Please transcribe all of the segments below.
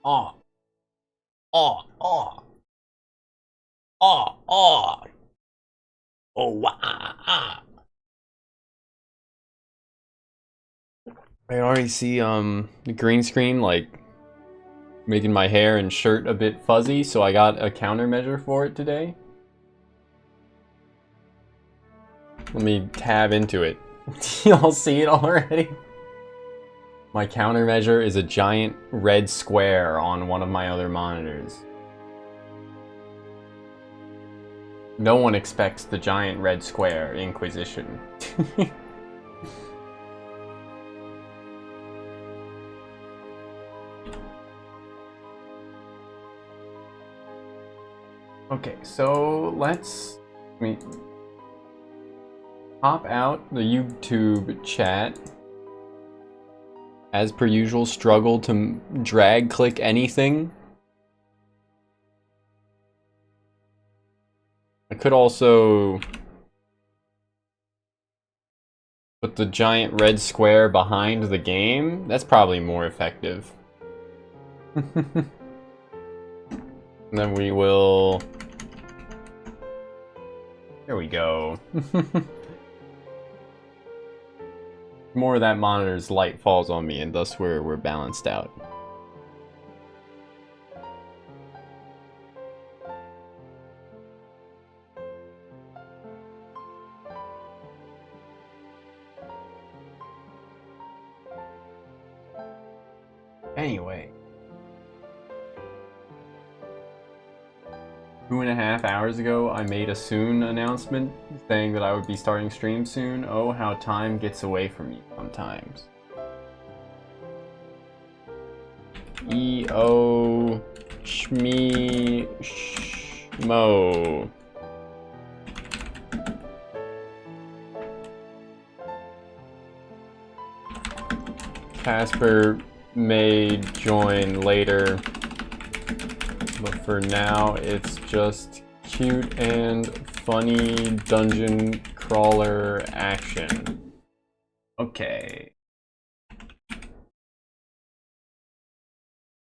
Ah, ah, ah, ah, ah. Oh, wah, ah, ah. I already see the green screen like making my hair and shirt a bit fuzzy, so I got a countermeasure for it today. Let me tab into it. Y'all see it already? My countermeasure is a giant red square on one of my other monitors. No one expects the giant red square Inquisition. Okay, so let's pop out the YouTube chat. As per usual, struggle to drag click anything. I could also put the giant red square behind the game. That's probably more effective. And then we will... There we go. More of that monitor's light falls on me, and thus we're balanced out. Anyway. 2.5 hours ago, I made a soon announcement saying that I would be starting stream soon. Oh, how time gets away from you sometimes. E-O... Shmi... Shmo. Casper may join later. But for now, it's just cute and funny dungeon crawler action. Okay.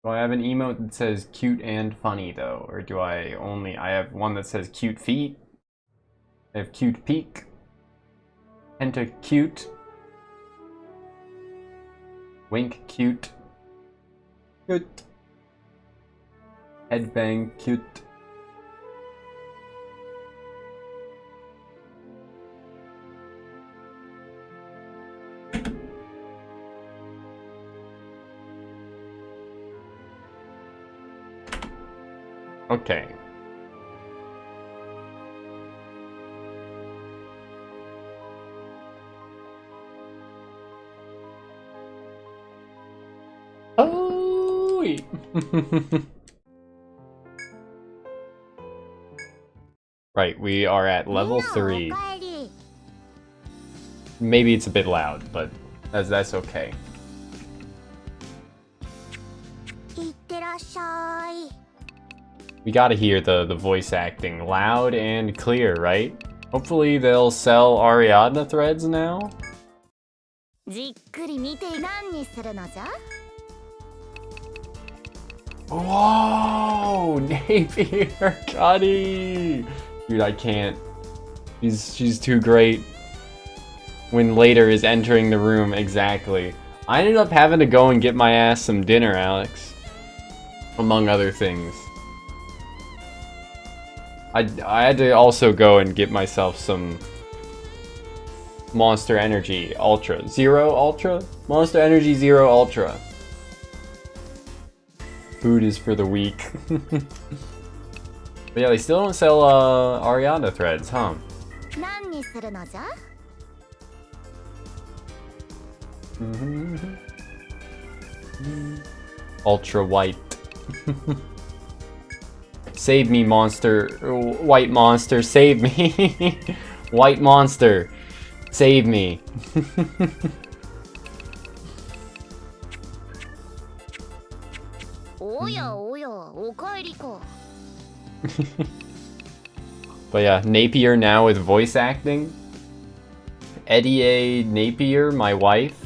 Do I have an emote that says cute and funny though? Or do I only... I have one that says cute feet. I have cute peak. Penta cute. Wink cute. Cute. Headbang cute. Okay. Oh. Right, we are at level 3. Maybe it's a bit loud, but that's okay. We gotta hear the voice acting loud and clear, right? Hopefully they'll sell Ariadna threads now. Whoa! Napier Cuddy! Dude, I can't. She's too great. When later is entering the room, exactly. I ended up having to go and get my ass some dinner, Alex. Among other things. I had to also go and get myself some Monster Energy Ultra. Zero Ultra? Monster Energy Zero Ultra. Food is for the weak. But yeah, they still don't sell Ariana threads, huh? Ultra white. Save me, monster. White monster, save me. White monster, save me. But yeah, Napier now with voice acting. Eddie A. Napier, my wife.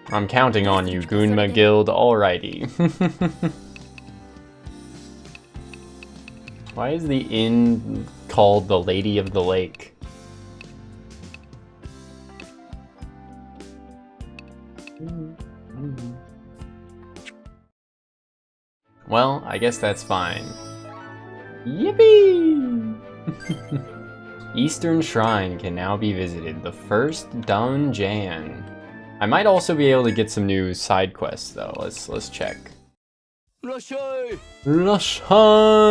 I'm counting on you, Gunma Guild. Alrighty. Why is the inn called the Lady of the Lake? Well, I guess that's fine. Yippee! Eastern Shrine can now be visited. The first dungeon. I might also be able to get some new side quests though. Let's check. Rashai! Rashai!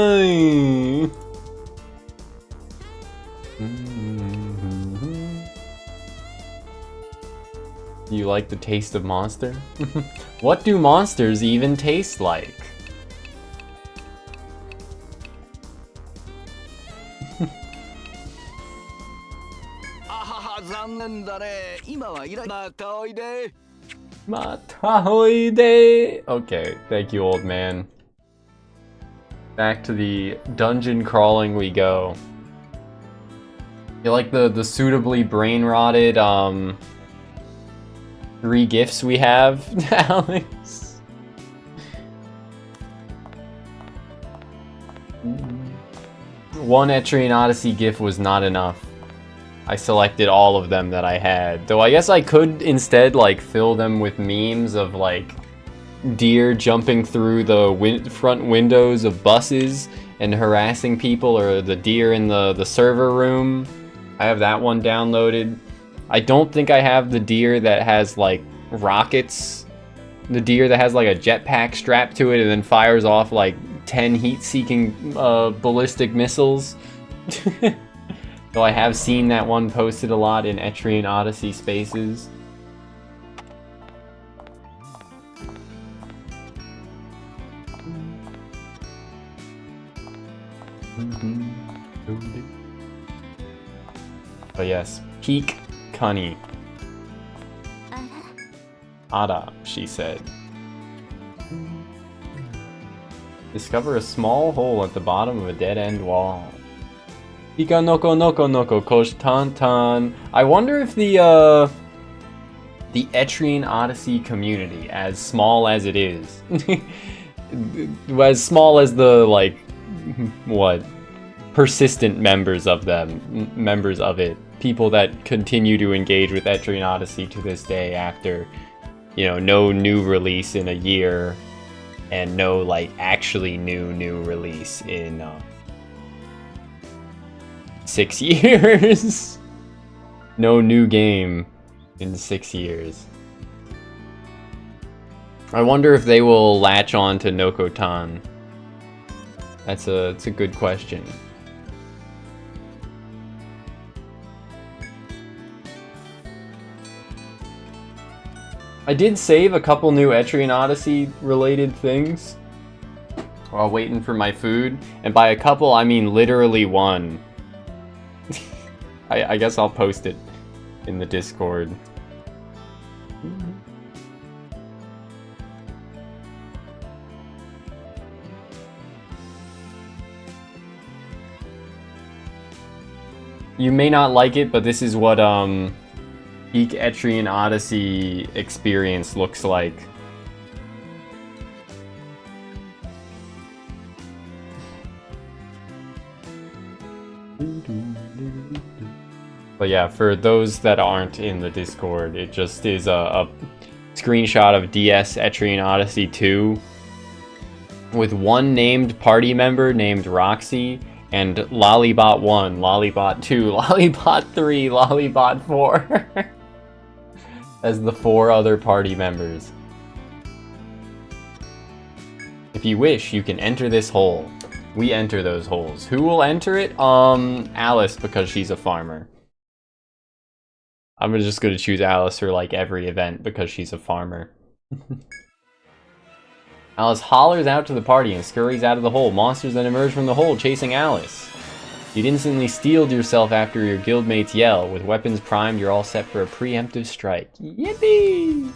You like the taste of monster? What do monsters even taste like? Okay, thank you, old man. Back to the dungeon crawling we go. You like the suitably brain rotted 3 gifts we have, Alex? One Etrian Odyssey gif was not enough. I selected all of them that I had. Though I guess I could instead like fill them with memes of like deer jumping through the front windows of buses and harassing people, or the deer in the server room. I have that one downloaded. I don't think I have the deer that has like rockets. The deer that has like a jetpack strapped to it and then fires off like 10 heat-seeking ballistic missiles. Though I have seen that one posted a lot in Etrian Odyssey spaces. But yes, peak Cunny. Ada, she said. Discover a small hole at the bottom of a dead-end wall. Ika noko noko noko kosh tan tan. I wonder if the Etrian Odyssey community, as small as it is, as small as the like, what, persistent members of it, people that continue to engage with Etrian Odyssey to this day after, you know, no new release in a year, and no like actually new release in 6 years. No new game in 6 years. I wonder if they will latch on to Nokotan. It's a good question. I did save a couple new Etrian Odyssey related things while waiting for my food, and by a couple I mean literally one. I guess I'll post it in the Discord. You may not like it, but this is what peak Etrian Odyssey experience looks like. But yeah, for those that aren't in the Discord, it just is a screenshot of DS Etrian Odyssey 2 with one named party member named Roxy, and Lollybot 1, Lollybot 2, Lollybot 3, Lollybot 4 as the 4 other party members. If you wish, you can enter this hole. We enter those holes. Who will enter it? Alice, because she's a farmer. I'm just gonna choose Alice for like every event because she's a farmer. Alice hollers out to the party and scurries out of the hole. Monsters then emerge from the hole, chasing Alice. You'd instantly steeled yourself after your guildmates yell. With weapons primed, you're all set for a preemptive strike. Yippee!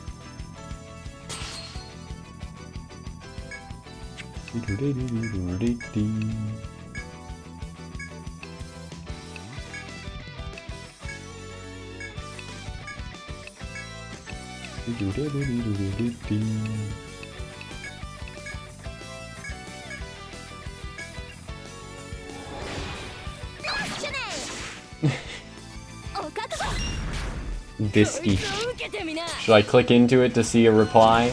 Disky. Should I click into it to see a reply?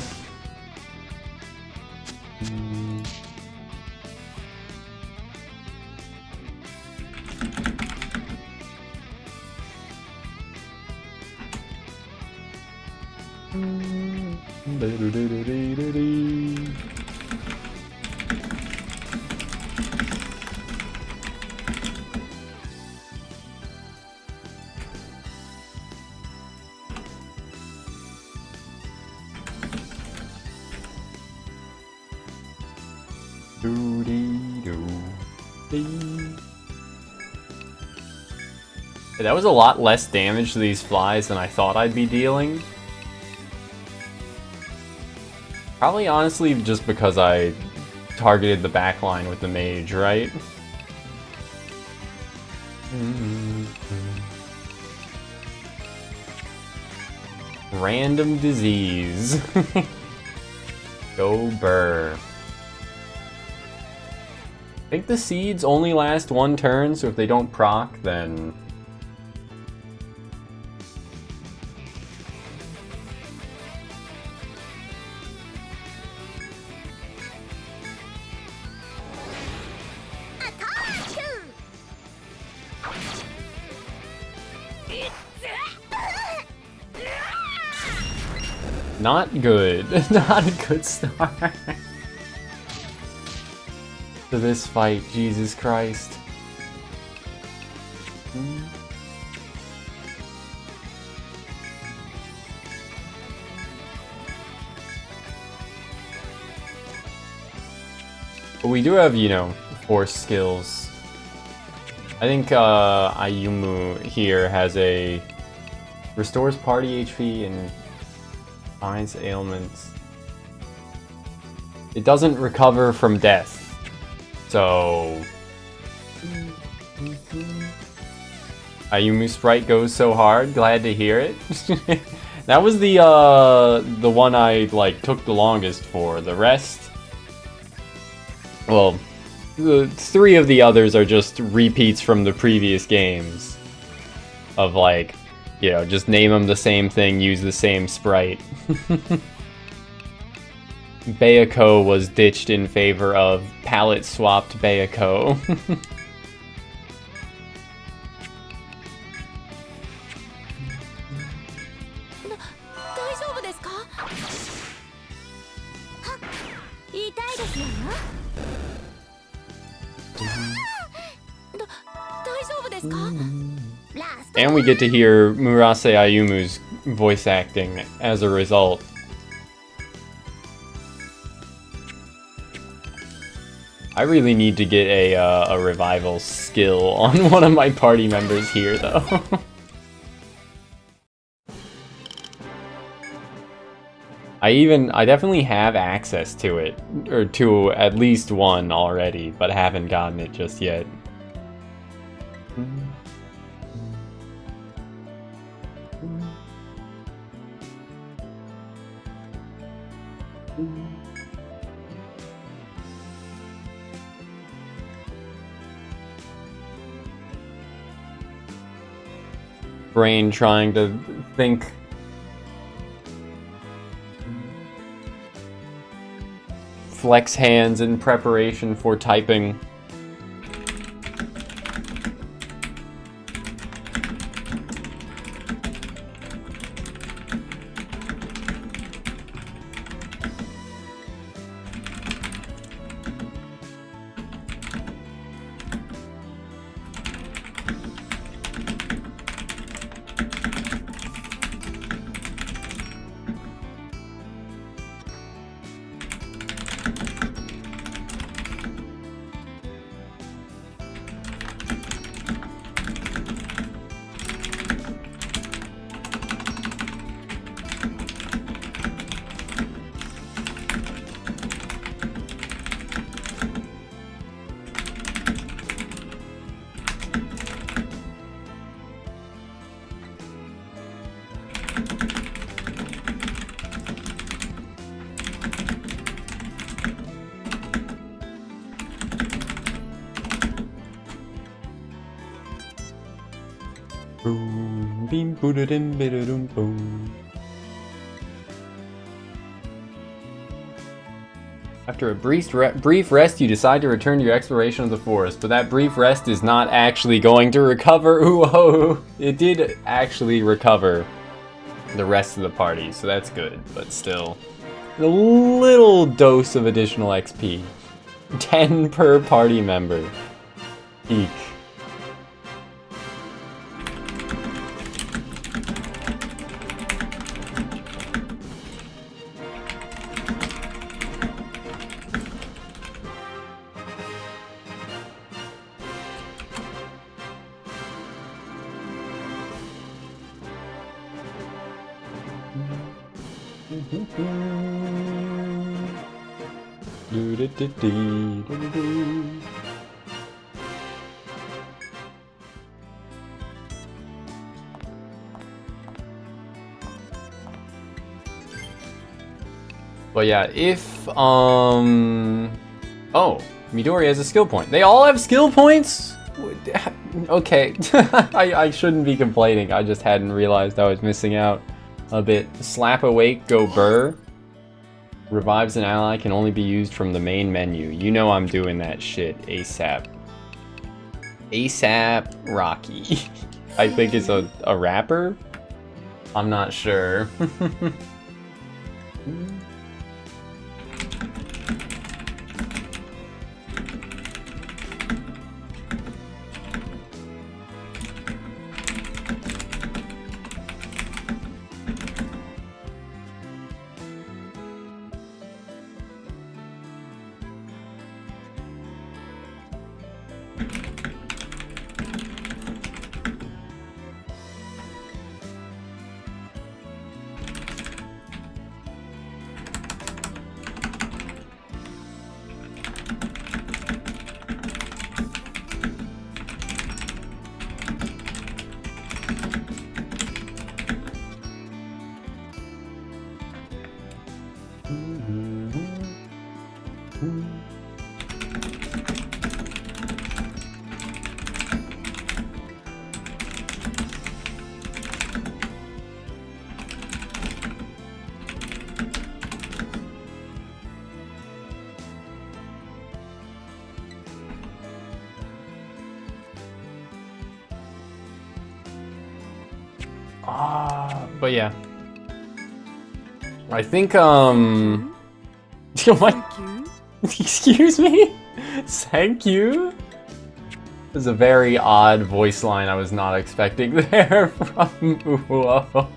That was a lot less damage to these flies than I thought I'd be dealing. Probably honestly just because I targeted the backline with the mage, right? Random disease. Go burr. I think the seeds only last one turn, so if they don't proc, then... Not good. Not a good start to this fight, Jesus Christ. But we do have, you know, force skills. I think Ayumu here has a restores party HP and finds ailments. It doesn't recover from death. So Ayumu sprite goes so hard, glad to hear it. That was the one I like took the longest for. The rest, well, the 3 of the others are just repeats from the previous games. Of like, you know, just name them the same thing, use the same sprite. Bayako was ditched in favor of palette-swapped Bayako. And we get to hear Murase Ayumu's voice acting as a result. I really need to get a revival skill on one of my party members here, though. I definitely have access to it, or to at least one already, but haven't gotten it just yet. Brain trying to think. Flex hands in preparation for typing. Bim boodadim bidadum boom. After a brief rest, you decide to return to your exploration of the forest, but that brief rest is not actually going to recover. Whoa! It did actually recover the rest of the party, so that's good, but still. A little dose of additional XP. 10 per party member. Eek. But yeah, if oh, Midori has a skill point. They all have skill points? Okay, I shouldn't be complaining. I just hadn't realized I was missing out a bit. Slap awake, go burr. Revives an ally can only be used from the main menu. You know I'm doing that shit ASAP. ASAP Rocky. I think it's a rapper? I'm not sure. But yeah. I think, oh my, excuse me? Thank you? This is a very odd voice line I was not expecting there from Whoa.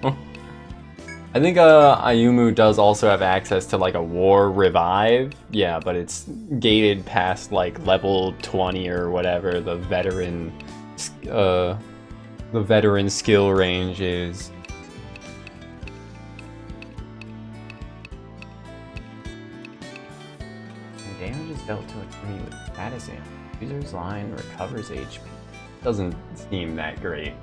I think Ayumu does also have access to like a war revive. Yeah, but it's gated past like level 20 or whatever the veteran skill range is. Damage is dealt to an enemy with status amp. User's line recovers HP. Doesn't seem that great.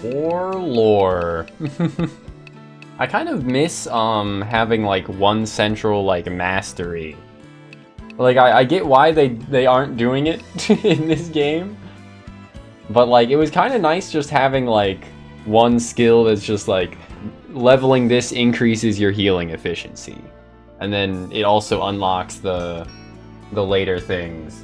Or lore. I kind of miss having like one central like mastery. Like I get why they aren't doing it in this game. But like it was kind of nice just having like one skill that's just like leveling this increases your healing efficiency. And then it also unlocks the later things.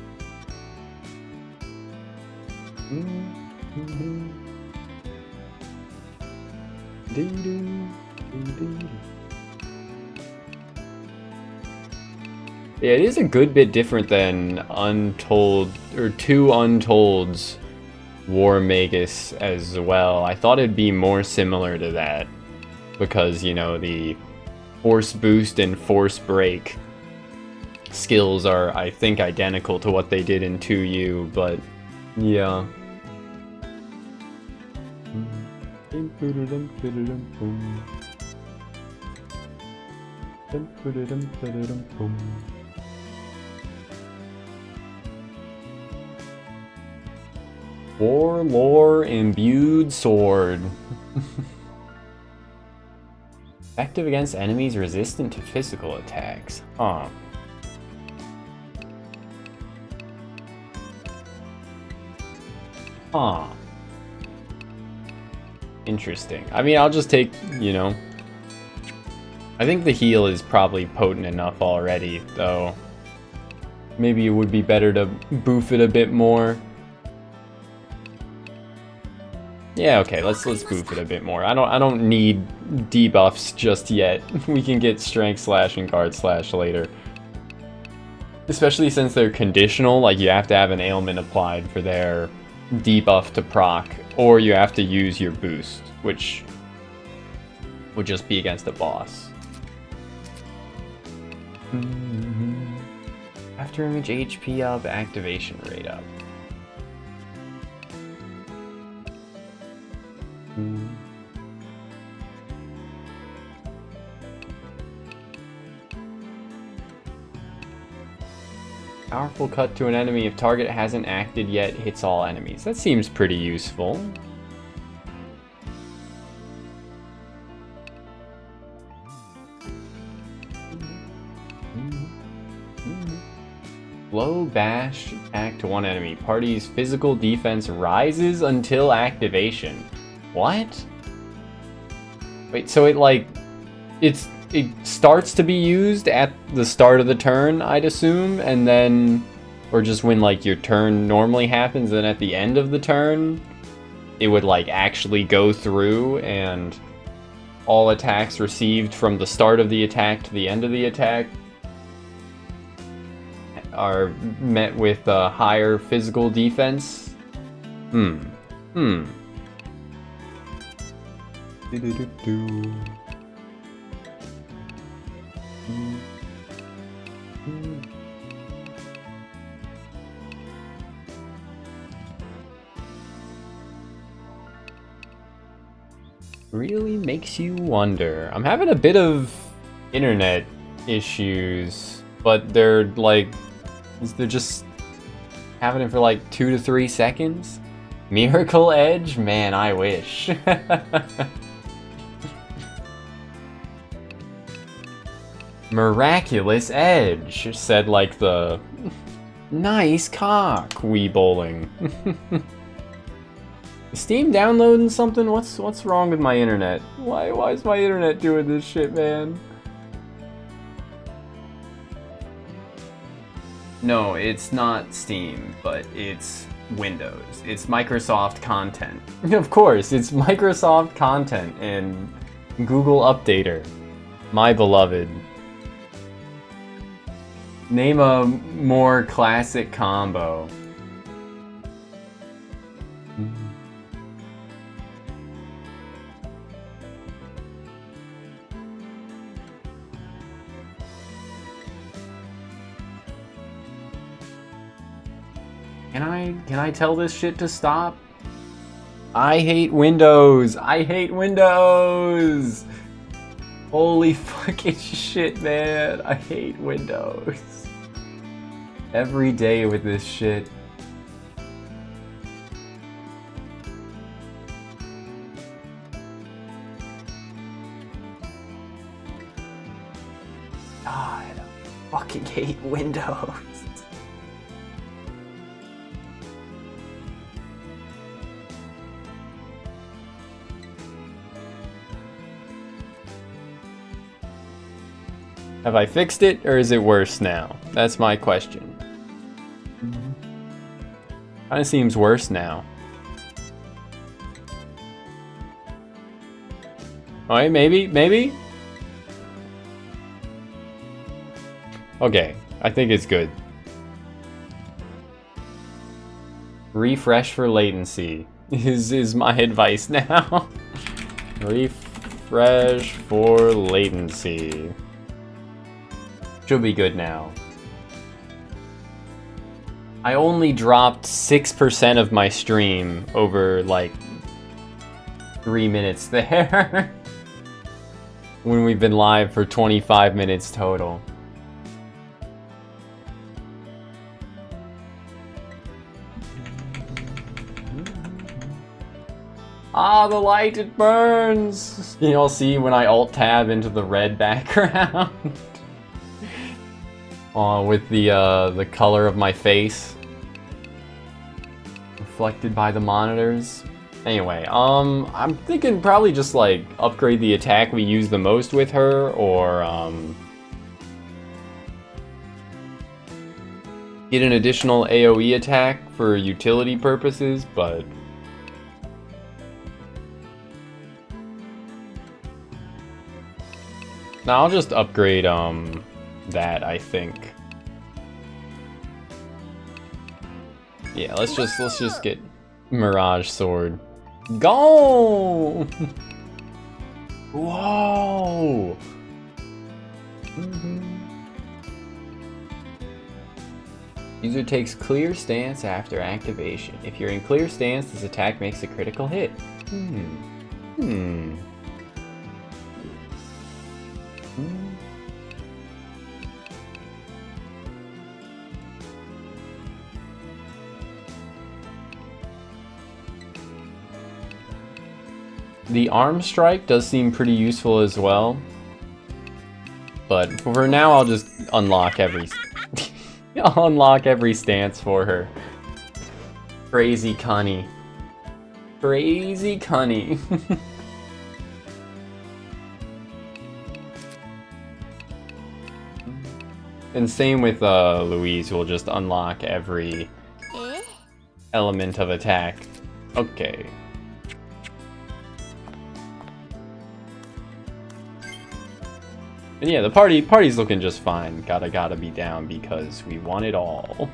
Yeah, it is a good bit different than Untold, or two Untolds War Magus as well. I thought it'd be more similar to that, because, you know, the Force Boost and Force Break skills are, I think, identical to what they did in 2U, but yeah. Warlore imbued sword. Effective against enemies resistant to physical attacks. Huh. Huh. Interesting. I mean, I'll just take, you know... I think the heal is probably potent enough already, though. Maybe it would be better to boof it a bit more. Yeah, okay, let's boof it a bit more. I don't need debuffs just yet. We can get Strength Slash and Guard Slash later. Especially since they're conditional, like you have to have an ailment applied for their debuff to proc, or you have to use your boost, which would just be against a boss. After image HP up, activation rate up. Powerful cut to an enemy if target hasn't acted yet, hits all enemies. That seems pretty useful. Blow bash attack to one enemy. Party's physical defense rises until activation. What? Wait, so it starts to be used at the start of the turn, I'd assume, and then, or just when like your turn normally happens, then at the end of the turn, it would like actually go through and all attacks received from the start of the attack to the end of the attack are met with a higher physical defense. Really makes you wonder. I'm having a bit of internet issues, but they're just having it for like 2 to 3 seconds. Miracle Edge? Man, I wish. Miraculous Edge, said like the nice cock, Wii Bowling. Steam downloading something? What's wrong with my internet? Why is my internet doing this shit, man? No, it's not Steam, but it's Windows. It's Microsoft content. Of course, it's Microsoft content and Google Updater. My beloved. Name a more classic combo. Can I tell this shit to stop? I hate Windows. I hate Windows. Holy fucking shit, man. I hate Windows. Every day with this shit. God, I fucking hate Windows. Have I fixed it, or is it worse now? That's my question. Kinda seems worse now. Alright, maybe? Okay, I think it's good. Refresh for latency is my advice now. Refresh for latency. Should be good now. I only dropped 6% of my stream over like 3 minutes there. When we've been live for 25 minutes total. Ah, the light, it burns! You all see when I alt-tab into the red background? With the color of my face. Reflected by the monitors. Anyway, I'm thinking probably just, like, upgrade the attack we use the most with her, or, get an additional AoE attack for utility purposes, but... No, I'll just upgrade, that, I think. Yeah, let's just get Mirage Sword. Go! Whoa! User takes clear stance after activation. If you're in clear stance, this attack makes a critical hit. The arm strike does seem pretty useful as well, but for now I'll just unlock every I'll unlock every stance for her. Crazy cunny. Crazy cunny. And same with Louise, we'll just unlock every element of attack. Okay. And yeah, the party's looking just fine. Gotta be down because we want it all.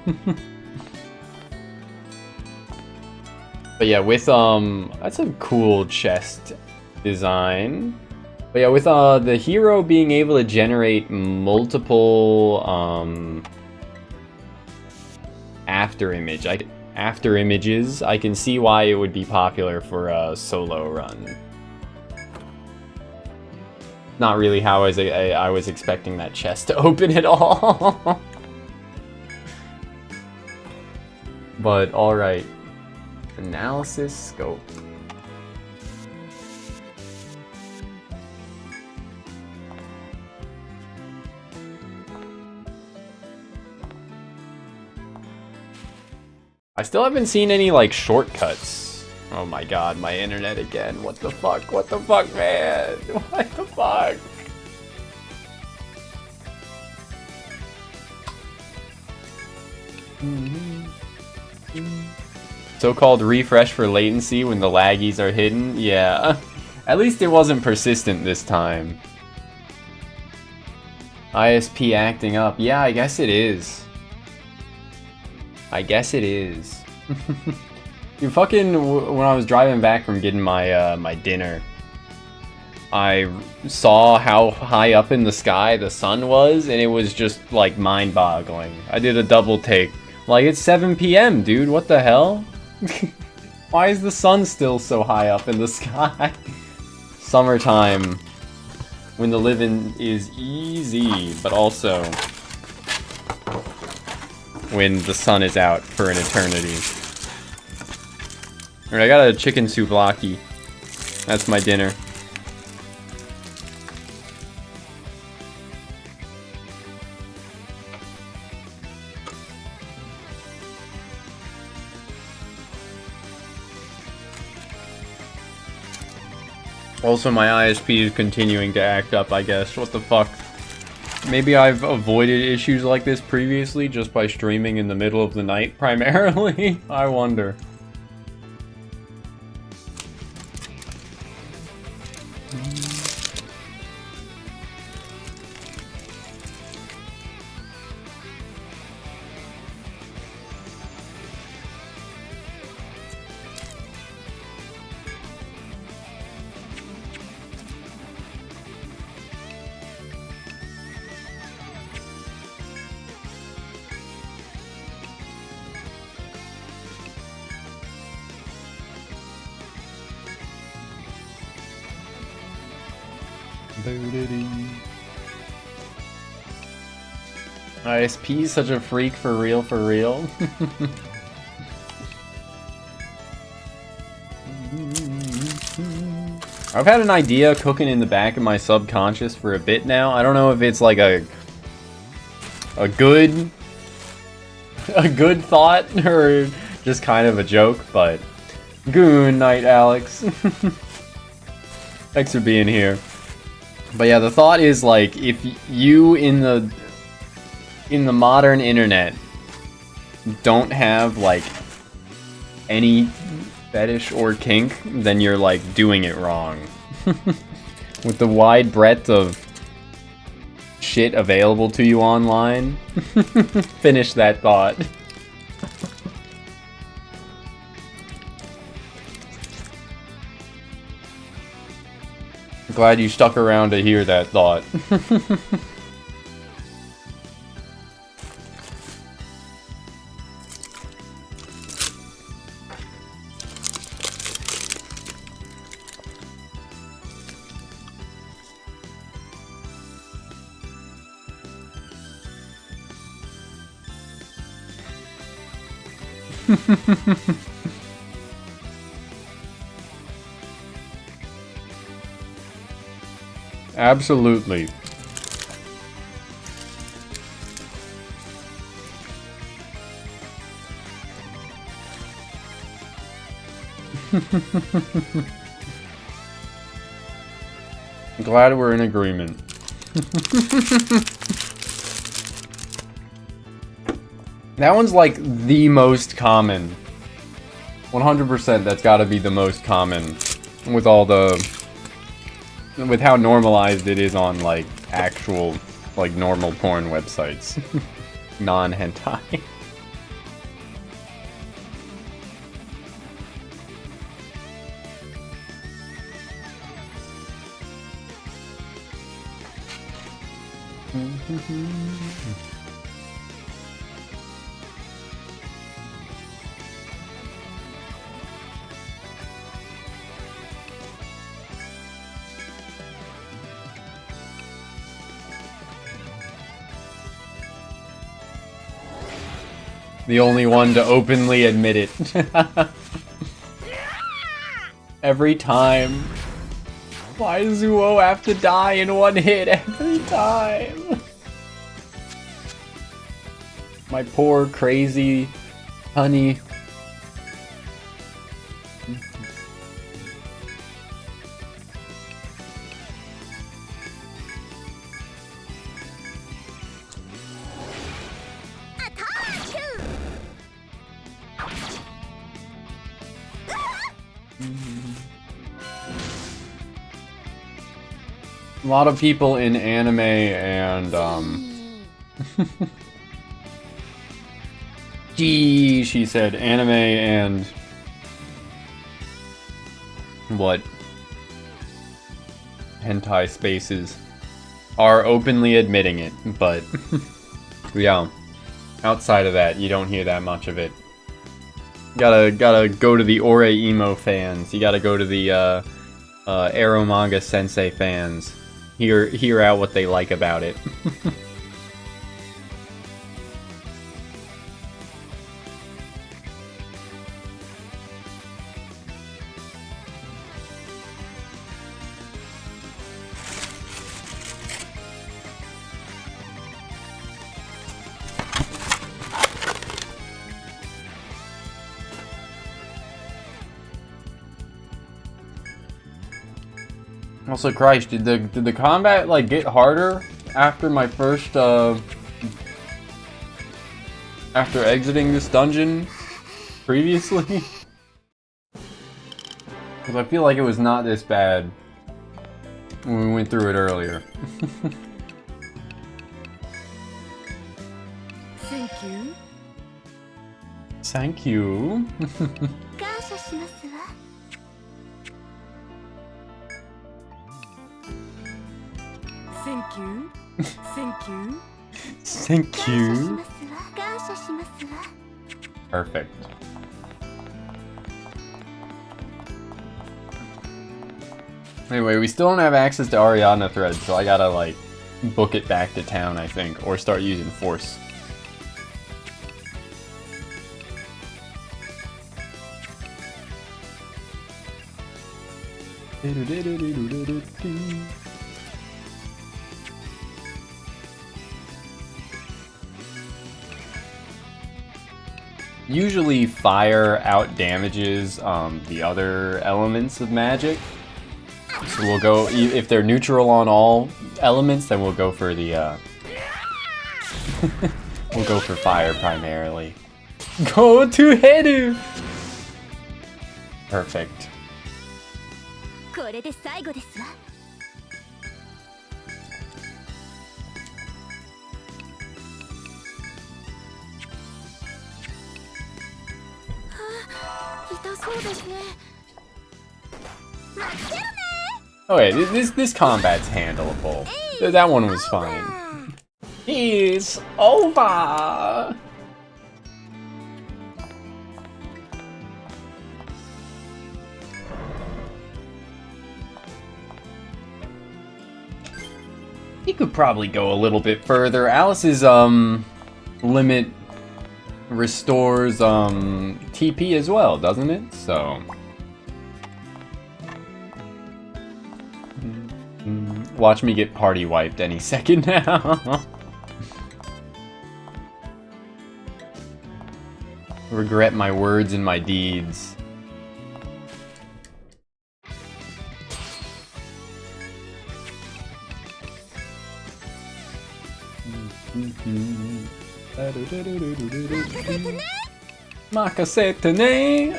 But yeah, with that's a cool chest design. But yeah, with the hero being able to generate multiple after images, I can see why it would be popular for a solo run. Not really how I was expecting that chest to open at all. But alright. Analysis scope. I still haven't seen any, like, shortcuts. Oh my god, my internet again. What the fuck? What the fuck, man? What the fuck? So-called refresh for latency when the laggies are hidden? Yeah. At least it wasn't persistent this time. ISP acting up. Yeah, I guess it is. I guess it is. You fucking, when I was driving back from getting my my dinner, I saw how high up in the sky the sun was, and it was just like mind-boggling. I did a double take. Like, it's 7 PM, dude. What the hell? Why is the sun still so high up in the sky? Summertime, when the living is easy, but also when the sun is out for an eternity. Alright, I got a chicken souvlaki. That's my dinner. Also, my ISP is continuing to act up, I guess. What the fuck? Maybe I've avoided issues like this previously just by streaming in the middle of the night, primarily? I wonder. ISP is such a freak, for real, for real. I've had an idea cooking in the back of my subconscious for a bit now. I don't know if it's like a good thought or just kind of a joke, but good night, Alex. Thanks for being here. But yeah, the thought is like, if you in the modern internet don't have like any fetish or kink, then you're like doing it wrong. With the wide breadth of shit available to you online, finish that thought. Glad you stuck around to hear that thought. Absolutely. Glad we're in agreement. That one's like the most common. 100% that's gotta be the most common with all the... with how normalized it is on like actual like normal porn websites. Non-hentai. The only one to openly admit it. Every time. Why does Zuo have to die in one hit every time? My poor, crazy honey. A lot of people in anime and, gee, she said, anime and... what? Hentai spaces are openly admitting it, but... yeah. Outside of that, you don't hear that much of it. Gotta go to the Ore Emo fans. You gotta go to the, Arrow Manga Sensei fans. Hear out what they like about it. Also, Christ, did the combat like get harder after my first after exiting this dungeon previously? Because I feel like it was not this bad when we went through it earlier. Thank you. Thank you. Thank you. Thank you. Thank you. Perfect. Anyway, we still don't have access to Ariadna thread, so I gotta, like, book it back to town, I think, or start using Force. Usually fire out damages the other elements of magic. So we'll go, if they're neutral on all elements, then we'll go for the, we'll go for fire primarily. Go to Heru! Perfect. これで最後ですわ。痛そうですね。待ってるね。 Okay, this combat's handleable. That one was fine. It's over! He could probably go a little bit further. Alice's limit restores TP as well, doesn't it? So watch me get party wiped any second now. Regret my words and my deeds. Makasete ne.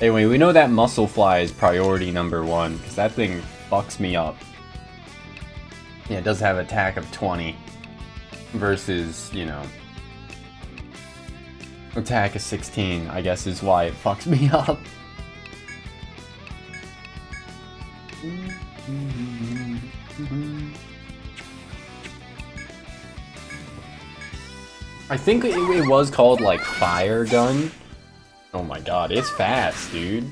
Anyway, we know that muscle fly is priority number 1 because that thing fucks me up. Yeah, it does have attack of 20 versus, you know, attack of 16, I guess is why it fucks me up. I think it was called like Fire Gun. Oh my god, it's fast, dude.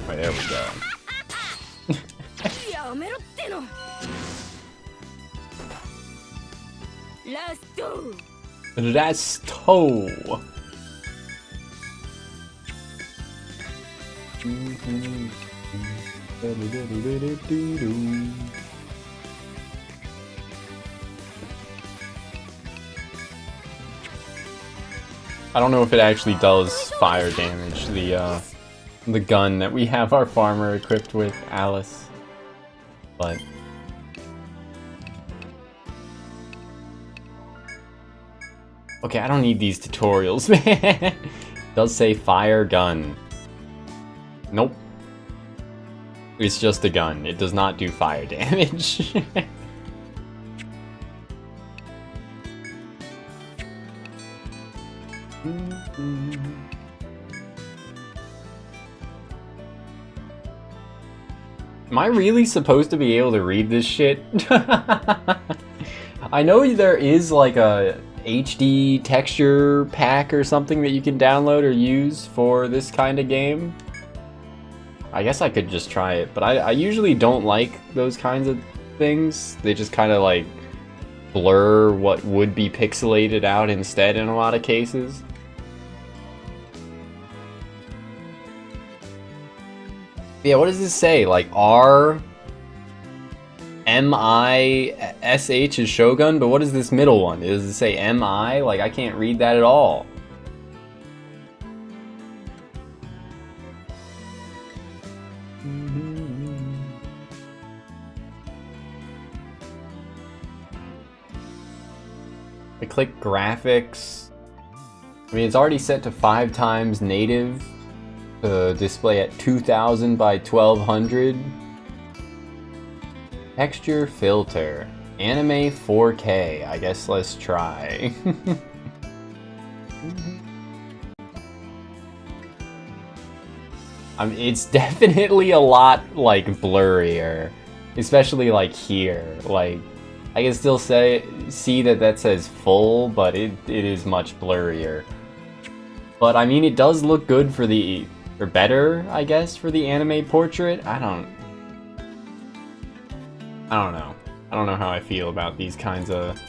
Right, there we go. Resto. I don't know if it actually does fire damage, the gun that we have our farmer equipped with, Alice, but okay, I don't need these tutorials, man. It does say fire gun. Nope. It's just a gun. It does not do fire damage. Am I really supposed to be able to read this shit? I know there is like a HD texture pack or something that you can download or use for this kind of game. I guess I could just try it, but I usually don't like those kinds of things. They just kind of like blur what would be pixelated out instead in a lot of cases. Yeah, what does this say? Like R M I S H is Shogun, but what is this middle one? Does it say M I? Like I can't read that at all. I click graphics. I mean, it's already set to 5 times native. Display at 2000 by 1200. Texture filter. Anime 4K. I guess let's try. I mean, it's definitely a lot like blurrier, especially like here. Like I can still see that says full, but it is much blurrier. But I mean, it does look good for the, or better, I guess, for the anime portrait. I don't know. I don't know how I feel about these kinds of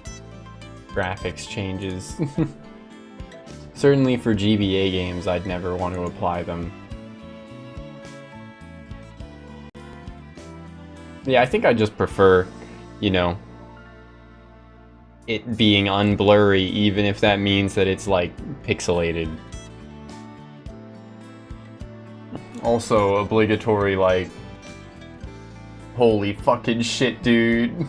graphics changes. Certainly for GBA games, I'd never want to apply them. Yeah, I think I just prefer, you know, it being unblurry, even if that means that it's, like, pixelated. Also, obligatory, like, holy fucking shit, dude.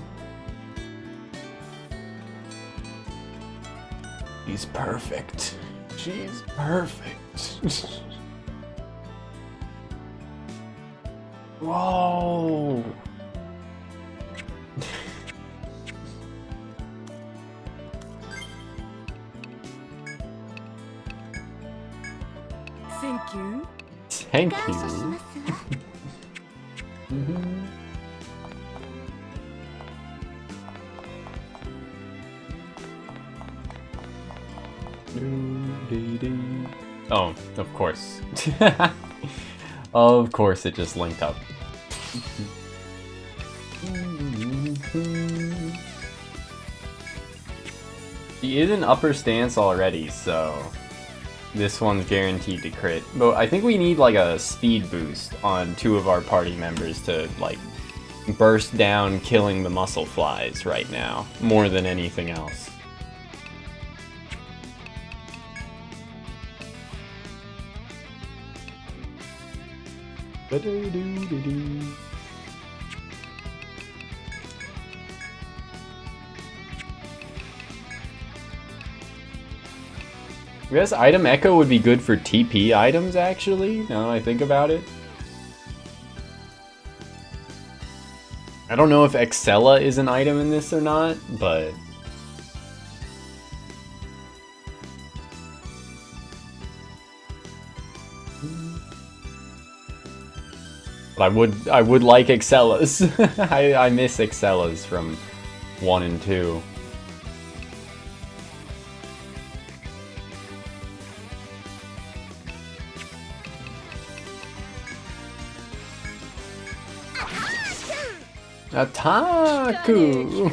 She's perfect. She's perfect. Whoa. Thank you. Thank 感謝し you. ますわ Oh, of course. Of course it just linked up. She is in upper stance already, so this one's guaranteed to crit. But I think we need like a speed boost on 2 of our party members to like burst down killing the muscle flies right now, more than anything else. I guess item echo would be good for TP items, actually, now that I think about it. I don't know if Excella is an item in this or not, but... But I would like Excellas. I miss Excellas from 1 and 2. Attaku!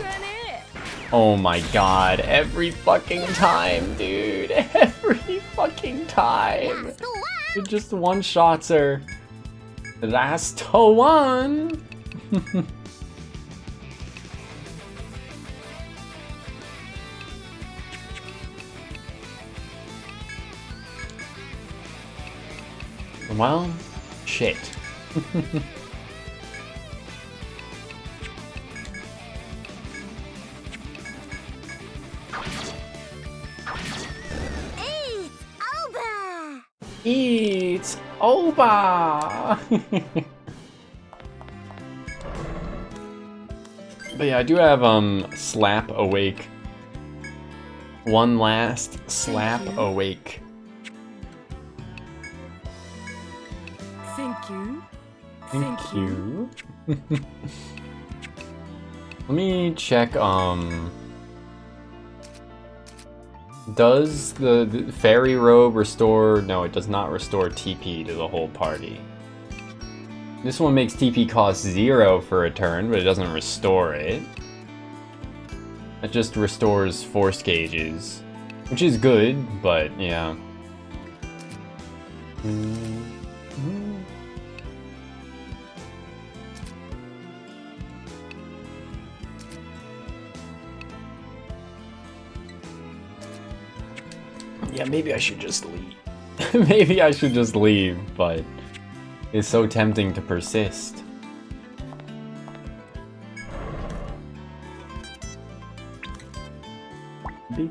Oh my god, every fucking time, dude. Every fucking time. It just one-shots her. Last one! Well, shit. It's over! But yeah, I do have Slap Awake. One last Slap Awake. Thank you. Thank you. Let me check, does the fairy robe restore? No, it does not restore TP to the whole party. This one makes TP cost 0 for a turn, but it doesn't restore it. It just restores force gauges, which is good, but yeah. Yeah, maybe I should just leave. Maybe I should just leave, but it's so tempting to persist. This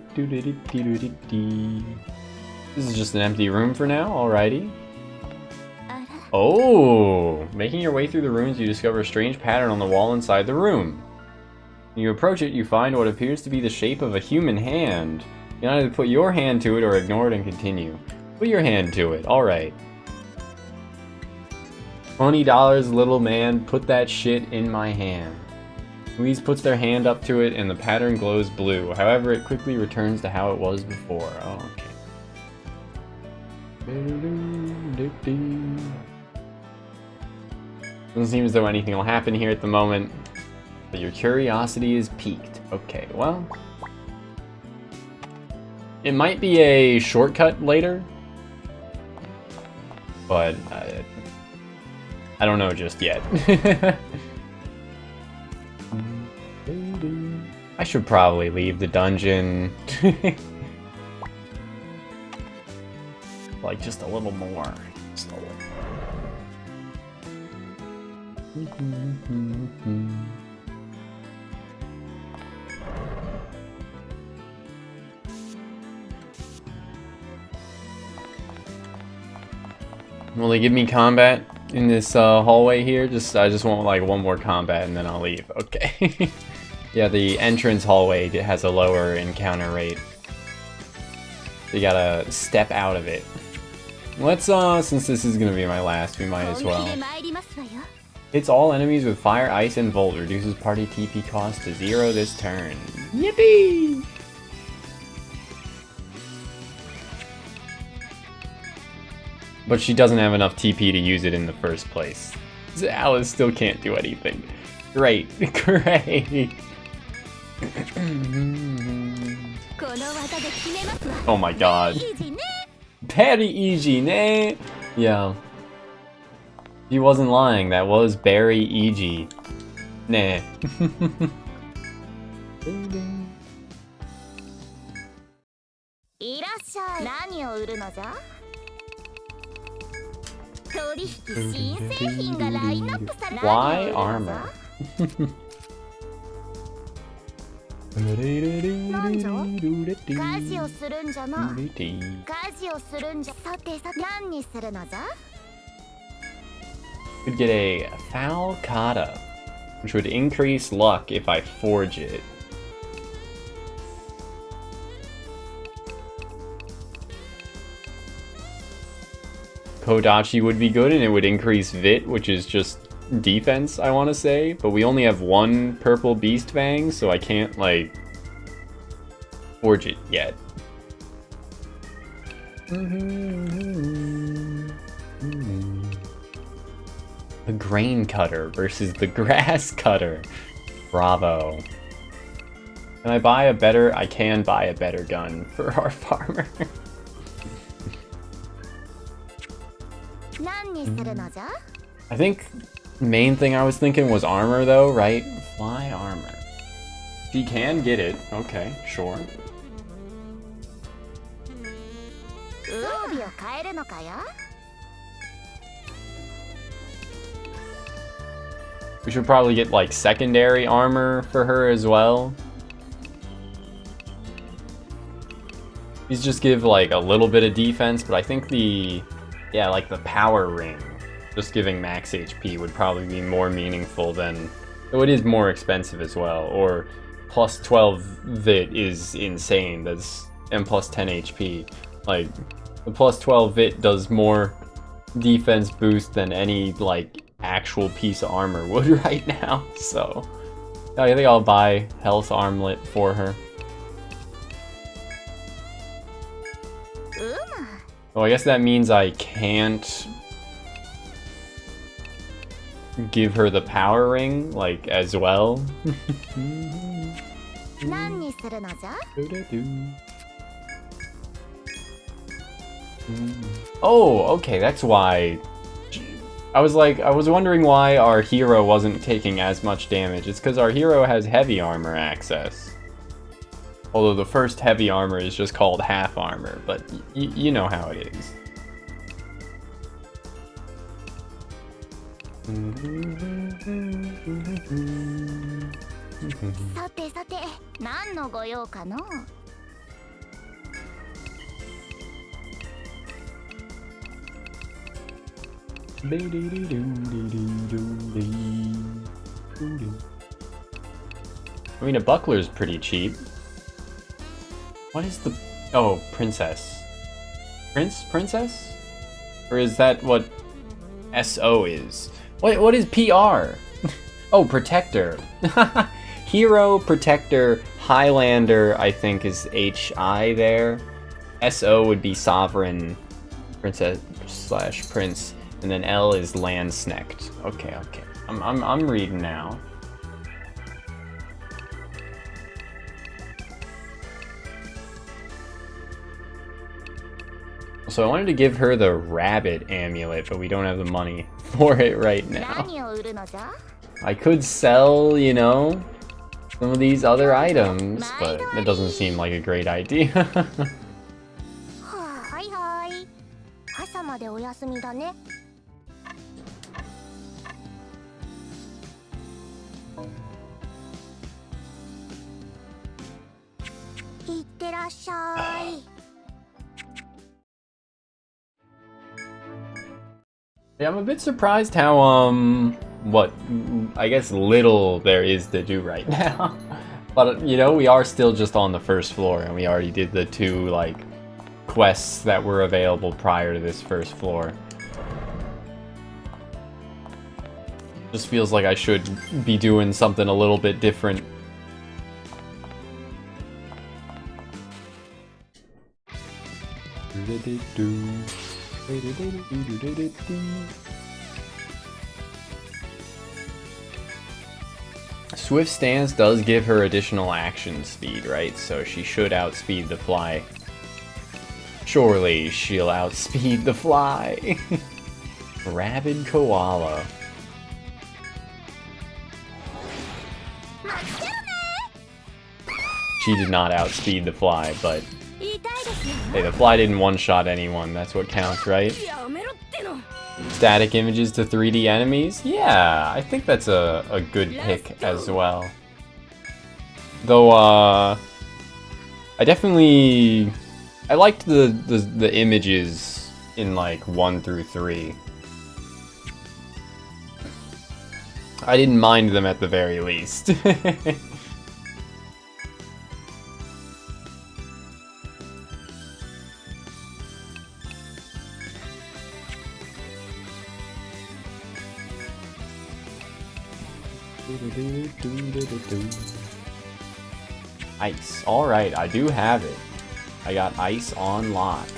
is just an empty room for now, alrighty. Oh! Making your way through the rooms, you discover a strange pattern on the wall inside the room. When you approach it, you find what appears to be the shape of a human hand. You can either put your hand to it or ignore it and continue. Put your hand to it, alright. $20, little man, put that shit in my hand. Louise puts their hand up to it and the pattern glows blue. However, it quickly returns to how it was before. Oh, okay. Doesn't seem as though anything will happen here at the moment, but your curiosity is piqued. Okay, well, it might be a shortcut later, but I don't know just yet. I should probably leave the dungeon. Like, just a little more. Just a little. Will they give me combat in this hallway here? I just want like one more combat and then I'll leave. Okay. Yeah, the entrance hallway has a lower encounter rate. You gotta step out of it. Let's since this is gonna be my last, we might as well. Hits all enemies with fire, ice, and volt. Reduces party TP cost to 0 this turn. Yippee! But she doesn't have enough TP to use it in the first place. So Alice still can't do anything. Great, great. Oh my god. Very easy, ne? Yeah. He wasn't lying, that was very easy. Nah. Why armor? Could get a foul kata, which would increase luck if I forge it. Kodachi would be good, and it would increase Vit, which is just defense, I want to say. But we only have one purple beast fang, so I can't, like, forge it yet. The grain cutter versus the grass cutter. Bravo. Can I buy a better? I can buy a better gun for our farmer. I think the main thing I was thinking was armor though, right? Why armor? She can get it. Okay, sure. We should probably get like secondary armor for her as well. These just give like a little bit of defense, but I think yeah, like the power ring, just giving max HP would probably be more meaningful than, though it is more expensive as well, or plus 12 Vit is insane, and plus 10 HP. Like, the plus 12 Vit does more defense boost than any, like, actual piece of armor would right now, so I think I'll buy health armlet for her. Oh, I guess that means I can't give her the power ring, like, as well. Oh, okay, that's why. I was wondering why our hero wasn't taking as much damage. It's because our hero has heavy armor access. Although the first heavy armor is just called half armor, but you know how it is. I mean, a buckler's pretty cheap. What is the... Oh, princess. Princess? Or is that what SO is? What is PR? Oh, protector. Hero, protector, Highlander, I think is HI there. SO would be sovereign. Princess / Prince, and then L is Landsnecht. Okay, okay. I'm reading now. So I wanted to give her the rabbit amulet, but we don't have the money for it right now. I could sell, you know, some of these other items, but it doesn't seem like a great idea. Yeah, I'm a bit surprised how, what, I guess little there is to do right now. But, you know, we are still just on the first floor, and we already did the 2, like, quests that were available prior to this first floor. Just feels like I should be doing something a little bit different. Swift stance does give her additional action speed, right? So she should outspeed the fly. Surely she'll outspeed the fly. Rabid koala. She did not outspeed the fly, but hey, the fly didn't one-shot anyone. That's what counts, right? Static images to 3D enemies? Yeah, I think that's a good pick as well. Though, I liked the images in like 1 through 3. I didn't mind them at the very least. Ice. Alright, I do have it. I got ice on lock.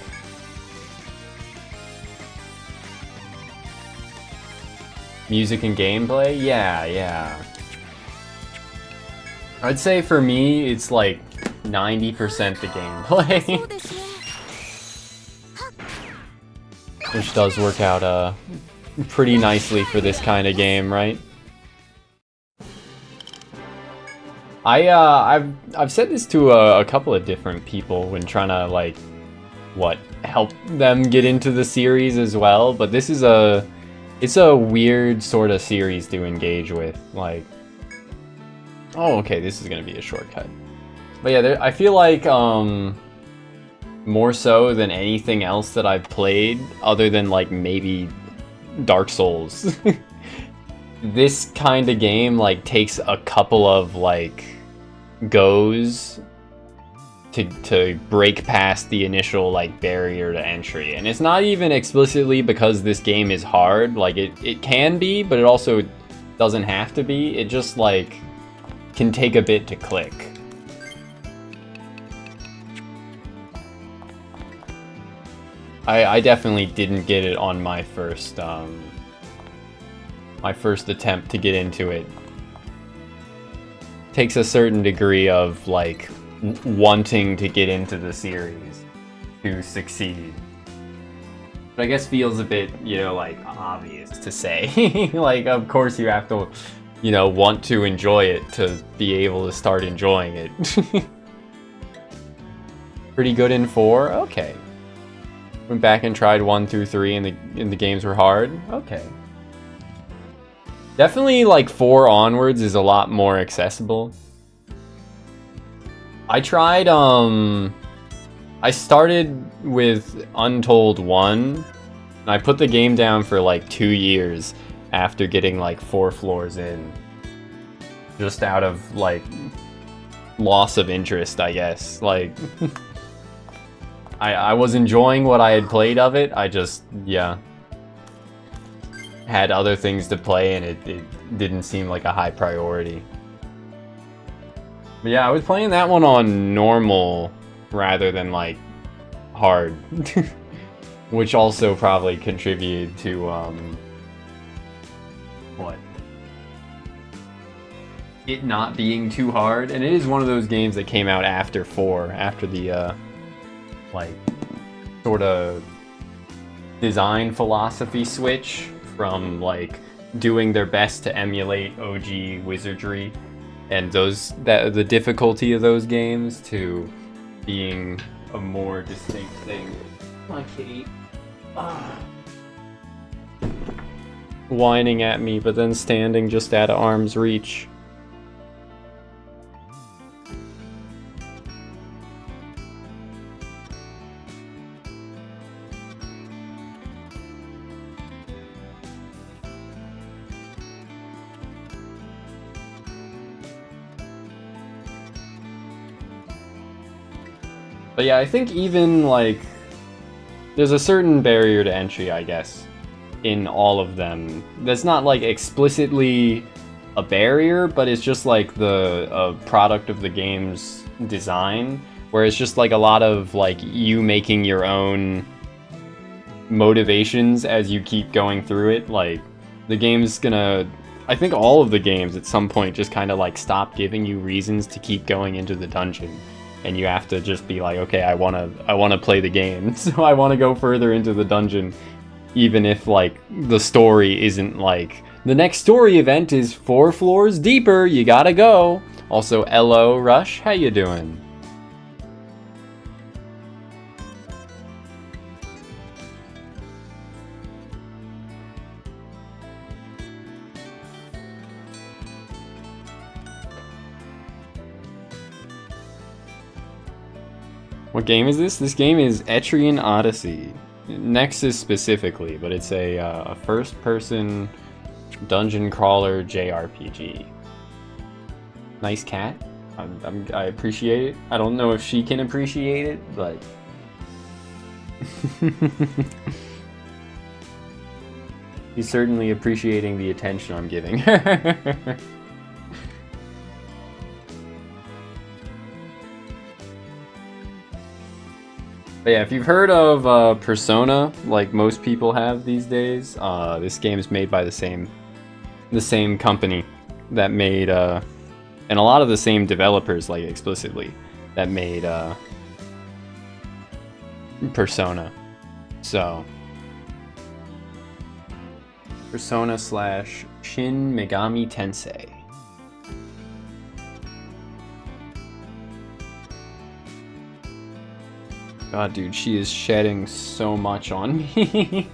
Music and gameplay? Yeah. I'd say for me, it's like 90% the gameplay. Which does work out pretty nicely for this kind of game, right? I've said this to a couple of different people when trying to like help them get into the series as well, but this is it's a weird sort of series to engage with. Like, oh, okay, this is gonna be a shortcut. But yeah, I feel like more so than anything else that I've played, other than like maybe Dark Souls, this kind of game like takes a couple of like goes to break past the initial like barrier to entry. And it's not even explicitly because this game is hard. Like it can be, but it also doesn't have to be. It just like can take a bit to click. I definitely didn't get it on my first attempt to get into it. Takes a certain degree of like wanting to get into the series to succeed. But I guess feels a bit, you know, like obvious to say. Like, of course you have to, you know, want to enjoy it to be able to start enjoying it. Pretty good in 4? Okay. Went back and tried 1 through 3 and the games were hard? Okay. Definitely like 4 onwards is a lot more accessible. I tried, I started with Untold 1, and I put the game down for like 2 years after getting like 4 floors in. Just out of like loss of interest, I guess. Like, I was enjoying what I had played of it, I just, yeah, had other things to play and it didn't seem like a high priority. But yeah, I was playing that one on normal rather than like hard. Which also probably contributed to, what? It not being too hard. And it is one of those games that came out after 4, after the, like, sort of design philosophy switch from, like, doing their best to emulate OG wizardry and the difficulty of those games to being a more distinct thing. Come on, kitty. Whining at me, but then standing just out of arm's reach. But yeah, I think even, like, there's a certain barrier to entry, I guess, in all of them. That's not, like, explicitly a barrier, but it's just, like, a product of the game's design, where it's just, like, a lot of, like, you making your own motivations as you keep going through it. Like, the game's gonna... I think all of the games at some point just kind of, like, stop giving you reasons to keep going into the dungeon. And you have to just be like, okay, I wanna play the game, so I wanna go further into the dungeon, even if, like, the story isn't, like, the next story event is 4 floors deeper, you gotta go. Also, hello, Rush, how you doing? What game is this? This game is Etrian Odyssey. Nexus specifically, but it's a first-person dungeon crawler JRPG. Nice cat. I appreciate it. I don't know if she can appreciate it, but... She's certainly appreciating the attention I'm giving her. But yeah, if you've heard of Persona, like most people have these days, this game is made by the same company that made, and a lot of the same developers, like explicitly, that made Persona. So, Persona / Shin Megami Tensei. God, dude, she is shedding so much on me.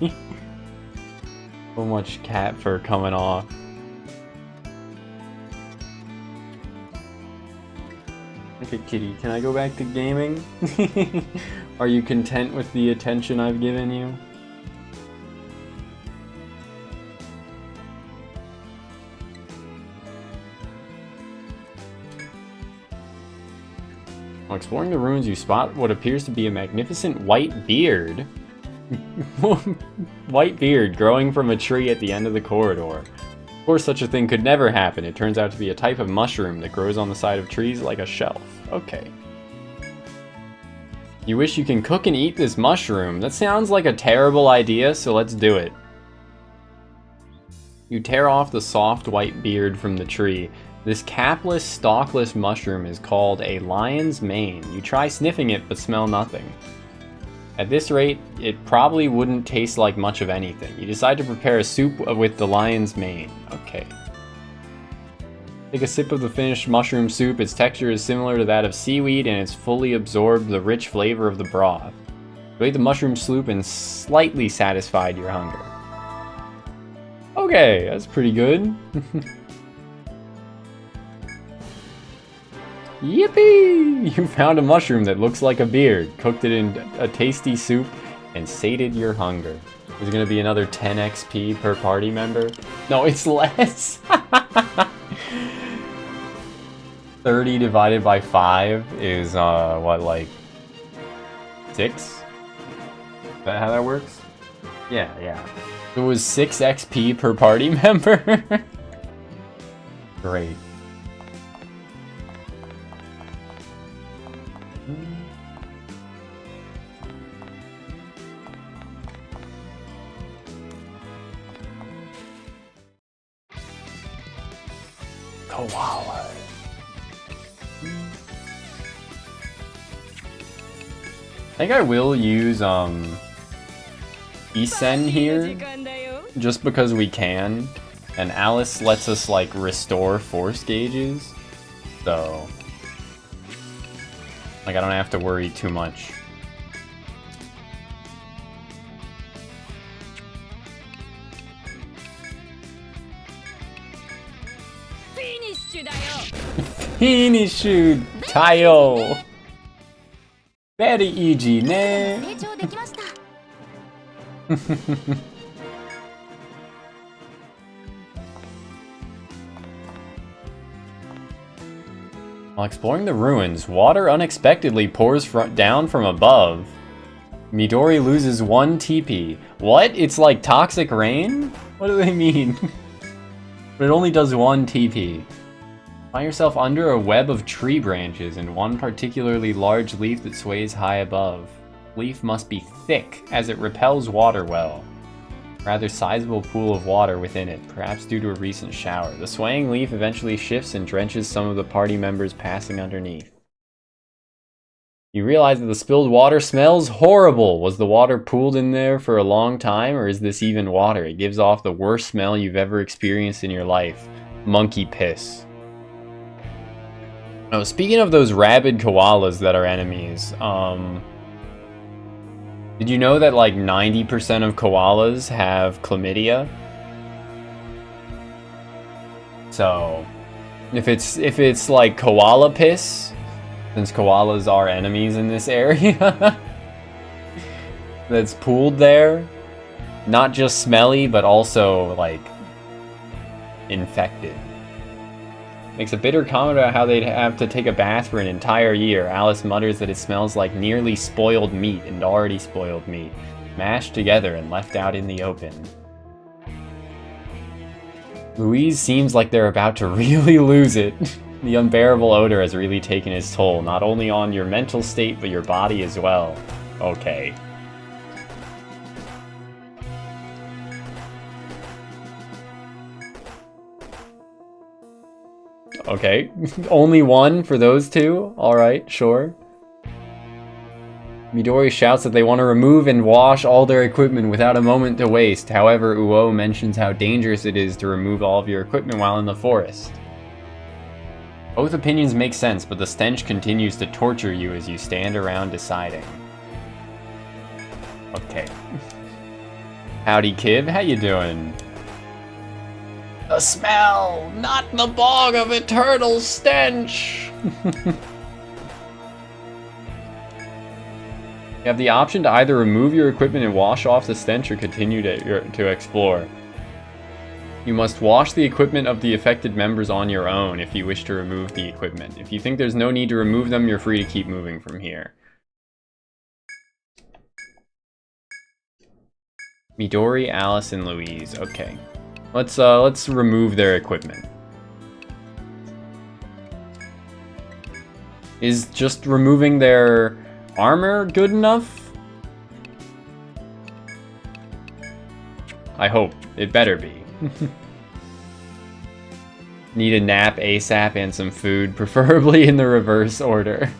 So much cat fur coming off. Okay, kitty, can I go back to gaming? Are you content with the attention I've given you? While exploring the ruins, you spot what appears to be a magnificent white beard. White beard growing from a tree at the end of the corridor. Of course, such a thing could never happen. It turns out to be a type of mushroom that grows on the side of trees like a shelf. Okay. You wish you can cook and eat this mushroom. That sounds like a terrible idea, so let's do it. You tear off the soft white beard from the tree. This capless, stalkless mushroom is called a lion's mane. You try sniffing it, but smell nothing. At this rate, it probably wouldn't taste like much of anything. You decide to prepare a soup with the lion's mane. Okay. Take a sip of the finished mushroom soup. Its texture is similar to that of seaweed, and it's fully absorbed the rich flavor of the broth. You ate the mushroom soup and slightly satisfied your hunger. Okay, that's pretty good. Yippee! You found a mushroom that looks like a beard, cooked it in a tasty soup, and sated your hunger. Is it gonna be another 10 XP per party member? No, it's less! 30 divided by 5 is, what, like... 6? Is that how that works? Yeah. It was 6 XP per party member? Great. koala. I think I will use Isen here, just because we can, and Alice lets us like restore force gauges, so like I don't have to worry too much. Finish tayo. Very easy ね。成長できました。While exploring the ruins, water unexpectedly pours down from above. Midori loses 1 TP. What? It's like toxic rain? What do they mean? But it only does 1 TP. Find yourself under a web of tree branches and one particularly large leaf that sways high above. Leaf must be thick, as it repels water well. Rather sizable pool of water within it, perhaps due to a recent shower. The swaying leaf eventually shifts and drenches some of the party members passing underneath. You realize that the spilled water smells horrible. Was the water pooled in there for a long time, or is this even water? It gives off the worst smell you've ever experienced in your life. Monkey piss. Oh, speaking of those rabid koalas that are enemies, did you know that like 90% of koalas have chlamydia? So, if it's like koala piss, since koalas are enemies in this area, that's pooled there, not just smelly, but also like infected. Makes a bitter comment about how they'd have to take a bath for an entire year. Alice mutters that it smells like nearly spoiled meat and already spoiled meat, mashed together and left out in the open. Louise seems like they're about to really lose it. The unbearable odor has really taken its toll, not only on your mental state, but your body as well. Okay. Okay, only 1 for those 2? Alright, sure. Midori shouts that they want to remove and wash all their equipment without a moment to waste. However, Uo mentions how dangerous it is to remove all of your equipment while in the forest. Both opinions make sense, but the stench continues to torture you as you stand around deciding. Okay. Howdy, kid. How you doing? The smell! Not the bog of eternal stench! You have the option to either remove your equipment and wash off the stench or continue to explore. You must wash the equipment of the affected members on your own if you wish to remove the equipment. If you think there's no need to remove them, you're free to keep moving from here. Midori, Alice, and Louise. Okay. Let's remove their equipment. Is just removing their armor good enough? I hope. It better be. Need a nap ASAP and some food, preferably in the reverse order.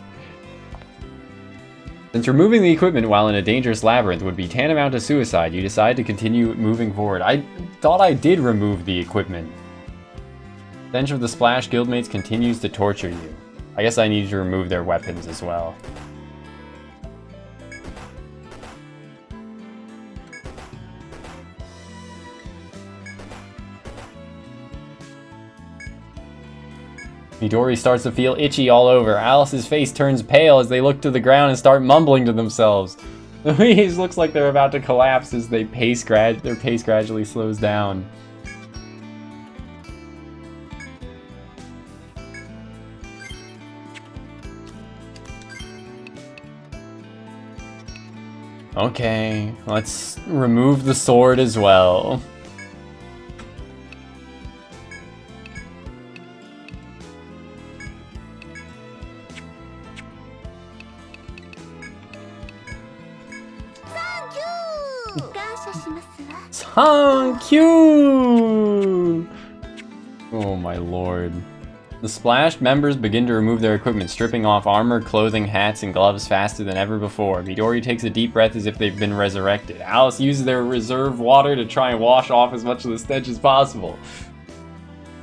Since removing the equipment while in a dangerous labyrinth would be tantamount to suicide, you decide to continue moving forward. I thought I did remove the equipment. The stench of the Splash guildmates continues to torture you. I guess I need to remove their weapons as well. Midori starts to feel itchy all over. Alice's face turns pale as they look to the ground and start mumbling to themselves. Louise looks like they're about to collapse as their pace gradually slows down. Okay, let's remove the sword as well. Thank you! Oh my lord. The Splash members begin to remove their equipment, stripping off armor, clothing, hats, and gloves faster than ever before. Midori takes a deep breath as if they've been resurrected. Alice uses their reserve water to try and wash off as much of the stench as possible.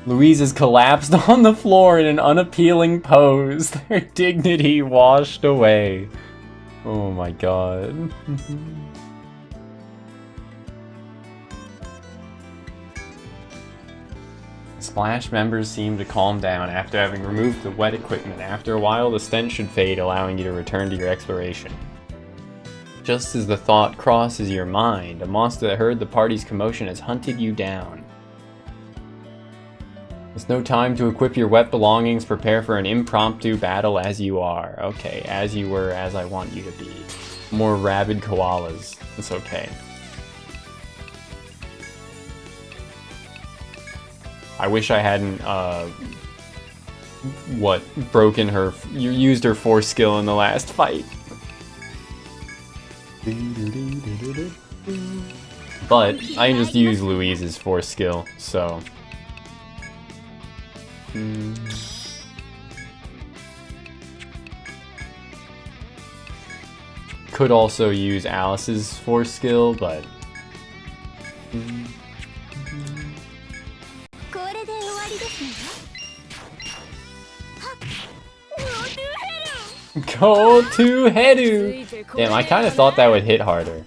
Louise has collapsed on the floor in an unappealing pose, their dignity washed away. Oh my god. Splash members seem to calm down after having removed the wet equipment. After a while, the stench should fade, allowing you to return to your exploration. Just as the thought crosses your mind, a monster that heard the party's commotion has hunted you down. There's no time to equip your wet belongings. Prepare for an impromptu battle as you are. Okay, as you were, as I want you to be. More rabid koalas. It's okay. I wish I hadn't, broken her, used her force skill in the last fight. But I can just use Louise's force skill, so. Could also use Alice's force skill, but. Go to Hedu! Damn, I kind of thought that would hit harder.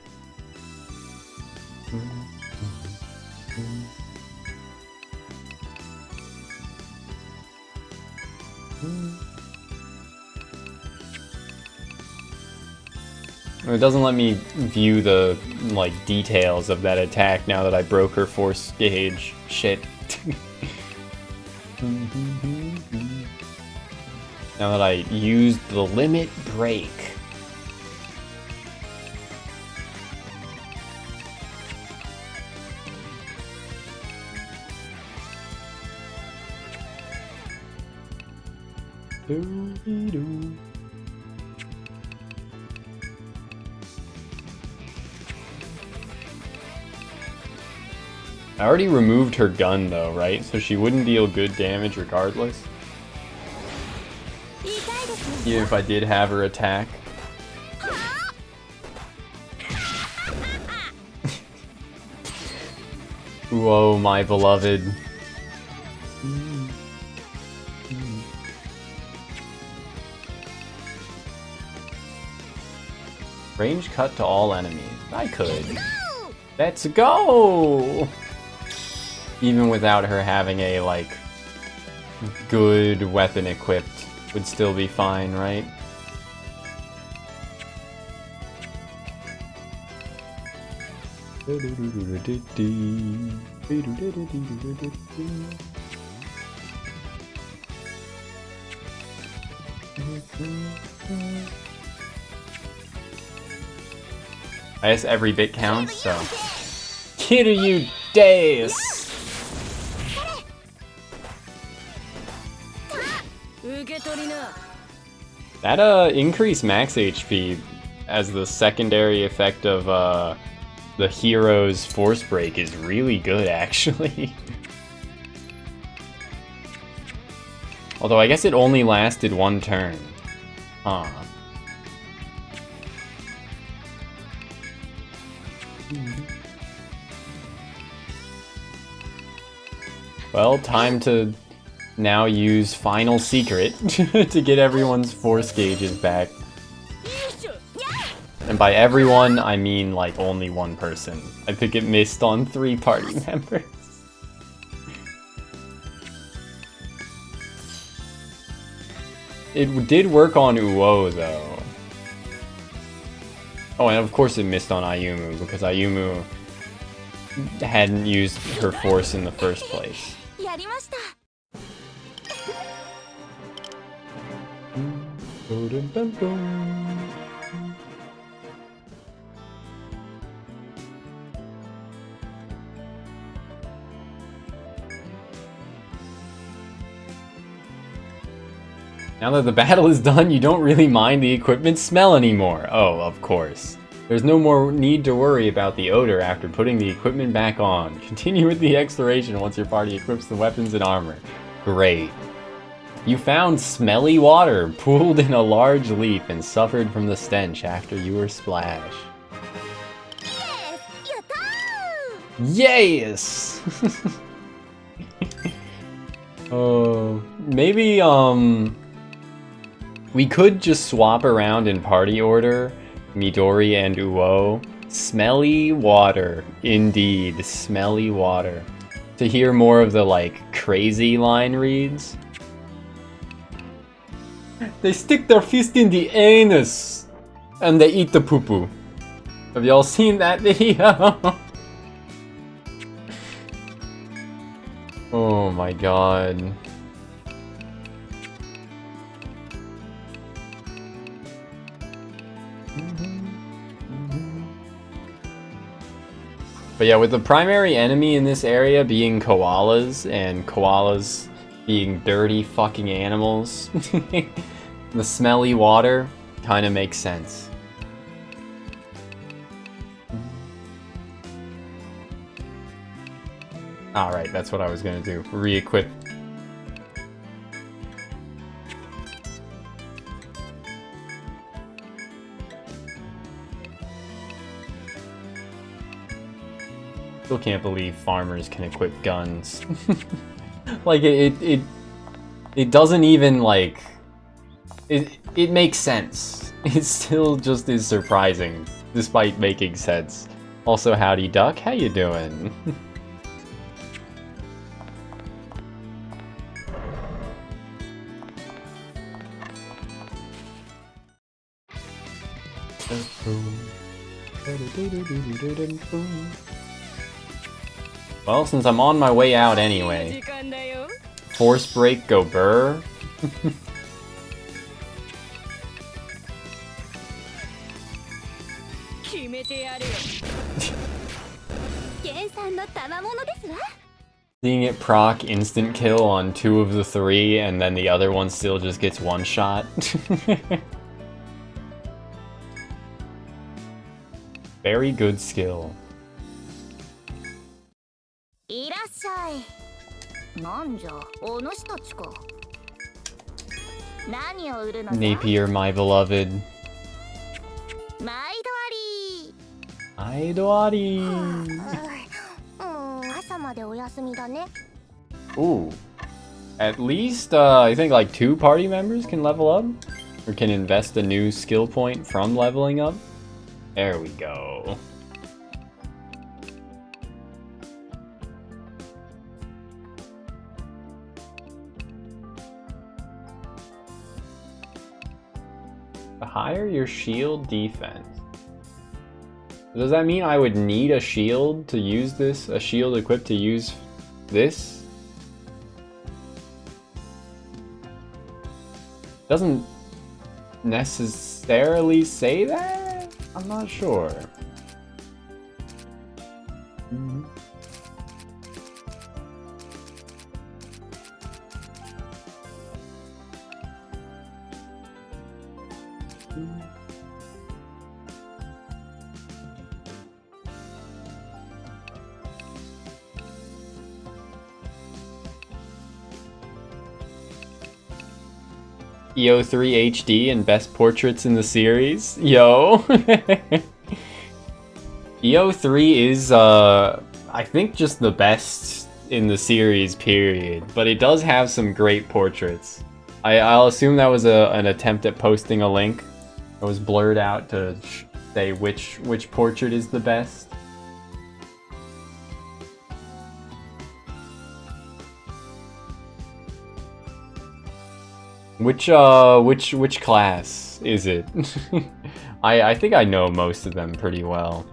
It doesn't let me view the, like, details of that attack now that I broke her force gauge. Shit. Now that I used the limit break. Doo-dee-doo. I already removed her gun though, right? So she wouldn't deal good damage regardless. Even if I did have her attack. Whoa, my beloved. Range cut to all enemies. I could. Let's go! Even without her having a, like, good weapon equipped. Would still be fine, right? I guess every bit counts, so. Kiryu Deus! That increased max HP as the secondary effect of the hero's force break is really good, actually. Although I guess it only lasted one turn. Huh. Well, time to now use Final Secret to get everyone's force gauges back. And by everyone, I mean like only one person. I think it missed on 3 party members. It did work on Uo though. Oh, and of course it missed on Ayumu because Ayumu hadn't used her force in the first place. Now that the battle is done, you don't really mind the equipment smell anymore. Oh, of course. There's no more need to worry about the odor after putting the equipment back on. Continue with the exploration once your party equips the weapons and armor. Great. You found smelly water pooled in a large leaf and suffered from the stench after you were splashed. Yes! Oh, maybe, we could just swap around in party order, Midori and Uo. Smelly water. Indeed, smelly water. To hear more of the, like, crazy line reads. They stick their fist in the anus! And they eat the poo-poo. Have y'all seen that video? Oh my god. But yeah, with the primary enemy in this area being koalas, and koalas being dirty fucking animals, the smelly water kind of makes sense. Alright, that's what I was gonna do. Re-equip. Still can't believe farmers can equip guns. Like, it doesn't even, like... It makes sense. It still just is surprising, despite making sense. Also, howdy duck, how you doing? Well, since I'm on my way out anyway, force break go burr. Seeing it proc instant kill on 2 of the 3 and then the other one still just gets one shot. Very good skill. Napier, my beloved. Idori. Ooh. At least, I think like 2 party members can level up. Or can invest a new skill point from leveling up. There we go. The higher your shield defense. Does that mean I would need a shield to use this? A shield equipped to use this? Doesn't necessarily say that? I'm not sure. EO3 HD and best portraits in the series. Yo. EO3 is, I think just the best in the series, period. But it does have some great portraits. I'll assume that was an attempt at posting a link. It was blurred out to say which portrait is the best. Which class is it? I think I know most of them pretty well.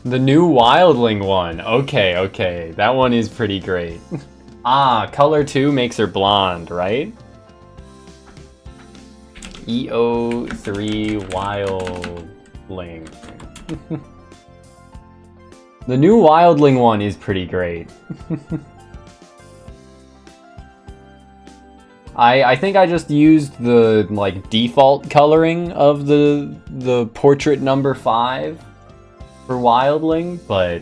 The new Wildling one. Okay. That one is pretty great. Ah, color 2 makes her blonde, right? EO3 Wildling. The new Wildling one is pretty great. I think I just used the like default coloring of the portrait number 5 for Wildling, but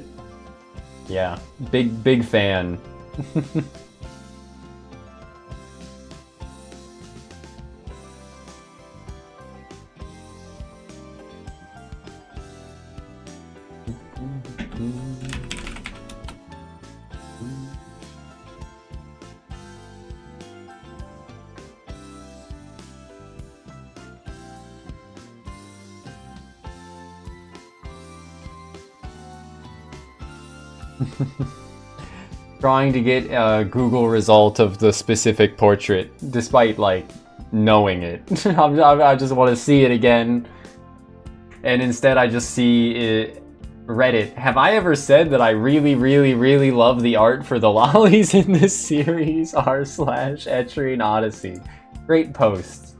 yeah, big fan. Trying to get a Google result of the specific portrait, despite like knowing it. I just want to see it again, and instead I just see it. Reddit. Have I ever said that I really love the art for the lollies in this series? r/Etrian Odyssey. Great post.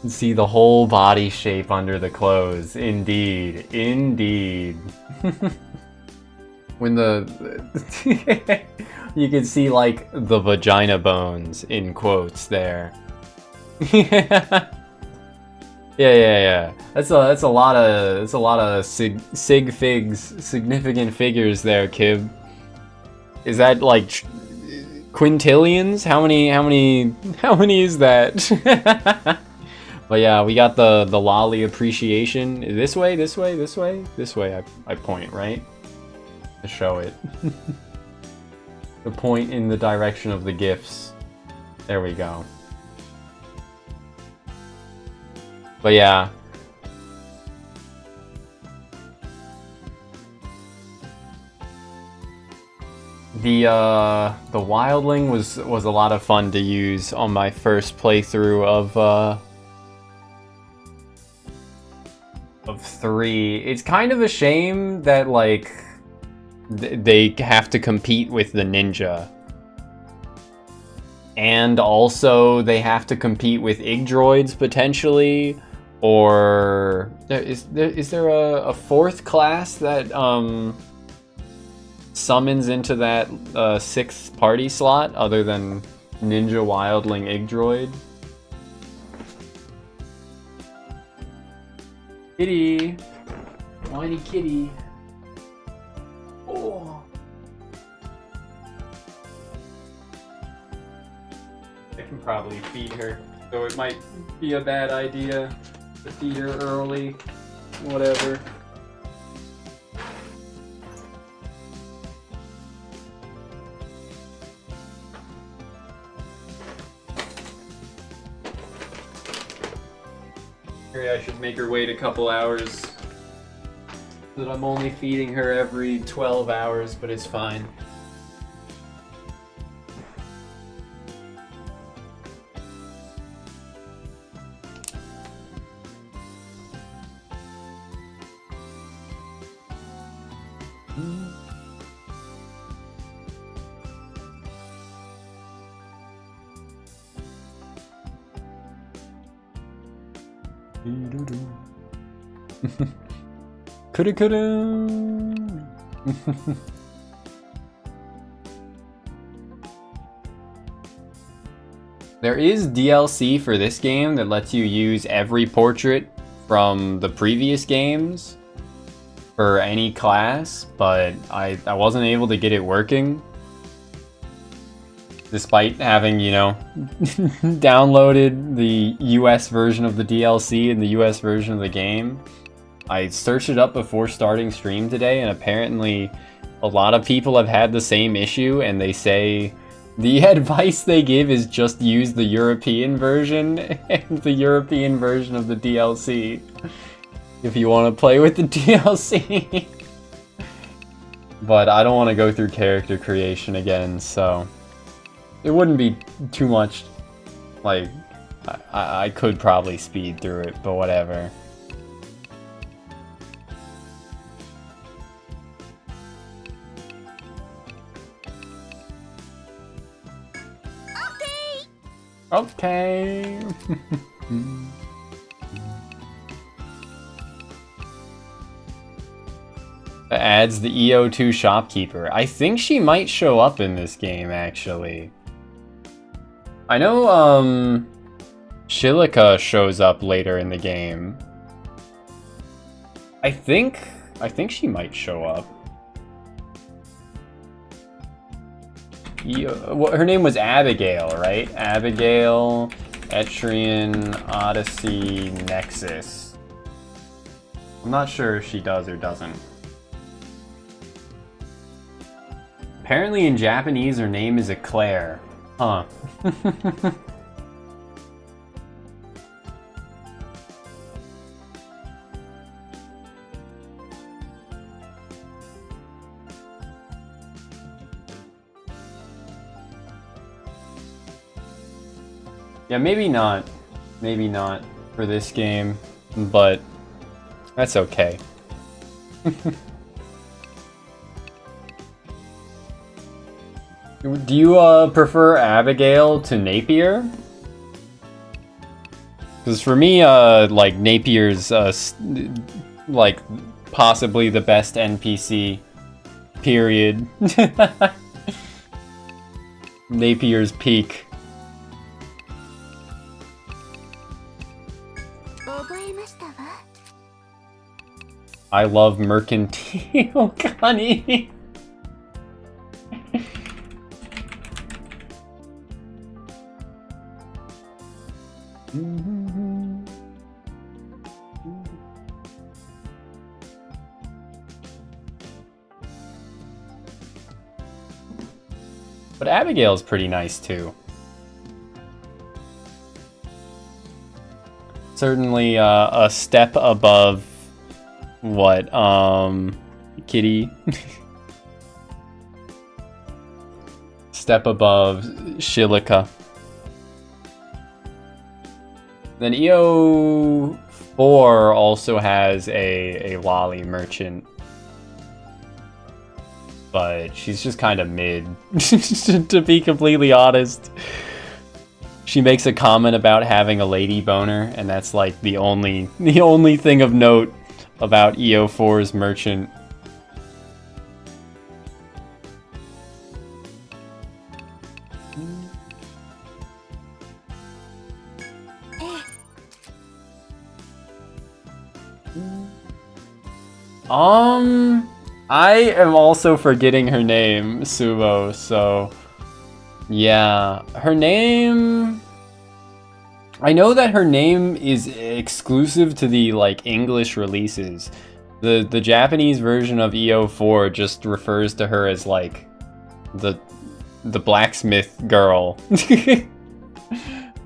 See the whole body shape under the clothes. Indeed. Indeed. When the... you can see, like, the vagina bones, in quotes, there. Yeah. That's a lot of sig figs, significant figures there, Kib. Is that, like, quintillions? How many is that? But yeah, we got the lolly appreciation. This way, I point, right? To show it. The point in the direction of the gifts. There we go. But yeah. The Wildling was a lot of fun to use on my first playthrough of 3. It's kind of a shame that like they have to compete with the ninja, and also they have to compete with Igdroids potentially, or is there a 4th class that summons into that 6th party slot other than Ninja Wildling Igdroid? Kitty! Whiny kitty. Oh. I can probably feed her, though it might be a bad idea to feed her early. Whatever. Maybe I should make her wait a couple hours. So that I'm only feeding her every 12 hours, but it's fine. There is DLC for this game that lets you use every portrait from the previous games for any class, but I wasn't able to get it working. Despite having, you know, downloaded the US version of the DLC and the US version of the game. I searched it up before starting stream today, and apparently a lot of people have had the same issue, and they say the advice they give is just use the European version and the European version of the DLC if you want to play with the DLC. But I don't want to go through character creation again, so it wouldn't be too much. Like, I could probably speed through it, but whatever. Okay. Adds the EO2 shopkeeper. I think she might show up in this game, actually. I know, Shilika shows up later in the game. I think she might show up. Her name was Abigail, right? Abigail, Etrian Odyssey, Nexus. I'm not sure if she does or doesn't. Apparently in Japanese her name is Eclair. Huh. Yeah, maybe not. Maybe not for this game, but that's okay. Do you prefer Abigail to Napier? Because for me, like Napier's like possibly the best NPC. Period. Napier's peak. I love mercantile Connie. But Abigail's pretty nice too. Certainly a step above what, Kitty? Step above Shilika. Then EO4 also has a lolly merchant. But she's just kind of mid, to be completely honest. She makes a comment about having a lady boner, and that's like the only thing of note about EO4's merchant. I am also forgetting her name, Subo, so yeah, her name, I know that her name is exclusive to the like English releases. The Japanese version of EO4 just refers to her as like the blacksmith girl.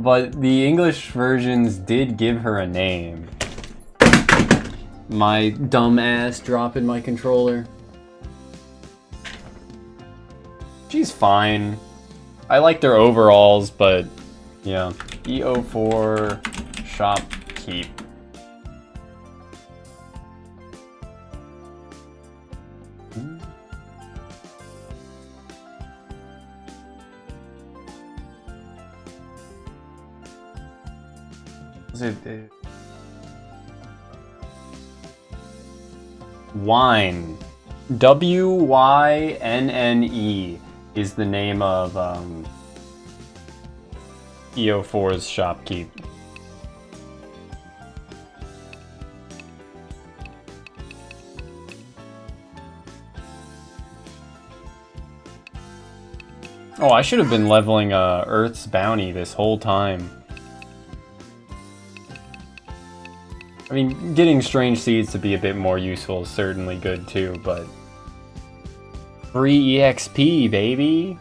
But the English versions did give her a name. My dumb ass dropping my controller. She's fine. I like their overalls, but yeah. EO4 shopkeep. Is it Wynne? W-Y-N-N-E is the name of EO4's shopkeep. Oh, I should have been leveling Earth's Bounty this whole time. I mean, getting strange seeds to be a bit more useful is certainly good too, but free EXP, baby.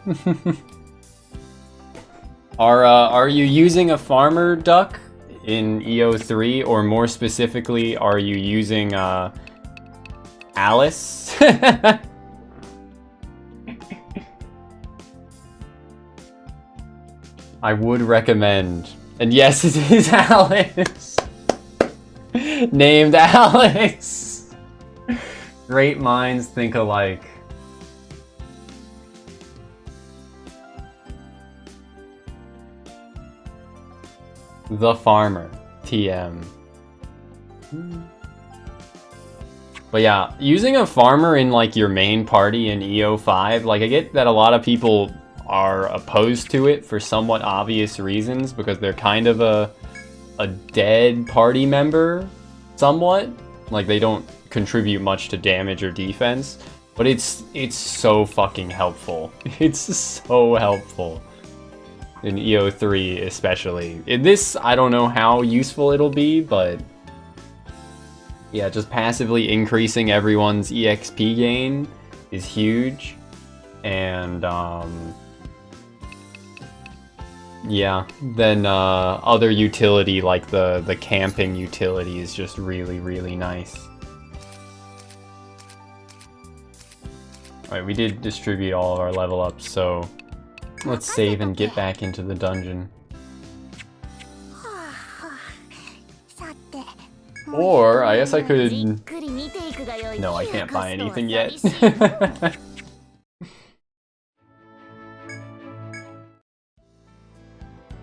Are you using a farmer duck in EO3, or more specifically, are you using Alice? I would recommend, and yes, it is Alice. Named Alex. Great minds think alike. The farmer, TM. But yeah, using a farmer in like your main party in EO5, like I get that a lot of people are opposed to it for somewhat obvious reasons because they're kind of a dead party member, somewhat. Like they don't contribute much to damage or defense, but it's so fucking helpful. It's so helpful. In EO3 especially. In this, I don't know how useful it'll be, but yeah, just passively increasing everyone's EXP gain is huge. And yeah, then other utility like the camping utility is just really, really nice. Alright, we did distribute all of our level ups, so let's save and get back into the dungeon. Or, I guess I could... No, I can't buy anything yet.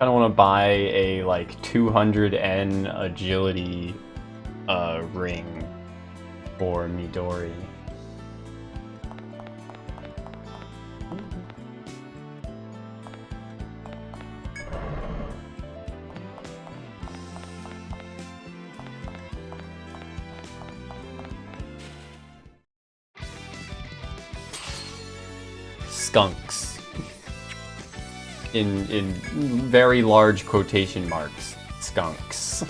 I don't want to buy a, like, 200N agility ring for Midori. Skunks. In very large quotation marks. Skunks.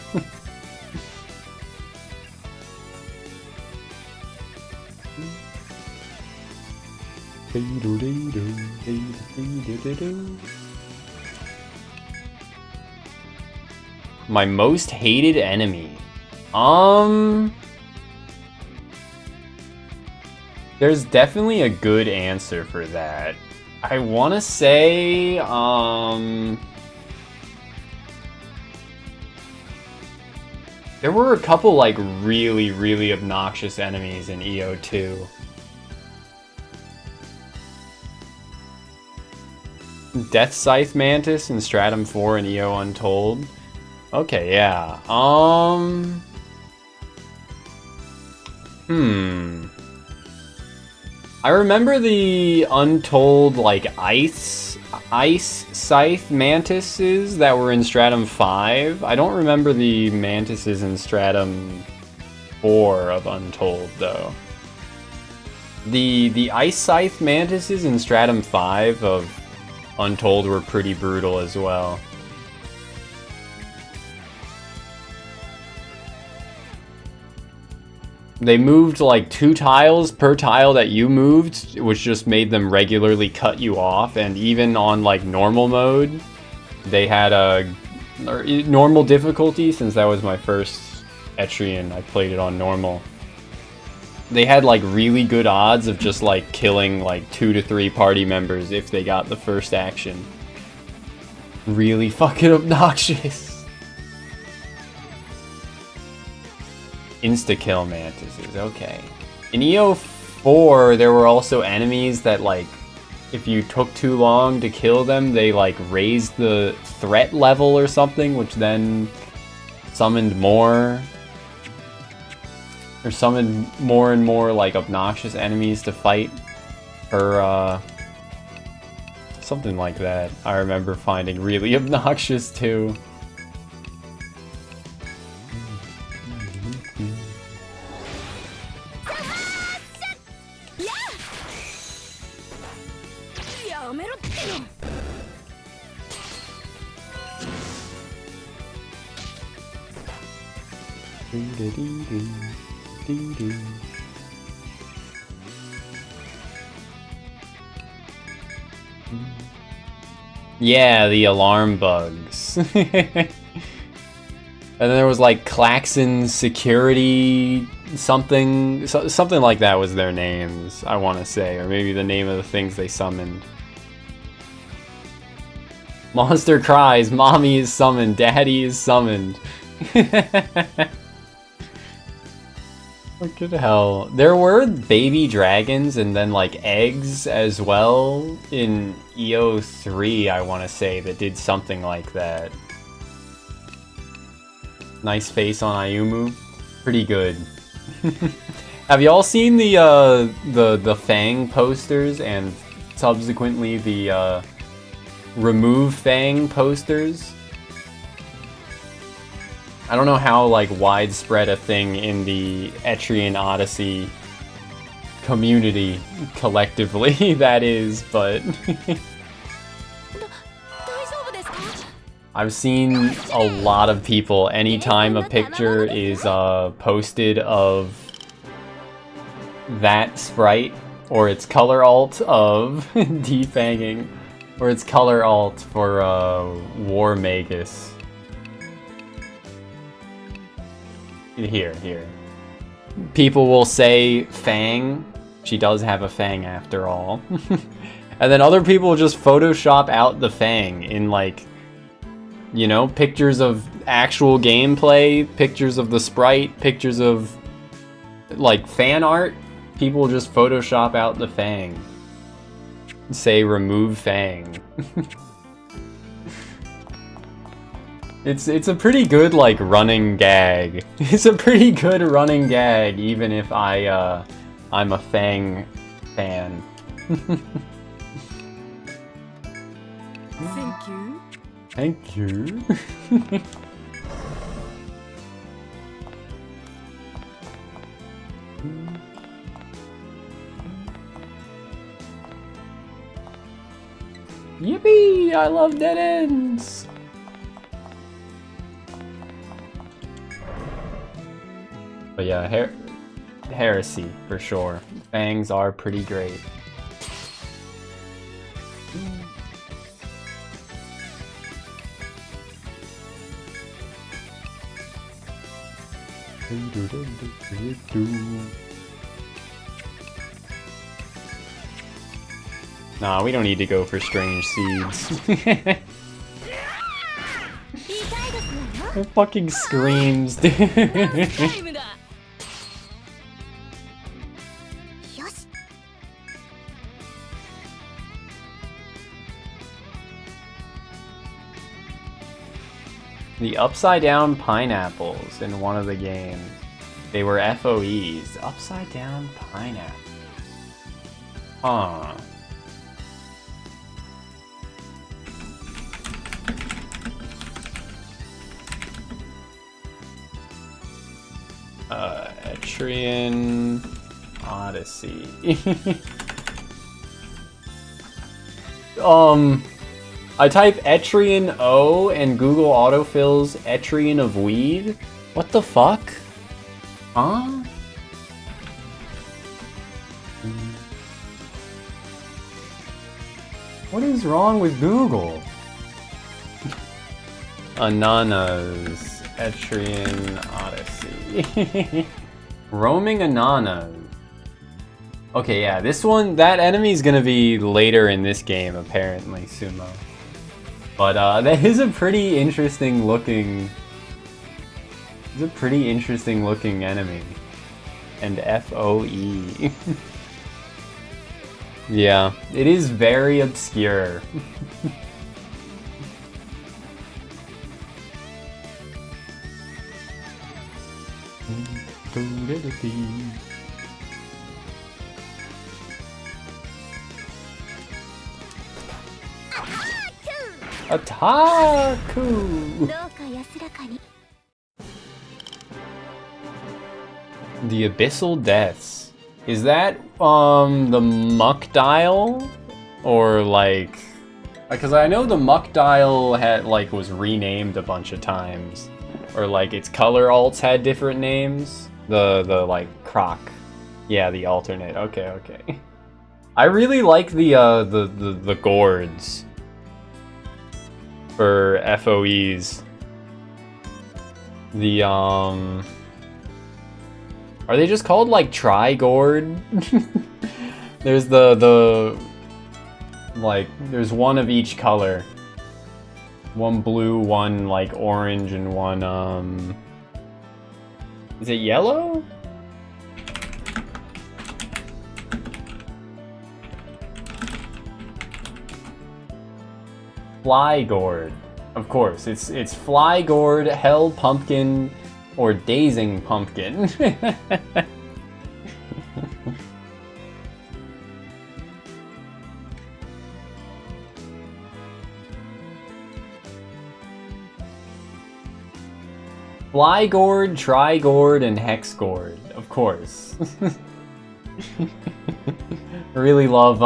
My most hated enemy. There's definitely a good answer for that. I want to say, there were a couple, like, really, really obnoxious enemies in EO2. Death Scythe Mantis in Stratum 4 and EO Untold. Okay, yeah. I remember the Untold, like, ice Scythe Mantises that were in Stratum 5. I don't remember the Mantises in Stratum 4 of Untold, though. The Ice Scythe Mantises in Stratum 5 of Untold were pretty brutal as well. They moved like 2 tiles per tile that you moved, which just made them regularly cut you off, and even on like normal mode, they had a normal difficulty, since that was my first Etrian, I played it on normal. They had like really good odds of just like killing like 2 to 3 party members if they got the first action. Really fucking obnoxious. Insta-kill mantises, okay. In EO4, there were also enemies that, like, if you took too long to kill them, they, like, raised the threat level or something, which then summoned more. Or summoned more and more, like, obnoxious enemies to fight. Or, something like that. I remember finding really obnoxious, too. Yeah, the alarm bugs. And then there was like Klaxon Security something, something like that was their names, I want to say, or maybe the name of the things they summoned. Monster cries, mommy is summoned, daddy is summoned. What the hell? There were baby dragons and then like eggs as well in EO3, I want to say, that did something like that. Nice face on Ayumu. Pretty good. Have y'all seen the Fang posters and subsequently the remove Fang posters? I don't know how like widespread a thing in the Etrian Odyssey community collectively that is, but I've seen a lot of people anytime a picture is posted of that sprite or its color alt of defanging or its color alt for War Magus. Here. People will say Fang. She does have a Fang after all. And then other people will just Photoshop out the Fang in like, you know, pictures of actual gameplay, pictures of the sprite, pictures of like fan art. People will just Photoshop out the Fang. Say remove Fang. It's a pretty good like running gag. It's a pretty good running gag, even if I'm a Fang fan. Thank you. Thank you. Yippee! I love dead ends. But yeah, heresy for sure. Fangs are pretty great. Nah, we don't need to go for strange seeds. It fucking screams, dude. The upside down pineapples in one of the games. They were FOEs. Upside down pineapple. Huh. Etrian Odyssey. I type Etrian O and Google autofills Etrian of weed? What the fuck? Huh? What is wrong with Google? Ananas. Etrian Odyssey. Roaming Ananas. Okay, yeah, this one, that enemy's gonna be later in this game, apparently, Sumo. But that is a pretty interesting looking... It's a pretty interesting looking enemy. And FOE. Yeah, it is very obscure. Attaku! The Abyssal Deaths. Is that, the Muck Dial? Or, like... Because I know the Muck Dial had, like, was renamed a bunch of times. Or, like, its color alts had different names. The like, Croc. Yeah, the alternate. Okay, okay. I really like the gourds. For FOEs. The, are they just called, like, Tri-Gourd? There's like, there's one of each color. One blue, one, like, orange, and one, is it yellow? Fly Gourd. Of course, it's Fly Gourd, Hell Pumpkin, or Dazing Pumpkin. Flygord, Trigord, and Hexgord, of course. Really love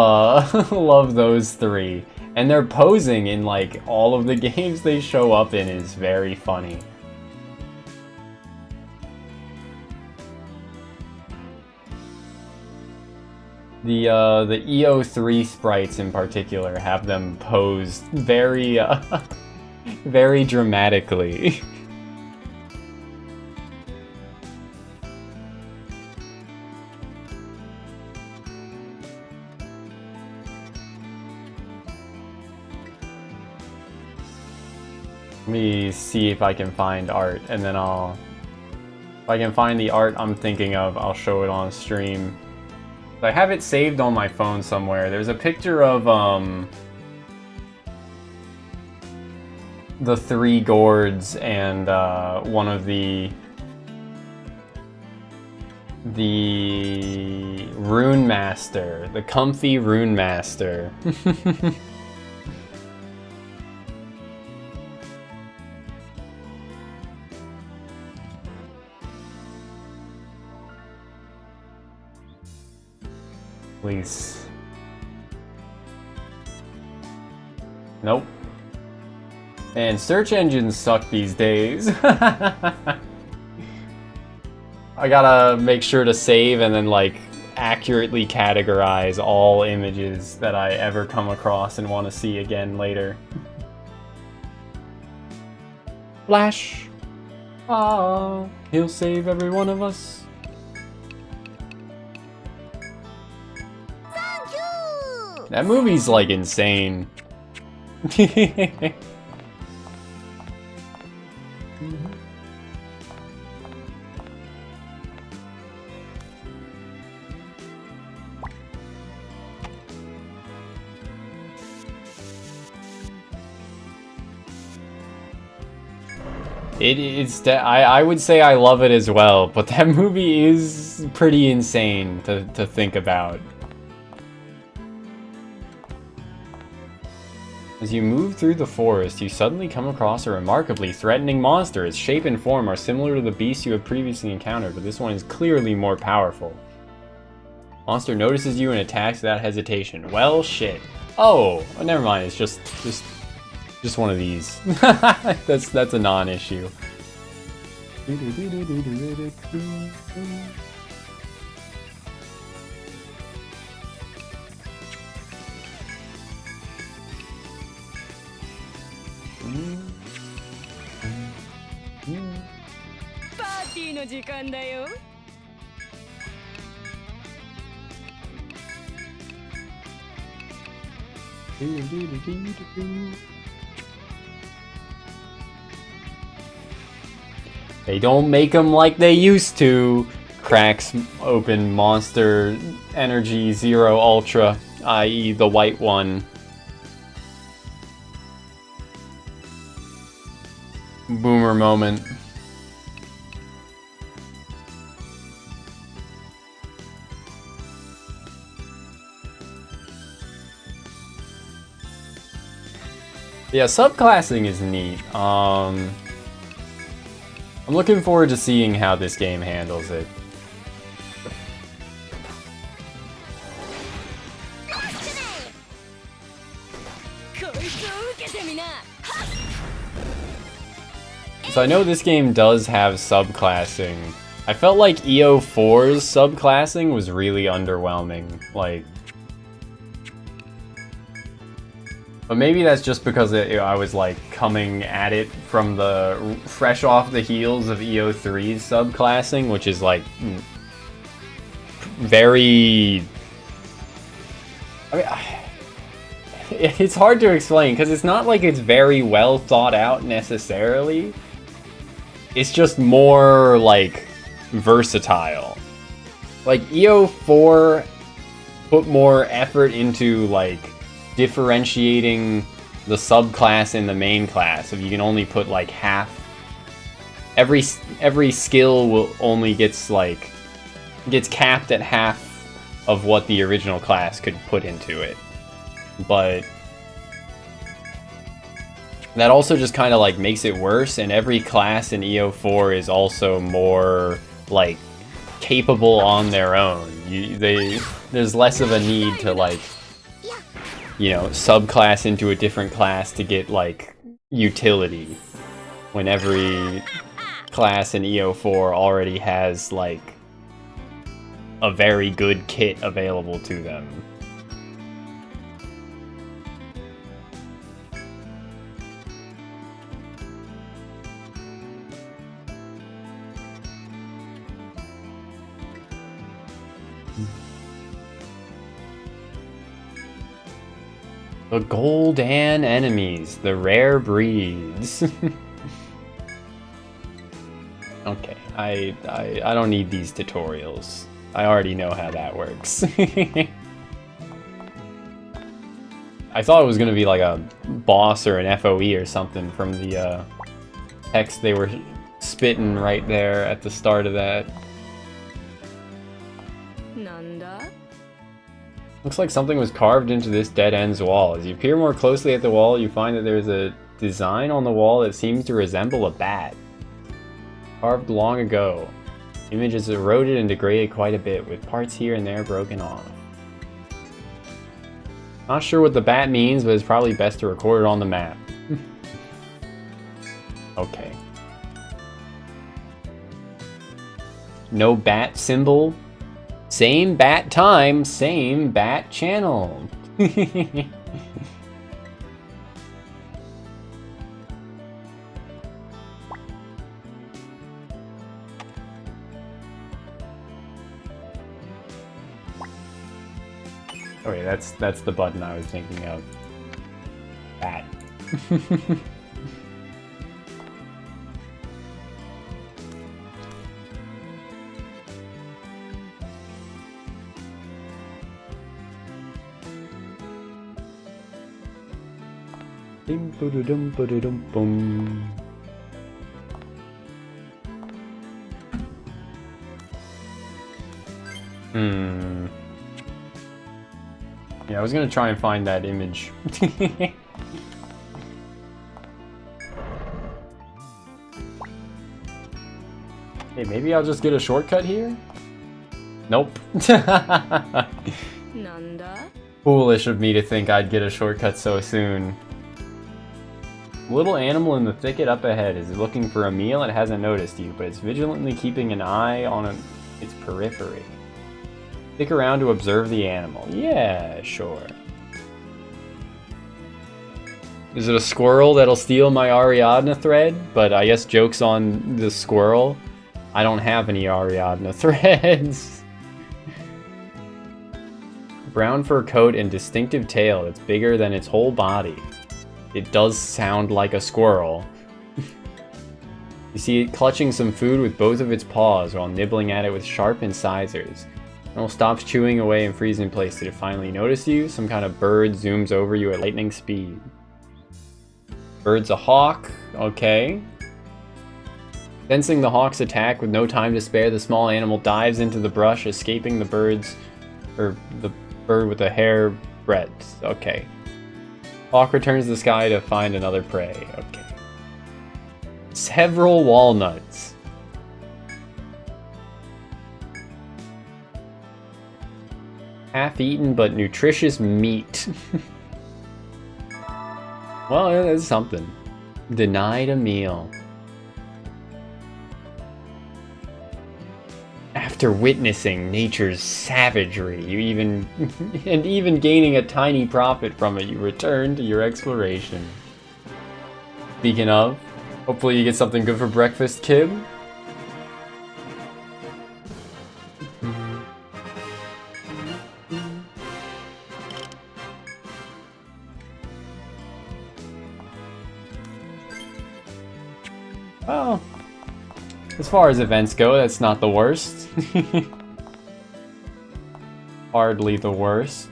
love those three. And their posing in like all of the games they show up in is very funny. The EO3 sprites in particular have them posed very very dramatically. Let me see if I can find art, and then if I can find the art I'm thinking of, I'll show it on stream. I have it saved on my phone somewhere. There's a picture of the 3 gourds and one of the Rune Master, the comfy Rune Master. Please. Nope. Man, search engines suck these days. I gotta make sure to save and then like accurately categorize all images that I ever come across and want to see again later. Flash! Ah, he'll save every one of us. That movie's like insane. I would say I love it as well, but that movie is pretty insane to think about. As you move through the forest, you suddenly come across a remarkably threatening monster. Its shape and form are similar to the beast you have previously encountered, but this one is clearly more powerful. Monster notices you and attacks without hesitation. Well, shit. Oh, never mind. It's just one of these. That's a non-issue. They don't make them like they used to. Cracks open Monster Energy Zero Ultra, i.e. the white one. Boomer moment. Yeah, subclassing is neat. I'm looking forward to seeing how this game handles it. So I know this game does have subclassing. I felt like EO4's subclassing was really underwhelming. Like, but maybe that's just because I was like coming at it from the fresh off the heels of EO3's subclassing, which is like very. I mean, it's hard to explain because it's not like it's very well thought out necessarily. It's just more like versatile. Like EO4 put more effort into like differentiating the subclass and the main class. If you can only put like half, every skill will only gets capped at half of what the original class could put into it. But That also just kind of like makes it worse, and every class in EO4 is also more like capable on their own. There's less of a need to like, you know, subclass into a different class to get like utility, when every class in EO4 already has like a very good kit available to them. The Goldan enemies, the rare breeds. Okay, I don't need these tutorials. I already know how that works. I thought it was gonna be like a boss or an FOE or something from the text they were spitting right there at the start of that. Nanda? Looks like something was carved into this dead end's wall. As you peer more closely at the wall, you find that there's a design on the wall that seems to resemble a bat. Carved long ago. The image is eroded and degraded quite a bit, with parts here and there broken off. Not sure what the bat means, but it's probably best to record it on the map. Okay. No bat symbol. Same bat time, same bat channel. Okay, that's the button I was thinking of. Bat. Dum ba-da-dum ba-da-dum bum. Yeah, I was gonna try and find that image. Hey, maybe I'll just get a shortcut here? Nope. Nanda? Foolish of me to think I'd get a shortcut so soon. Little animal in the thicket up ahead is looking for a meal. It hasn't noticed you, but it's vigilantly keeping an eye on its periphery. Stick around to observe the animal. Yeah, sure. Is it a squirrel that'll steal my Ariadne thread? But I guess joke's on the squirrel. I don't have any Ariadne threads. Brown fur coat and distinctive tail that's bigger than its whole body. It does sound like a squirrel. You see it clutching some food with both of its paws while nibbling at it with sharp incisors. It stops chewing away and freezes in place. Did it finally notice you? Some kind of bird zooms over you at lightning speed. Bird's a hawk. Okay. Sensing the hawk's attack with no time to spare, the small animal dives into the brush, escaping the bird with a hair breadth. Okay. Hawk returns to the sky to find another prey. Okay. Several walnuts. Half-eaten but nutritious meat. Well, that's something. Denied a meal. After witnessing nature's savagery, even gaining a tiny profit from it, you return to your exploration. Speaking of, hopefully you get something good for breakfast, Kib. Well, as far as events go, that's not the worst. Hardly the worst.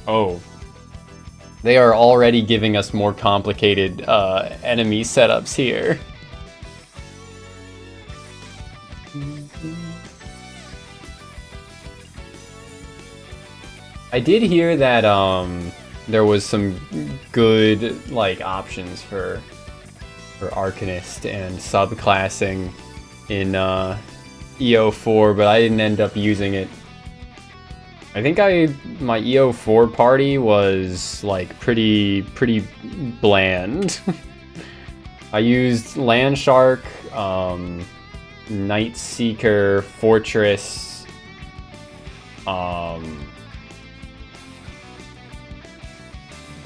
Oh. They are already giving us more complicated enemy setups here. I did hear that there was some good like options for Arcanist and subclassing in EO4, but I didn't end up using it. I think my EO4 party was like pretty bland. I used Landshark, Night Seeker, Fortress,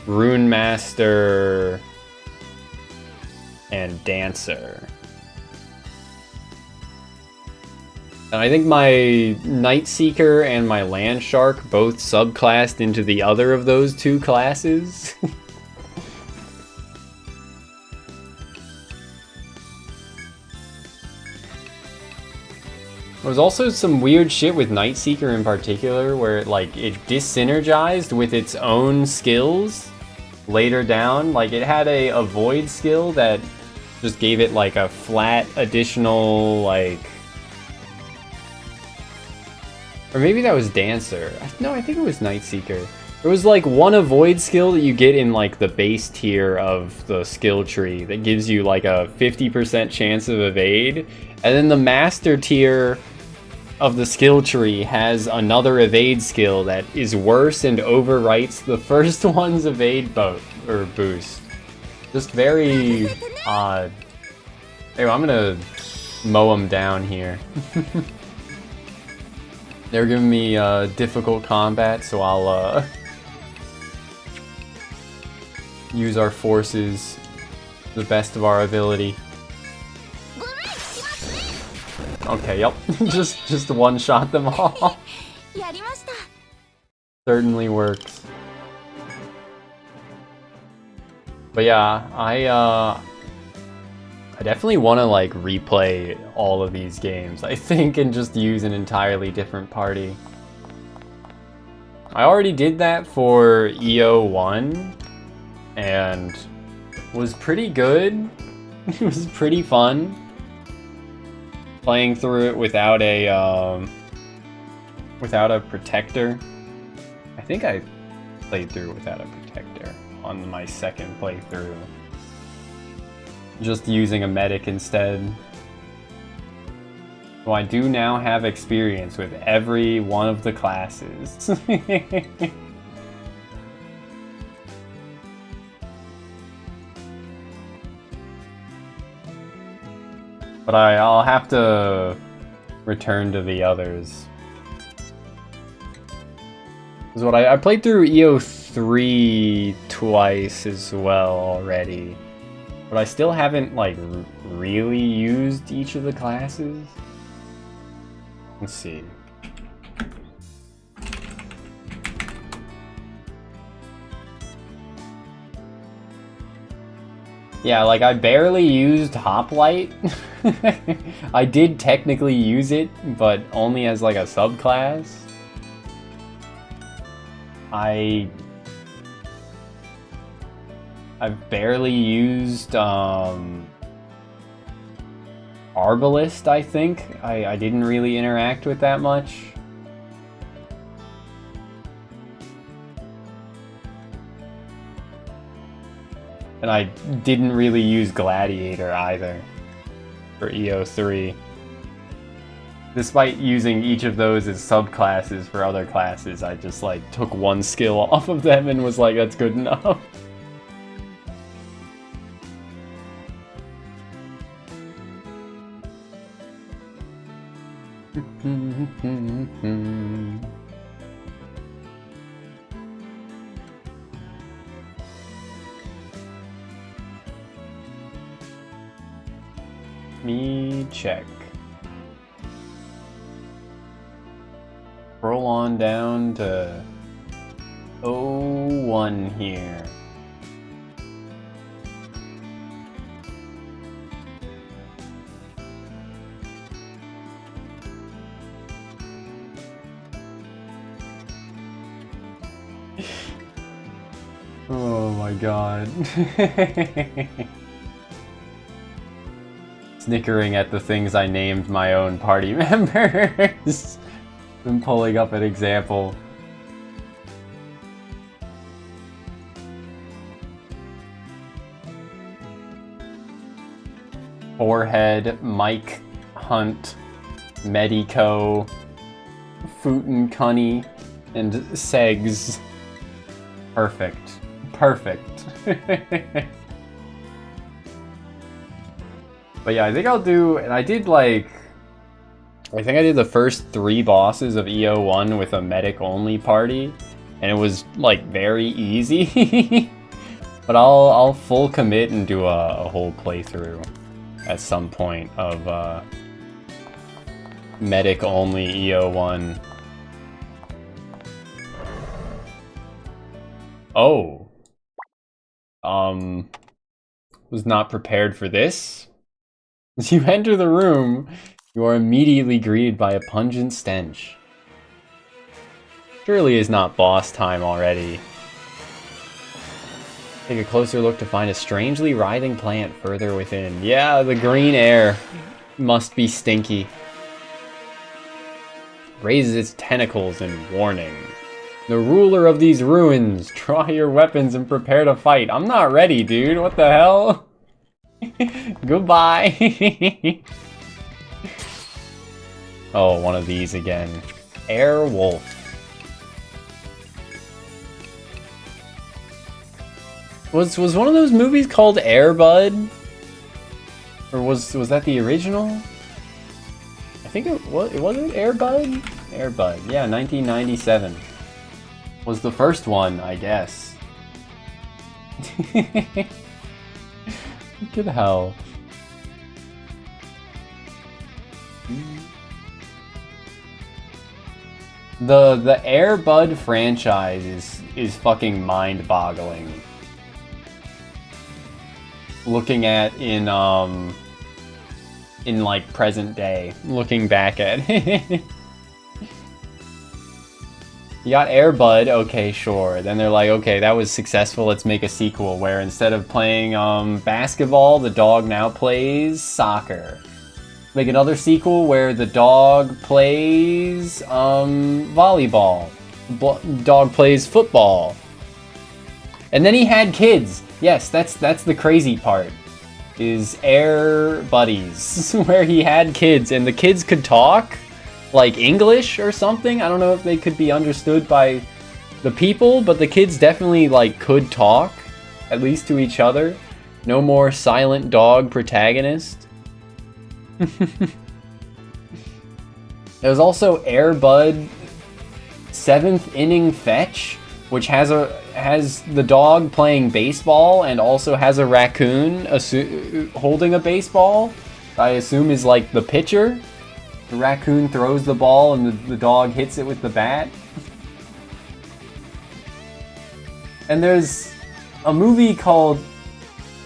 Rune Master, and Dancer. And I think my Night Seeker and my Landshark both subclassed into the other of those two classes. There was also some weird shit with Night Seeker in particular, where it dis-synergized with its own skills later down. Like, it had a avoid skill that just gave it like a flat additional, like... Or maybe that was Dancer. No, I think it was Night Seeker. There was like one avoid skill that you get in like the base tier of the skill tree that gives you like a 50% chance of evade. And then the master tier of the skill tree has another evade skill that is worse and overwrites the first one's evade boost. Just very odd. Anyway, I'm gonna mow them down here. They're giving me difficult combat, so I'll use our forces to the best of our ability. Okay, yep. just one-shot them all. Certainly works. But yeah, I definitely want to like replay all of these games, I think, and just use an entirely different party. I already did that for EO1 and was pretty good. It was pretty fun playing through it without a protector. I think I played through without a protector on my second playthrough. Just using a medic instead. So I do now have experience with every one of the classes. But I'll have to return to the others. This is what I played through EO3 twice as well already. But I still haven't, like, really used each of the classes. Let's see. Yeah, like, I barely used Hoplite. I did technically use it, but only as, like, a subclass. I've barely used Arbalist, I think. I didn't really interact with that much. And I didn't really use Gladiator either for EO3. Despite using each of those as subclasses for other classes, I just like took one skill off of them and was like, that's good enough. Me check. Roll on down to 01 here. Oh my god. Snickering at the things I named my own party members. I'm pulling up an example. Forehead, Mike Hunt, Medico, Footen Cunny, and Segs. Perfect. Perfect. But yeah, I think I'll do, and I think I did the first 3 bosses of EO1 with a medic only party, and it was like very easy. But I'll full commit and do a whole playthrough at some point of medic only EO1. Oh. Was not prepared for this. As you enter the room, you are immediately greeted by a pungent stench. Surely it's not boss time already. Take a closer look to find a strangely writhing plant further within. Yeah, the green air must be stinky. Raises its tentacles in warning. The ruler of these ruins, draw your weapons and prepare to fight. I'm not ready, dude. What the hell? Goodbye. Oh, one of these again. Airwolf. Was one of those movies called Air Bud? Or was that the original? I think it was it Air Bud? Air Bud. Yeah, 1997. Was the first one, I guess. Look at hell. The Air Bud franchise is fucking mind-boggling. Looking at in like present day, looking back at it. You got Air Bud, okay, sure. Then they're like, okay, that was successful, let's make a sequel where instead of playing basketball, the dog now plays soccer. Make another sequel where the dog plays volleyball. Dog plays football. And then he had kids. Yes, that's the crazy part. Is Air Buddies, where he had kids and the kids could talk like English or something. I don't know if they could be understood by the people, but the kids definitely like could talk, at least to each other. No more silent dog protagonist. There's also Air Bud 7th Inning Fetch, which has the dog playing baseball and also has a raccoon holding a baseball. I assume is like the pitcher. The raccoon throws the ball and the dog hits it with the bat. And there's a movie called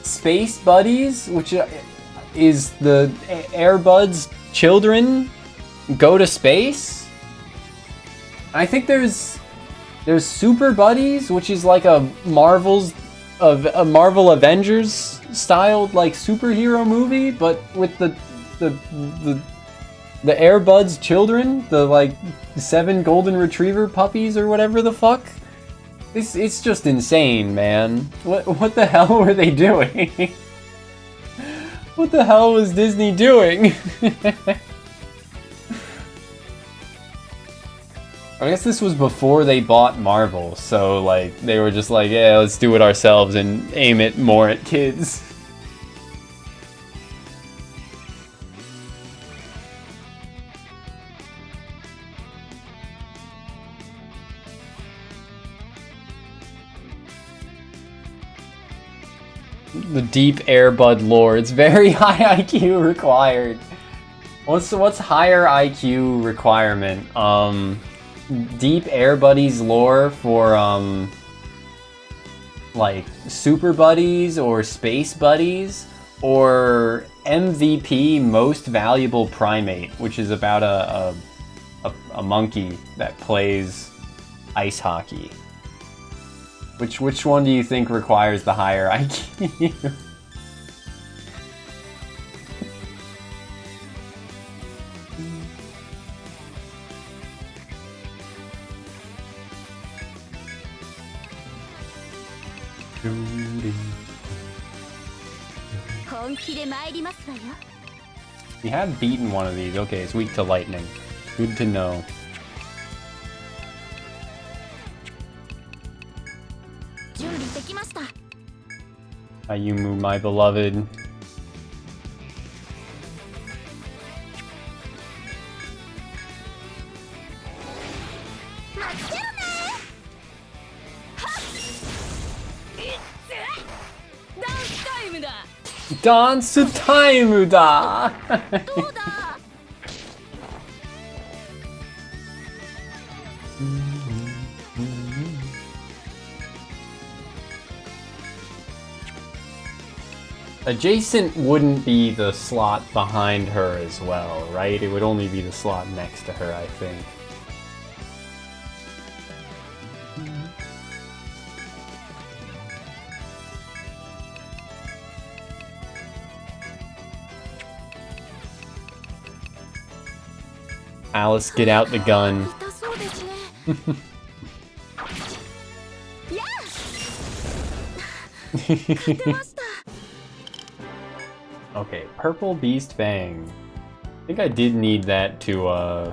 Space Buddies, which is the Air Bud's children go to space. I think there's Super Buddies, which is like a Marvel Avengers styled like superhero movie, but with the Air Bud's children, the like 7 golden retriever puppies or whatever the fuck. It's just insane, man. What the hell were they doing? What the hell was Disney doing? I guess this was before they bought Marvel, so like they were just like, yeah, let's do it ourselves and aim it more at kids. The deep Air Bud lore. It's very high IQ required. What's higher IQ requirement? Deep Air Buddies lore for like Super Buddies or Space Buddies, or MVP Most Valuable Primate, which is about a monkey that plays ice hockey. Which one do you think requires the higher IQ? 本気で参りますわよ。 We have beaten one of these. Okay, it's weak to lightning. Good to know. Ayumu, my beloved. Dance time da. Adjacent wouldn't be the slot behind her as well, right? It would only be the slot next to her, I think. Alice, get out the gun. Okay, Purple Beast Fang. I think I did need that to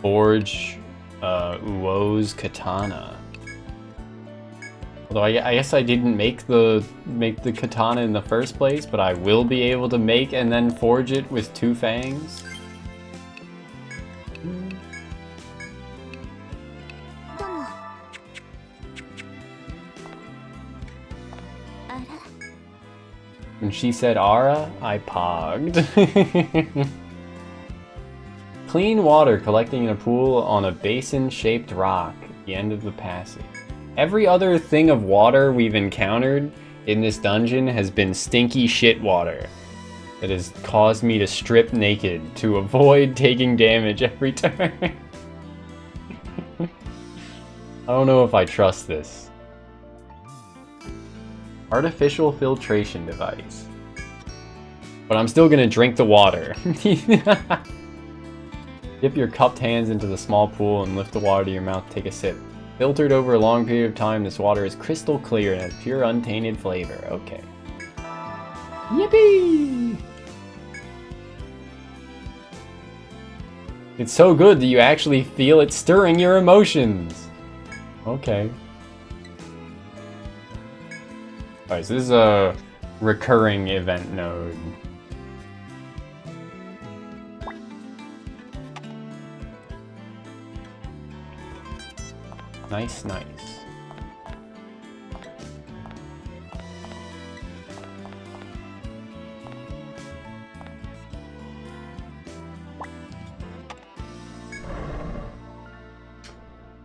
forge Uo's katana. Although I guess I didn't make the katana in the first place, but I will be able to make and then forge it with 2 fangs. When she said Ara, I pogged. Clean water collecting in a pool on a basin-shaped rock at the end of the passage. Every other thing of water we've encountered in this dungeon has been stinky shit water that has caused me to strip naked to avoid taking damage every turn. I don't know if I trust this. Artificial filtration device. But I'm still gonna drink the water. Dip your cupped hands into the small pool and lift the water to your mouth to take a sip. Filtered over a long period of time, this water is crystal clear and has pure untainted flavor. Okay. Yippee! It's so good that you actually feel it stirring your emotions. Okay. Alright, so this is a recurring event node. Nice, nice.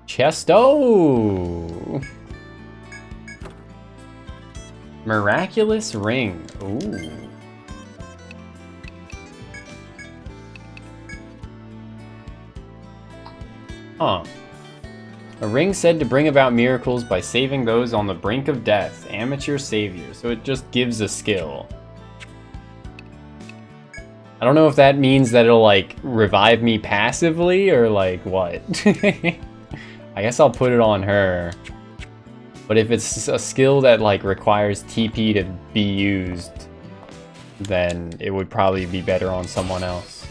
Chesto! Miraculous ring. Ooh. Huh. A ring said to bring about miracles by saving those on the brink of death. Amateur savior. So it just gives a skill. I don't know if that means that it'll, like, revive me passively or, like, what. I guess I'll put it on her. But if it's a skill that, like, requires TP to be used, then it would probably be better on someone else.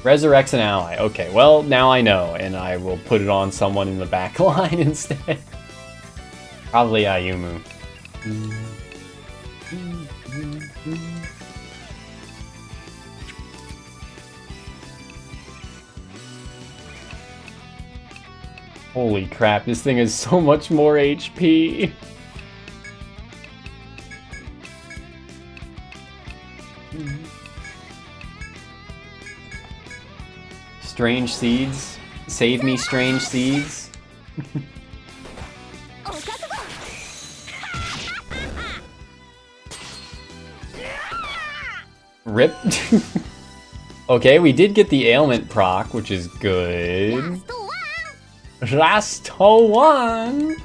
Resurrects an ally. Okay, well, now I know, and I will put it on someone in the back line instead. Probably Ayumu. Holy crap, this thing has so much more HP. Strange seeds. Save me, strange seeds. Rip. Okay, we did get the ailment proc, which is good. Last one.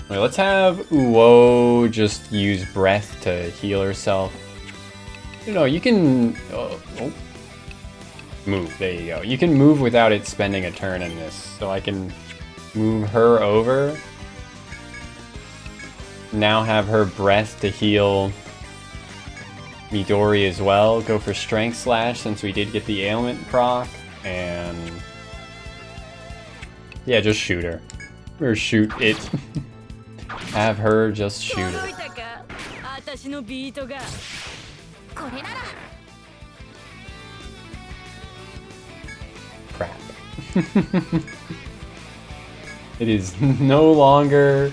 Wait, let's have Uo just use breath to heal herself. You know, you can move. There you go. You can move without it spending a turn in this, so I can Move her over. Now have her breath to heal Midori as well. Go for Strength Slash since we did get the ailment proc. And yeah, just shoot her. Or shoot it. Have her just shoot it. Crap. It is no longer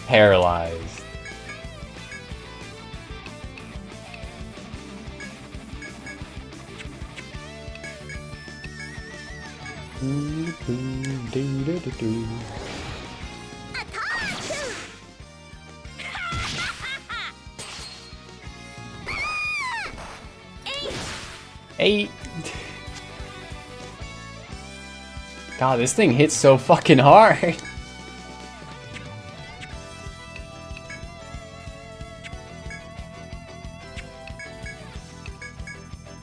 paralyzed. Eight. God, this thing hits so fucking hard. I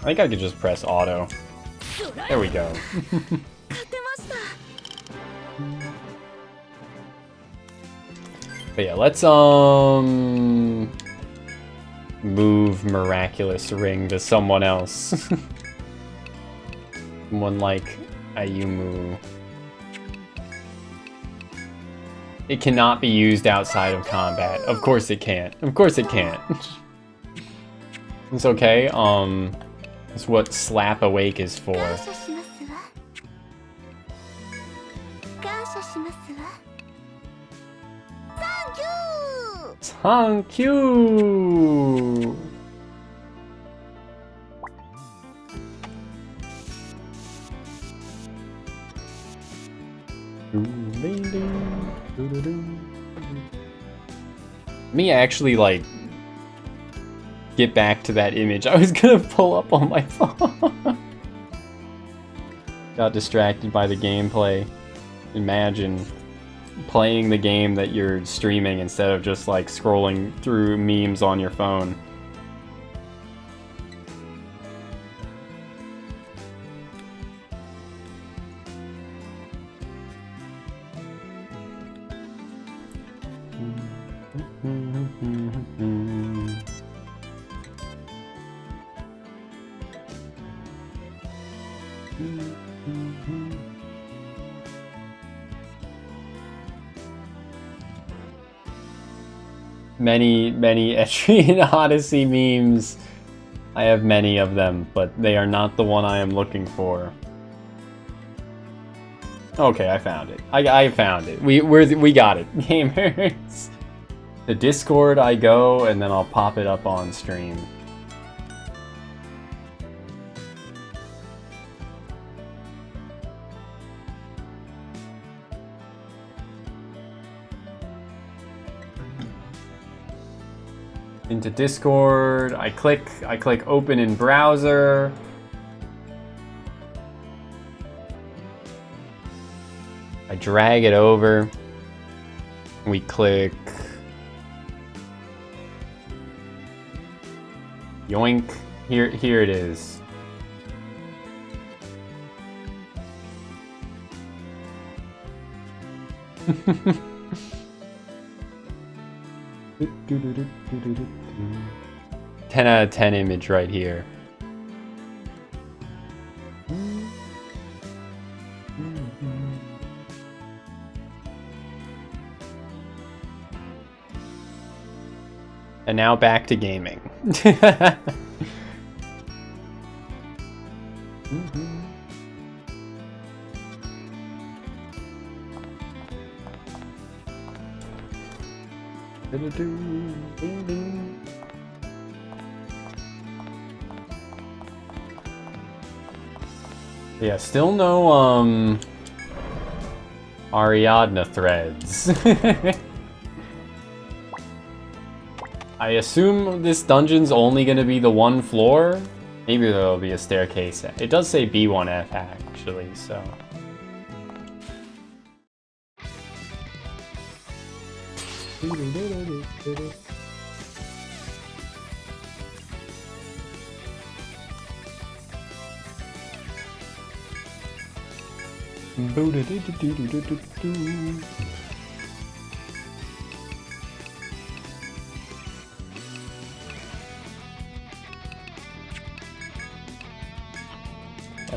think I could just press auto. There we go. But yeah, let's move Miraculous Ring to someone else. Someone like Ayumu. It cannot be used outside of combat. Of course it can't. Of course it can't. It's okay. It's what Slap Awake is for. Thank you. Me actually like get back to that image. I was gonna pull up on my phone. Got distracted by the gameplay. Imagine playing the game that you're streaming instead of just like scrolling through memes on your phone. Many Etrian Odyssey memes. I have many of them, but they are not the one I am looking for. Okay, I found it. I found it. We got it, gamers. The Discord I go, and then I'll pop it up on stream. Into Discord, I click open in browser. I drag it over. We click yoink. Here it is. Ten out of 10 image right here. And now back to gaming. Yeah, still no Ariadne threads. I assume this dungeon's only gonna be the one floor. Maybe there'll be a staircase. It does say B1F actually, so. And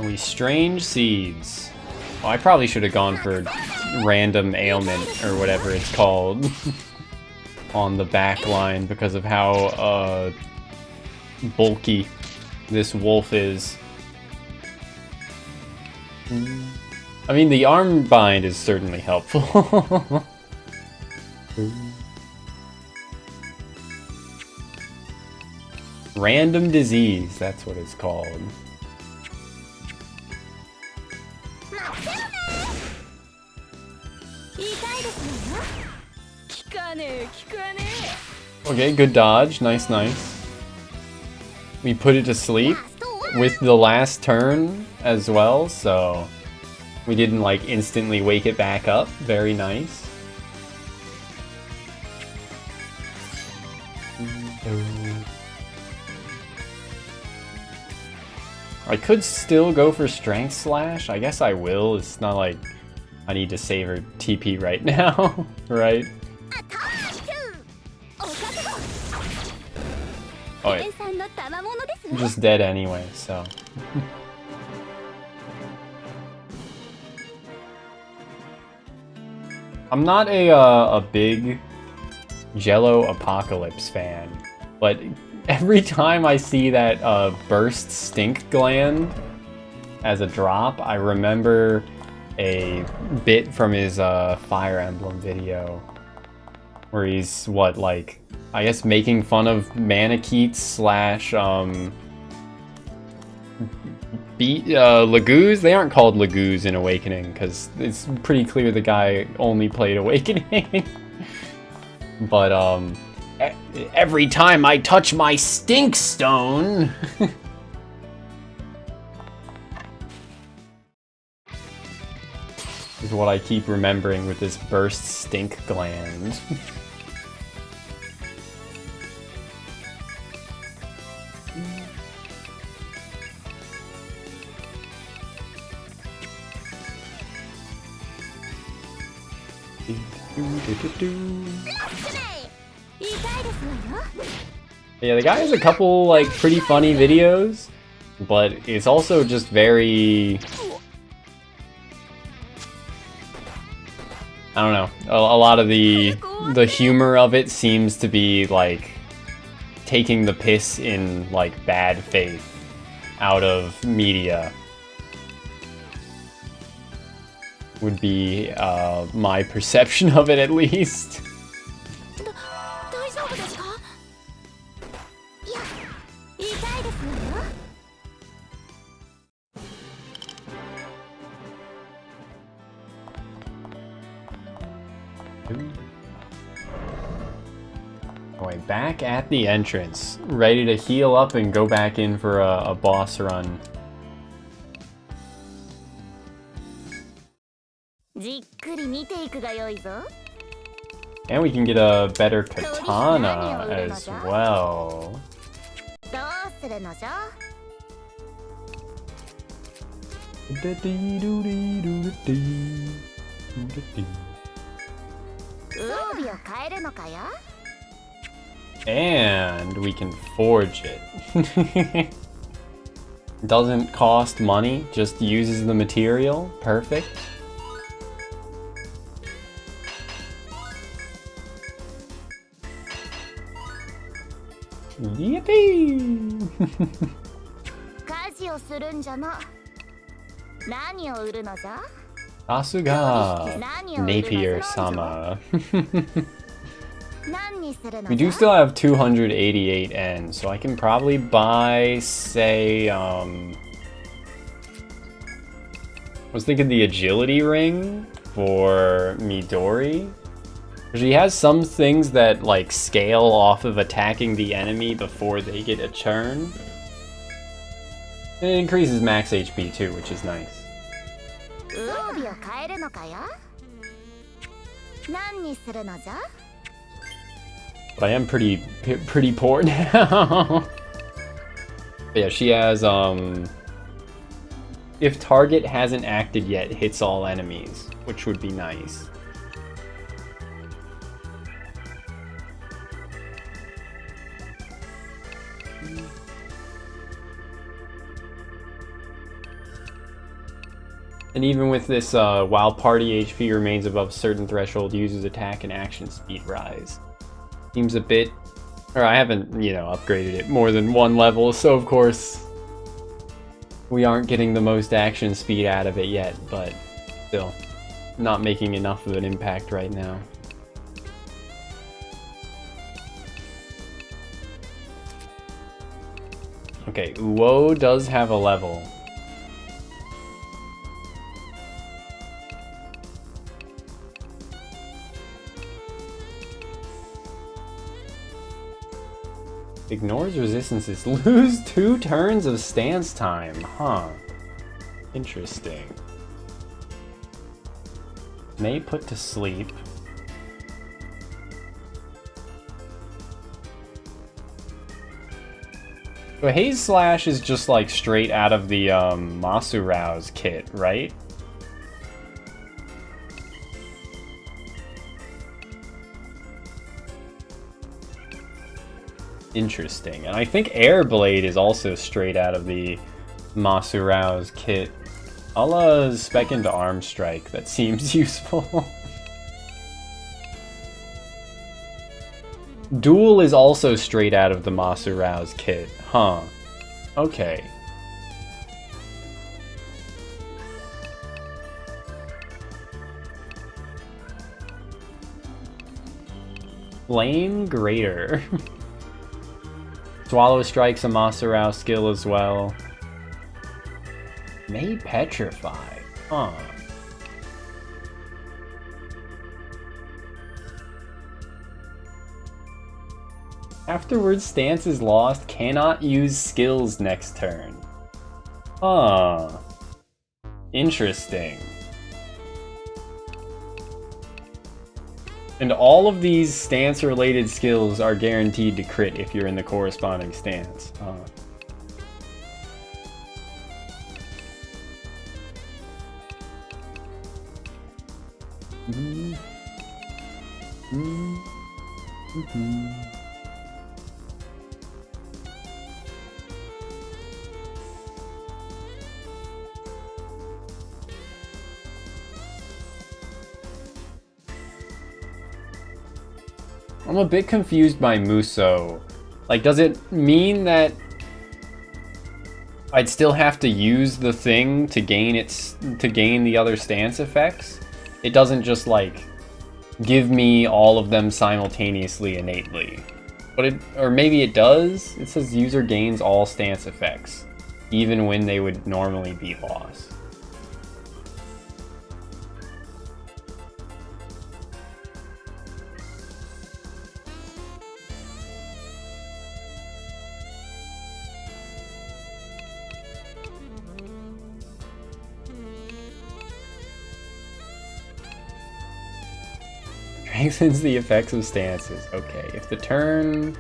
we strange seeds. Oh, I probably should have gone for random ailment or whatever it's called on the back line because of how bulky this wolf is. I mean, the arm bind is certainly helpful. Random disease, that's what it's called. Okay, good dodge. Nice, nice. We put it to sleep with the last turn as well, so we didn't like instantly wake it back up. Very nice. I could still go for Strength Slash. I guess I will. It's not like I need to save her TP right now, right? Oh, yeah. I'm just dead anyway, so. I'm not a big Jello Apocalypse fan, but every time I see that burst stink gland as a drop, I remember a bit from his Fire Emblem video where he's what, like, I guess making fun of Manakeets slash Lagoos. They aren't called Lagoos in Awakening because it's pretty clear the guy only played Awakening. But every time I touch my stink stone. Is what I keep remembering with this burst stink gland. Yeah, the guy has a couple like pretty funny videos, but it's also just very, I don't know, a lot of the humor of it seems to be like taking the piss in like bad faith out of media. Would be my perception of it, at least. Anyway, back at the entrance, ready to heal up and go back in for a boss run. And we can get a better katana as well. And we can forge it. Doesn't cost money, just uses the material. Perfect. Yippee! Asuga! Napier-sama. We do still have 288 N, so I can probably buy, say, I was thinking the agility ring for Midori. She has some things that like scale off of attacking the enemy before they get a turn. And it increases max HP too, which is nice. But I am pretty poor now. But yeah, she has if target hasn't acted yet, hits all enemies, which would be nice. And even with this, while party HP remains above a certain threshold, users attack and action speed rise. Seems a bit... Or I haven't, you know, upgraded it more than one level, so of course we aren't getting the most action speed out of it yet, but still, not making enough of an impact right now. Okay, Uo does have a level. Ignores resistances. Lose 2 turns of stance time. Huh. Interesting. May put to sleep. So Haze Slash is just like straight out of the Masuro's kit, right? Interesting. And I think Air Blade is also straight out of the Masuro's kit. I'll spec into Arm Strike. That seems useful. Duel is also straight out of the Masuro's kit. Huh. Okay. Flame Grater. Swallow Strike's a Masurao skill as well. May Petrify. Huh. Afterwards, stance is lost. Cannot use skills next turn. Huh. Interesting. And all of these stance-related skills are guaranteed to crit if you're in the corresponding stance. I'm a bit confused by Muso. Like, does it mean that I'd still have to use the thing to gain the other stance effects? It doesn't just like give me all of them simultaneously innately. But or maybe it does. It says user gains all stance effects, even when they would normally be lost. Strengthens the effects of stances. Okay, if the turn...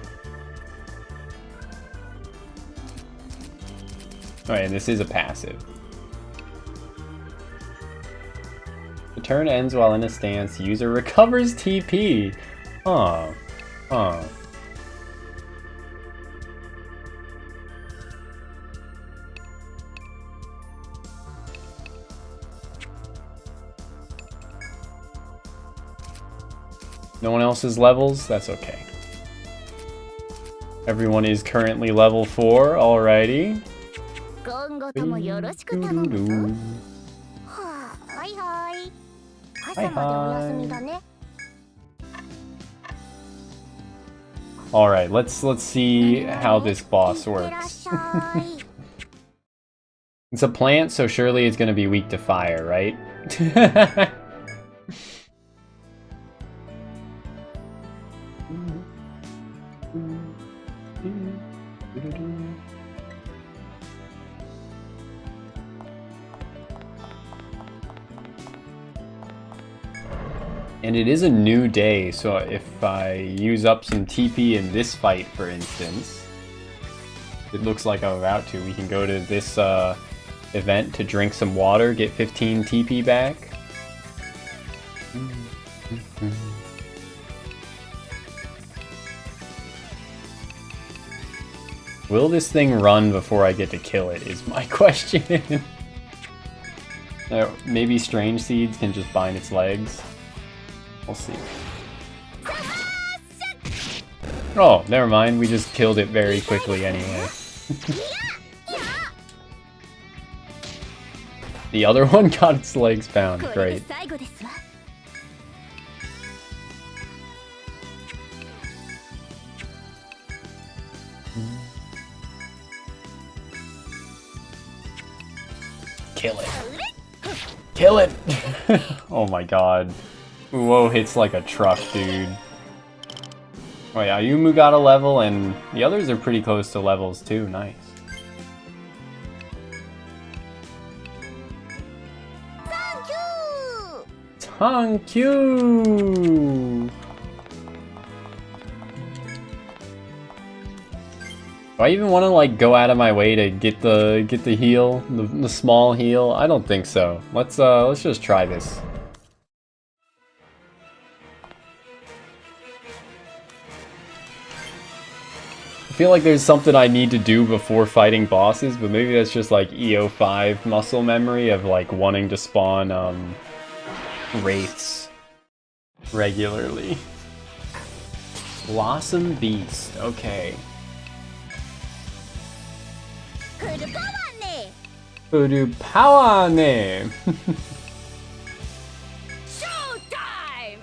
Alright, and this is a passive. The turn ends while in a stance. User recovers TP. Huh. Huh. No one else's levels? That's okay. Everyone is currently level 4, alrighty. Hi, hi. Alright, let's see how this boss works. It's a plant, so surely it's gonna be weak to fire, right? And it is a new day, so if I use up some TP in this fight, for instance, it looks like I'm about to. We can go to this event to drink some water, get 15 TP back. Will this thing run before I get to kill it is my question. Maybe Strange Seeds can just bind its legs. We'll see. Oh, never mind. We just killed it very quickly anyway. The other one got its legs bound. Great. Kill it. Kill it! Oh my god. Uo hits like a truck, dude. Wait, Ayumu got a level, and the others are pretty close to levels too. Nice. Thank you! Do I even want to like go out of my way to get the heal, the small heal? I don't think so. Let's just try this. I feel like there's something I need to do before fighting bosses, but maybe that's just like EO5 muscle memory of like wanting to spawn wraiths regularly. Blossom Beast, okay. Voodoo power name. Showtime!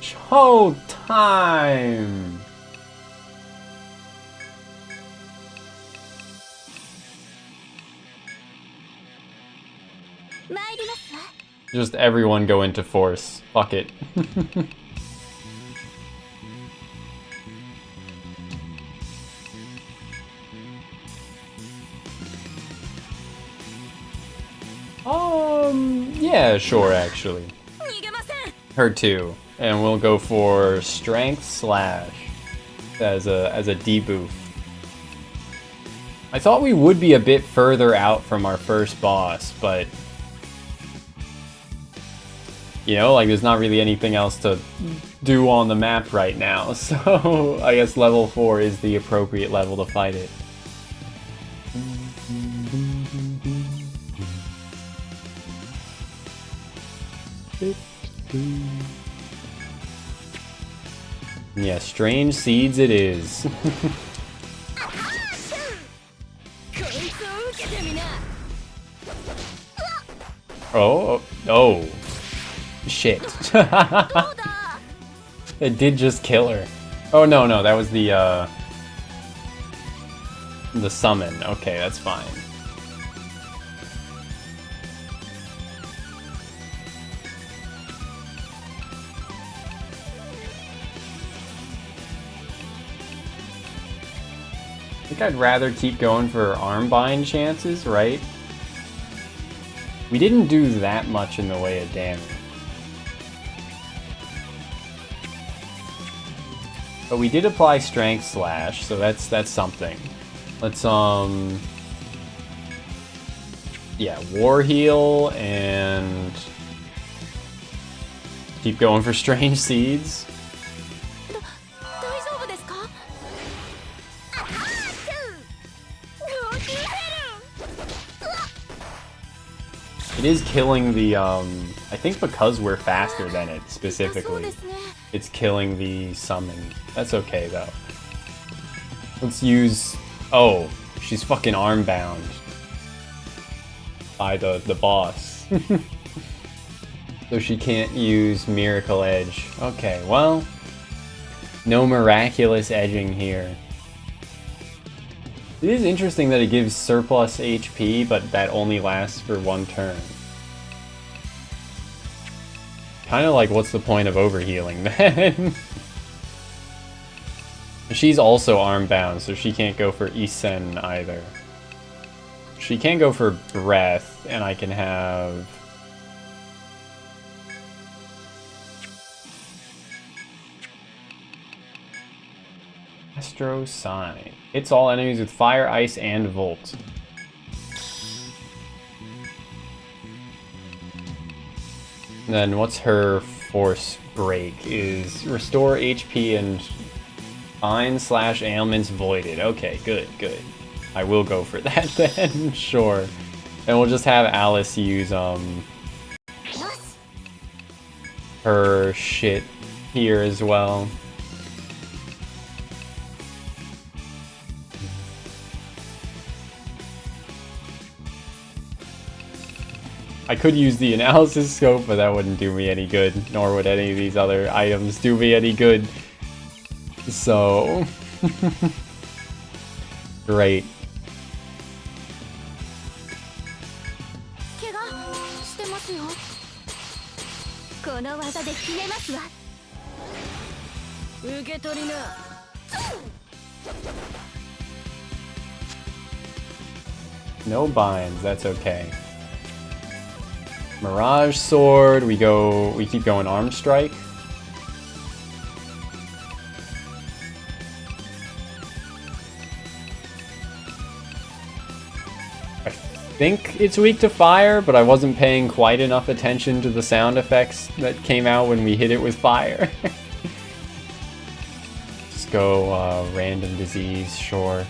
Showtime! Just everyone go into force. Fuck it. Yeah, sure, actually. Her too. And we'll go for Strength Slash as a debuff. I thought we would be a bit further out from our first boss, but you know, like there's not really anything else to do on the map right now, so I guess level 4 is the appropriate level to fight it. Yeah, Strange Seeds it is. Oh, oh. Shit. It did just kill her. Oh no, that was the summon. Okay, that's fine. I think I'd rather keep going for arm bind chances, right? We didn't do that much in the way of damage. But we did apply Strength Slash, so that's something. Let's yeah, War Heal and keep going for Strange Seeds. It is killing the, I think because we're faster than it, specifically. It's killing the summon. That's okay, though. Let's use... Oh, she's fucking arm-bound. By the boss. So she can't use Miracle Edge. Okay, well... No miraculous edging here. It is interesting that it gives surplus HP, but that only lasts for one turn. Kinda like, what's the point of overhealing then? She's also arm-bound, so she can't go for Isen either. She can go for Breath, and I can have... Astro Sign. Hits all enemies with Fire, Ice, and Volt. Then what's her force break? Is restore HP and bind/ailments voided. Okay, good, good. I will go for that then, sure. And we'll just have Alice use her shit here as well. I could use the analysis scope, but that wouldn't do me any good, nor would any of these other items do me any good. So... Great. No binds, that's okay. Mirage Sword, we keep going Arm Strike. I think it's weak to fire, but I wasn't paying quite enough attention to the sound effects that came out when we hit it with fire. Just go Random Disease, sure.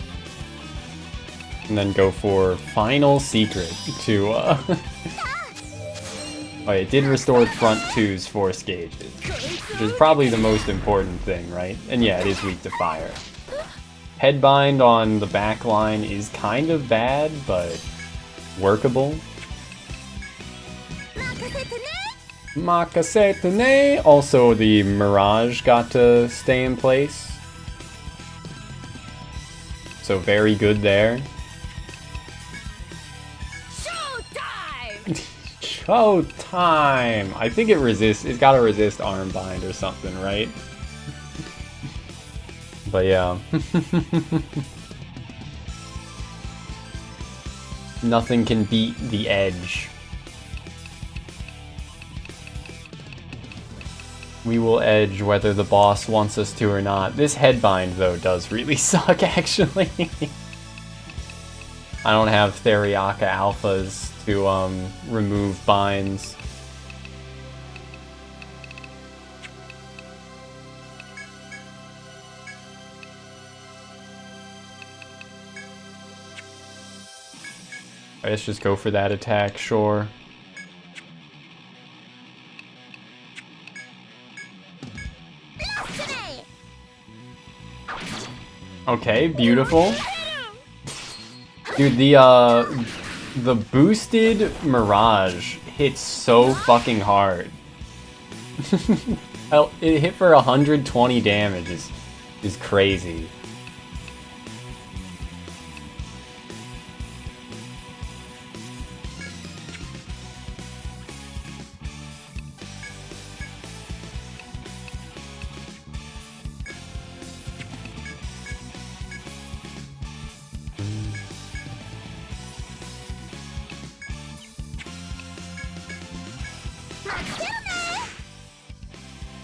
And then go for Final Secret to Oh, it did restore front 2's force gauges, which is probably the most important thing, right? And yeah, it is weak to fire. Headbind on the back line is kind of bad, but workable. Makasetane! Also, the Mirage got to stay in place. So very good there. Oh, time! I think it resists. It's gotta resist arm bind or something, right? But yeah. Nothing can beat the edge. We will edge whether the boss wants us to or not. This headbind, though, does really suck, actually. I don't have Theriaka alphas to remove binds. Let's just go for that attack, sure. Okay, beautiful. Dude, the boosted Mirage hits so fucking hard. It hit for 120 damage is crazy.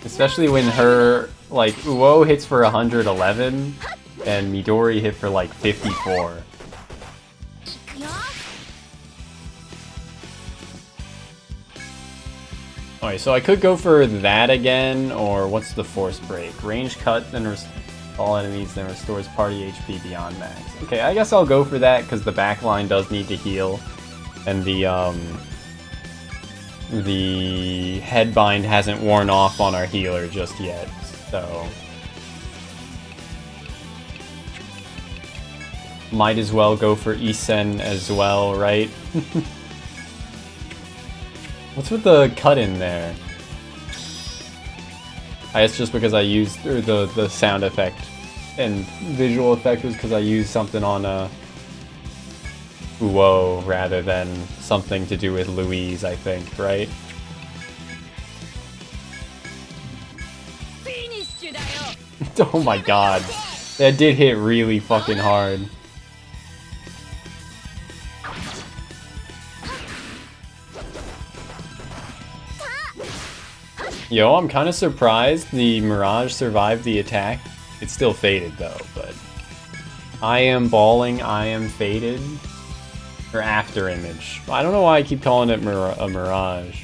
Especially when her, like, Uo hits for 111, and Midori hit for, like, 54. Okay, so I could go for that again, or what's the force break? Range cut, then all enemies, then restores party HP beyond max. Okay, I guess I'll go for that, because the backline does need to heal, and the headbind hasn't worn off on our healer just yet, so... Might as well go for Isen as well, right? What's with the cut in there? I guess just because I used the sound effect and visual effect was because I used something on Uo rather than something to do with Louise, I think, right? Oh my god. That did hit really fucking hard. Yo, I'm kind of surprised the Mirage survived the attack. It's still faded though, but... I am balling, I am faded. Or after image. I don't know why I keep calling it a Mirage.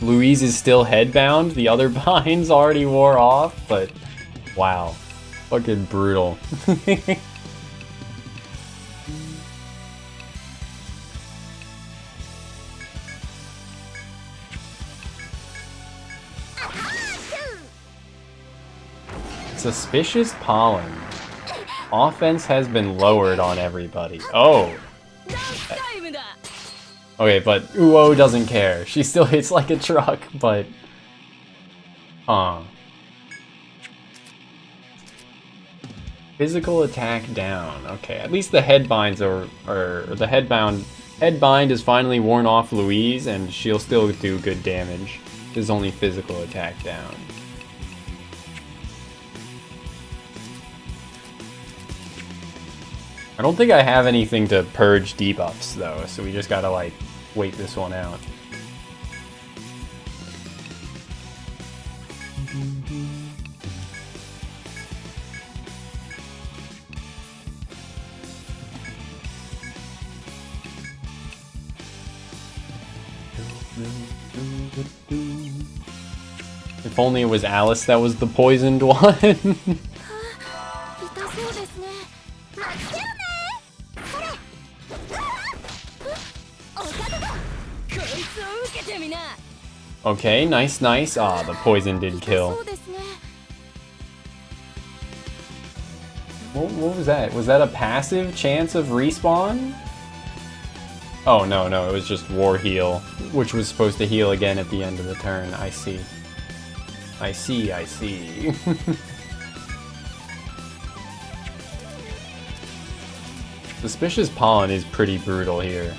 Louise is still headbound. The other binds already wore off, but wow. Fucking brutal. Suspicious pollen. Offense has been lowered on everybody. Oh. Okay, but Uo doesn't care. She still hits like a truck, but... Physical attack down. Okay, at least the headbinds are... Or the headbind is finally worn off Louise, and she'll still do good damage. There's only physical attack down. I don't think I have anything to purge debuffs though, so we just gotta like wait this one out. If only it was Alice that was the poisoned one. Okay, nice, nice. Ah, the poison did kill. What was that? Was that a passive chance of respawn? Oh, no, no, it was just War Heal, which was supposed to heal again at the end of the turn. I see. I see, I see. Suspicious Pollen is pretty brutal here.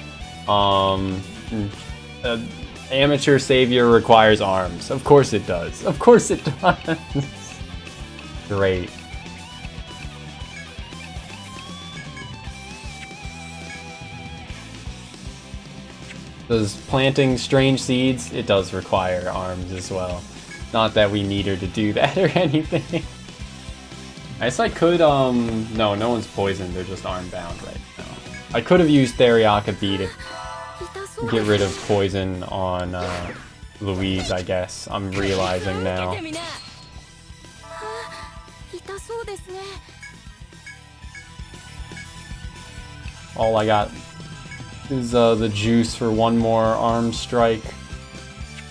Amateur Savior requires arms. Of course it does. Of course it does. Great. Does planting strange seeds? It does require arms as well. Not that we need her to do that or anything. I guess I could, no, no one's poisoned. They're just arm-bound right now. I could have used Theriaka B to get rid of poison on Louise, I guess. I'm realizing now. All I got is the juice for one more arm strike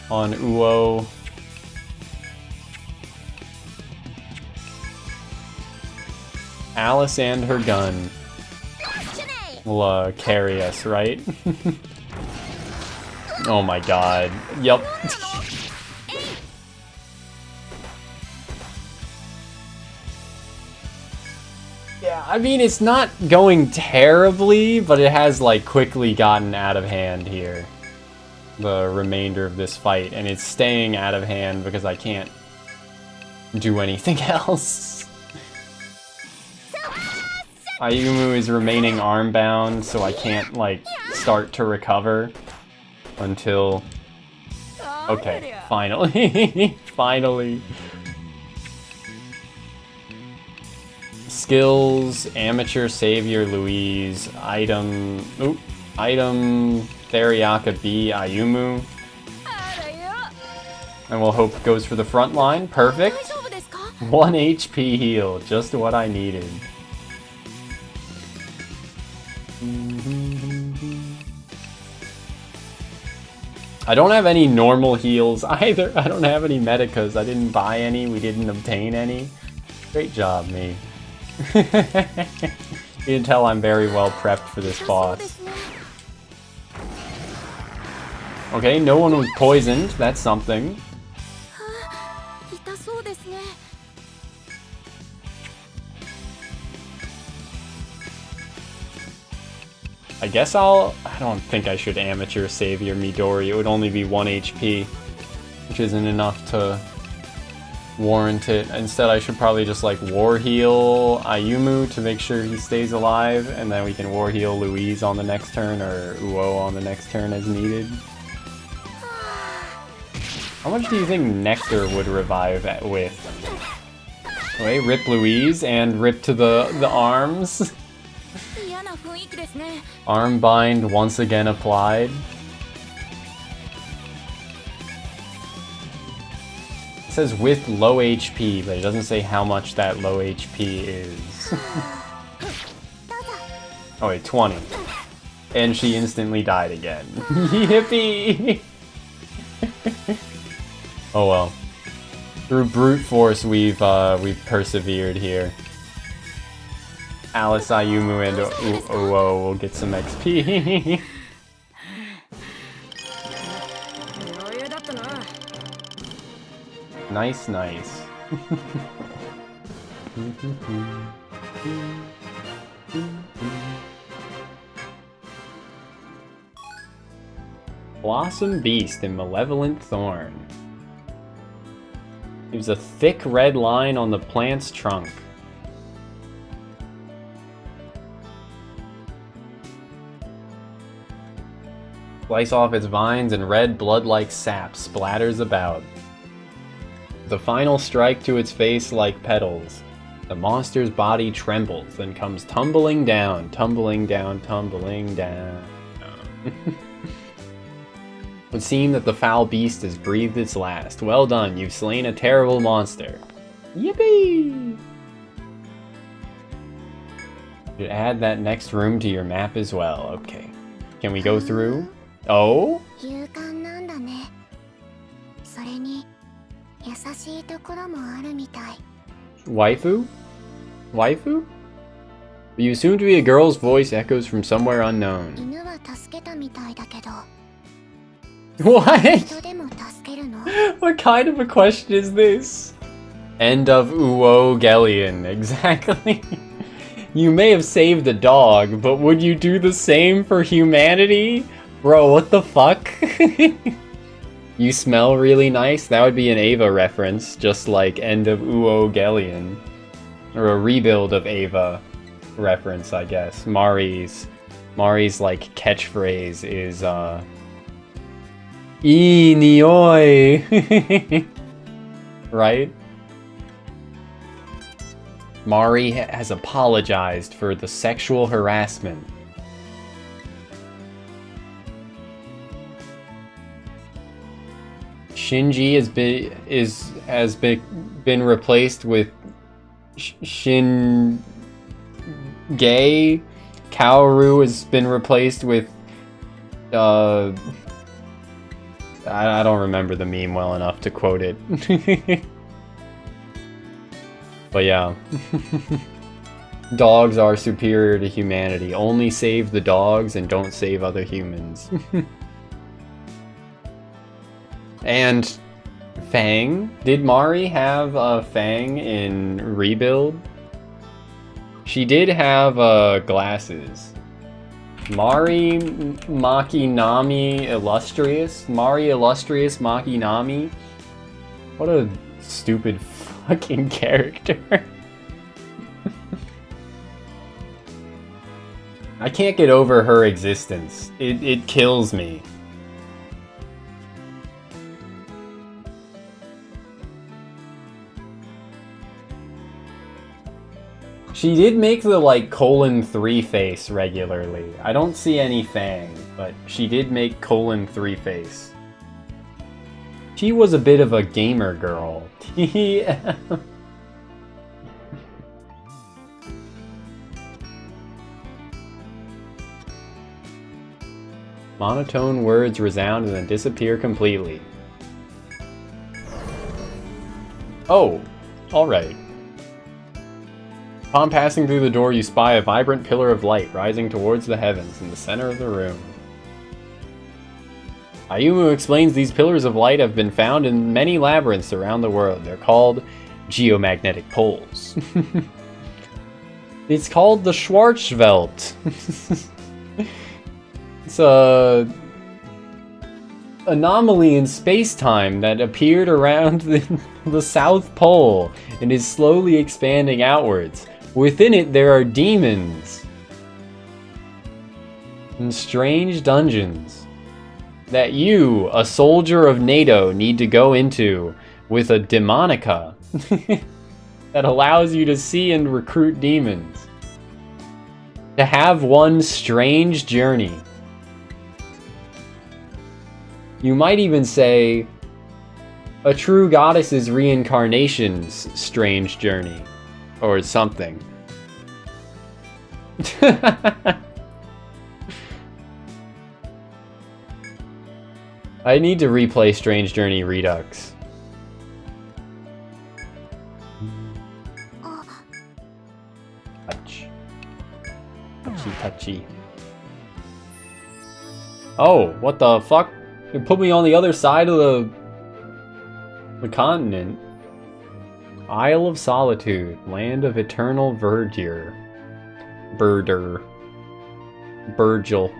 on Uo. Alice and her gun will carry us, right? Oh my god. Yup. Yeah, I mean, it's not going terribly, but it has, like, quickly gotten out of hand here. The remainder of this fight, and it's staying out of hand because I can't do anything else. Ayumu is remaining arm-bound, so I can't, like, start to recover until... Okay, finally. Finally. Skills, Amateur Savior Louise, item... Oop. Item Theriaka B, Ayumu. And we'll hope it goes for the front line. Perfect. 1 HP heal, just what I needed. I don't have any normal heals either. I don't have any medicas. I didn't buy any. We didn't obtain any. Great job, me. You can tell I'm very well prepped for this boss. Okay, no one was poisoned. That's something. I guess I don't think I should Amateur Savior Midori. It would only be 1 HP, which isn't enough to warrant it. Instead, I should probably just like War Heal Ayumu to make sure he stays alive, and then we can War Heal Louise on the next turn, or Uo on the next turn as needed. How much do you think Nectar would revive with? Okay, rip Louise and rip to the arms. Arm bind once again applied. It says with low HP, but it doesn't say how much that low HP is. Oh wait, 20. And she instantly died again. Yippee! Oh well. Through brute force, we've persevered here. Alice, Ayumu, and Uo will get some XP. Nice, nice. Blossom Beast and Malevolent Thorn. There's a thick red line on the plant's trunk. Slice off its vines and red blood-like sap splatters about. The final strike to its face like petals. The monster's body trembles, then comes tumbling down, tumbling down, tumbling down. It would seem that the foul beast has breathed its last. Well done, you've slain a terrible monster. Yippee! You should add that next room to your map as well. Okay. Can we go through? Oh? Waifu? Waifu? You assume to be a girl's voice echoes from somewhere unknown. What? What kind of a question is this? End of Uo Gellion, exactly. You may have saved the dog, but would you do the same for humanity? Bro, what the fuck? You smell really nice? That would be an Ava reference, just like End of Uo Gellion. Or a rebuild of Ava reference, I guess. Mari's like catchphrase is Ii nioi! Right? Mari has apologized for the sexual harassment. Shinji has been replaced with Shin Gay. Kaoru has been replaced with I don't remember the meme well enough to quote it. But yeah. Dogs are superior to humanity. Only save the dogs and don't save other humans. And Fang? Did Mari have a Fang in Rebuild? She did have glasses. Mari Makinami Illustrious? Mari Illustrious Makinami? What a stupid fucking character. I can't get over her existence. It kills me. She did make the, like, :3 face regularly. I don't see any Fang, but she did make :3 face. She was a bit of a gamer girl. Monotone words resound and then disappear completely. Oh, alright. Upon passing through the door, you spy a vibrant pillar of light rising towards the heavens in the center of the room. Ayumu explains these pillars of light have been found in many labyrinths around the world. They're called geomagnetic poles. It's called the Schwarzwelt. It's a anomaly in space-time that appeared around the South Pole and is slowly expanding outwards. Within it, there are demons and strange dungeons that you, a soldier of NATO, need to go into with a demonica that allows you to see and recruit demons. To have one strange journey. You might even say A true goddess's reincarnation's strange journey. Or something. I need to replay Strange Journey Redux. Touch. Touchy, touchy. Oh, what the fuck? You put me on the other side of the continent. Isle of Solitude, land of eternal verdure. Birder. Virgil.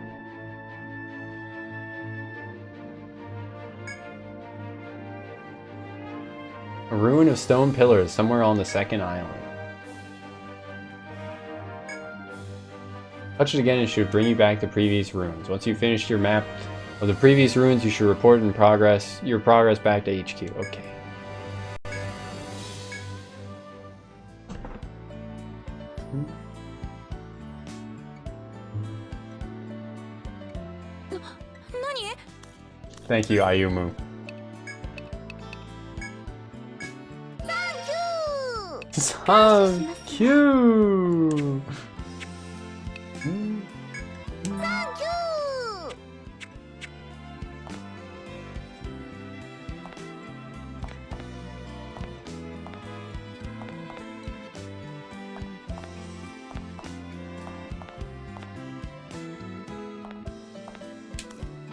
A ruin of stone pillars somewhere on the second island. Touch it again and it should bring you back to previous ruins. Once you've finished your map of the previous ruins, you should report your progress back to HQ. Okay. Thank you, Ayumu. Thank you.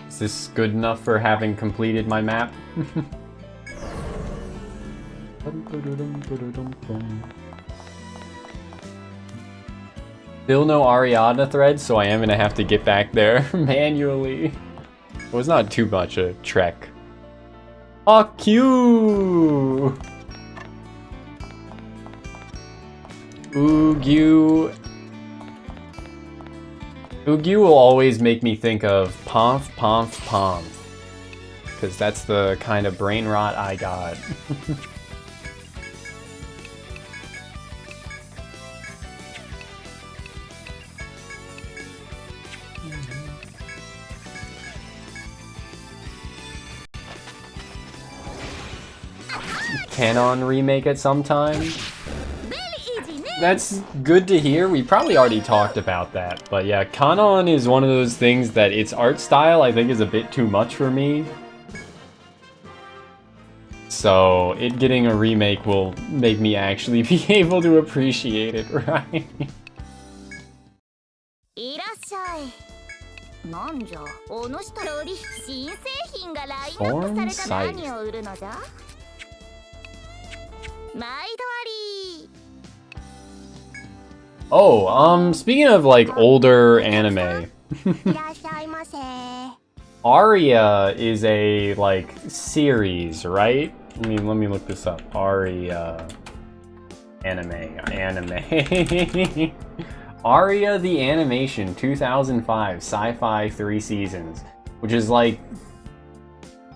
Is this good enough for having completed my map? Still no Ariadna threads, so I am gonna have to get back there manually. It was not too much a trek. Fuck you! Oogyu. Oogyu will always make me think of Pomf, Pomf, Pomf. Because that's the kind of brain rot I got. Canon remake at some time? That's good to hear. We probably already talked about that. But yeah, Canon is one of those things that its art style I think is a bit too much for me. So it getting a remake will make me actually be able to appreciate it, right? Foreign sight. Oh, speaking of like older anime, Aria is a like series, right? Let me look this up. Aria anime. Aria the Animation 2005 sci-fi 3 seasons, which is like,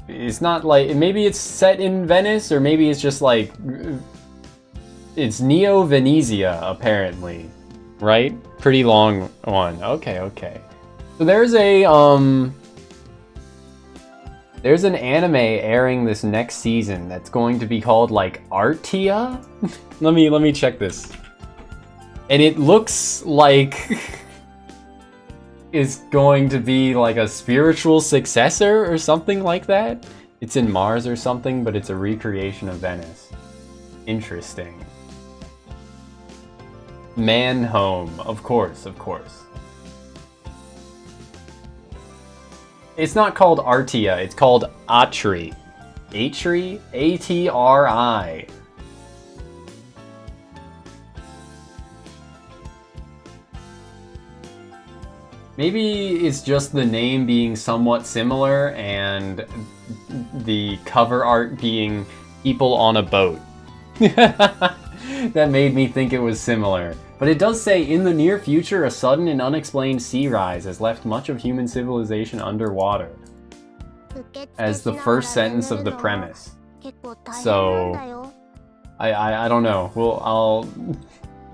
it's not like, maybe it's set in Venice or maybe it's just like, it's Neo Venezia apparently, right? Pretty long one. Okay. So there's an anime airing this next season that's going to be called like Artia. let me check this. And it looks like it's going to be like a spiritual successor or something like that. It's in Mars or something, but it's a recreation of Venice. Interesting. Man Home, of course. It's not called Artia, it's called Atri. Atri? A-T-R-I. Maybe it's just the name being somewhat similar and the cover art being people on a boat. That made me think it was similar. But it does say, in the near future, a sudden and unexplained sea rise has left much of human civilization underwater. As the first sentence of the premise. So, I don't know. Well,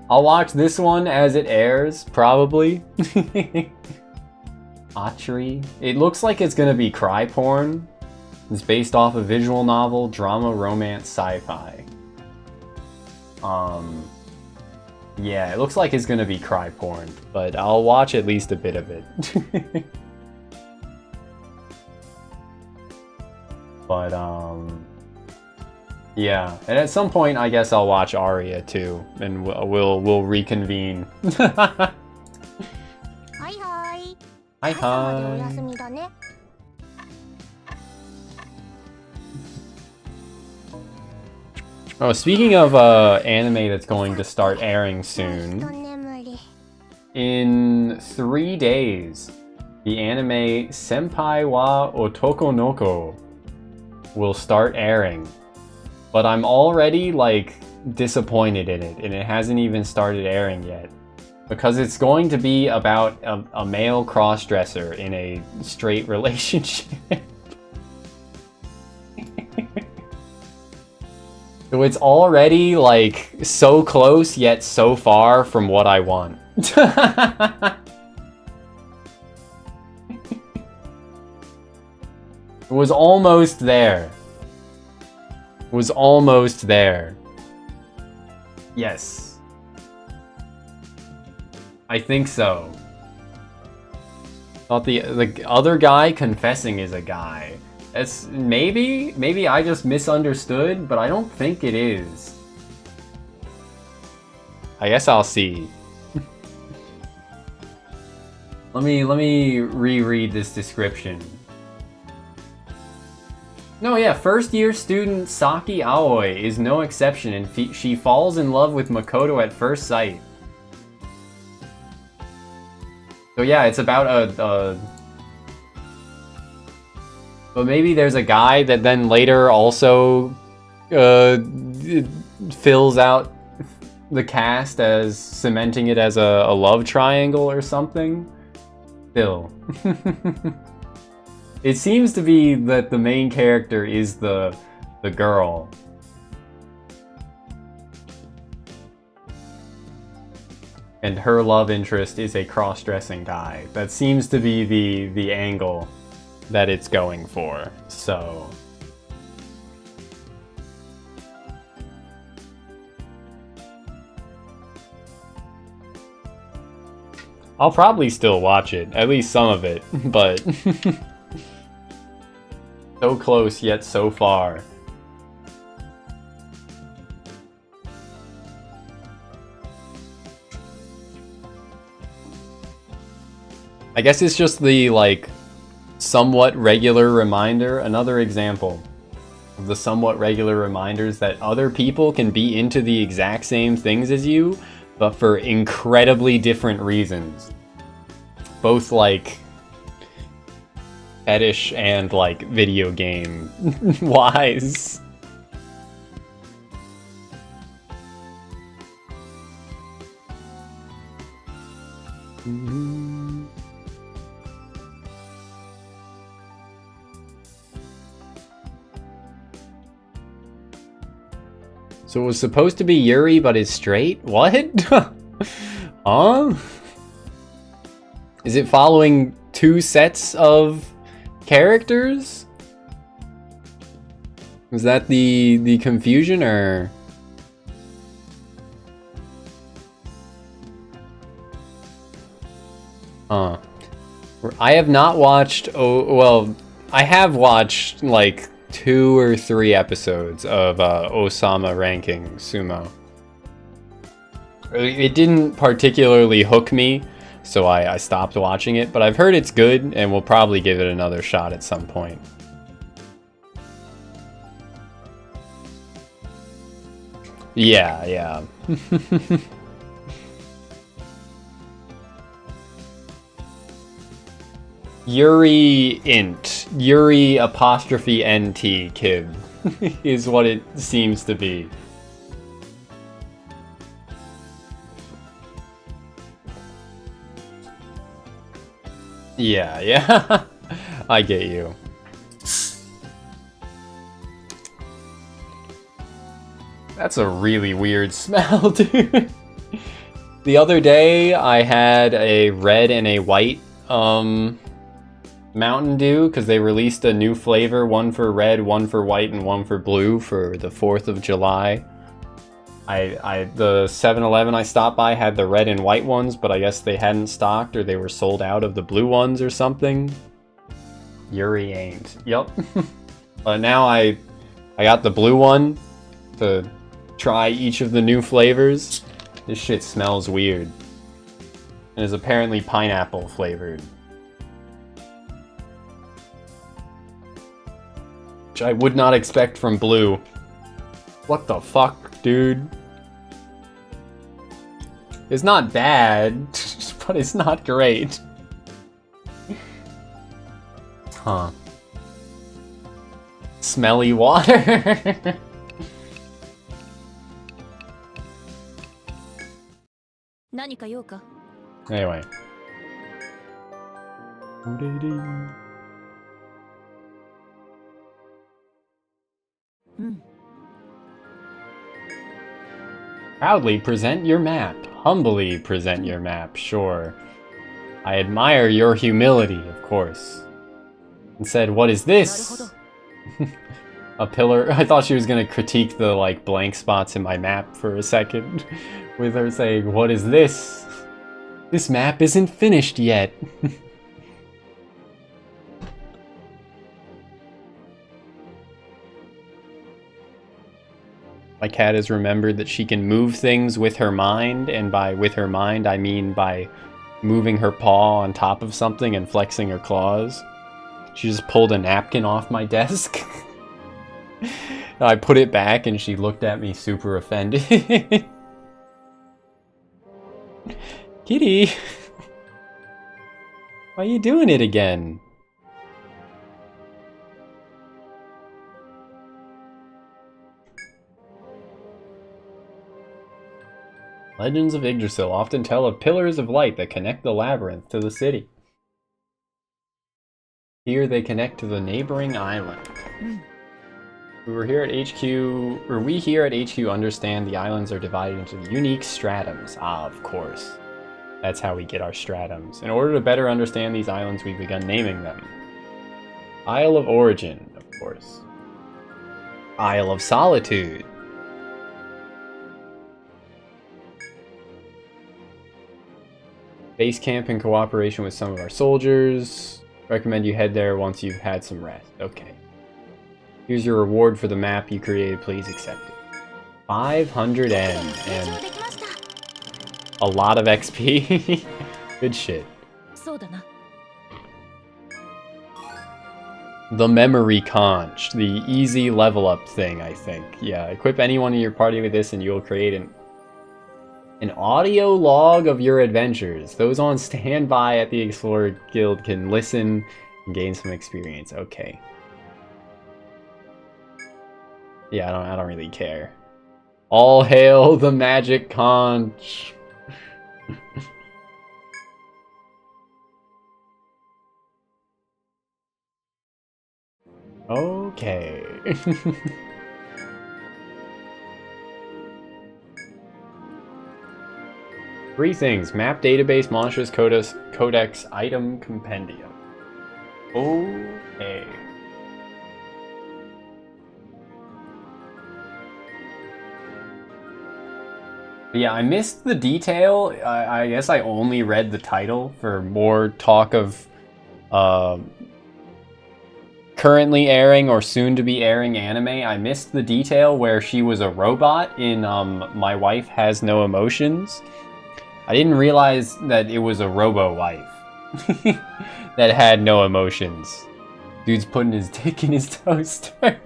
I'll watch this one as it airs, probably. Atri. It looks like it's gonna be cry porn. It's based off a visual novel, drama, romance, sci-fi. Yeah, it looks like it's gonna be cry porn, but I'll watch at least a bit of it. But, yeah. And at some point, I guess I'll watch Aria too, and we'll reconvene. Hi hi. Hi hi. Oh, speaking of anime that's going to start airing soon, in 3 days, the anime Senpai wa Otoko Noko will start airing. But I'm already, like, disappointed in it, and it hasn't even started airing yet. Because it's going to be about a male crossdresser in a straight relationship. So it's already, like, so close yet so far from what I want. It was almost there. It was almost there. Yes. I think so. Thought the other guy confessing is a guy. It's maybe I just misunderstood, but I don't think it is. I guess I'll see. Let me reread this description. No, yeah, first-year student Saki Aoi is no exception, and she falls in love with Makoto at first sight. So yeah, it's about but maybe there's a guy that then later also fills out the cast as cementing it as a love triangle or something. Still. It seems to be that the main character is the girl. And her love interest is a cross-dressing guy. That seems to be the angle that it's going for. So I'll probably still watch it, at least some of it, but so close yet so far. I guess it's just the, like, somewhat regular reminder, another example of the somewhat regular reminders that other people can be into the exact same things as you, but for incredibly different reasons. Both, like, fetish and, like, video game wise. So it was supposed to be Yuri, but is straight? What? Huh? Is it following two sets of characters? Was that the confusion, or? Huh. I have not watched, well, I have watched, like, 2 or 3 episodes of Osama ranking sumo. It didn't particularly hook me, so I stopped watching it, but I've heard it's good, and we'll probably give it another shot at some point. Yeah, yeah. Yuri int. Yuri apostrophe NT kid is what it seems to be. Yeah, yeah. I get you. That's a really weird smell, dude. The other day I had a red and a white Mountain Dew, because they released a new flavor, one for red, one for white, and one for blue for the 4th of July. The 7-Eleven I stopped by had the red and white ones, but I guess they hadn't stocked or they were sold out of the blue ones or something. Yuri ain't. Yup. But now I got the blue one to try each of the new flavors. This shit smells weird. And is apparently pineapple flavored. Which I would not expect from blue. What the fuck, dude? It's not bad, but it's not great. Huh. Smelly water. Anyway. Proudly present your map. Humbly present your map, sure. I admire your humility, of course. And said, what is this? A pillar. I thought she was gonna critique the, like, blank spots in my map for a second. With her saying, what is this? This map isn't finished yet. My cat has remembered that she can move things with her mind, and by with her mind I mean by moving her paw on top of something and flexing her claws. She just pulled a napkin off my desk. I put it back and she looked at me super offended. Kitty! Why are you doing it again? Legends of Yggdrasil often tell of pillars of light that connect the labyrinth to the city. Here they connect to the neighboring island. We here at HQ understand the islands are divided into unique stratums. Ah, of course. That's how we get our stratums. In order to better understand these islands, we've begun naming them. Isle of Origin, of course. Isle of Solitude. Base camp in cooperation with some of our soldiers. Recommend you head there once you've had some rest. Okay. Here's your reward for the map you created. Please accept it. 500 N and a lot of XP. Good shit. The memory conch. The easy level up thing, I think. Yeah, equip anyone in your party with this and you'll create an audio log of your adventures. Those on standby at the Explorer Guild can listen and gain some experience. Okay. Yeah, I don't really care. All hail the magic conch. Okay. Three things. Map database, monsters, codex, item, compendium. Okay. But yeah, I missed the detail. I guess I only read the title for more talk of currently airing or soon to be airing anime. I missed the detail where she was a robot in My Wife Has No Emotions. I didn't realize that it was a robo-wife that had no emotions. Dude's putting his dick in his toaster.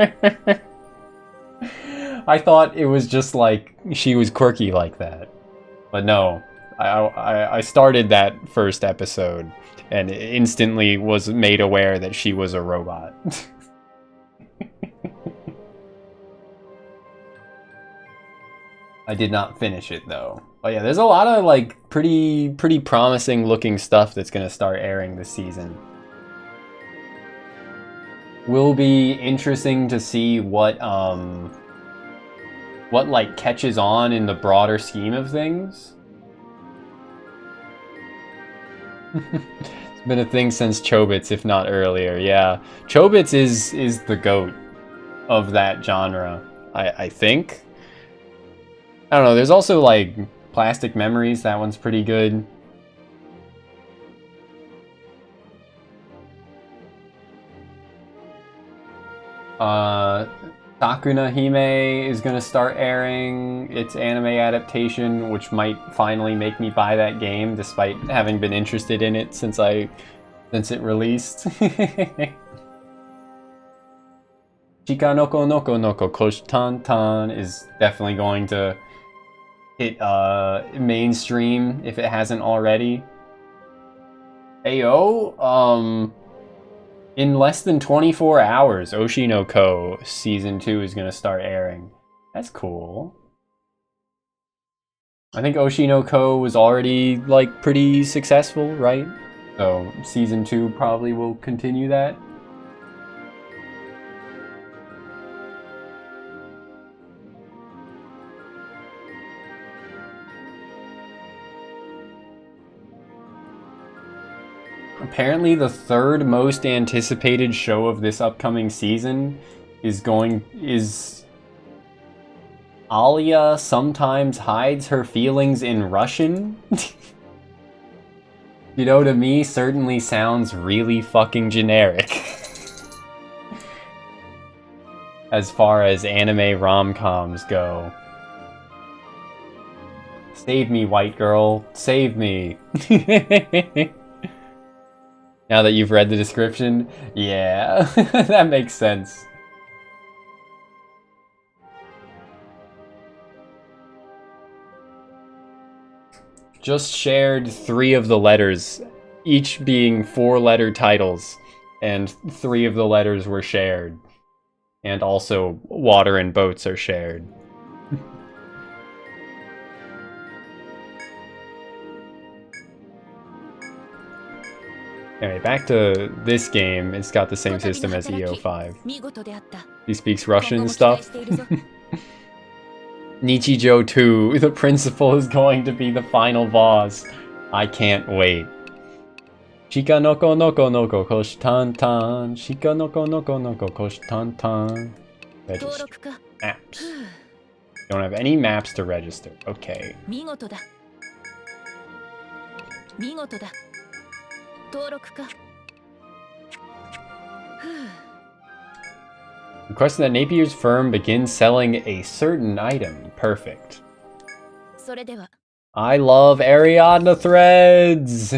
I thought it was just like she was quirky like that. But no, I started that first episode and instantly was made aware that she was a robot. I did not finish it though. But yeah, there's a lot of like pretty promising looking stuff that's gonna start airing this season. Will be interesting to see what like catches on in the broader scheme of things. Been a thing since Chobits, if not earlier. Yeah, Chobits is the GOAT of that genre. I think. I don't know. There's also like Plastic Memories. That one's pretty good. Sakuna Hime is gonna start airing its anime adaptation, which might finally make me buy that game, despite having been interested in it since it released. Chika Noko Noko Noko Kosh Tan Tan is definitely going to hit mainstream if it hasn't already. Ayo, in less than 24 hours, Oshinoko Season 2 is going to start airing. That's cool. I think Oshinoko was already, like, pretty successful, right? So, Season 2 probably will continue that. Apparently the third most anticipated show of this upcoming season is Alia sometimes hides her feelings in Russian. You know, to me, certainly sounds really fucking generic. As far as anime rom-coms go. Save me, white girl. Save me. Now that you've read the description, yeah, that makes sense. Just shared 3 of the letters, each being 4-letter titles, and 3 of the letters were shared. And also, water and boats are shared. Anyway, back to this game. It's got the same system as EO5. He speaks Russian and stuff. Nichijou 2, the principal is going to be the final boss. I can't wait. Shika noko noko noko kosh tan tan. Shika noko noko noko kosh tan tan. Register. Maps. Don't have any maps to register. Okay. Requesting that Napier's firm begin selling a certain item. Perfect. I love Ariadna threads!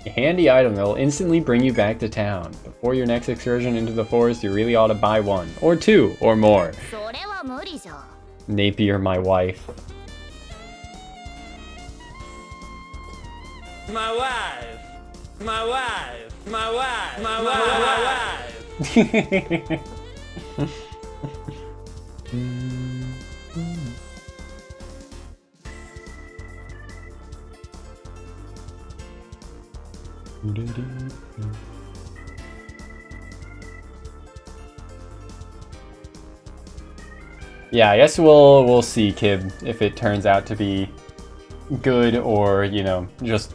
A handy item that will instantly bring you back to town. Before your next excursion into the forest, you really ought to buy 1, or 2, or more. Napier, my wife. My wife! My wife! My wife! My wife! My wife! Yeah, I guess we'll see, Kib, if it turns out to be good or, you know, just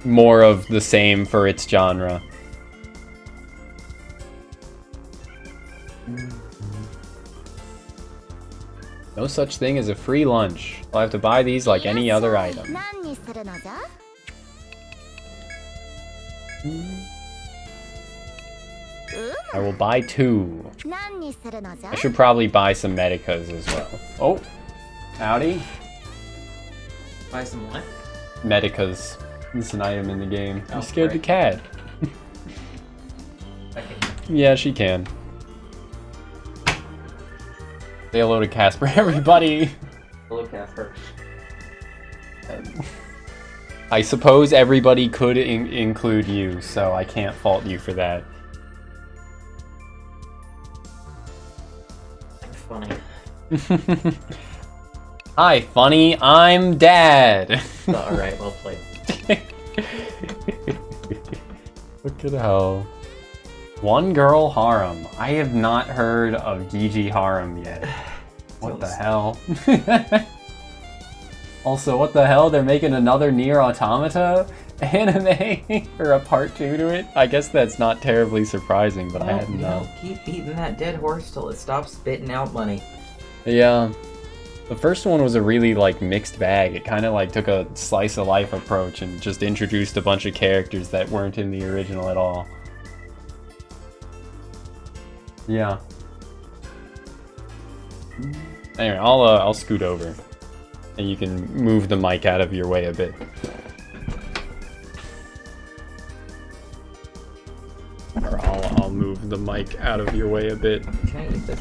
more of the same for its genre. No such thing as a free lunch. I'll have to buy these like any other item. I will buy 2. I should probably buy some medicas as well. Oh, howdy. Buy some what? Medicas. It's an item in the game. Oh, You scared the right. cat. Okay. Yeah, she can. Say hello to Casper, everybody. Hello, Casper. I suppose everybody could include you, so I can't fault you for that. Funny. Hi, funny. I'm Dad. Alright, well played. Look at how One girl harem. I have not heard of GG harem yet. What the hell? Also, what the hell? They're making another Nier Automata anime for a part 2 to it? I guess that's not terribly surprising, but I hadn't known. Keep beating that dead horse till it stops spitting out money. Yeah. The first one was a really, like, mixed bag. It kind of, like, took a slice-of-life approach and just introduced a bunch of characters that weren't in the original at all. Yeah. Anyway, I'll scoot over. And you can move the mic out of your way a bit. Or I'll move the mic out of your way a bit. Can I eat this?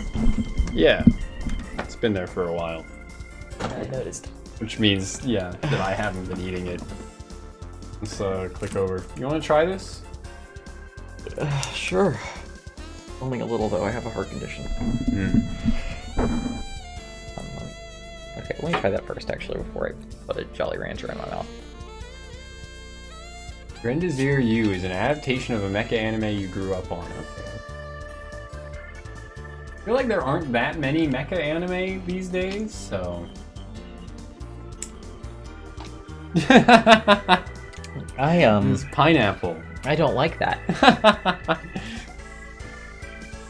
Yeah. It's been there for a while. I noticed. Which means, yeah, that I haven't been eating it. Let's click over. You want to try this? Sure. Only a little though, I have a heart condition. Okay, let me try that first actually before I put a Jolly Rancher in my mouth. Grendazir U is an adaptation of a mecha anime you grew up on. Okay. I feel like there aren't that many mecha anime these days, so... It's pineapple. I don't like that.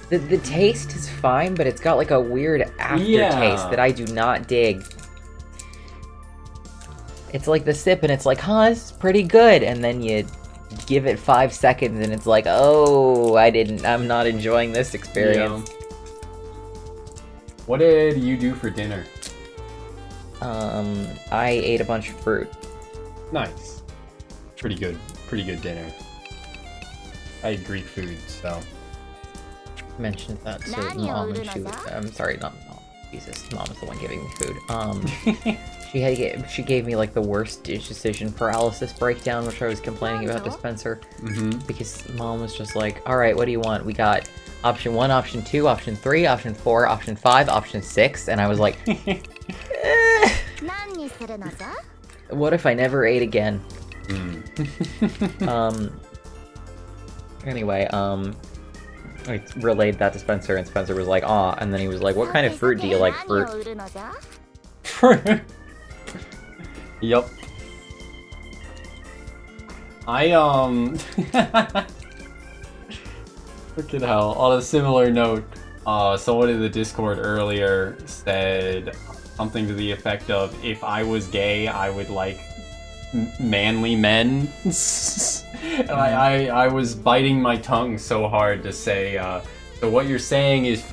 The taste is fine, but it's got like a weird aftertaste that I do not dig. It's like the sip and it's like, huh, this is pretty good, and then you give it 5 seconds and it's like, oh, I'm not enjoying this experience. Yeah. What did you do for dinner? I ate a bunch of fruit. Nice. Pretty good dinner. I ate Greek food, so... Mentioned that to Mom and she was, I'm sorry, not Mom. Jesus, Mom is the one giving me food. She gave me like the worst decision paralysis breakdown, which I was complaining about to Spencer. Because Mom was just like, alright, what do you want? We got option 1, option 2, option 3, option 4, option 5, option 6, and I was like, what if I never ate again? Anyway, I relayed that to Spencer, and Spencer was like, aw, and then he was like, what kind of fruit do you like? Fruit. Yup. Look at how, on a similar note, someone in the Discord earlier said something to the effect of, if I was gay, I would like manly men. And I was biting my tongue so hard to say, so what you're saying is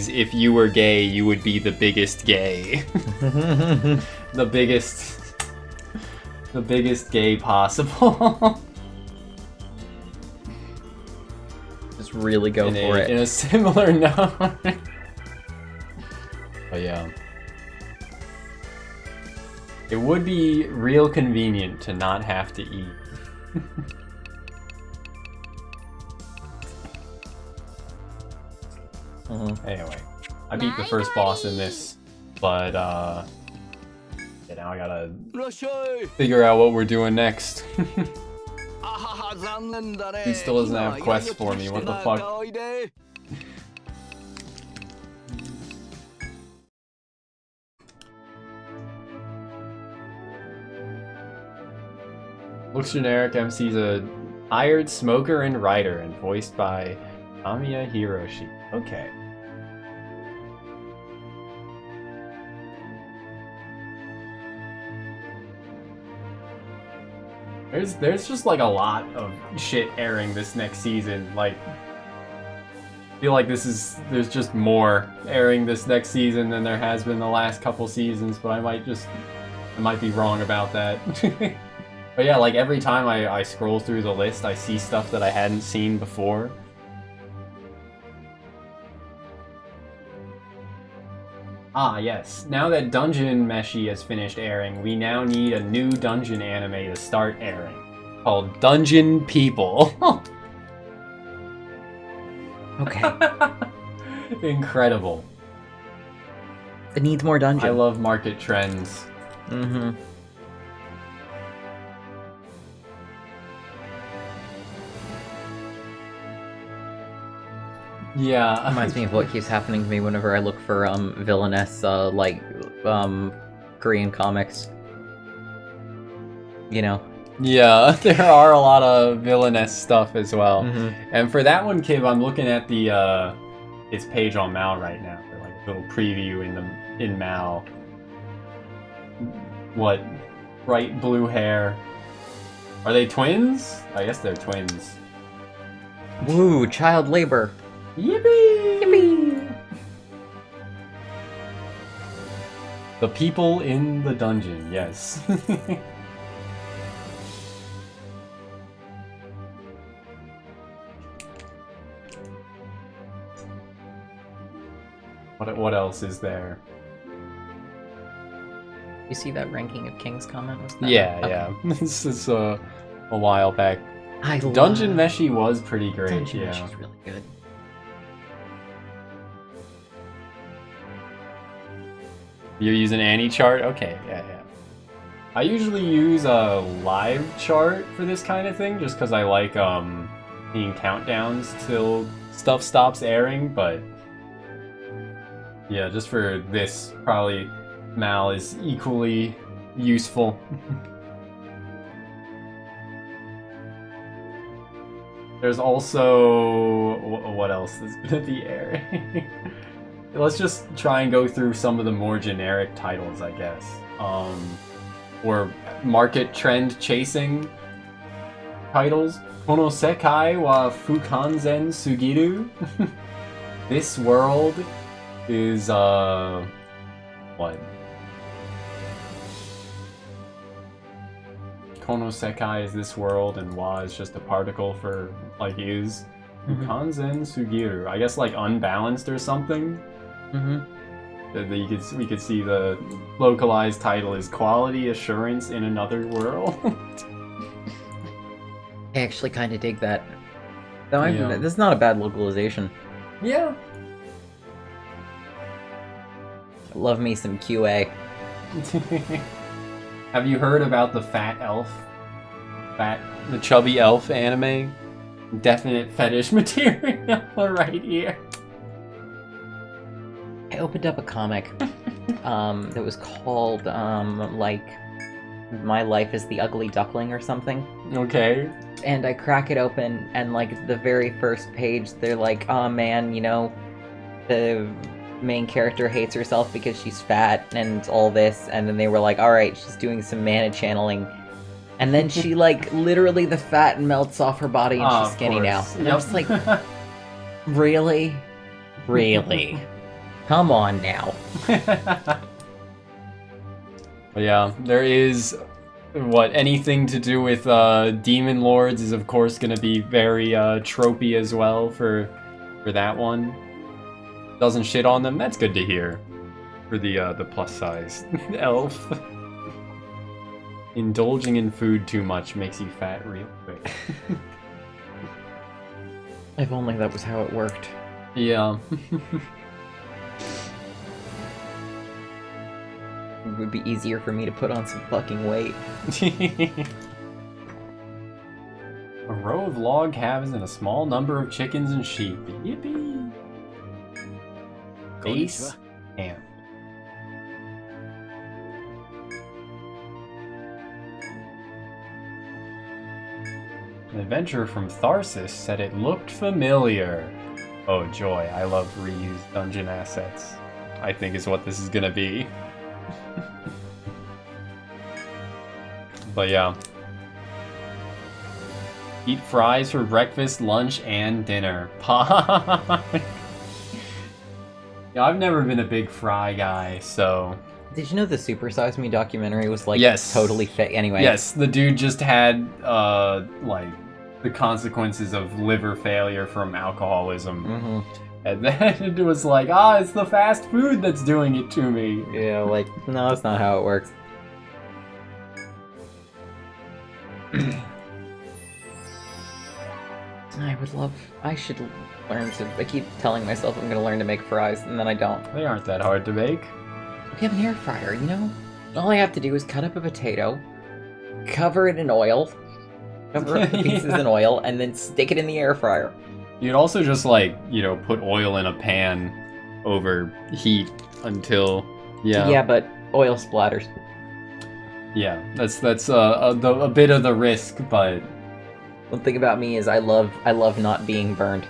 if you were gay, you would be the biggest gay. the biggest gay possible. Just really go for it. In a similar note. But yeah. It would be real convenient to not have to eat. Anyway, I beat the first boss in this, but yeah, now I gotta figure out what we're doing next. He still doesn't have quests for me, what the fuck? Looks generic. MC's a hired smoker and writer, and voiced by Tamiya Hiroshi. Okay. There's just like a lot of shit airing this next season. Like, I feel like there's just more airing this next season than there has been the last couple seasons, but I might be wrong about that. But yeah, like every time I scroll through the list, I see stuff that I hadn't seen before. Ah, yes. Now that Dungeon Meshi has finished airing, we now need a new dungeon anime to start airing, called Dungeon People. Okay. Incredible. It needs more dungeon. I love market trends. Yeah. Reminds me of what keeps happening to me whenever I look for villainess Korean comics. You know. Yeah, there are a lot of villainous stuff as well. Mhm. And for that one, Kib, I'm looking at the its page on Mal right now. For like a little preview in Mal. What? Bright blue hair. Are they twins? I guess they're twins. Woo, child labor. Yippee! Yippee! The people in the dungeon, yes. What else is there? You see that Ranking of Kings comment? Was that Yeah, okay. yeah. This is a while back. I Dungeon love Meshi was pretty great, Dungeon yeah. Mesh is really good. You're using Annie chart? Okay, yeah. I usually use a live chart for this kind of thing, just because I like seeing countdowns till stuff stops airing, but yeah, just for this, probably Mal is equally useful. There's also... what else is gonna be airing? Let's just try and go through some of the more generic titles, I guess. Or market trend chasing titles. Kono sekai wa fukanzen sugiru. This world is, what? Kono sekai is this world, and wa is just a particle for, like, is. Fukanzen sugiru. I guess, like, unbalanced or something? We could see the localized title is Quality Assurance in Another World. I actually kind of dig that. Though Yeah. this is not a bad localization. Yeah. Love me some QA. Have you heard about the fat elf? The chubby elf anime? Definite fetish material right here. I opened up a comic that was called like My Life is the Ugly Duckling or something. Okay. And I crack it open, and like the very first page, they're like, "Oh man, you know, the main character hates herself because she's fat and all this." And then they were like, "All right, she's doing some mana channeling." And then she like literally the fat melts off her body and she's skinny now. And I'm just like, really? Really? Come on now. Yeah, there is anything to do with demon lords is of course going to be very tropey as well for that one. Doesn't shit on them. That's good to hear for the plus size elf. Indulging in food too much makes you fat real quick. If only that was how it worked. Yeah. It would be easier for me to put on some fucking weight. A row of log cabins and a small number of chickens and sheep. Yippee! Base camp. An adventurer from Tharsis said it looked familiar. Oh joy, I love reused dungeon assets. I think is what this is gonna be. But yeah. Eat fries for breakfast, lunch, and dinner. Yeah, I've never been a big fry guy, so... Did you know the Super Size Me documentary was like Yes. totally fake? Anyway. Yes, the dude just had, like, the consequences of liver failure from alcoholism. Mm-hmm. And then it was like, it's the fast food that's doing it to me. Yeah, like, no, that's not how it works. I should learn to, I keep telling myself I'm gonna learn to make fries, and then I don't. They aren't that hard to make. We have an air fryer, you know? All I have to do is cut up a potato, cover it in oil, cover up the pieces in oil, and then stick it in the air fryer. You could also just like, you know, put oil in a pan over heat until Yeah, but oil splatters. Yeah, that's a bit of the risk, but One thing about me is I love not being burned.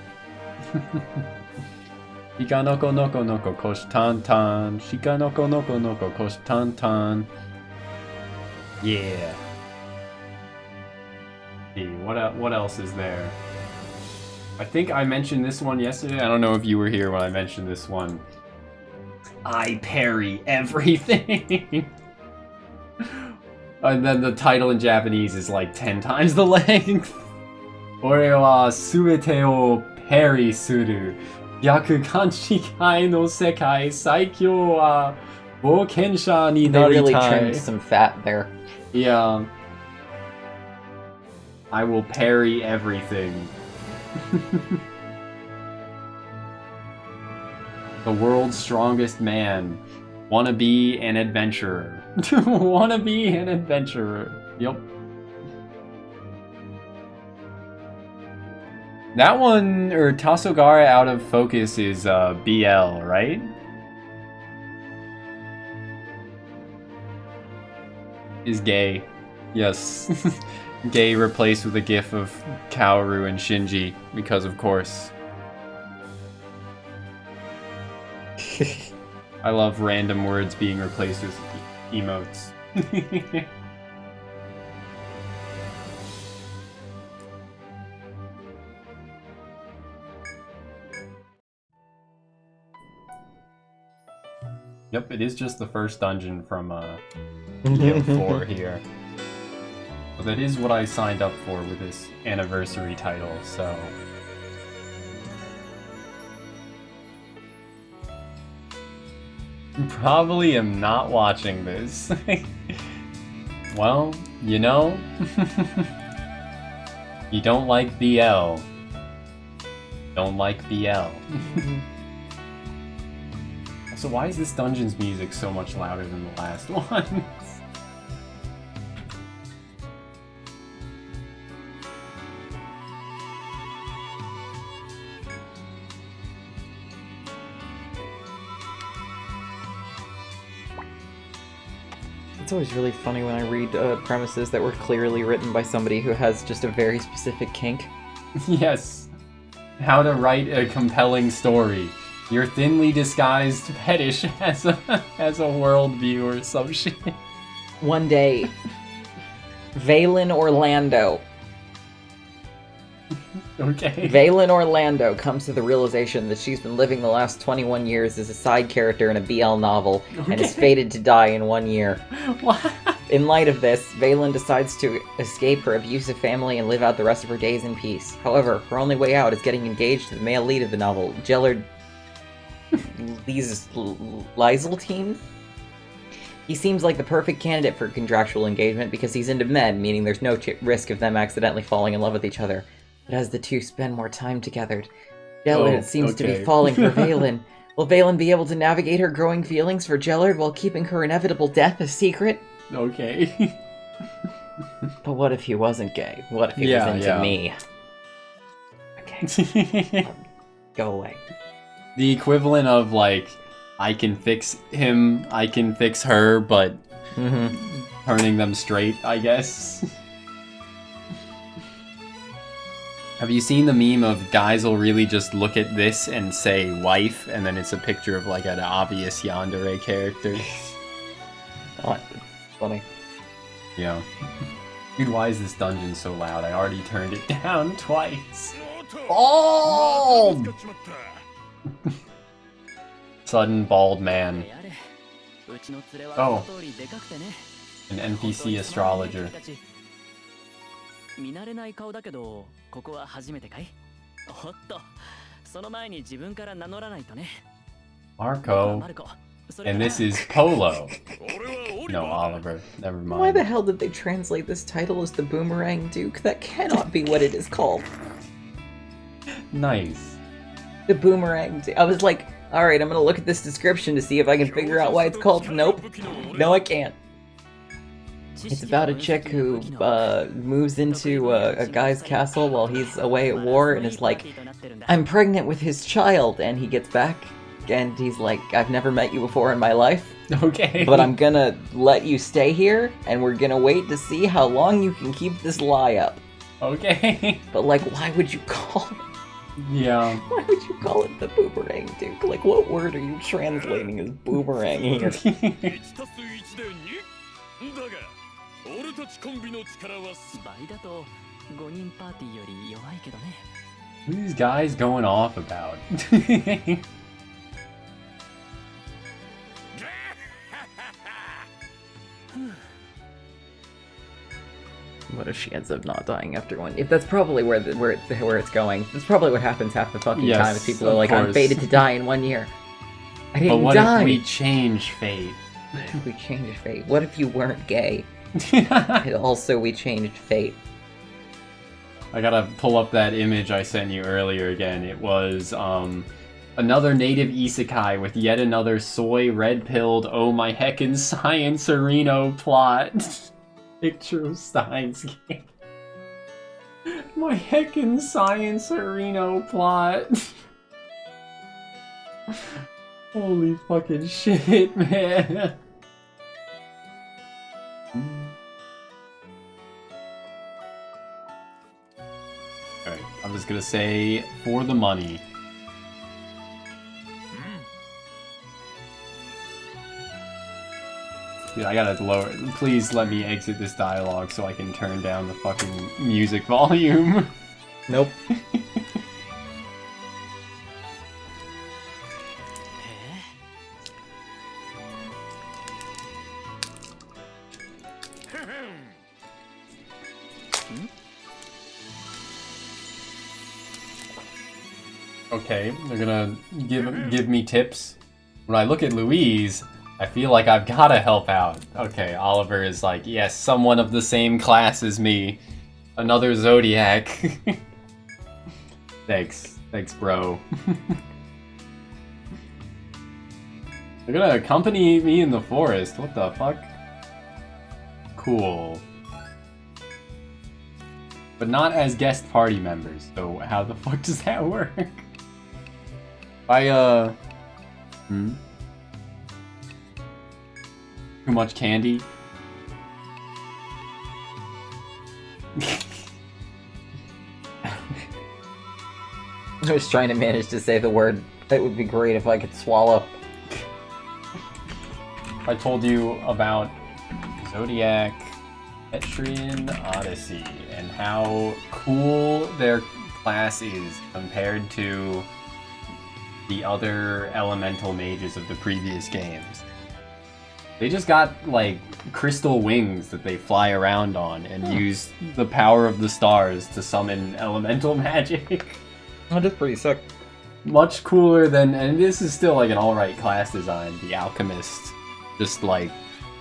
Shika noko noko noko kosh tan tan. Shika noko noko noko kosh tan tan. Yeah. See, what else is there? I think I mentioned this one yesterday. I don't know if you were here when I mentioned this one. I parry everything. And then the title in Japanese is like 10 times the length. Ore wa subete o parry suru. Gyaku kanshikai no sekai saikyou wa boukensha ni They really naritai. trimmed some fat there. Yeah. I will parry everything. The world's strongest man. Wanna be an adventurer. Wanna be an adventurer. Yep. That one, or Tasogara Out of Focus is BL, right? Is gay. Yes. Gay replaced with a gif of Kaoru and Shinji, because of course. I love random words being replaced with emotes. Yep, it is just the first dungeon from EO4 here. But that is what I signed up for with this anniversary title, so... Probably am not watching this. Well, you know... You don't like BL. Don't like BL. So why is this dungeon's music so much louder than the last one? It's always really funny when I read premises that were clearly written by somebody who has just a very specific kink. Yes. How to write a compelling story. Your thinly disguised fetish has a worldview or some shit. One day, Valen Orlando. Okay. Valen Orlando comes to the realization that she's been living the last 21 years as a side character in a BL novel and is fated to die in 1 year. What? In light of this, Valen decides to escape her abusive family and live out the rest of her days in peace. However, her only way out is getting engaged to the male lead of the novel, Gellard Lyseltine? He seems like the perfect candidate for contractual engagement because he's into men, meaning there's no risk of them accidentally falling in love with each other. But as the two spend more time together, Gellard seems to be falling for Valen. Will Valen be able to navigate her growing feelings for Gellard while keeping her inevitable death a secret? Okay. But what if he wasn't gay? What if he was into me? Okay. Go away. The equivalent of, like, I can fix him, I can fix her, but turning them straight, I guess. Have you seen the meme of guys will really just look at this and say wife, and then it's a picture of, like, an obvious yandere character? Oh, funny. Yeah. Dude, why is this dungeon so loud? I already turned it down twice. Bald! Sudden bald man. Oh. An NPC astrologer. 見慣れない顔だけど、ここは初めてかい？おっと、その前に自分から名乗らないとね。 Marco. And this is Polo. No, Oliver. Never mind. Why the hell did they translate this title as the Boomerang Duke? That cannot be what it is called. Nice. The Boomerang Duke. I was like, alright, I'm gonna look at this description to see if I can figure out why it's called. Nope. No, I can't. It's about a chick who moves into a guy's castle while he's away at war and is like, I'm pregnant with his child, and he gets back and he's like, I've never met you before in my life. Okay. But I'm gonna let you stay here, and we're gonna wait to see how long you can keep this lie up. Okay. But like, why would you call it? Yeah. Why would you call it the boomerang, dude? Like, what word are you translating as boomerang here? 1+1で2だが俺たちコンビの力は倍だと5人パーティーより弱いけどね。 What are these guys going off about? What if she ends up not dying after one? If that's probably where it's going. That's probably what happens half the fucking Yes, time. Is people are of like, I'm course. fated to die in 1 year. I But didn't what die. if we change fate? What if we changed fate? What if you weren't gay? And also we changed fate. I gotta pull up that image I sent you earlier again. It was another native isekai with yet another soy red-pilled oh my heckin' science areno plot. Picture of Steins game. My heckin' science areno plot. Holy fucking shit, man. Alright, I'm just gonna say, for the money. Dude, I gotta lower. Please let me exit this dialogue so I can turn down the fucking music volume. Nope. Okay, they're gonna give me tips. When I look at Louise, I feel like I've gotta help out. Okay, Oliver is like, yes, someone of the same class as me. Another Zodiac. Thanks, bro. They're gonna accompany me in the forest. What the fuck? Cool. But not as guest party members, so how the fuck does that work? Too much candy? I was trying to manage to say the word. It would be great if I could swallow. I told you about Zodiac Etrian Odyssey and how cool their class is compared to the other elemental mages of the previous games. They just got, like, crystal wings that they fly around on and use the power of the stars to summon elemental magic. That is pretty sick. Much cooler than, and this is still like an alright class design. The alchemist just like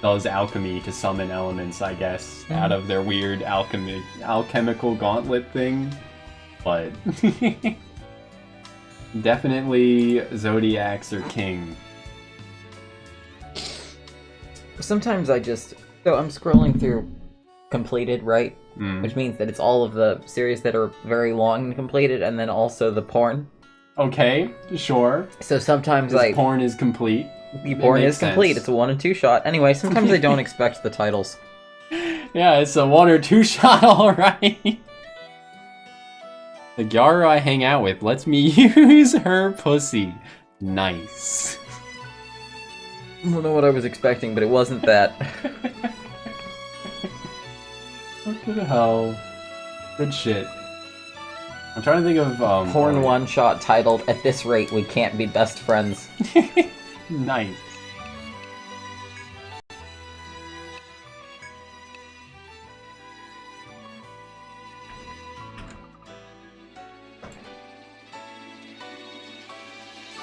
does alchemy to summon elements, I guess, out of their weird alchemical gauntlet thing. But definitely Zodiacs are king. Sometimes I just... So I'm scrolling through completed, right? Which means that it's all of the series that are very long and completed, and then also the porn. Okay, sure. So sometimes This porn is complete. The porn makes is complete. sense. It's a 1 and 2 shot. Anyway, sometimes I don't expect the titles. Yeah, it's a 1 or 2 shot, alright. The Gyaru I hang out with lets me use her pussy. Nice. I don't know what I was expecting, but it wasn't that. What the hell? Good shit. I'm trying to think of Porn 1 shot titled, "At this rate, we can't be best friends." Nice.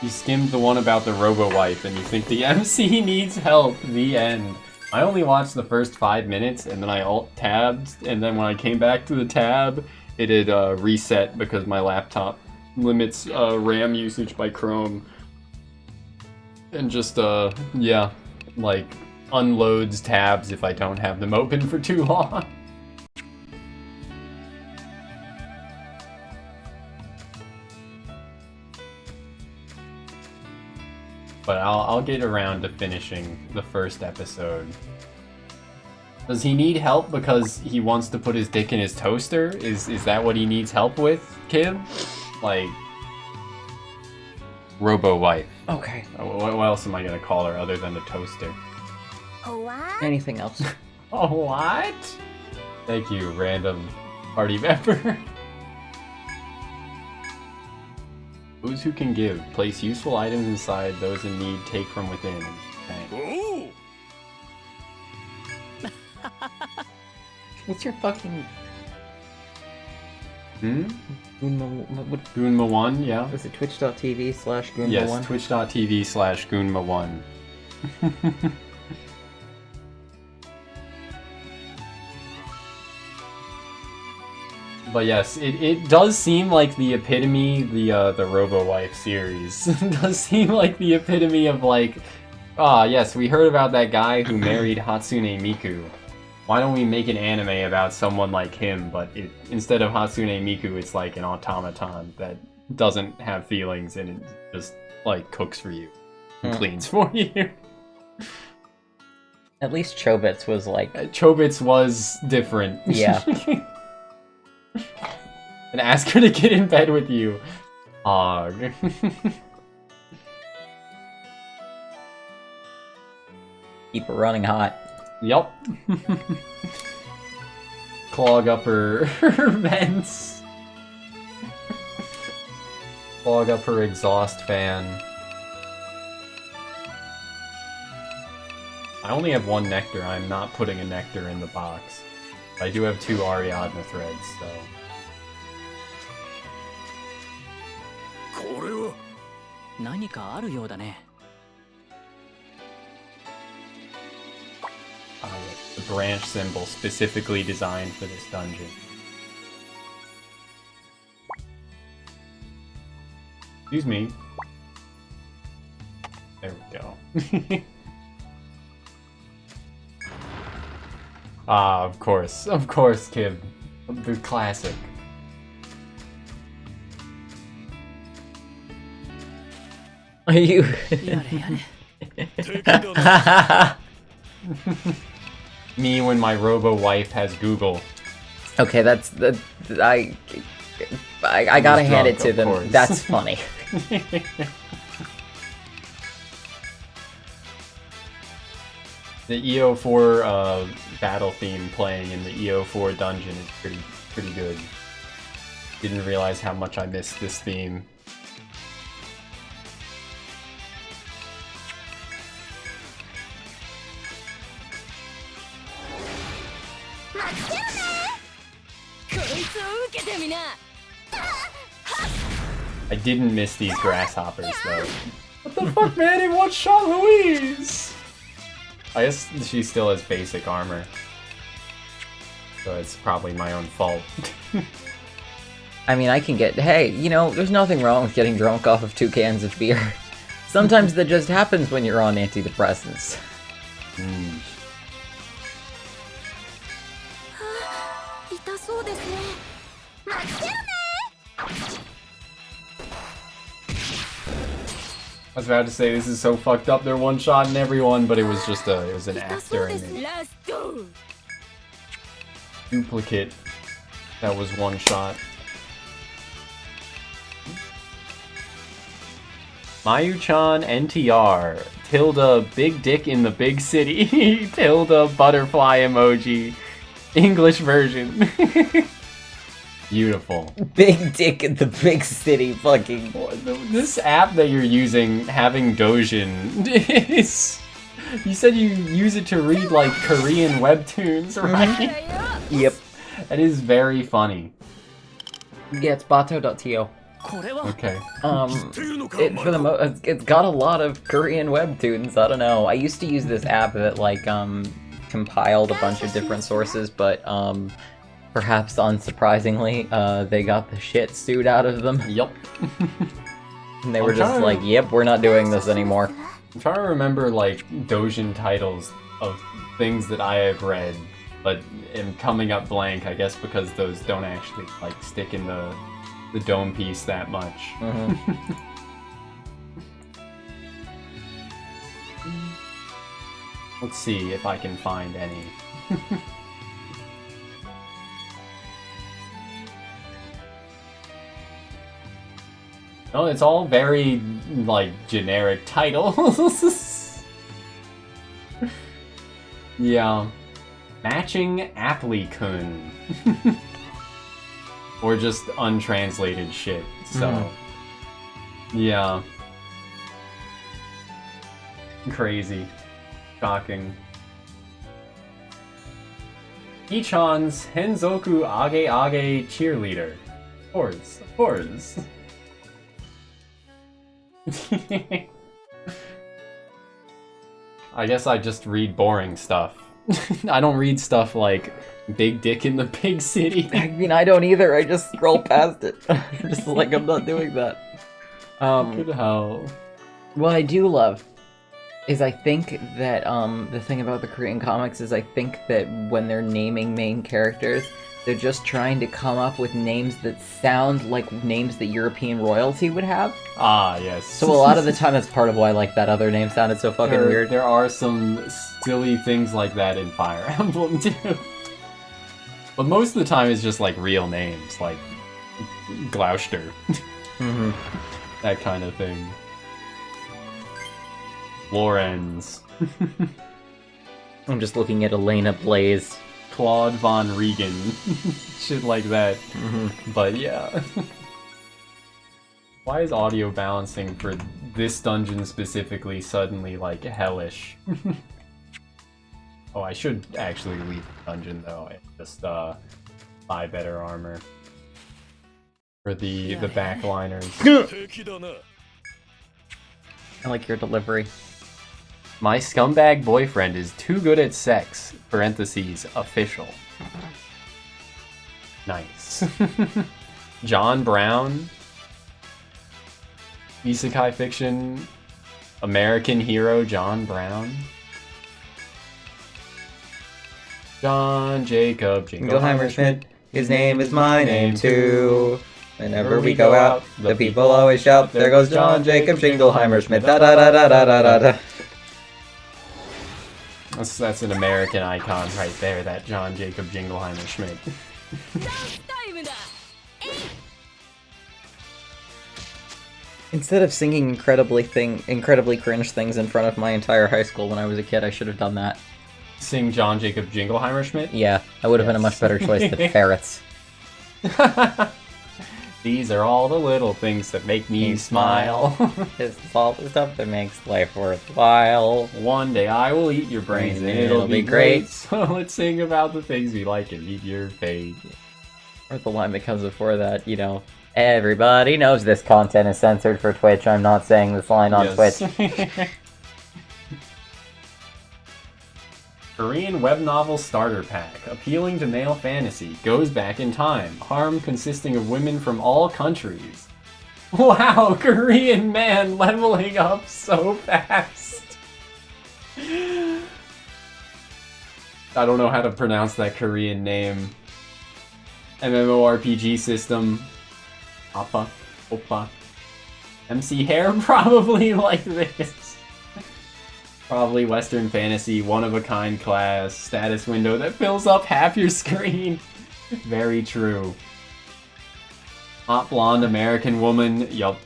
You skimmed the one about the robo-wife and you think the MC needs help. The end. I only watched the first 5 minutes and then I alt-tabbed, and then when I came back to the tab, it had reset because my laptop limits RAM usage by Chrome. And just, yeah, like, unloads tabs if I don't have them open for too long. But I'll get around to finishing the first episode. Does he need help because he wants to put his dick in his toaster? Is that what he needs help with, Kib? Like, Robo-wife. Okay. What else am I gonna call her other than the toaster? What? Anything else? Oh, what? Thank you, random party member. Who's who can give? Place useful items inside, those in need take from within. Thanks. Oh! What's your fucking... Goonma1, yeah. Was it twitch.tv/Goonma1? Yes, twitch.tv/Goonma1. But yes, it does seem like the epitome, the Robo-wife series. Does seem like the epitome of like, yes, we heard about that guy who married Hatsune Miku. Why don't we make an anime about someone like him, but instead of Hatsune Miku, it's like an automaton that doesn't have feelings and it just, like, cooks for you and cleans for you. At least Chobits was like... Chobits was different. Yeah. And ask her to get in bed with you. Ugh. Keep it running hot. Yup. Clog up her vents. Clog up her exhaust fan. I only have one nectar. I'm not putting a nectar in the box. I do have 2 Ariadne threads, so... これは何かあるようだね。Yes, the branch symbol specifically designed for this dungeon. Excuse me. There we go. Of course, Kib. The classic. Are you... やれやれ。敵だな。 Me when my Robo-wife has Google. Okay, that's... I gotta hand it to them. Course. That's funny. The EO4 battle theme playing in the EO4 dungeon is pretty good. Didn't realize how much I missed this theme. I didn't miss these grasshoppers though. What the fuck, man? He one-shot Louise! I guess she still has basic armor. So it's probably my own fault. I mean, I can get... Hey, you know, there's nothing wrong with getting drunk off of 2 cans of beer. Sometimes that just happens when you're on antidepressants. Mm. I was about to say this is so fucked up. They're one-shotting everyone, but it was just it was an actor in it. Duplicate that was one shot. Mayu-chan NTR. Tilda big dick in the big city. Tilda butterfly emoji. English version. Beautiful. Big dick in the big city fucking... This app that you're using, having Dojin, is... You said you use it to read, like, Korean webtoons, right? Yep. That is very funny. Yeah, it's bato.to. Okay. It's got a lot of Korean webtoons. I don't know. I used to use this app that like compiled a bunch of different sources, but perhaps unsurprisingly, they got the shit sued out of them. Yup. And they were just like, "Yep, we're not doing this anymore." I'm trying to remember like Dojin titles of things that I have read, but am coming up blank, I guess because those don't actually like stick in the dome piece that much. Let's see if I can find any. Oh, it's all very, like, generic titles. Yeah. Matching Apply-kun. Or just untranslated shit, so... Yeah. Crazy. Shocking. Ichan's Henzoku Age Age cheerleader. Of course. I guess I just read boring stuff. I don't read stuff like Big Dick in the Big City. I mean, I don't either. I just scroll past it. Just like, I'm not doing that. Good hell. What I do love is I think that the thing about the Korean comics is I think that when they're naming main characters, they're just trying to come up with names that sound like names that European royalty would have. Ah, yes. So a lot of the time that's part of why like that other name sounded so fucking weird. There are some silly things like that in Fire Emblem too. But most of the time it's just like real names, like Gloucester. That kind of thing. Lorenz. I'm just looking at Elena Blaze. Claude Von Regan. Shit like that. But yeah. Why is audio balancing for this dungeon specifically suddenly like hellish? Oh, I should actually leave the dungeon though. I just buy better armor for the backliners. 敵だな。 I like your delivery. My scumbag boyfriend is too good at sex. Parentheses, official. Nice. John Brown. Isekai fiction. American hero John Brown. John Jacob Jingleheimer Schmidt. His name is my name too. Whenever we go out, the people always shout, "There goes John Jacob Jingleheimer Schmidt." Da da da da da da da. That's an American icon right there, that John Jacob Jingleheimer Schmidt. Instead of singing incredibly cringe things in front of my entire high school when I was a kid, I should have done that. Sing John Jacob Jingleheimer Schmidt? Yeah, that would have been a much better choice than ferrets. These are all the little things that make me smile. This is all the stuff that makes life worthwhile. One day I will eat your brains and it'll be great. So let's sing about the things we like and eat your fate. Or the line that comes before that, you know, everybody knows this content is censored for Twitch. I'm not saying this line on Twitch. Korean web novel starter pack, appealing to male fantasy, goes back in time, harem consisting of women from all countries. Wow, Korean man leveling up so fast. I don't know how to pronounce that Korean name. MMORPG system. Oppa. MC Hair probably like this. Probably Western fantasy, one-of-a-kind class, status window that fills up half your screen. Very true. Hot blonde American woman, yup.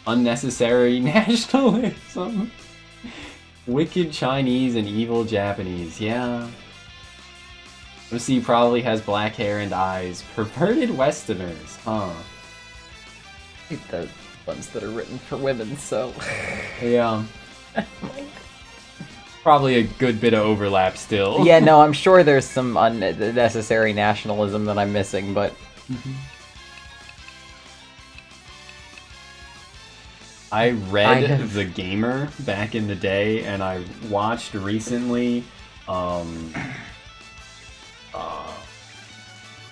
Unnecessary nationalism. Wicked Chinese and evil Japanese, yeah. OC probably has black hair and eyes. Perverted Westerners, huh. I hate the ones that are written for women, so... Yeah. Probably a good bit of overlap still. Yeah, no, I'm sure there's some unnecessary nationalism that I'm missing, but... I read The Gamer back in the day, and I watched recently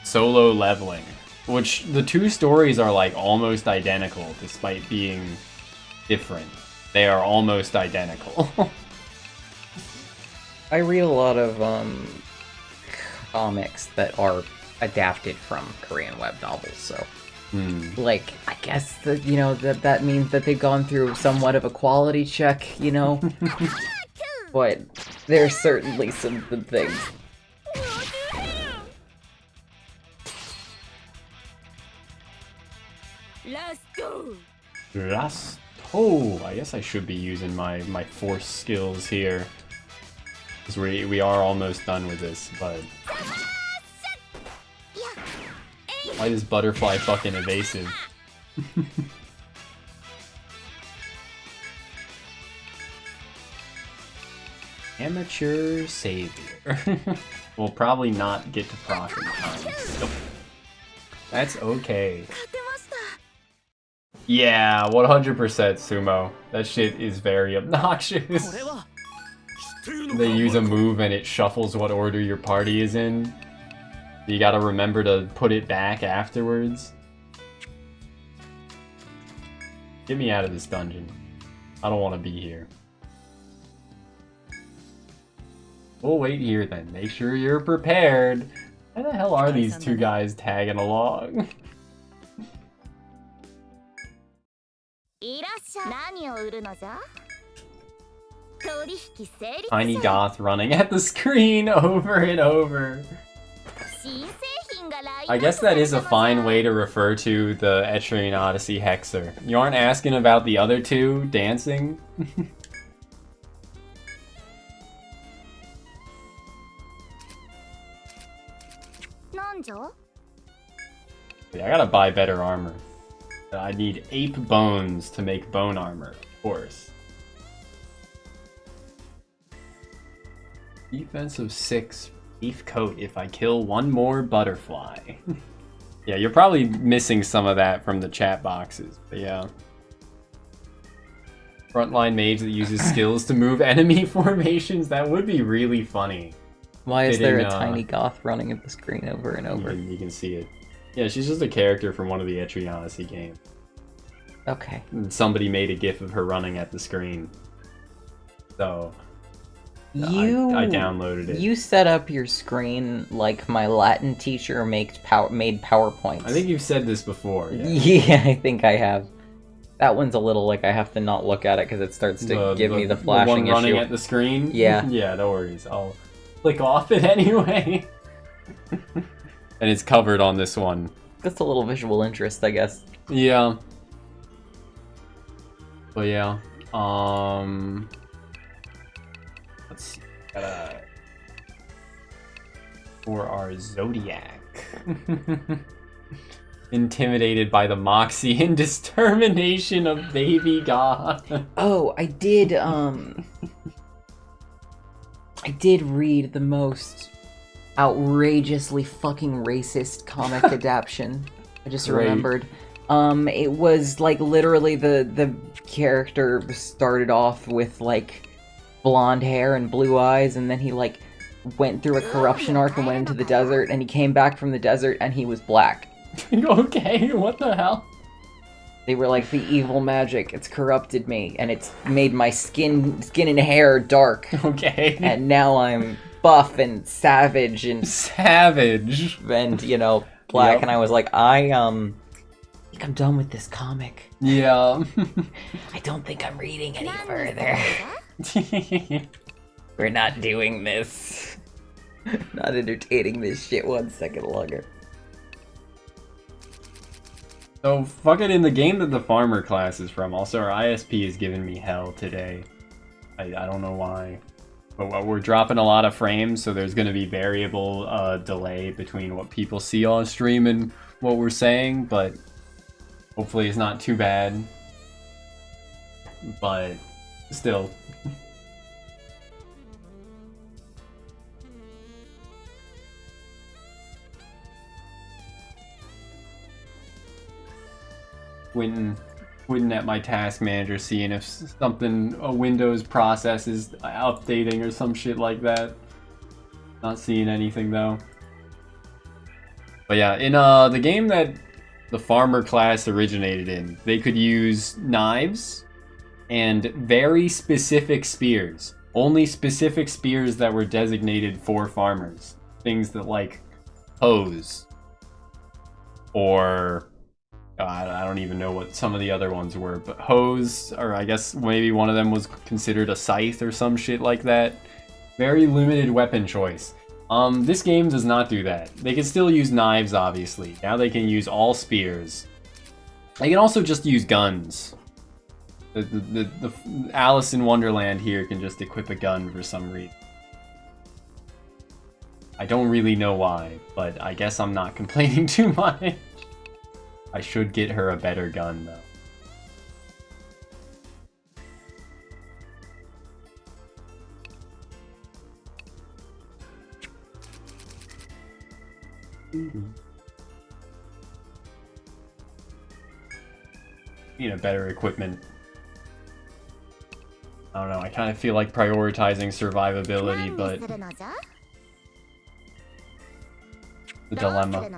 Solo Leveling, which the two stories are like almost identical despite being different. They are almost identical. I read a lot of comics that are adapted from Korean web novels, so like I guess that that means that they've gone through somewhat of a quality check, but there's certainly some good things. Last. Oh, I guess I should be using my force skills here. Because we are almost done with this, but... Why is Butterfly fucking evasive? Amateur savior. We'll probably not get to proc in time. Nope. That's okay. Yeah, 100% Sumo. That shit is very obnoxious. They use a move and it shuffles what order your party is in. You gotta remember to put it back afterwards. Get me out of this dungeon. I don't want to be here. We'll wait here then. Make sure you're prepared. Why the hell are these two guys tagging along? Tiny goth running at the screen over and over. I guess that is a fine way to refer to the Etrian Odyssey Hexer. You aren't asking about the other two dancing? Yeah, I gotta buy better armor. I need ape bones to make bone armor, of course. Defensive 6, beef coat if I kill one more butterfly. Yeah, you're probably missing some of that from the chat boxes, but yeah. Frontline mage that uses skills to move enemy formations, that would be really funny. Why is there a tiny goth running at the screen over and over? You can see it. Yeah, she's just a character from one of the Etrian Odyssey games. Okay. And somebody made a gif of her running at the screen. So... I downloaded it. You set up your screen like my Latin teacher made PowerPoints. I think you've said this before. Yeah, yeah, I think I have. That one's a little like I have to not look at it because it starts to give me the flashing the one running issue. At the screen? Yeah. Yeah, no worries. I'll click off it anyway. And it's covered on this one. Just a little visual interest, I guess. Yeah. But yeah. Let's see. For our Zodiac. Intimidated by the moxie and determination of Baby God. Oh, I did read the most outrageously fucking racist comic adaptation. I just remembered. It was like literally the character started off with like blonde hair and blue eyes, and then he like went through a corruption arc and went into the desert, and he came back from the desert and he was black. Okay, what the hell? They were like, the evil magic, it's corrupted me, and it's made my skin and hair dark. Okay. And now I'm buff and savage and... Savage! And, black, Yep. and I was like, I think I'm done with this comic. Yeah. I don't think I'm reading any further. We're not doing this. Not entertaining this shit 1 second longer. So, fucking in the game that the farmer class is from, also our ISP is giving me hell today. I don't know why. But we're dropping a lot of frames, so there's going to be variable delay between what people see on stream and what we're saying, but hopefully it's not too bad. But still. Quitting at my task manager, seeing if something, a Windows process is updating or some shit like that. Not seeing anything though. But yeah, in the game that the farmer class originated in, they could use knives and very specific spears. Only specific spears that were designated for farmers. Things that like hose. Or I don't even know what some of the other ones were, but hose, or I guess maybe one of them was considered a scythe or some shit like that. Very limited weapon choice. This game does not do that. They can still use knives, obviously. Now they can use all spears. They can also just use guns. The Alice in Wonderland here can just equip a gun for some reason. I don't really know why, but I guess I'm not complaining too much. I should get her a better gun, though. Need a better equipment. I don't know, I kind of feel like prioritizing survivability, but... the dilemma.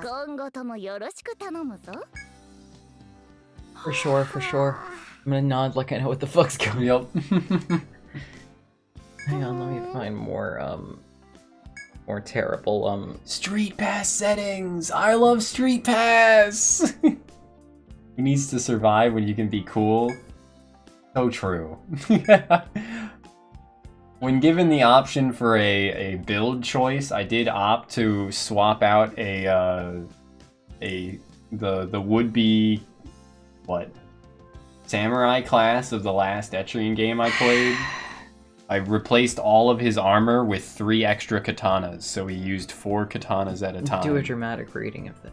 For sure, for sure. I'm gonna nod like I know what the fuck's going on. Yep. Hang on, let me find more, more terrible, Street Pass settings! I love Street Pass! Who needs to survive when you can be cool? So true. When given the option for a build choice, I did opt to swap out the would-be samurai class of the last Etrian game I played. I replaced all of his armor with 3 extra katanas, so he used 4 katanas at a time. Do a dramatic reading of that.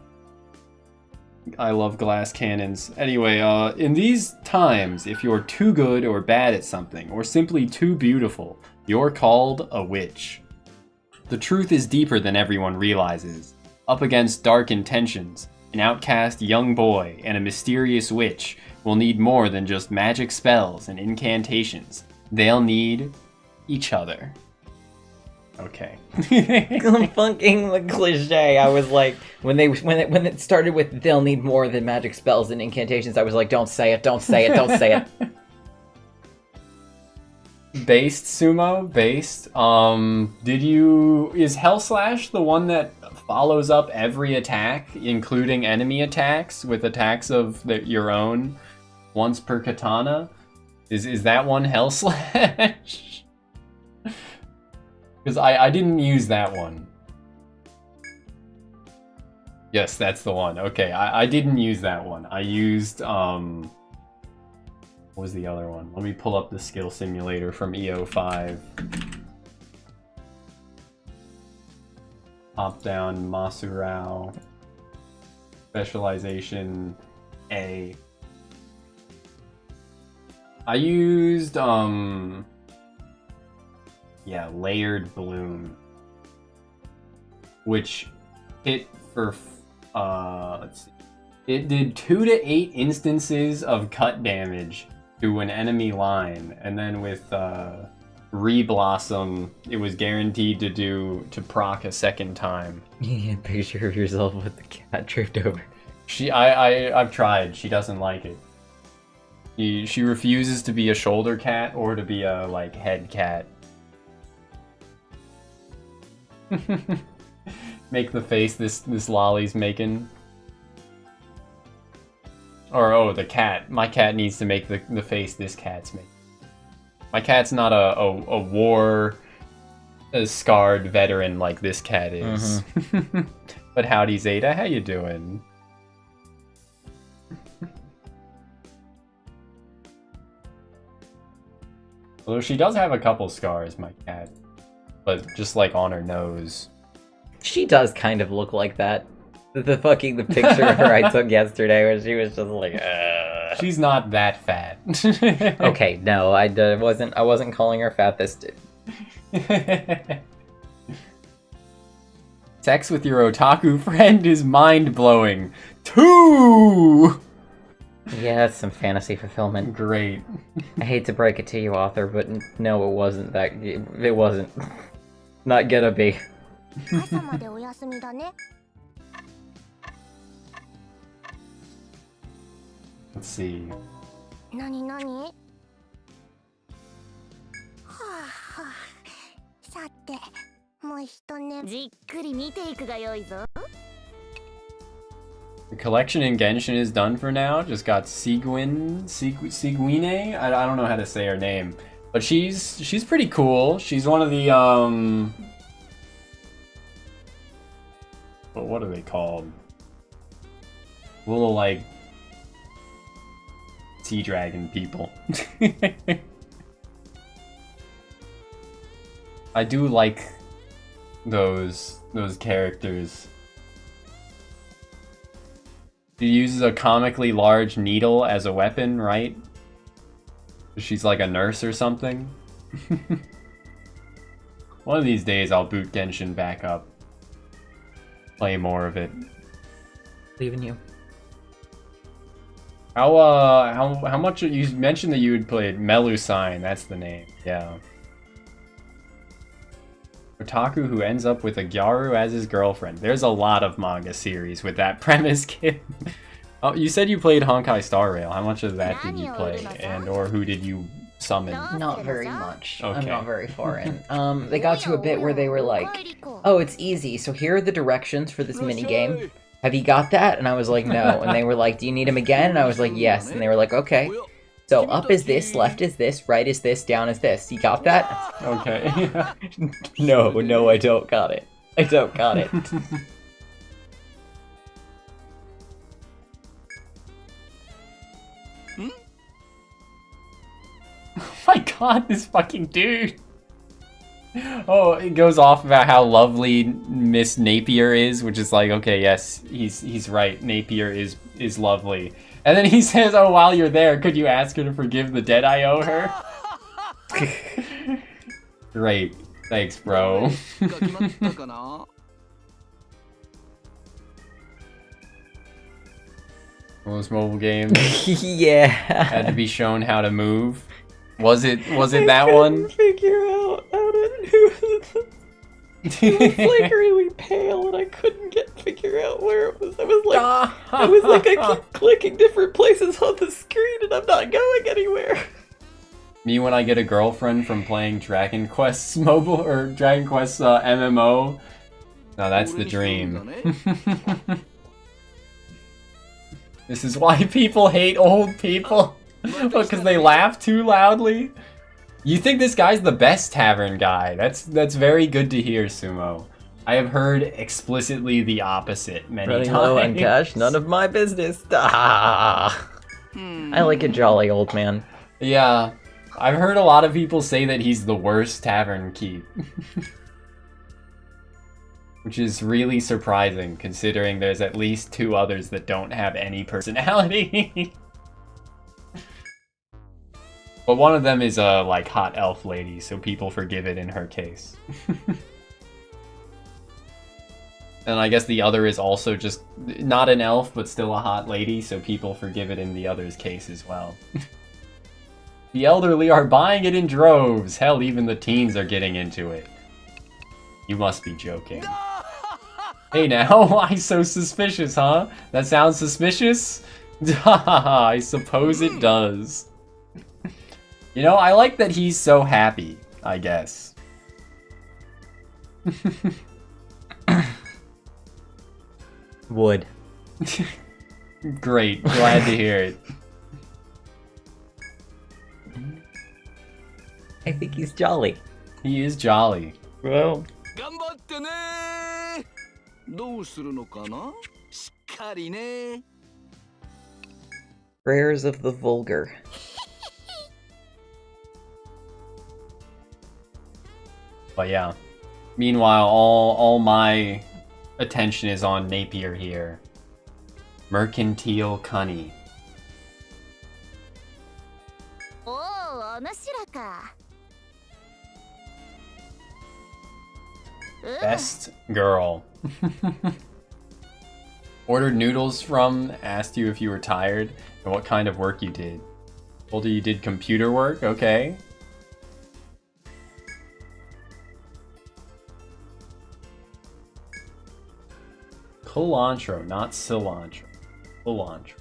I love glass cannons. Anyway, in these times, if you're too good or bad at something, or simply too beautiful, you're called a witch. The truth is deeper than everyone realizes. Up against dark intentions, an outcast young boy and a mysterious witch will need more than just magic spells and incantations. They'll need each other. Okay. Fucking the cliche. I was like, when it started with they'll need more than magic spells and incantations, I was like, don't say it, don't say it, don't say it. Based, Sumo? Based? Is Hell Slash the one that follows up every attack, including enemy attacks, with attacks of your own once per katana? Is that one Hell Slash? Because I didn't use that one. Yes, that's the one. Okay, I didn't use that one. I used, what was the other one? Let me pull up the skill simulator from EO5. Top down, Masurao. Specialization A. I used, yeah, Layered Bloom. Which hit for, let's see. It did 2 to 8 instances of cut damage to an enemy line, and then with Reblossom, it was guaranteed to proc a second time. You can picture of yourself with the cat tripped over. I've tried. She doesn't like it. She refuses to be a shoulder cat or to be a like head cat. Make the face this lolly's making. Or, oh, the cat. My cat needs to make the face this cat's making. My cat's not a war scarred veteran like this cat is. Mm-hmm. But howdy, Zeta, how you doing? Although she does have a couple scars, my cat. But just like on her nose. She does kind of look like that. The picture of her I took yesterday where she was just like, She's not that fat. Okay, no, I wasn't calling her fat this Sex with your otaku friend is mind-blowing. 2! Yeah, it's some fantasy fulfillment. Great. I hate to break it to you, author, but no, it wasn't that. It wasn't. Not gonna be. Let's see. じっくり見ていくがよいぞ。 The collection in Genshin is done for now. Just got Seguine. I don't know how to say her name, but she's pretty cool. She's one of the what are they called? Little like sea dragon people. I do like those characters. She uses a comically large needle as a weapon, right? She's like a nurse or something. One of these days I'll boot Genshin back up. Play more of it. Leaving you. How much you mentioned that you had played Melusine, that's the name. Yeah. Otaku who ends up with a Gyaru as his girlfriend. There's a lot of manga series with that premise, kid. Oh, you said you played Honkai Star Rail. How much of that did you play? And or who did you summon? Not very much. Okay. I'm not very far in. They got to a bit where they were like, oh, it's easy, so here are the directions for this minigame. Have you got that? And I was like, no. And they were like, do you need them again? And I was like, yes. And they were like, okay. So up is this, left is this, right is this, down is this. You got that? Okay. No, I don't got it. I don't got it. Oh my god, this fucking dude. Oh, it goes off about how lovely Miss Napier is, which is like, okay, yes, he's right. Napier is lovely. And then he says, oh, while you're there, could you ask her to forgive the debt I owe her? Great. Thanks, bro. Those mobile games Yeah. had to be shown how to move. Was it that one? Figure out how to do it. It was like really pale, and I couldn't figure out where it was. I was like, I keep clicking different places on the screen, and I'm not going anywhere. Me when I get a girlfriend from playing Dragon Quest mobile or Dragon Quest MMO. No, that's the dream. This is why people hate old people. Because they laugh too loudly. You think this guy's the best tavern guy. That's very good to hear, Sumo. I have heard explicitly the opposite many Running times. low on cash, none of my business. Ah. I like a jolly old man. Yeah, I've heard a lot of people say that he's the worst tavern keep. Which is really surprising, considering there's at least 2 others that don't have any personality. But one of them is a, like, hot elf lady, so people forgive it in her case. And I guess the other is also just not an elf, but still a hot lady, so people forgive it in the other's case as well. The elderly are buying it in droves. Hell, even the teens are getting into it. You must be joking. Hey now, why so suspicious, huh? That sounds suspicious? I suppose it does. You know, I like that he's so happy, I guess. Would. Great, glad to hear it. I think he's jolly. He is jolly. Well. 頑張ってね。どうするのかな。しっかりね。 Prayers of the vulgar. But yeah. Meanwhile, all my attention is on Napier here. Mercantile Cunny. おお、おぬしらか。 Best girl. Ordered noodles from, asked you if you were tired, and what kind of work you did. Told you did computer work, okay. Cilantro, not cilantro. Cilantro.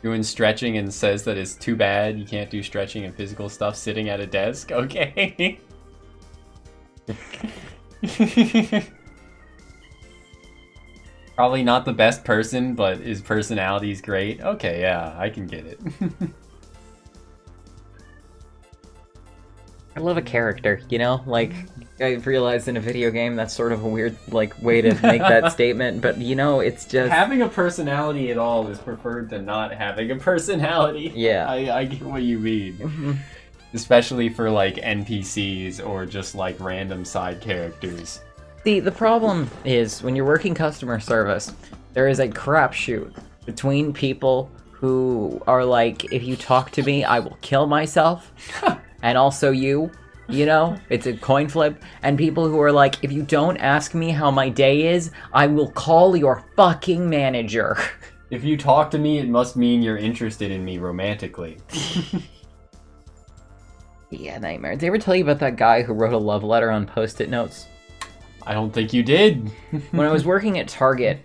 Doing stretching and says that it's too bad you can't do stretching and physical stuff sitting at a desk, okay. Probably not the best person, but his personality's great. Okay, yeah, I can get it. I love a character, you know? Like, I realized in a video game that's sort of a weird, like, way to make that statement, but, you know, it's just... Having a personality at all is preferred to not having a personality. Yeah. I get what you mean. Especially for, like, NPCs or just, like, random side characters. See, the problem is, when you're working customer service, there is a crapshoot between people who are like, if you talk to me, I will kill myself. And also you know? It's a coin flip. And people who are like, if you don't ask me how my day is, I will call your fucking manager. If you talk to me, it must mean you're interested in me romantically. Yeah, nightmare. Did I ever tell you about that guy who wrote a love letter on Post-it notes? I don't think you did. When I was working at Target,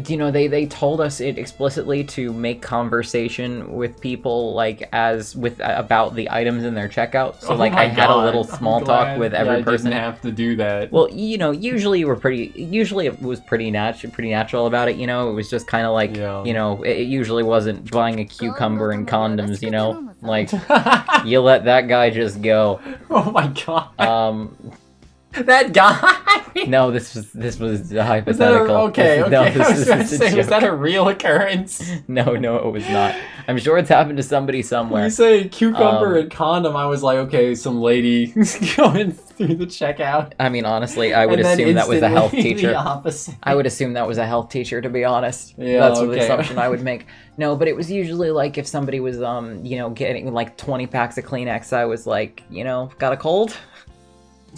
you know, they told us it explicitly to make conversation with people, like, about the items in their checkout. So, like, I had a little small talk with every person. I didn't have to do that. Well, you know, usually it was pretty natural about it, you know? It was just kind of like, you know, it usually wasn't buying a cucumber and condoms, you know? Like, you let that guy just go. Oh my god. That guy? No, this was hypothetical. Okay. No, was that a real occurrence? No, it was not. I'm sure it's happened to somebody somewhere. You say cucumber and condom, I was like, okay, some lady going through the checkout. I mean, honestly, I would assume that was a health teacher. The opposite. I would assume that was a health teacher, to be honest. Yeah, that's the assumption I would make. No, but it was usually like if somebody was, you know, getting like 20 packs of Kleenex, I was like, you know, got a cold?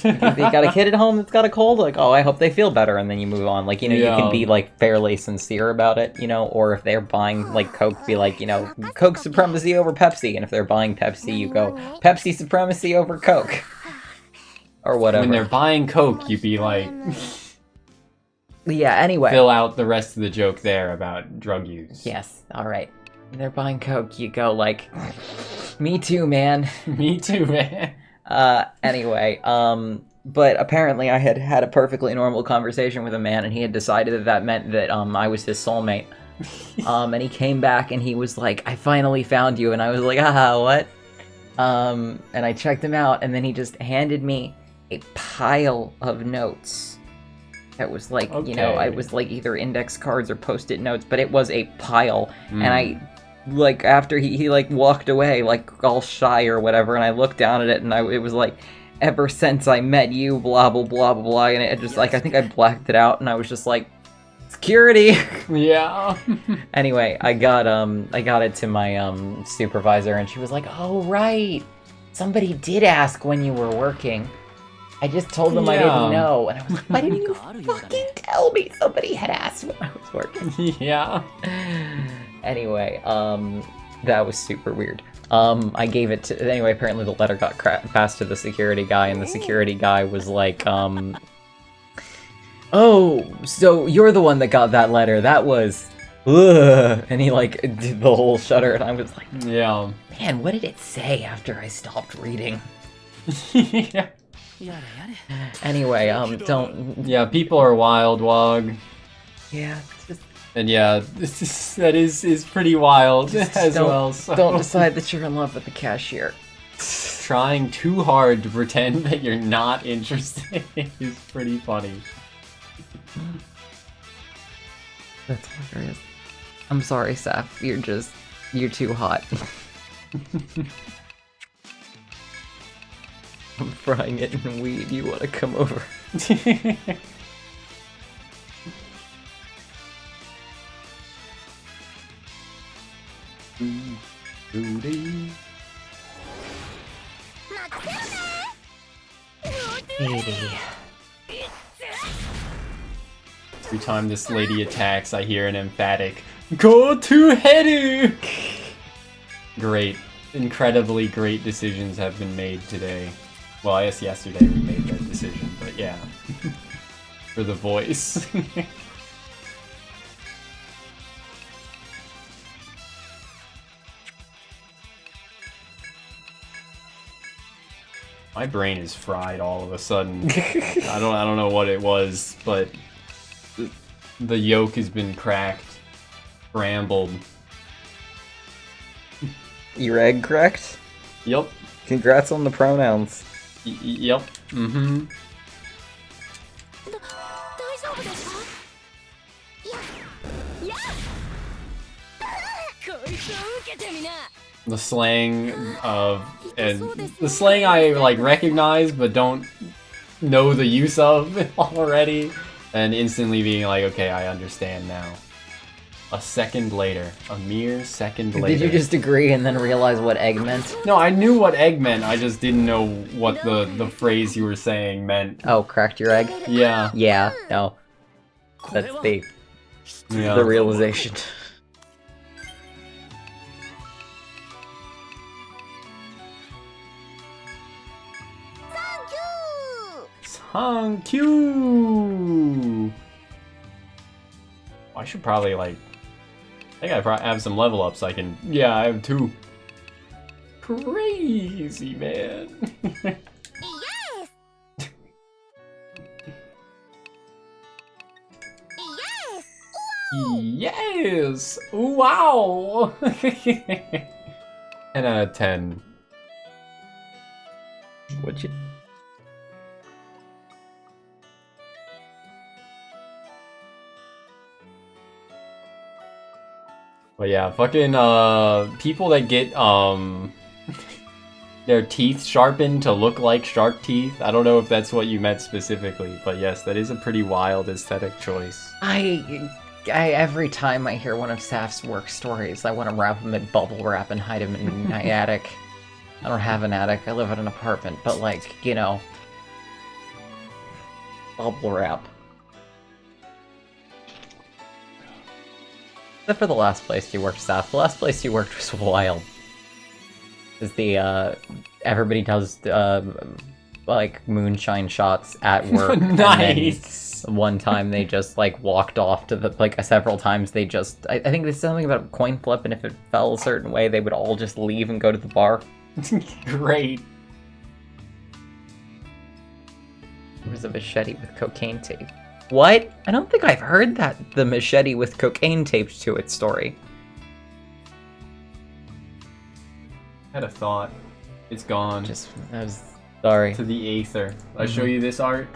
You got a kid at home that's got a cold, like, oh, I hope they feel better, and then you move on. Like, you know, you can be like fairly sincere about it, you know, or if they're buying like Coke, be like, you know, Coke supremacy over Pepsi, and if they're buying Pepsi, you go Pepsi supremacy over Coke, or whatever. When they're buying Coke, you be like, yeah. Anyway, fill out the rest of the joke there about drug use. Yes. All right. When they're buying Coke, you go like, me too, man. Me too, man. Anyway, but apparently I had had a perfectly normal conversation with a man, and he had decided that meant that, I was his soulmate. And he came back and he was like, I finally found you, and I was like, what? And I checked him out, and then he just handed me a pile of notes. That was like, you know, I was like either index cards or post-it notes, but it was a pile, and I... like, after he like, walked away, like, all shy or whatever, and I looked down at it, and it was like, ever since I met you, blah, blah, blah, blah, blah, and it just, like, I think I blacked it out, and I was just like, security! Yeah. Anyway, I got it to my, supervisor, and she was like, oh, right! Somebody did ask when you were working. I just told them I didn't know, and I was like, why didn't you fucking tell me somebody had asked when I was working? Yeah. Anyway, that was super weird. I gave it to... Anyway, apparently the letter got passed to the security guy, and the security guy was like, oh, so you're the one that got that letter. That was... Ugh. And he, like, did the whole shudder, and I was like, yeah. Man, what did it say after I stopped reading? Yeah. Anyway, don't... Yeah, people are wild, Wog. Yeah, it's just... And yeah, that is pretty wild as well. So. Don't decide that you're in love with the cashier. Trying too hard to pretend that you're not interested is pretty funny. That's hilarious. I'm sorry, Saf. You're too hot. I'm frying it in weed. You want to come over? Baby. Every time this lady attacks, I hear an emphatic, "Go to Heru!" Great. Incredibly great decisions have been made today. Well, I guess yesterday we made that decision, but yeah. For the voice. My brain is fried all of a sudden. I don't know what it was, but the yolk has been cracked, scrambled. Your egg cracked? Yep. Congrats on the pronouns. Yep. Mm-hmm. 大丈夫ですか？いや、こいつを受けてみな。 The slang of the slang I like recognize but don't know the use of already, and instantly being like, okay, I understand now. A second later, a mere second later. Did you just agree and then realize what egg meant? No, I knew what egg meant. I just didn't know what the phrase you were saying meant. Oh, cracked your egg? Yeah. Yeah, no. That's the realization. Thank you. Thank you. I should probably like. I think I probably have some level ups. I can. Yeah, I have 2. Crazy man. Yes. Yes. Yes. Wow. 10 out of 10. Would you? But yeah, fucking people that get their teeth sharpened to look like shark teeth. I don't know if that's what you meant specifically, but yes, that is a pretty wild aesthetic choice. I every time I hear one of Saf's work stories, I want to wrap him in bubble wrap and hide him in my attic. I don't have an attic, I live in an apartment, but like, you know, bubble wrap. Except for the last place you worked, Saf. The last place you worked was wild. Is the, everybody does, like, moonshine shots at work. Nice! And then one time they just, like, walked off to the, like, several times they just, I think there's something about a coin flip, and if it fell a certain way, they would all just leave and go to the bar. Great. It was a machete with cocaine tape. What? I don't think I've heard that, the machete with cocaine taped to its story. Had a thought. It's gone. I was sorry. To the aether. I show you this art.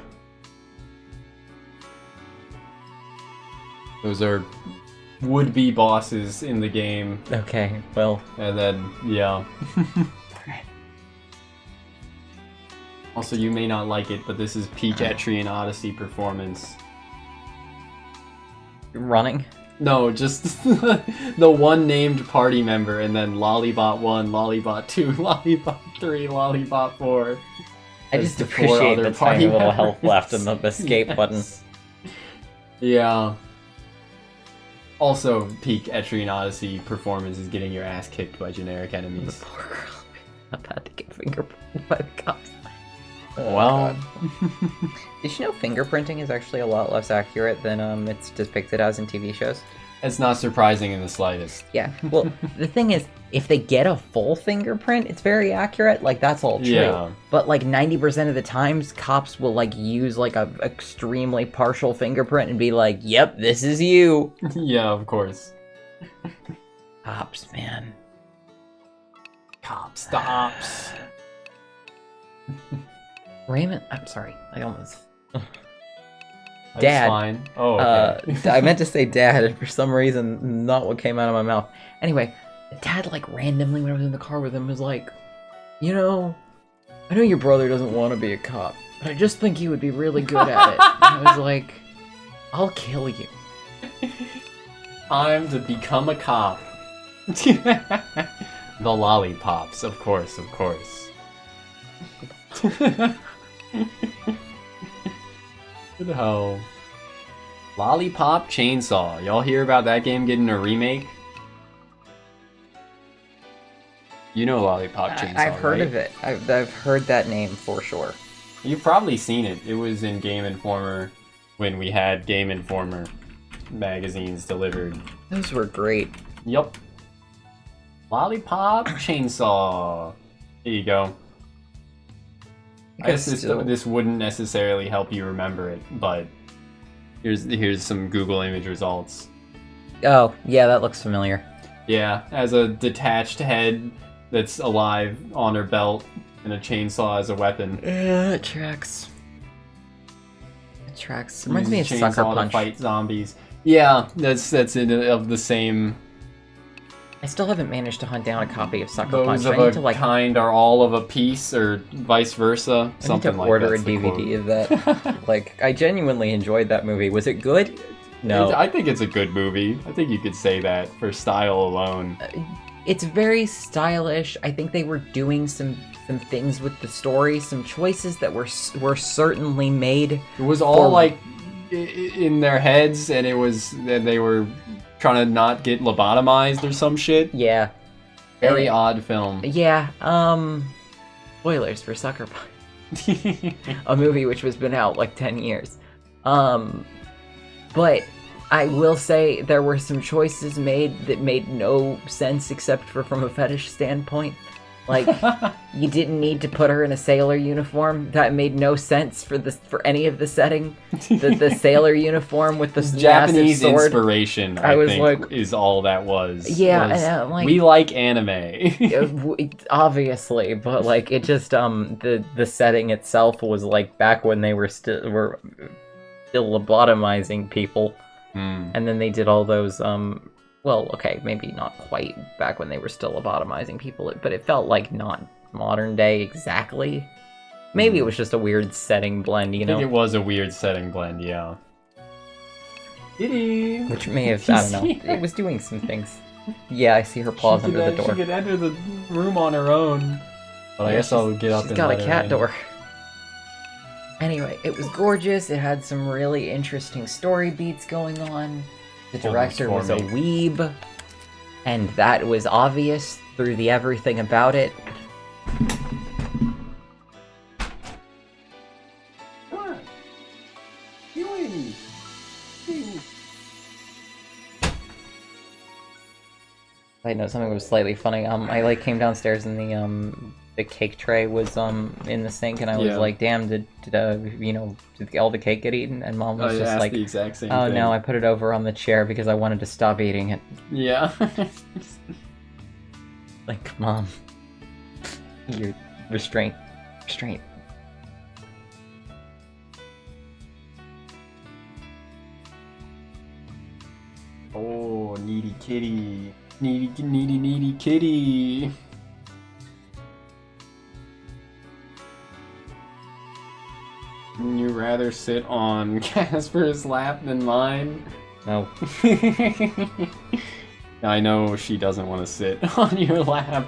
Those are would-be bosses in the game. Okay, well. And then, yeah. Also, you may not like it, but this is peak Etrian Odyssey performance. Running? No, just the one named party member, and then Lollybot 1, Lollybot 2, Lollybot 3, Lollybot 4. I just appreciate the tiny little health left in the escape button. Yeah. Also, peak Etrian Odyssey performance is getting your ass kicked by generic enemies. The poor girl about to get fingerprinted by the cops. Well, did you know fingerprinting is actually a lot less accurate than it's depicted as in TV shows? it's not surprising in the slightest. Yeah, well, the thing is, if they get a full fingerprint, it's very accurate, like, that's all true. Yeah. But, like, 90% of the times, cops will, like, use, like, a extremely partial fingerprint and be like, yep, this is you. Yeah, of course. Cops, man. Cops, the ops. Raymond, I'm sorry, I almost... That's Dad. fine. Oh, okay. I meant to say dad, and for some reason, not what came out of my mouth. Anyway, Dad, like, randomly, when I was in the car with him, was like, you know, I know your brother doesn't want to be a cop, but I just think he would be really good at it. And I was like, I'll kill you. Time to become a cop. The lollipops, of course, of course. Good hell. Lollipop Chainsaw. Y'all hear about that game getting a remake? You know Lollipop Chainsaw, I've heard right? of it. I've heard that name for sure. You've probably seen it. It was in Game Informer when we had Game Informer magazines delivered. Those were great. Yup. Lollipop Chainsaw. Here you go. I guess this wouldn't necessarily help you remember it, but here's some Google image results. Oh, yeah, that looks familiar. Yeah, has a detached head that's alive on her belt, and a chainsaw as a weapon. Yeah, it tracks. It tracks. Reminds me of Uses Sucker chainsaw Punch. to fight zombies. Yeah, that's of the same. I still haven't managed to hunt down a copy of Sucker Those Punch. of I need a to like kind are all of a piece, or vice versa. I need Something to like order a that's the DVD quote. of that. Like, I genuinely enjoyed that movie. Was it good? No. I think it's a good movie. I think you could say that for style alone. It's very stylish. I think they were doing some things with the story, some choices that were certainly made. It was all like in their heads, and it was that they were trying to not get lobotomized or some shit. Yeah. Very odd film. Yeah. Spoilers for Sucker Punch. A movie which has been out like 10 years. But I will say there were some choices made that made no sense except for from a fetish standpoint. Like, you didn't need to put her in a sailor uniform. That made no sense for any of the setting. The sailor uniform with the Japanese massive sword. Inspiration, I was think, like, is all that was. Yeah, and like, we like anime. Obviously, but like it just the setting itself was like back when they were still lobotomizing people, and then they did all those well, okay, maybe not quite back when they were still lobotomizing people, but it felt like not modern day exactly. Maybe it was just a weird setting blend, you know? I think it was a weird setting blend, yeah. Which may have, I don't know, it was doing some things. Yeah, I see her paws under the door. She could enter the room on her own. But I guess I'll get up and she's got a let her cat in. door. Anyway, it was gorgeous. It had some really interesting story beats going on. The director was a weeb, and that was obvious through the everything about it. I know something was slightly funny. I like came downstairs and the cake tray was in the sink, and I was like, "Damn, did all the cake get eaten?" And Mom was just like, the exact same "Oh thing. no, I put it over on the chair because I wanted to stop eating it." Yeah. Like, Mom, you're restraint. Oh, needy kitty. Needy kitty. Wouldn't you rather sit on Casper's lap than mine? No. I know she doesn't want to sit on your lap,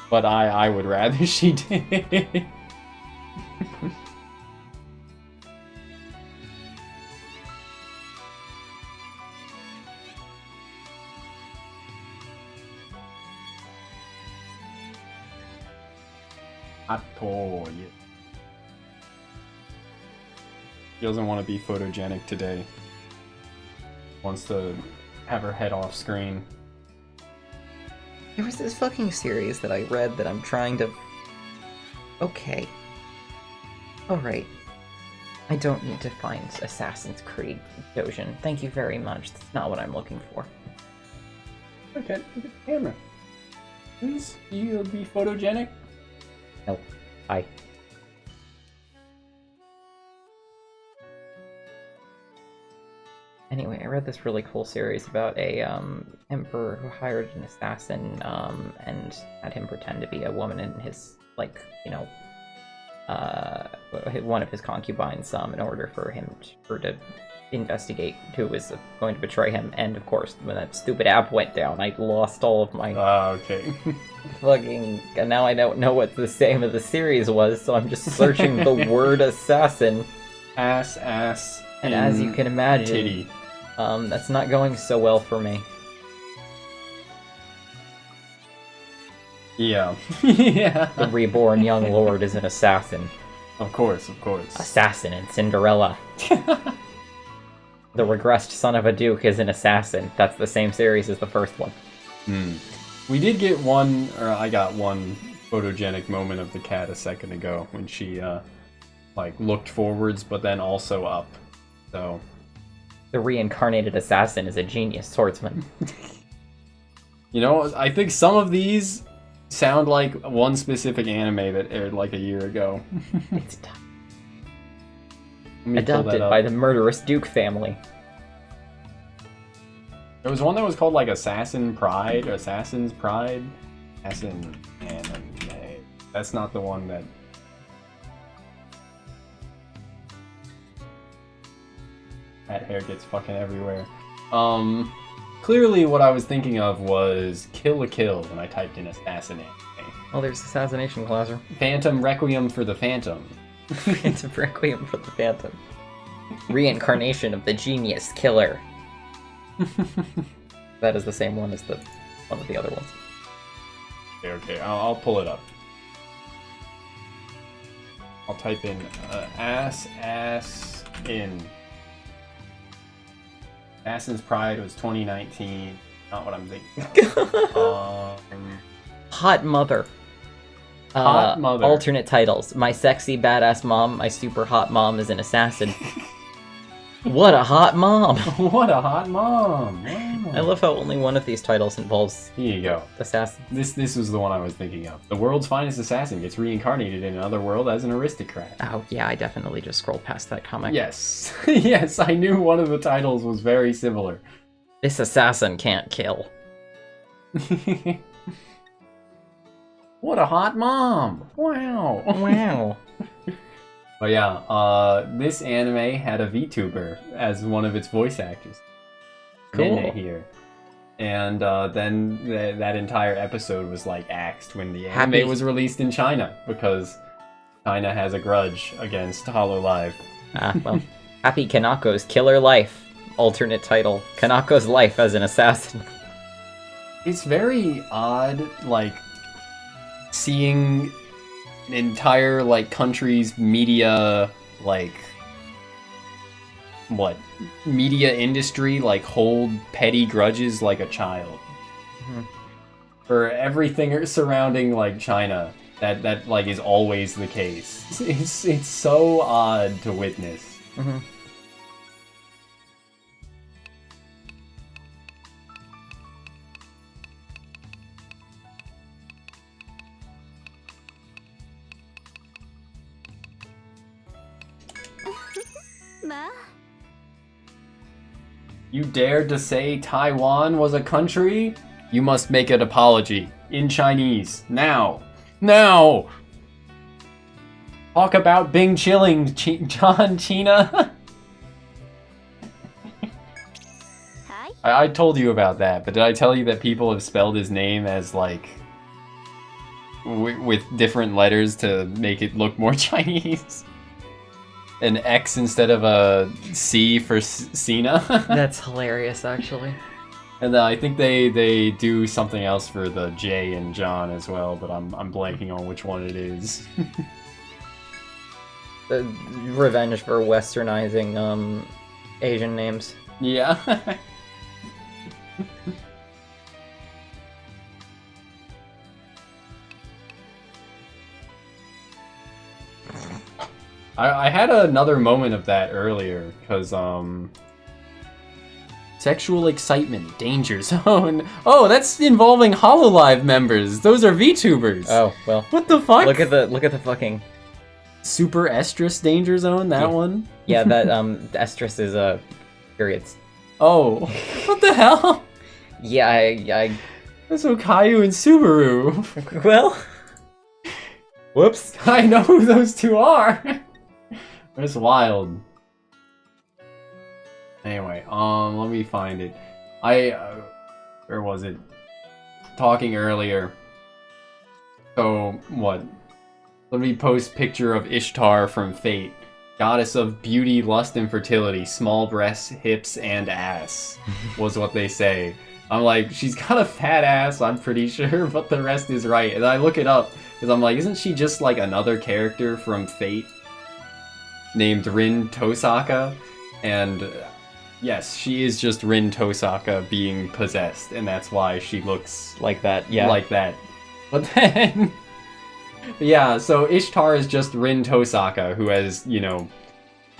but I would rather she did. She doesn't want to be photogenic today. Wants to have her head off screen. There was this fucking series that I read that I'm trying to... Okay. Alright. I don't need to find Assassin's Creed Dojin. Thank you very much. That's not what I'm looking for. Okay, look at the camera. Please, you'll be photogenic? No. Hi. Anyway, I read this really cool series about a emperor who hired an assassin and had him pretend to be a woman in his, like, you know, one of his concubines in order for her to investigate who was going to betray him. And of course, when that stupid app went down, I lost all of my okay. fucking... And now I don't know what the name of the series was, so I'm just searching the word assassin. Ass, and as you can imagine, titty. That's not going so well for me. Yeah. Yeah. The reborn young lord is an assassin. Of course. Assassin in Cinderella. The regressed son of a duke is an assassin. That's the same series as the first one. We did get one, or I got one photogenic moment of the cat a second ago when she like looked forwards, but then also up. So The reincarnated assassin is a genius swordsman. you know, I think some of these sound like one specific anime that aired like a year ago. It's Let me pull that adopted up. by the murderous Duke family. There was one that was called like Assassin's Pride. Assassin Anime. That's not the one that. That hair gets fucking everywhere. Clearly what I was thinking of was Kill la Kill when I typed in Assassin Anime. Oh, there's Assassination Classer. Phantom Requiem for the Phantom. Phantom Requiem for the Phantom. Reincarnation of the genius killer. That is the same one as one of the other ones. Okay, I'll pull it up. I'll type in ass in. Assassin's Pride was 2019. Not what I'm thinking. Hot Mother. Hot Mother. Alternate titles. My sexy badass mom, my super hot mom is an assassin. What a hot mom! What a hot mom! Wow. I love how only one of these titles involves Here you go. assassin. This was the one I was thinking of. The world's finest assassin gets reincarnated in another world as an aristocrat. Oh yeah, I definitely just scrolled past that comic. Yes. Yes, I knew one of the titles was very similar. This assassin can't kill. What a hot mom! Wow! Wow. But yeah, this anime had a VTuber as one of its voice actors. Cool. Nene here. And then that entire episode was like axed when the anime Happy- was released in China because China has a grudge against HoloLive. Well, Happy Kanako's Killer Life. Alternate title. Kanako's life as an assassin. It's very odd, like, seeing an entire, like, country's media, like, media industry, like, hold petty grudges like a child. Mhm. For everything surrounding, like, China, that like, is always the case. It's so odd to witness. Mm-hmm. You dared to say Taiwan was a country? You must make an apology. In Chinese. Now. Now! Talk about Bing Chilling, John China. I told you about that, but did I tell you that people have spelled his name as, like, with different letters to make it look more Chinese? An X instead of a C for Cena? That's hilarious, actually. And I think they do something else for the J in John as well, but I'm blanking on which one it is. The revenge for westernizing Asian names. Yeah. I had another moment of that earlier, because, sexual excitement, danger zone. Oh, that's involving HoloLive members. Those are VTubers. Oh, well. What the fuck? Look at the fucking... Super estrus danger zone, that one? Yeah, that, estrus is, periods. Oh. What the hell? Yeah, I... That's Okayu and Subaru. Well... Whoops. I know who those two are. That's wild. Anyway, let me find it. Where was it? Talking earlier. So, what? Let me post picture of Ishtar from Fate. Goddess of beauty, lust, and fertility. Small breasts, hips, and ass. Was what they say. I'm like, she's got a fat ass, I'm pretty sure, but the rest is right. And I look it up, because I'm like, isn't she just like another character from Fate? Named Rin Tosaka? And yes, she is just Rin Tosaka being possessed, and that's why she looks like that, yeah. like that. But then Yeah, so Ishtar is just Rin Tosaka, who has, you know,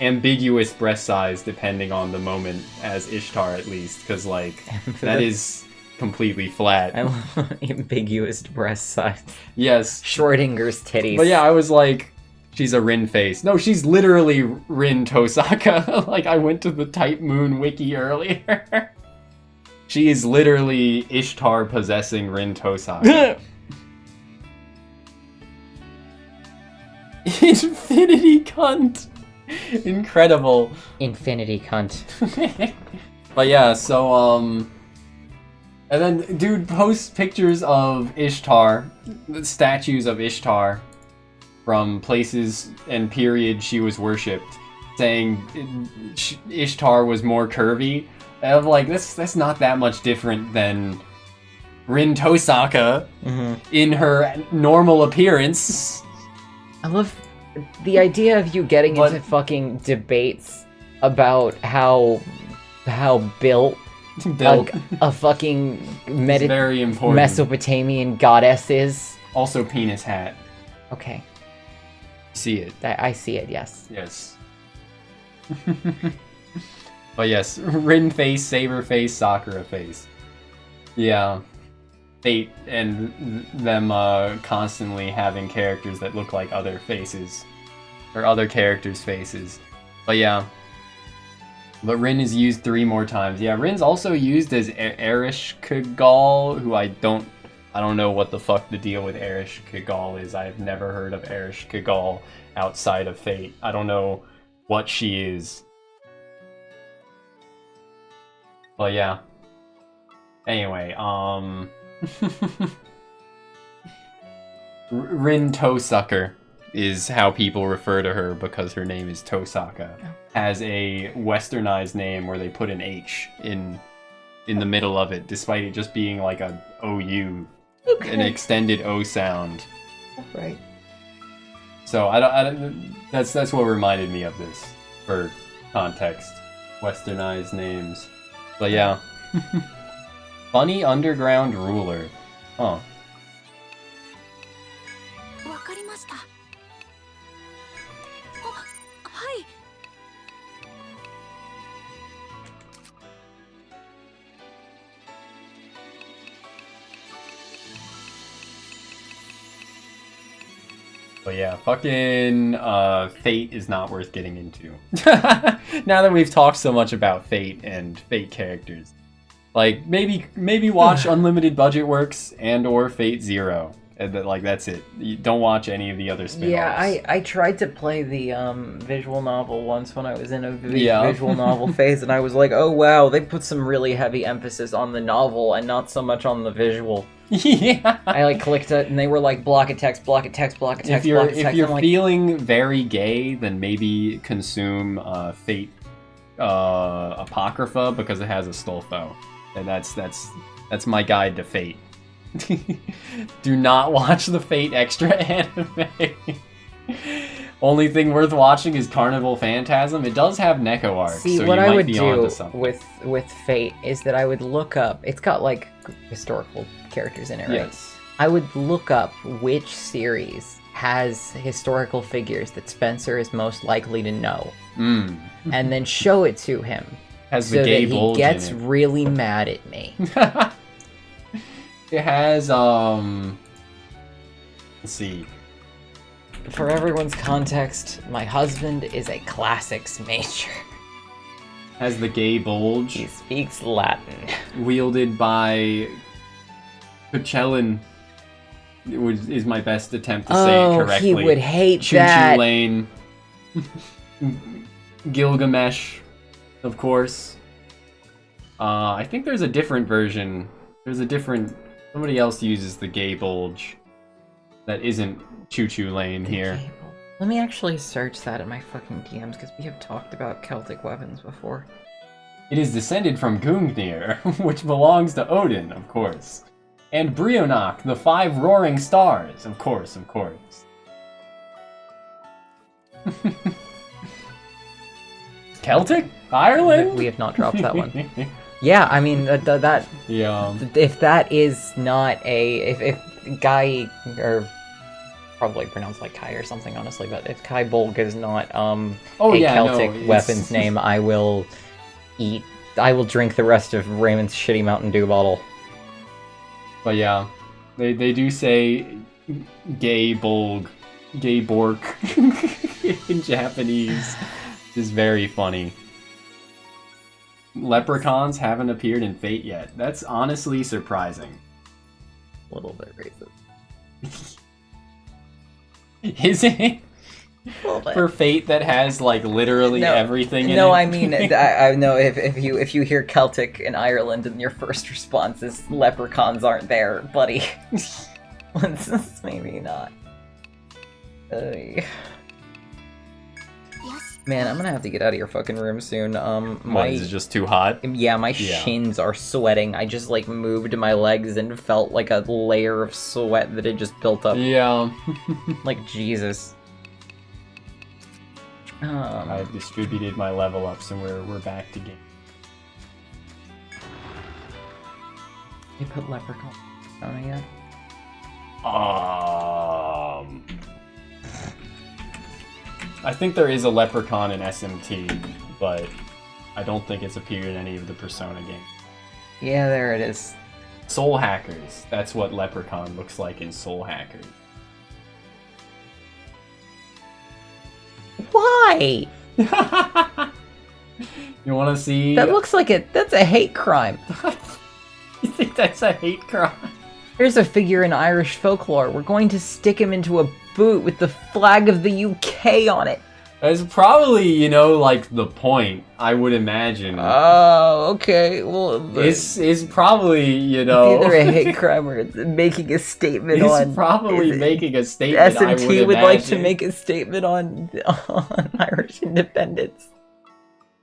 ambiguous breast size depending on the moment, as Ishtar at least, because, like, that is completely flat. I love ambiguous breast size. Yes. Schrodinger's titties. But yeah, I was like, she's a Rin face. No, she's literally Rin Tosaka. Like, I went to the Type Moon wiki earlier. She is literally Ishtar possessing Rin Tosaka. Infinity cunt! Incredible. Infinity cunt. But yeah, so, and then dude posts pictures of Ishtar, the statues of Ishtar, from places and periods she was worshipped, saying Ishtar was more curvy. And I'm like, that's not that much different than Rin Tosaka in her normal appearance. I love the idea of you getting into fucking debates about how built a fucking very important. Mesopotamian goddess is. Also penis hat. Okay. See it. I see it, yes. Yes. But yes, Rin face, Saber face, Sakura face. Yeah. Fate and them constantly having characters that look like other faces. Or other characters' faces. But yeah. But Rin is used 3 more times. Yeah, Rin's also used as Erish Kagol, who I don't know what the fuck the deal with Erish Kagol is. I've never heard of Erish Kagol outside of Fate. I don't know what she is. But yeah. Anyway, Rin Toesucker is how people refer to her because her name is Tosaka. Has a westernized name where they put an H in the middle of it, despite it just being like a OU, an extended O sound. Right. So I don't. That's what reminded me of this for context. Westernized names. But yeah. Funny underground ruler. Huh. わかりました。あ、はい。 But yeah, fucking Fate is not worth getting into. Now that we've talked so much about Fate and Fate characters. Like, maybe watch Unlimited Budget Works and or Fate Zero. And like, that's it. You don't watch any of the other spin-offs. Yeah, I tried to play the visual novel once when I was in a visual novel phase, and I was like, oh wow, they put some really heavy emphasis on the novel and not so much on the visual. Yeah. I like clicked it and they were like block of text, block of text, block of text, block of text. If you're like, feeling very gay, then maybe consume Fate Apocrypha because it has a Stolfo. And that's my guide to Fate. Do not watch the Fate Extra anime. Only thing worth watching is Carnival Phantasm. It does have Neko arcs, see, so what you I might would be do onto something. with Fate is that I would look up. It's got like historical characters in it, right? Yes. I would look up which series has historical figures that Spencer is most likely to know, and then show it to him. Has so the gay that he bulge gets in it. really mad at me. It has let's see. For everyone's context, my husband is a classics major. Has the gay bulge. He speaks Latin. Wielded by Coachellin, is my best attempt to say it correctly. He would hate Choo that. Choo Lane. Gilgamesh, of course. I think there's a different version. Somebody else uses the gay bulge that isn't Choo Choo Lane here. Let me actually search that in my fucking DMs, because we have talked about Celtic weapons before. It is descended from Gungnir, which belongs to Odin, of course. And Brionach, the 5 roaring stars, of course, of course. Celtic? Ireland? We have not dropped that one. Yeah, I mean, that... Yeah. If that is not a... If Guy... Or... probably pronounced like Kai or something, honestly, but if Kai Bolg is not Oh, a yeah, Celtic no, it's- weapons name, I will drink the rest of Raymond's shitty Mountain Dew bottle. But yeah, they do say gay Borg in Japanese, which is very funny. Leprechauns haven't appeared in Fate yet. That's honestly surprising. A little bit racist. Is it? For Fate that has like literally everything in it? No, I mean, I know if you hear Celtic in Ireland and your first response is leprechauns aren't there, buddy. Maybe not. Yes. Man, I'm gonna have to get out of your fucking room soon. What, is it just too hot? Yeah, my shins are sweating. I just like moved my legs and felt like a layer of sweat that had just built up. Yeah. Like Jesus. I distributed my level ups and we're back to game. You put leprechaun on it yet? I think there is a leprechaun in SMT, but I don't think it's appeared in any of the Persona games. Yeah, there it is. Soul Hackers. That's what leprechaun looks like in Soul Hackers. Why? You want to see? That looks like that's a hate crime. You think that's a hate crime? Here's a figure in Irish folklore. We're going to stick him into a boot with the flag of the UK on it. That's probably, like the point, I would imagine. Oh, okay. Well, is probably, it's either a hate crime or it's making a statement on... He's probably making a statement, SMT would like to make a statement on Irish independence.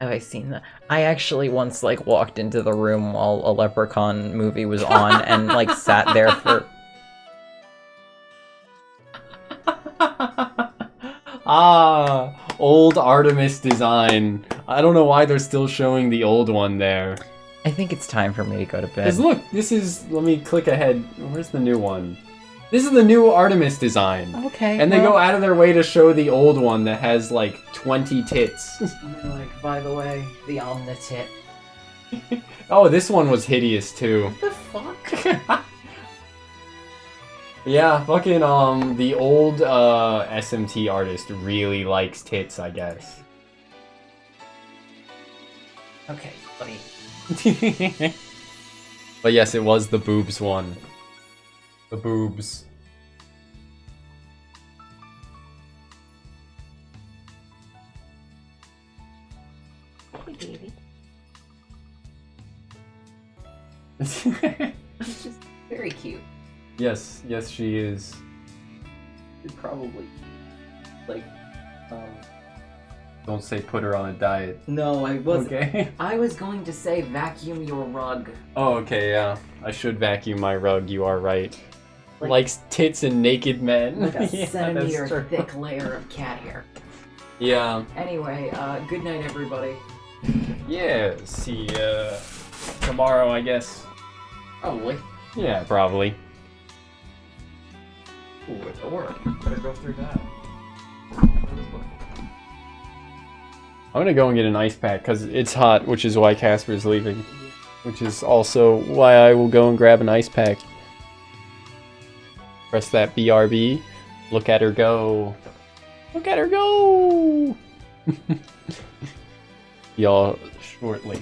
Have I seen that? I actually once, walked into the room while a Leprechaun movie was on and, sat there for... Old Artemis design. I don't know why they're still showing the old one there. I think it's time for me to go to bed. Because look, let me click ahead. Where's the new one? This is the new Artemis design. Okay. And they go out of their way to show the old one that has 20 tits. By the way, the Omnitit. Oh, this one was hideous too. What the fuck? Yeah, fucking, the old, SMT artist really likes tits, I guess. Okay, buddy. But yes, it was the boobs one. The boobs. Hey, baby. It's just very cute. Yes, she is. You'd probably, Don't say put her on a diet. No, I wasn't. Okay. I was going to say vacuum your rug. Oh, okay, yeah. I should vacuum my rug, you are right. Likes tits and naked men. Like a Yeah, centimeter that's true. thick layer of cat hair. Yeah. Anyway, good night, everybody. Yeah, see ya tomorrow, I guess. Probably. Yeah, probably. Ooh, it's a work. Better go through that. I'm gonna go and get an ice pack because it's hot, which is why Casper's leaving. Which is also why I will go and grab an ice pack. Press that BRB. Look at her go. Look at her go! Y'all shortly.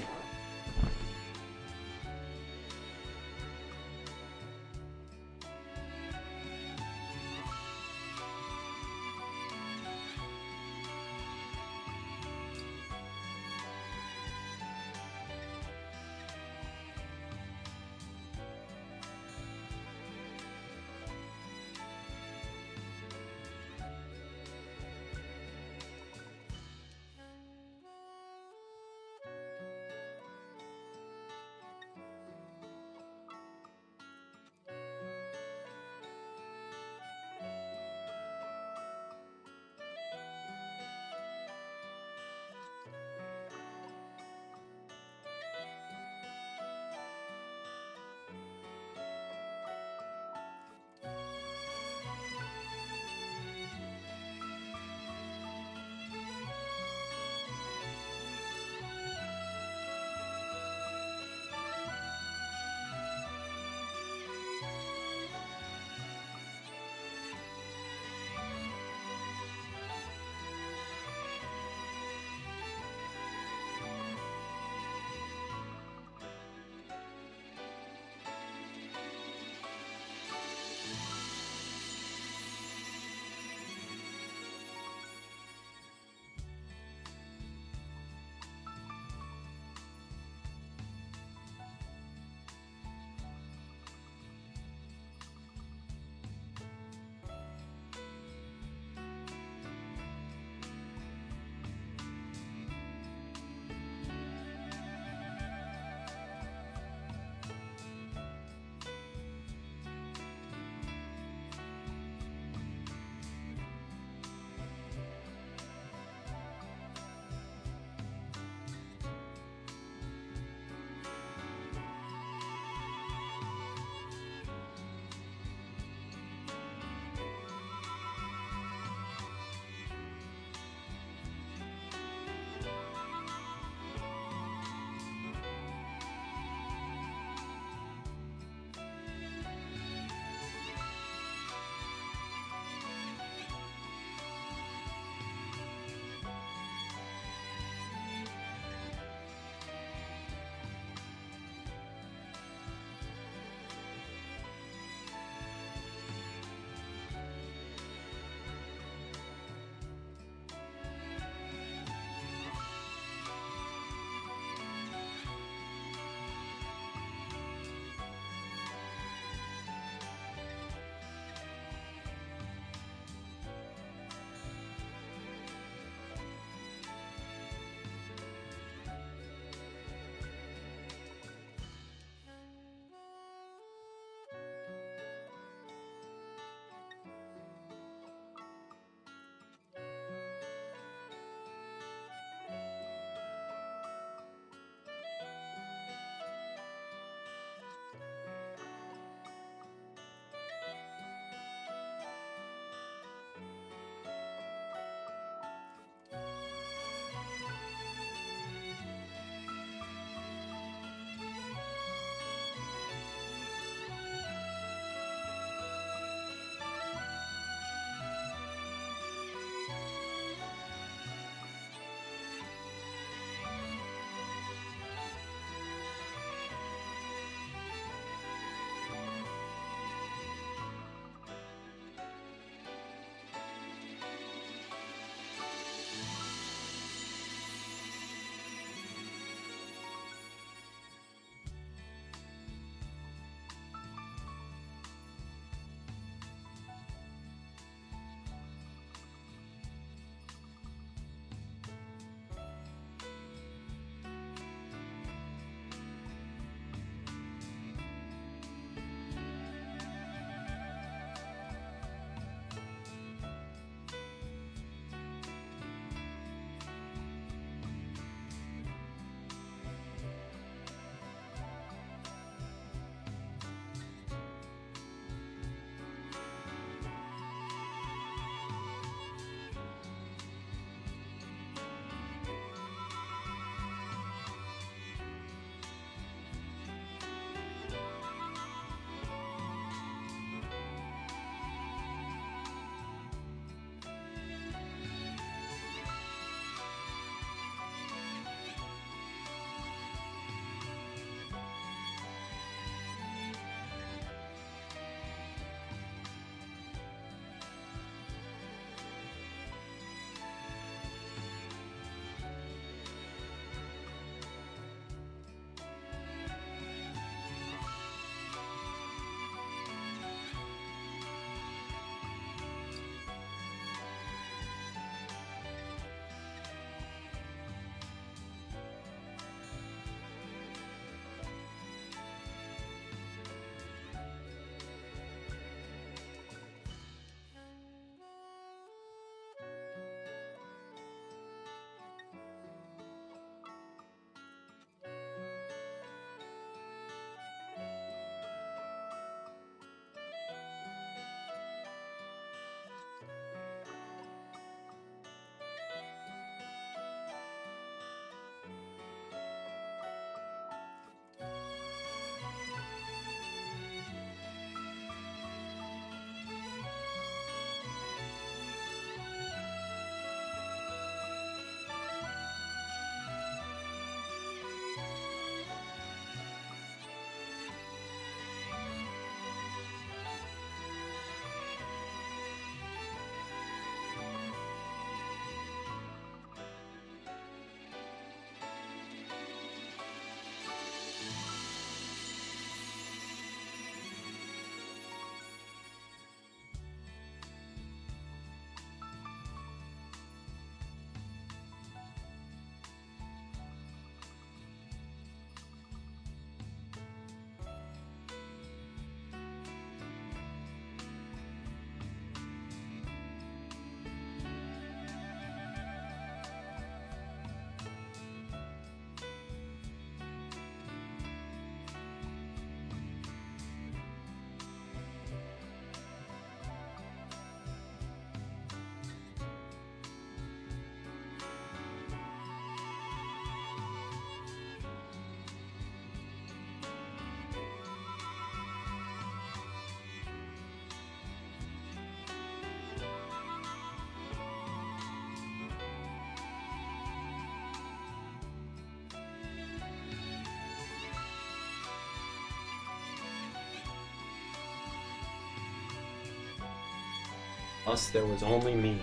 Plus, there was only me.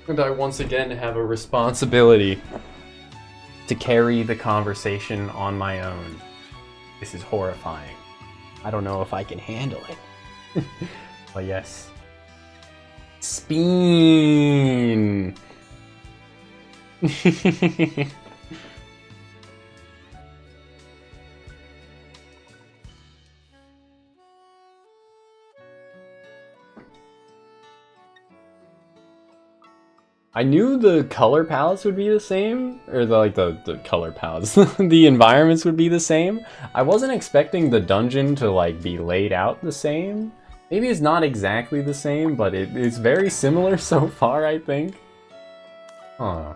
And I once again have a responsibility to carry the conversation on my own. This is horrifying. I don't know if I can handle it. But yes. Speen! I knew the color palettes would be the same, or the color palettes, the environments would be the same. I wasn't expecting the dungeon to like be laid out the same. Maybe it's not exactly the same, but it's very similar so far, I think. Huh.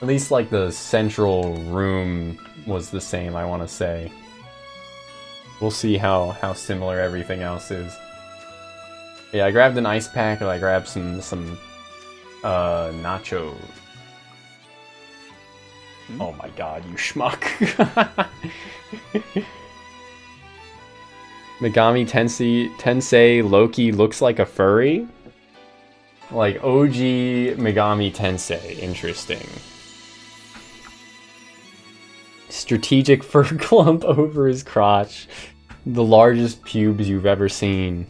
At least like the central room was the same, I want to say. We'll see how similar everything else is. Yeah, I grabbed an ice pack, and I grabbed some nachos. Oh my god, you schmuck. Megami Tensei Loki looks like a furry? Like OG Megami Tensei, interesting. Strategic fur clump over his crotch. The largest pubes you've ever seen.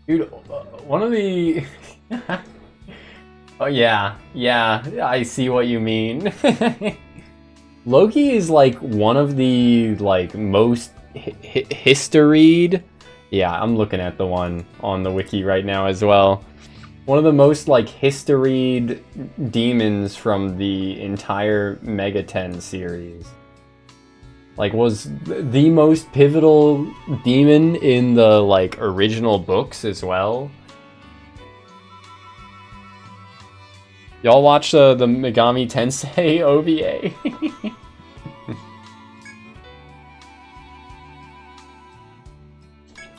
Dude, one of the... Oh yeah, I see what you mean. Loki is like one of the like most historied. Yeah, I'm looking at the one on the wiki right now as well. One of the most like historied demons from the entire Mega 10 series. Like was the most pivotal demon in the like original books as well. Y'all watch the Megami Tensei OVA?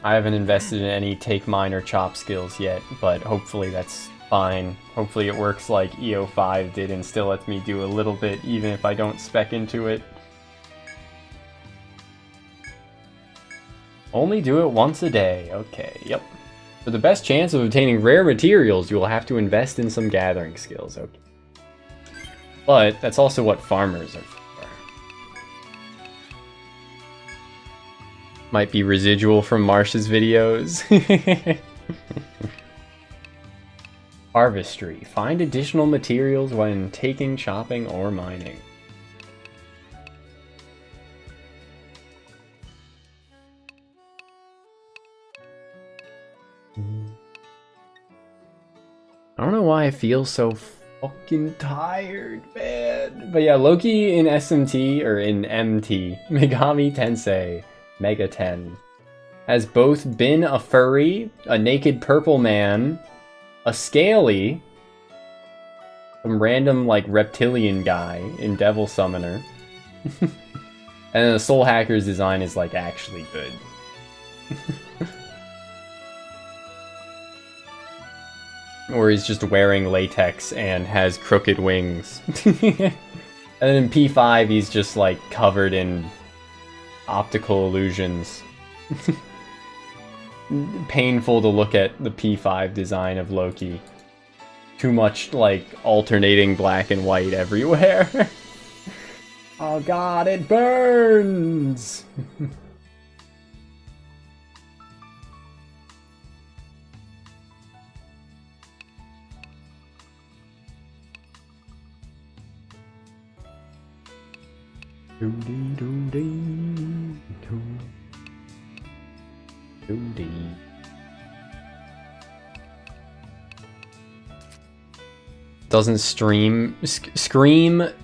I haven't invested in any take mine or chop skills yet, but hopefully that's fine. Hopefully it works like EO5 did and still lets me do a little bit even if I don't spec into it. Only do it once a day. Okay, yep. For the best chance of obtaining rare materials, you will have to invest in some gathering skills. Okay. But that's also what farmers are for. Might be residual from Marsh's videos. Harvestry. Find additional materials when taking, chopping, or mining. I don't know why I feel so fucking tired, man. But yeah, Loki in SMT, or in MT, Megami Tensei, Mega 10, has both been a furry, a naked purple man, a scaly, some random like reptilian guy in Devil Summoner, and the Soul Hacker's design is like actually good. Or he's just wearing latex and has crooked wings. And then in P5 he's just like covered in optical illusions. Painful to look at the P5 design of Loki. Too much like alternating black and white everywhere. Oh god, it burns! Doesn't scream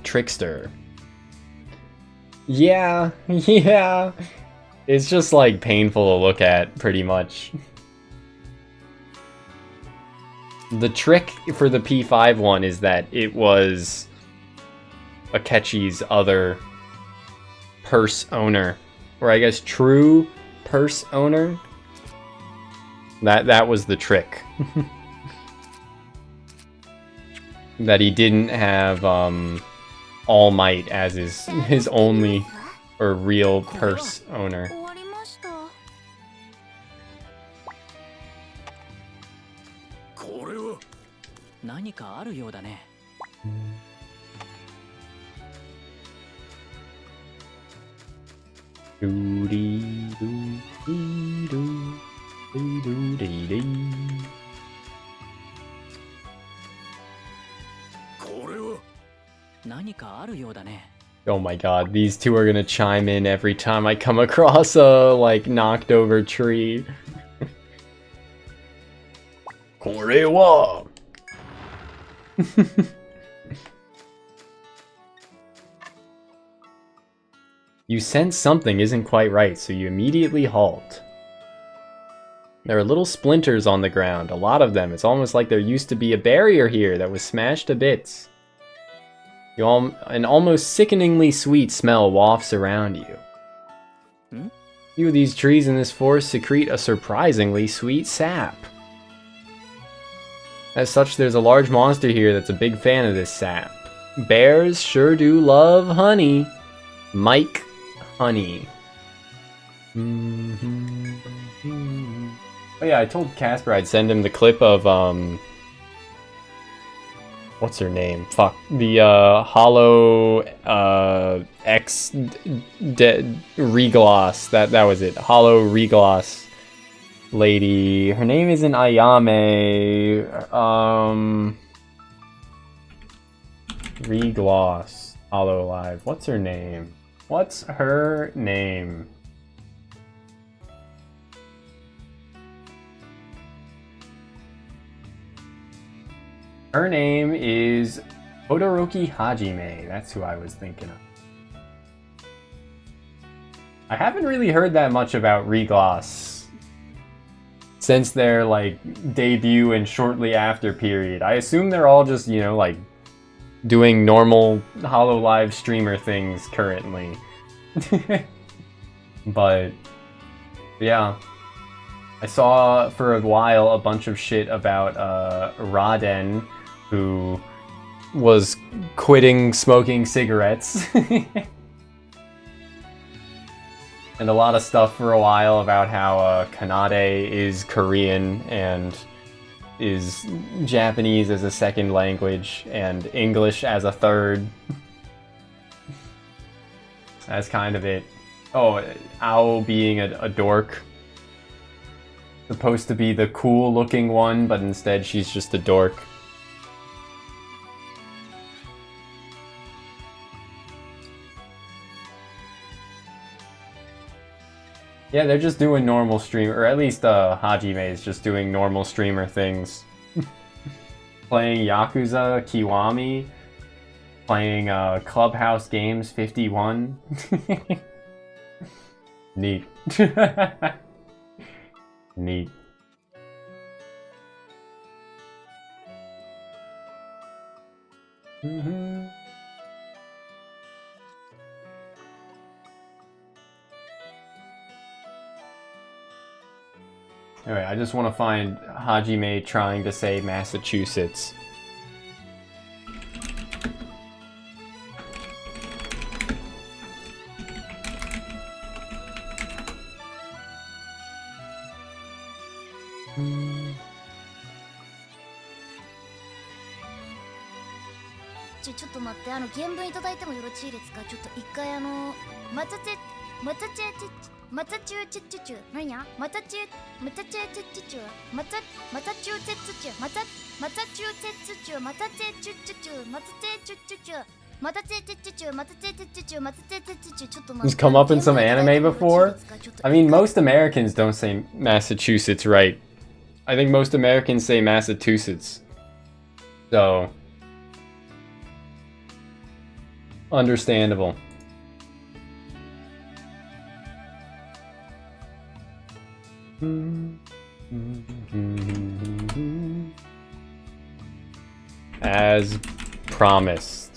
Trickster. Yeah. It's just like painful to look at, pretty much. The trick for the P5 one is that it was Akechi's other purse owner, or I guess true purse owner. That was the trick. that he didn't have All Might as his only or real purse owner. 終わりました。これは何かあるようだね。ドゥリドゥリドゥリドゥリリ。これは何かあるようだね。 Oh my god, these two are gonna chime in every time I come across a, like, knocked over tree. これはYou sense something isn't quite right, so you immediately halt. There are little splinters on the ground, a lot of them. It's almost like there used to be a barrier here that was smashed to bits. An almost sickeningly sweet smell wafts around you. Few of these trees in this forest secrete a surprisingly sweet sap. As such, there's a large monster here that's a big fan of this sap. Bears sure do love honey. Mike Honey. Oh yeah, I told Casper I'd send him the clip of, what's her name? Fuck. The, Hollow, X... Regloss. That was it. Hollow Regloss lady. Her name isn't Ayame. Regloss. Hollow Live. What's her name? What's her name? Her name is Todoroki Hajime. That's who I was thinking of. I haven't really heard that much about Regloss since their, like, debut and shortly after period. I assume they're all just, you know, like, doing normal HoloLive streamer things currently. But yeah, I saw for a while a bunch of shit about Raden, who was quitting smoking cigarettes. And a lot of stuff for a while about how Kanade is Korean and is Japanese as a second language and English as a third. That's kind of it. Oh, Ao being a dork. Supposed to be the cool looking one, but instead she's just a dork. Yeah, they're just doing normal stream, or at least Hajime is just doing normal streamer things. Playing Yakuza Kiwami, playing Clubhouse Games 51. Neat. Neat. Anyway, I just want to find Hajime trying to say Massachusetts.ちょっと待って、原文いただいてもよろしいですか？ちょっと一回マタチューチェッチュ何や？マタチューチェッチュマタチューチェッチュマタチューチェッチュマタチェチュチュチュマタチェチュチュチュマタチェチュチュマタチェチュチュマタチェチュチュちょっと待って。 It's come up in some anime before? I mean, most Americans don't say Massachusetts right. I think most Americans say Massachusetts. So, understandable. As promised.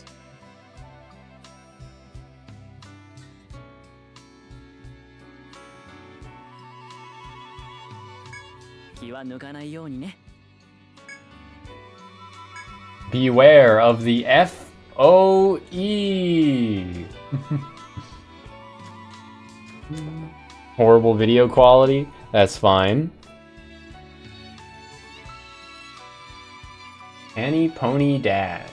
気は抜かないようにね。Beware of the FOE. Horrible video quality. That's fine. Annie Pony Dash.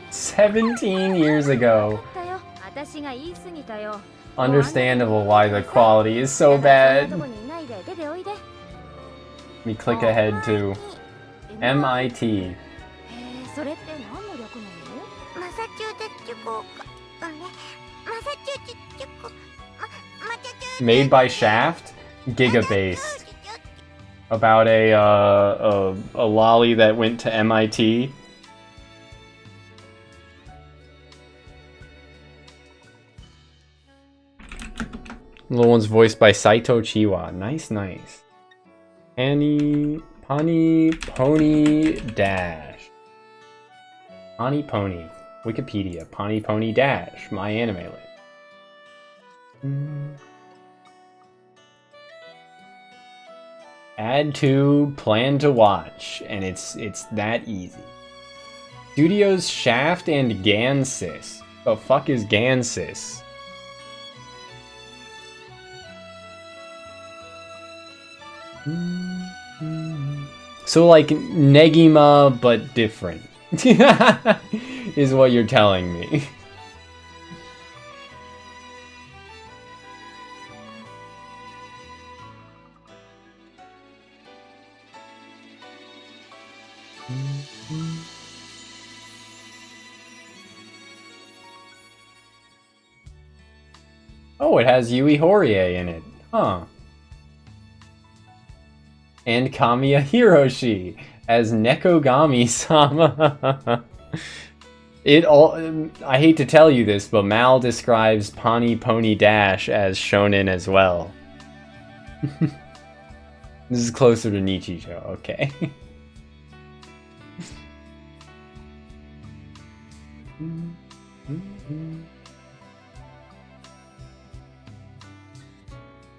17 years ago. 私が言い過ぎたよ。 Understandable why the quality is so bad. Let me click ahead to MIT. それって何の略なの？マサチューセッツ校か。マサチューセッツ校。Made by Shaft, Giga-based. About a lolly that went to MIT. The little one's voiced by Saito Chiwa. Nice, nice. Pani Pony Dash. Pani Pony. Wikipedia. Pani Pony Dash. My anime list. Add to, plan to watch, and it's that easy. Studios Shaft and Gansys. The fuck is Gansys? So like Negima but different is what you're telling me. Oh, it has Yui Horie in it. Huh. And Kamiya Hiroshi as Nekogami-sama. I hate to tell you this, but Mal describes Pani Pony Dash as shonen as well. This is closer to Nichijou, okay.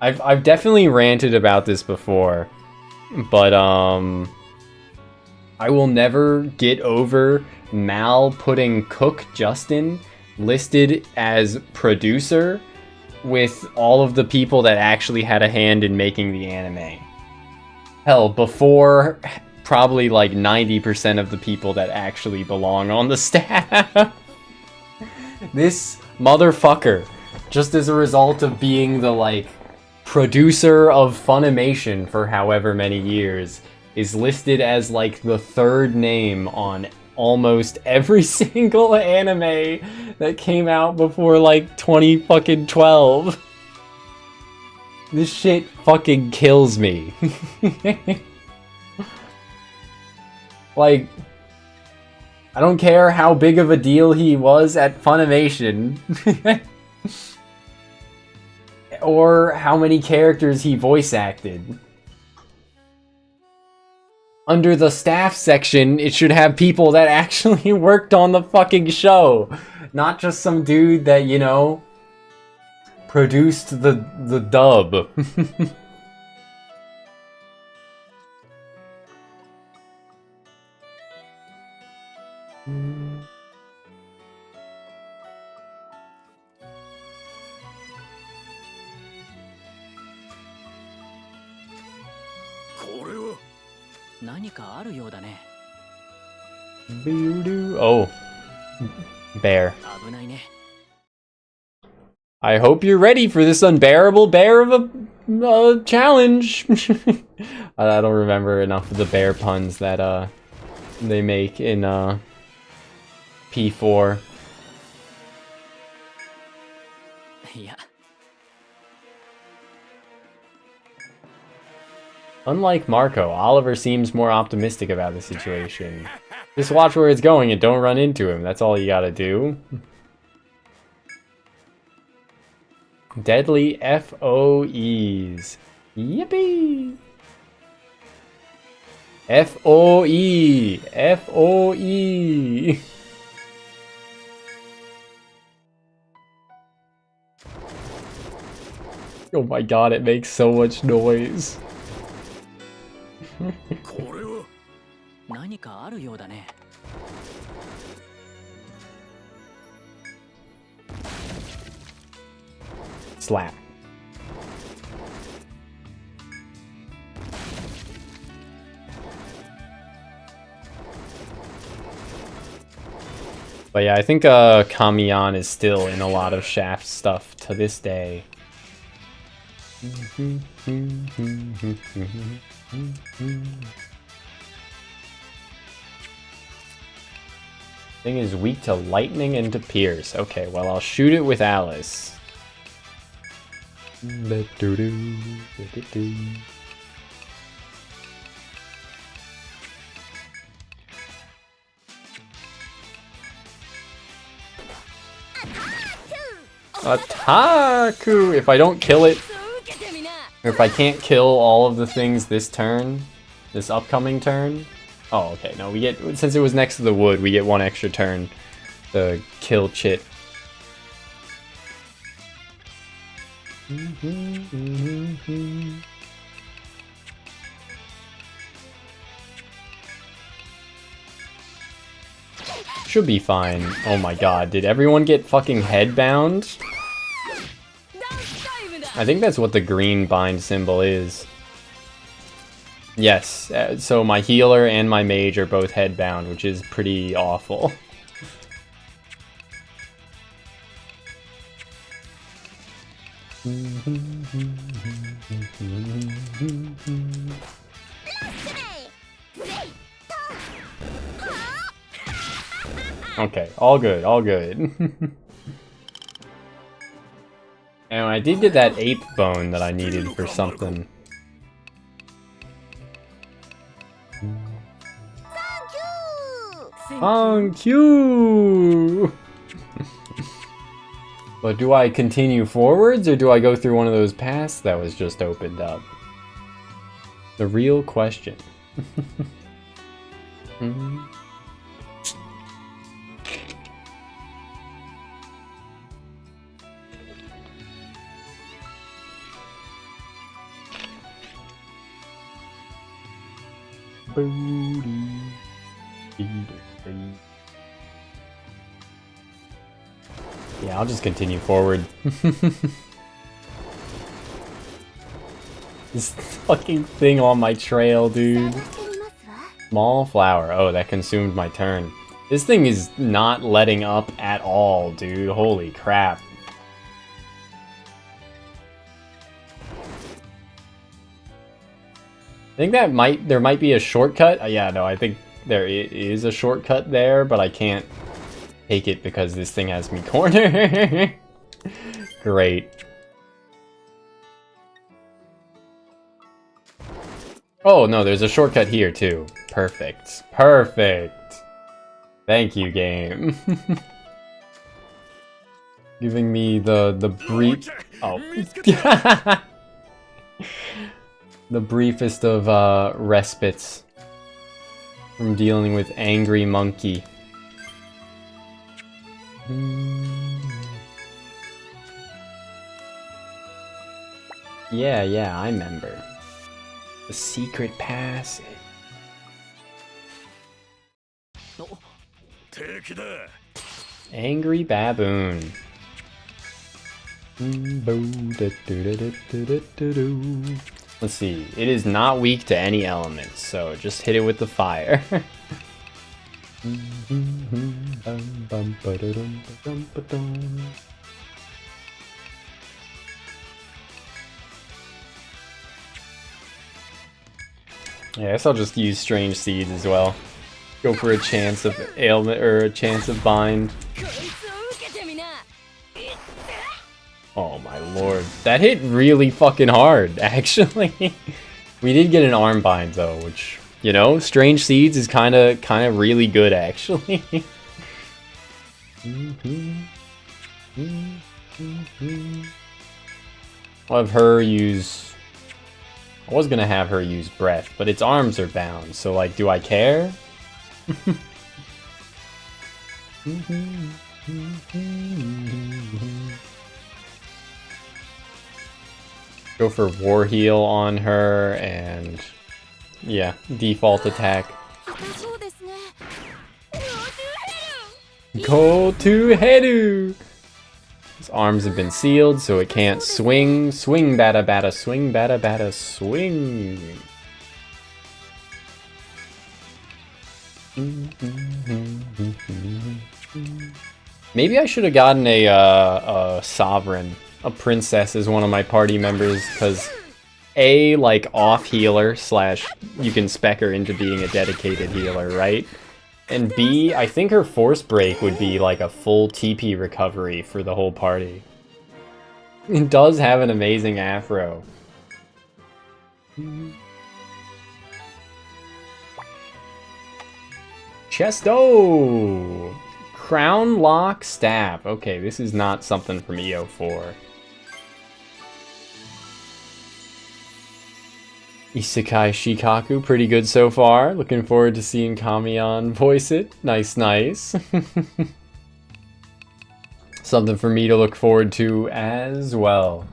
I've definitely ranted about this before, but I will never get over Mal putting Cook Justin listed as producer with all of the people that actually had a hand in making the anime. Hell, before probably like 90% of the people that actually belong on the staff. This motherfucker, just as a result of being the like producer of Funimation for however many years, is listed as like the third name on almost every single anime that came out before like 2012. This shit fucking kills me. Like, I don't care how big of a deal he was at Funimation. Or how many characters he voice acted. Under the staff section, it should have people that actually worked on the fucking show. Not just some dude that, you know, produced the dub. Oh. Bear. I hope you're ready for this unbearable bear of a challenge. I don't remember enough of the bear puns that they make in P4. Yeah. Unlike Marco, Oliver seems more optimistic about the situation. Just watch where it's going and don't run into him. That's all you gotta do. Deadly FOEs. Yippee! FOE! FOE! Oh my god, it makes so much noise. これは何かあるようだね。 Slap. But yeah, I think Kamiyan is still in a lot of Shaft stuff to this day. Thing is weak to lightning and to pierce. Okay, well I'll shoot it with Alice. Attaku! If I don't kill it, or if I can't kill all of the things this turn, this upcoming turn. Oh, okay, no, we get, since it was next to the wood, we get one extra turn to kill Chit. Should be fine. Oh my god, did everyone get fucking headbound? I think that's what the green bind symbol is. Yes, so my healer and my mage are both headbound, which is pretty awful. Okay, all good, all good. And I did get that ape bone that I needed for something. Thank you! But do I continue forwards, or do I go through one of those paths that was just opened up? The real question. Yeah, I'll just continue forward. This fucking thing on my trail, dude. Small flower. Oh, that consumed my turn. This thing is not letting up at all, dude. Holy crap. I think that there might be a shortcut. Yeah, no, I think there is a shortcut there, but I can't take it because this thing has me cornered. Great. Oh, no, there's a shortcut here, too. Perfect. Perfect. Thank you, game. Giving me the brief... Oh. The briefest of respites from dealing with angry monkey. Yeah, I remember. The secret passage. Angry baboon. Let's see. It is not weak to any elements, so just hit it with the fire. Yeah, I guess I'll just use strange seeds as well. Go for a chance of ailment or a chance of bind. Oh my lord. That hit really fucking hard, actually. We did get an arm bind though, which, you know, strange seeds is kind of really good actually. I'll have her use... I was gonna have her use breath, but its arms are bound, so like, do I care? Go for war heal on her and Yeah, default attack. そうですね Go to Heru! His arms have been sealed, so it can't swing. Swing, bada bada, swing, bada bada, swing. Maybe I should have gotten a sovereign, a princess as one of my party members, because A, like, off healer / you can spec her into being a dedicated healer, right? And B, I think her force break would be like a full TP recovery for the whole party. It does have an amazing afro. Chesto! Crown Lock Staff. Okay, this is not something from EO4. Isekai Shikaku, pretty good so far. Looking forward to seeing Kamiyan voice it. Nice, nice. Something for me to look forward to as well.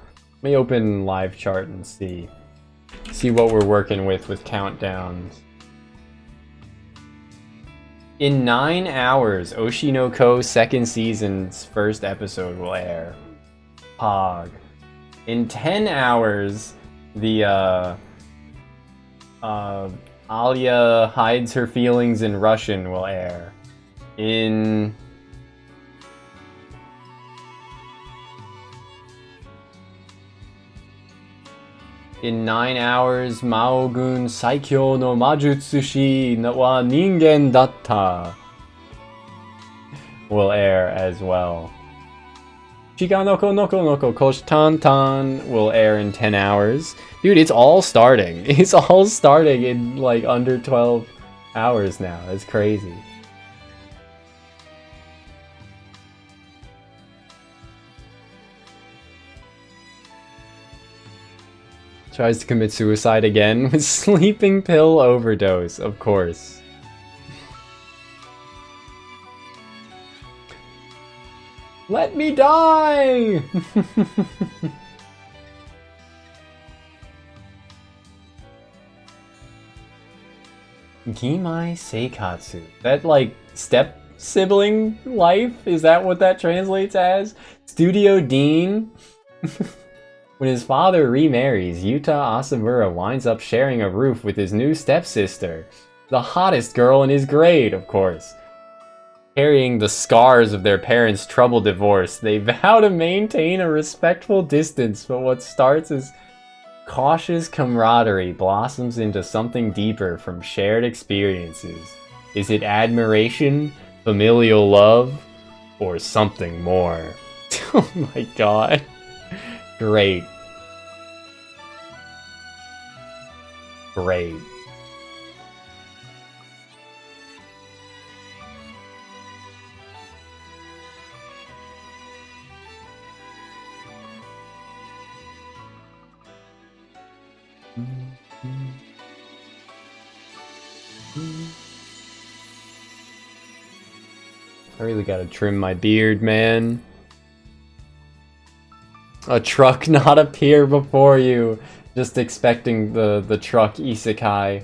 Let me open live chart and see what we're working with countdowns. In 9 hours, Oshinoko second season's first episode will air. Pog. In 10 hours, the Alia Hides Her Feelings in Russian will air. In 9 hours, Maogun Saikyo no Majutsushi wa Ningen Datta will air as well. Shiganoko Noko Noko Koshtantan will air in 10 hours. Dude, it's all starting. It's all starting in like under 12 hours now. It's crazy. Tries to commit suicide again with sleeping pill overdose, of course. Let me die! Gimai Seikatsu. That, like, step sibling life? Is that what that translates as? Studio Dean? When his father remarries, Yuta Asamura winds up sharing a roof with his new stepsister. The hottest girl in his grade, of course. Carrying the scars of their parents' troubled divorce, they vow to maintain a respectful distance, but what starts as cautious camaraderie blossoms into something deeper from shared experiences. Is it admiration, familial love, or something more? Oh my god. Great. Great. I really gotta trim my beard, man. A truck not appear before you. Just expecting the truck isekai.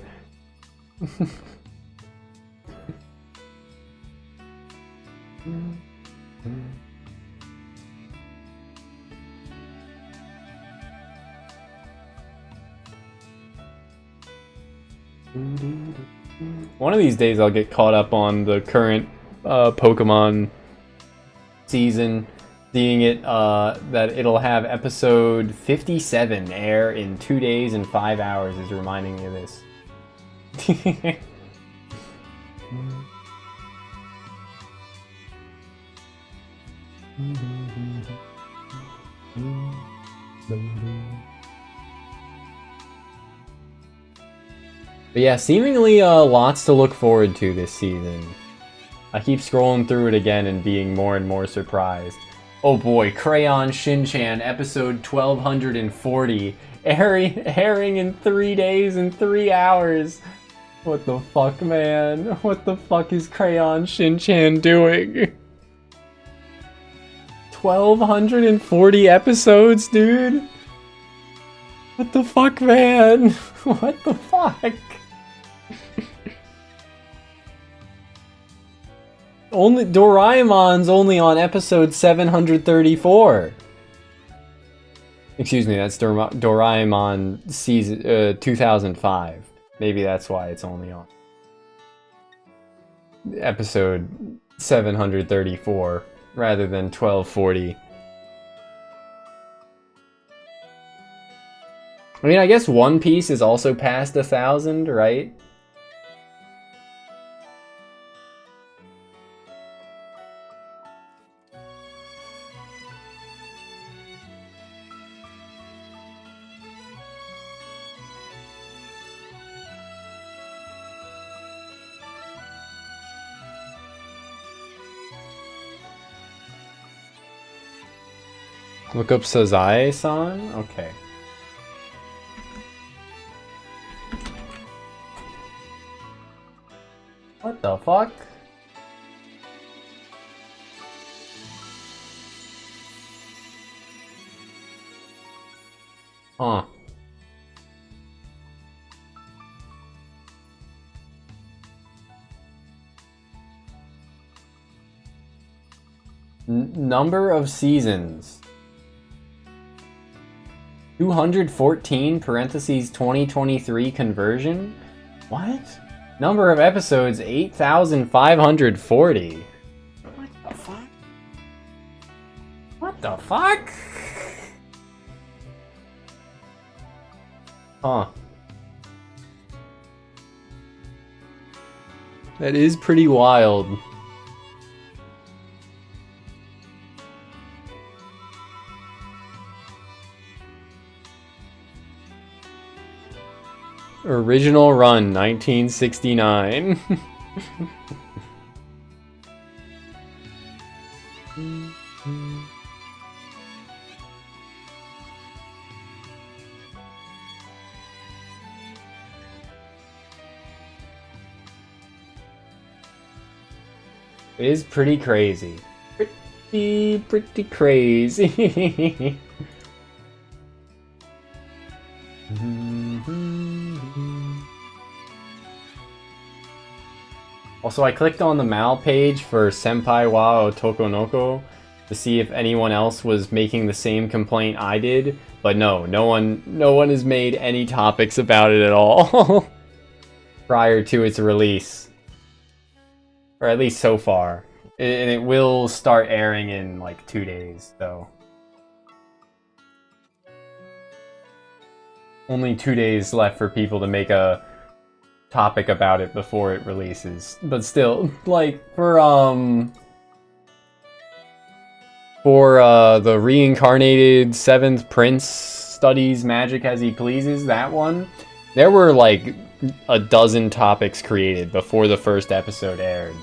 One of these days I'll get caught up on the current Pokemon season. Seeing it, that it'll have episode 57 air in 2 days and 5 hours is reminding me of this. But yeah, seemingly lots to look forward to this season. I keep scrolling through it again and being more and more surprised. Oh boy, Crayon Shin-chan, episode 1240, airing in 3 days and 3 hours. What the fuck, man? What the fuck is Crayon Shin-chan doing? 1240 episodes, dude? What the fuck, man? What the fuck? Only Doraemon's only on episode 734. Excuse me, that's Doraemon season 2005. Maybe that's why it's only on episode 734 rather than 1240. I mean, I guess One Piece is also past 1,000, right? Look up Sazae-san? Okay. What the fuck? Huh. Number of seasons. 214 parentheses 2023 conversion? What? Number of episodes 8,540. What the fuck? What the fuck? Huh. That is pretty wild. Original run, 1969. It is pretty crazy. Pretty crazy. Also, I clicked on the Mal page for Senpai wa Otokonoko to see if anyone else was making the same complaint I did, but no one has made any topics about it at all prior to its release, or at least so far. And it will start airing in like 2 days, so only 2 days left for people to make a topic about it before it releases. But still, like, for the reincarnated 7th prince studies magic as he pleases, that one, there were like a dozen topics created before the first episode aired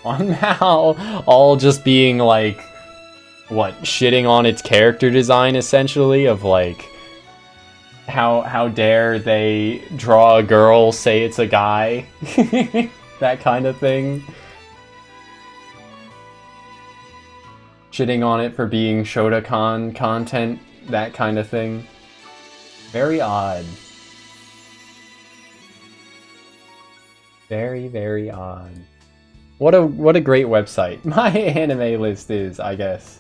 on Mal, all just being like, what, shitting on its character design, essentially, of like, how dare they draw a girl, say it's a guy, that kind of thing. Shitting on it for being Shotokan content, that kind of thing. Very odd. Very, very odd. What a great website. My anime list is, I guess,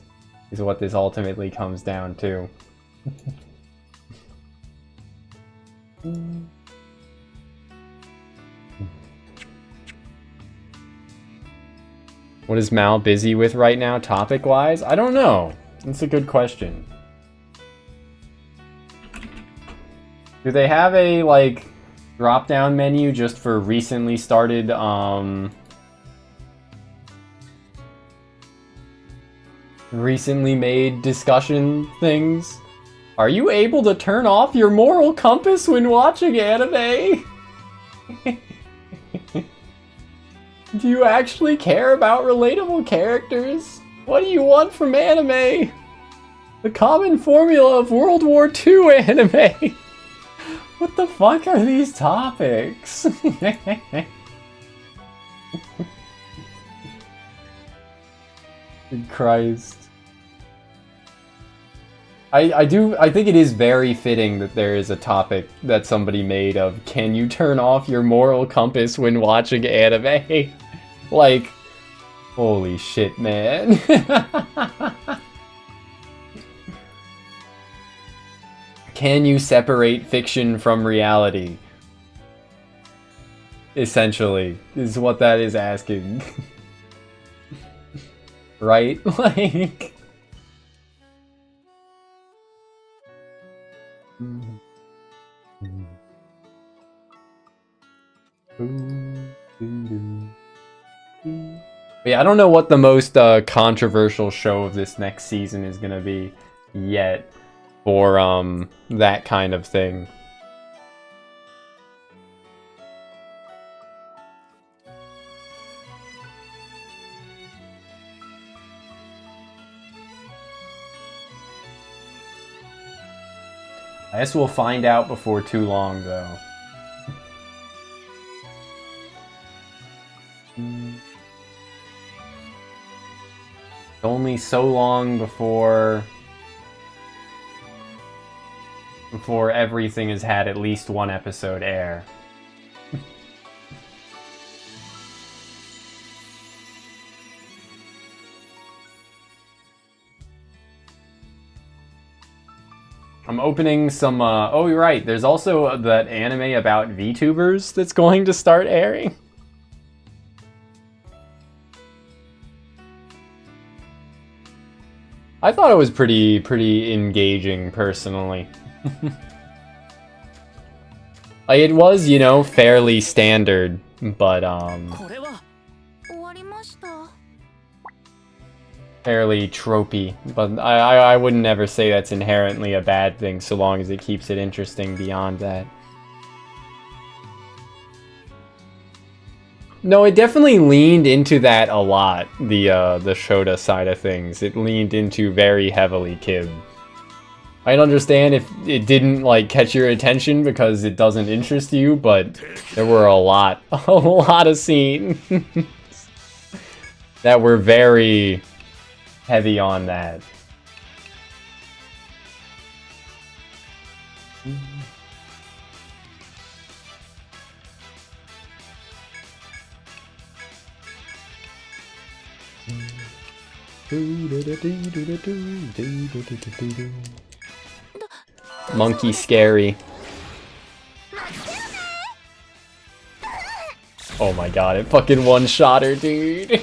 is what this ultimately comes down to. What is Mal busy with right now, topic-wise? I don't know. That's a good question. Do they have a, like, drop-down menu just for recently started, recently made discussion things? Are you able to turn off your moral compass when watching anime? Do you actually care about relatable characters? What do you want from anime? The common formula of World War II anime. What the fuck are these topics? Good Christ. I think it is very fitting that there is a topic that somebody made of, can you turn off your moral compass when watching anime? Like, Holy shit, man. Can you separate fiction from reality? Essentially, is what that is asking. Right? Like... Yeah, I don't know what the most controversial show of this next season is gonna be yet for that kind of thing. I guess we'll find out before too long, though. Only so long before everything has had at least one episode air. I'm opening some, oh, you're right, there's also that anime about VTubers that's going to start airing. I thought it was pretty engaging, personally. Like, it was, you know, fairly standard, but, fairly tropey, but I wouldn't ever say that's inherently a bad thing so long as it keeps it interesting beyond that. No, it definitely leaned into that a lot, the Shota side of things. It leaned into very heavily Kib. I'd understand if it didn't, like, catch your attention because it doesn't interest you, but there were a lot of scenes that were very heavy on that. Monkey scary. Oh my god, it fucking one-shot her, dude.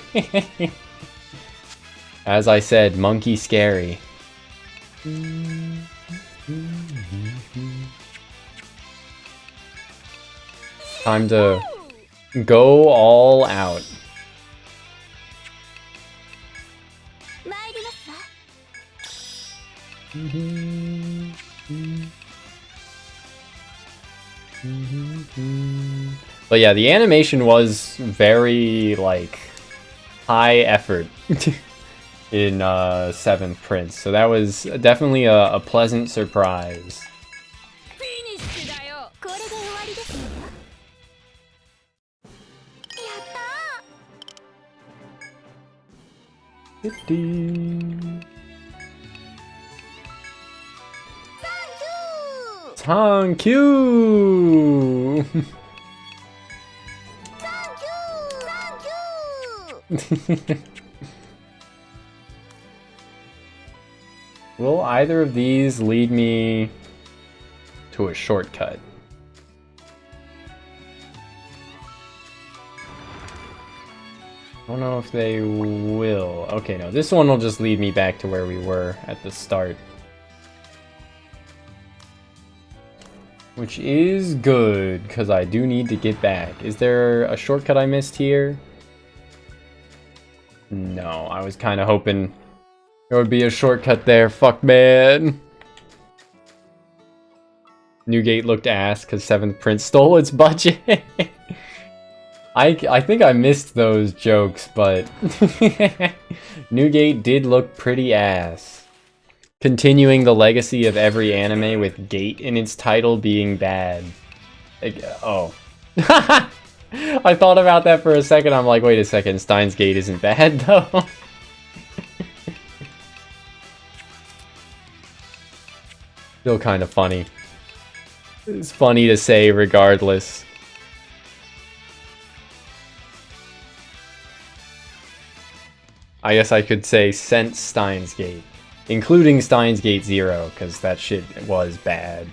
As I said, monkey scary. Time to go all out. But yeah, the animation was very, like, high effort in 7th Prince, so that was definitely a pleasant surprise. Thank you. Will either of these lead me to a shortcut? I don't know if they will. Okay, no, this one will just lead me back to where we were at the start. Which is good, because I do need to get back. Is there a shortcut I missed here? No, I was kind of hoping there would be a shortcut there. Fuck, man. Newgate looked ass because 7th Prince stole its budget. I think I missed those jokes, but Newgate did look pretty ass. Continuing the legacy of every anime with gate in its title being bad. Like, oh. I thought about that for a second. I'm like, wait a second, Steins Gate isn't bad, though. Still kind of funny. It's funny to say regardless. I guess I could say since Steins Gate. Including Steins Gate 0, because that shit was bad.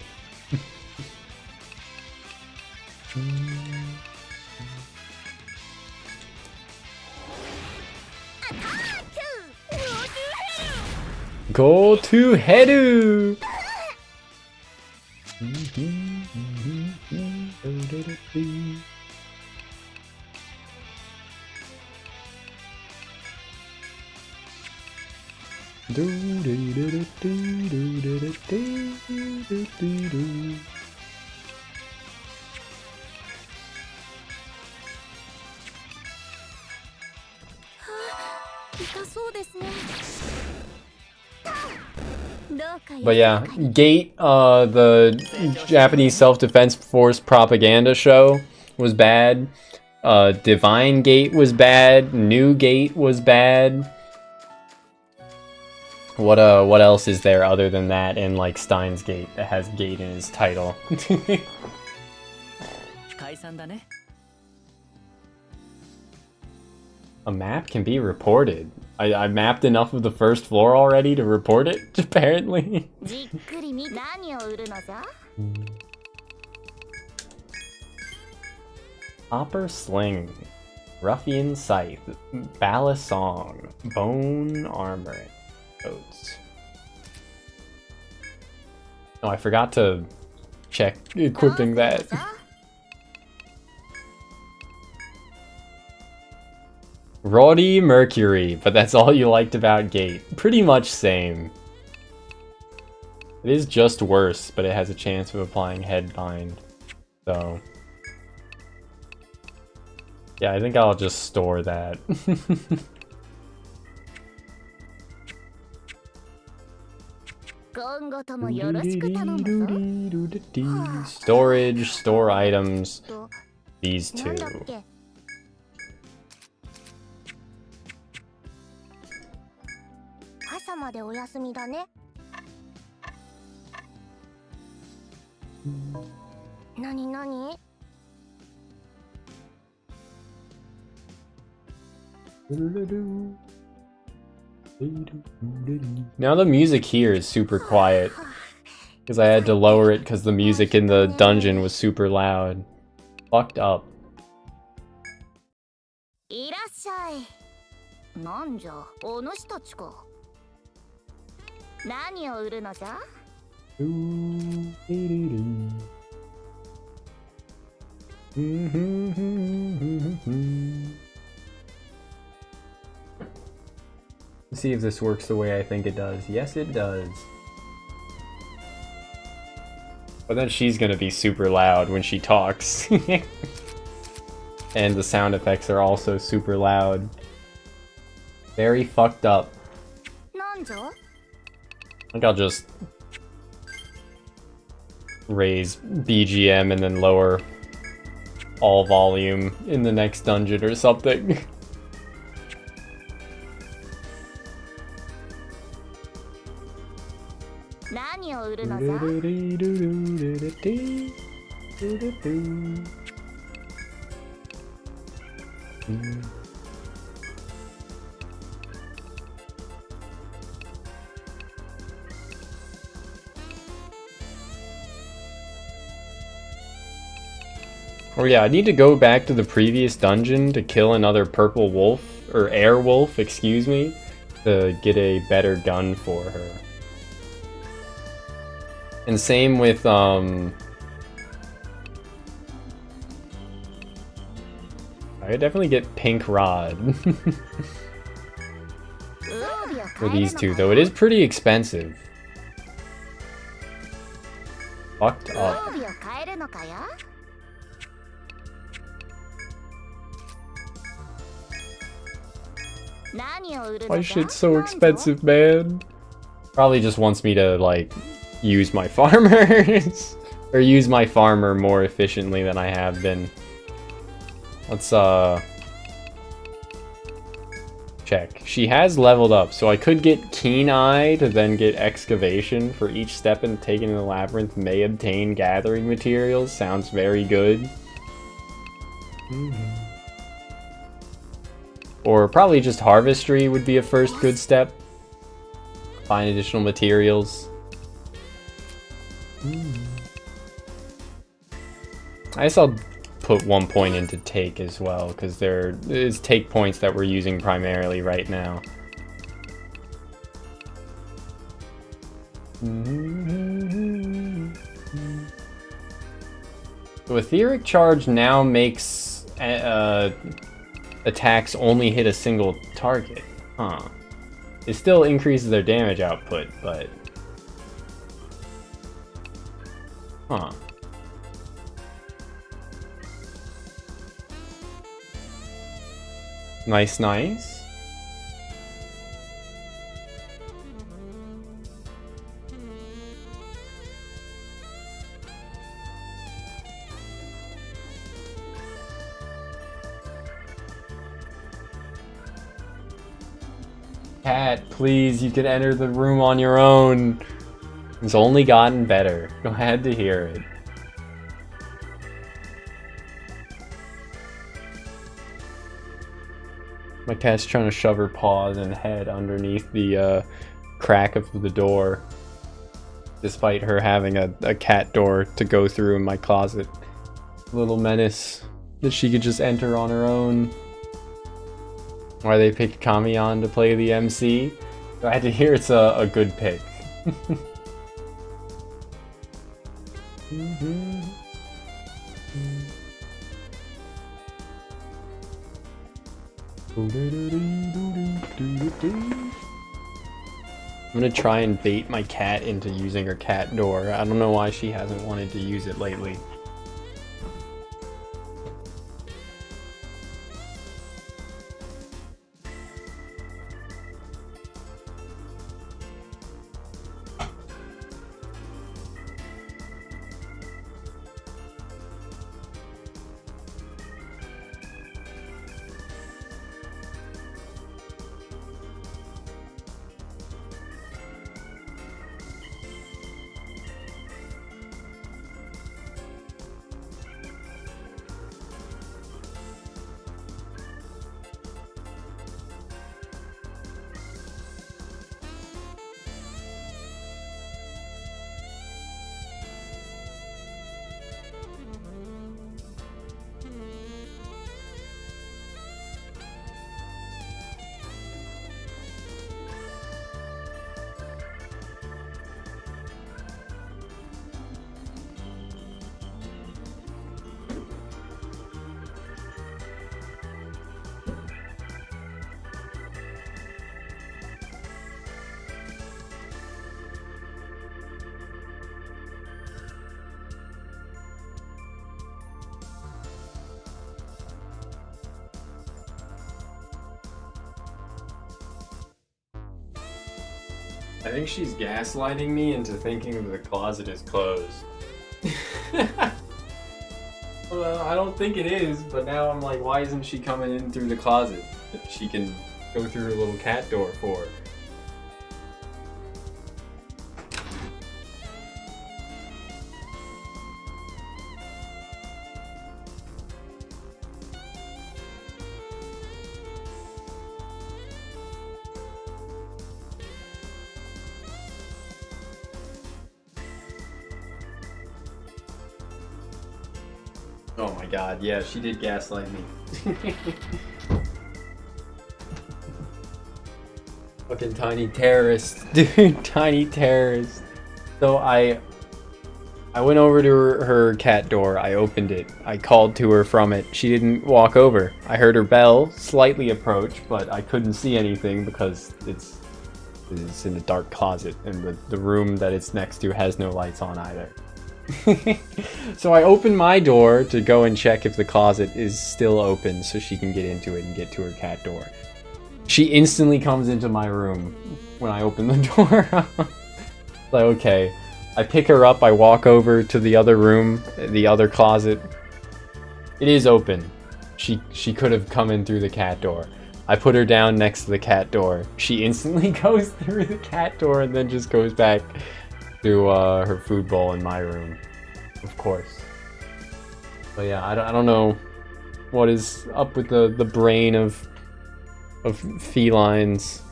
Go to Hedu! But yeah, Gate, the Japanese Self-Defense Force propaganda show was bad. Divine Gate was bad. New Gate was bad. What else is there other than that in like Steins Gate that has Gate in his title? A map can be reported. I mapped enough of the first floor already to report it, apparently. Hopper Sling, Ruffian Scythe, Balisong, Bone Armor, Oats. Oh, I forgot to check equipping that. Roddy Mercury, but that's all you liked about Gate. Pretty much same. It is just worse, but it has a chance of applying Headbind. So... yeah, I think I'll just store that. Storage, store items, these two. Now the music here is super quiet because I had to lower it because the music in the dungeon was super loud. Fucked up. Let's see if this works the way I think it does. Yes, it does. But then she's gonna be super loud when she talks. And the sound effects are also super loud. Very fucked up. I think I'll just raise BGM and then lower all volume in the next dungeon or something. Oh yeah, I need to go back to the previous dungeon to kill another purple wolf, or air wolf, excuse me, to get a better gun for her. And same with, I could definitely get pink rod. For these two, though it is pretty expensive. Fucked up. Why shit's so expensive, man? Probably just wants me to, like, use my farmers. Or use my farmer more efficiently than I have been. Let's, check. She has leveled up, so I could get Keen Eye to then get Excavation for each step in taking the labyrinth may obtain gathering materials. Sounds very good. Or probably just harvestry would be a first good step. Find additional materials. I guess I'll put 1 point into take as well, because there is take points that we're using primarily right now. So Etheric Charge now makes attacks only hit a single target. Huh. It still increases their damage output, but... Huh. Nice, nice. Cat, please, you can enter the room on your own. It's only gotten better. Glad to hear it. My cat's trying to shove her paws and head underneath the crack of the door, despite her having a cat door to go through in my closet. Little menace that she could just enter on her own. Why they picked Kamiyan to play the MC? Glad to hear it's a good pick. I'm gonna try and bait my cat into using her cat door. I don't know why she hasn't wanted to use it lately. I think she's gaslighting me into thinking the closet is closed. Well, I don't think it is, but now I'm like, why isn't she coming in through the closet that she can go through her little cat door for? Oh my god, yeah, she did gaslight me. Fucking tiny terrorist. Dude, tiny terrorist. So I went over to her cat door, I opened it, I called to her from it, she didn't walk over. I heard her bell slightly approach, but I couldn't see anything because it's in a dark closet and the room that it's next to has no lights on either. So I opened my door to go and check if the closet is still open so she can get into it and get to her cat door. She instantly comes into my room when I open the door. Like, okay. I pick her up, I walk over to the other room, the other closet. It is open. She could have come in through the cat door. I put her down next to the cat door. She instantly goes through the cat door and then just goes back to her food bowl in my room, of course. But yeah, I don't know what is up with the brain of of felines.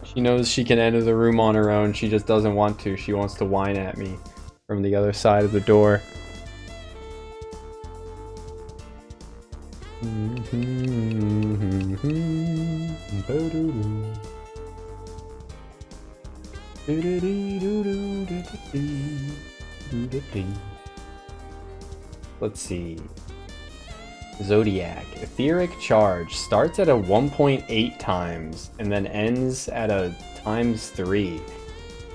She knows she can enter the room on her own. She just doesn't want to. She wants to whine at me from the other side of the door. Let's see. Zodiac. Etheric charge starts at a 1.8 times and then ends at a ×3.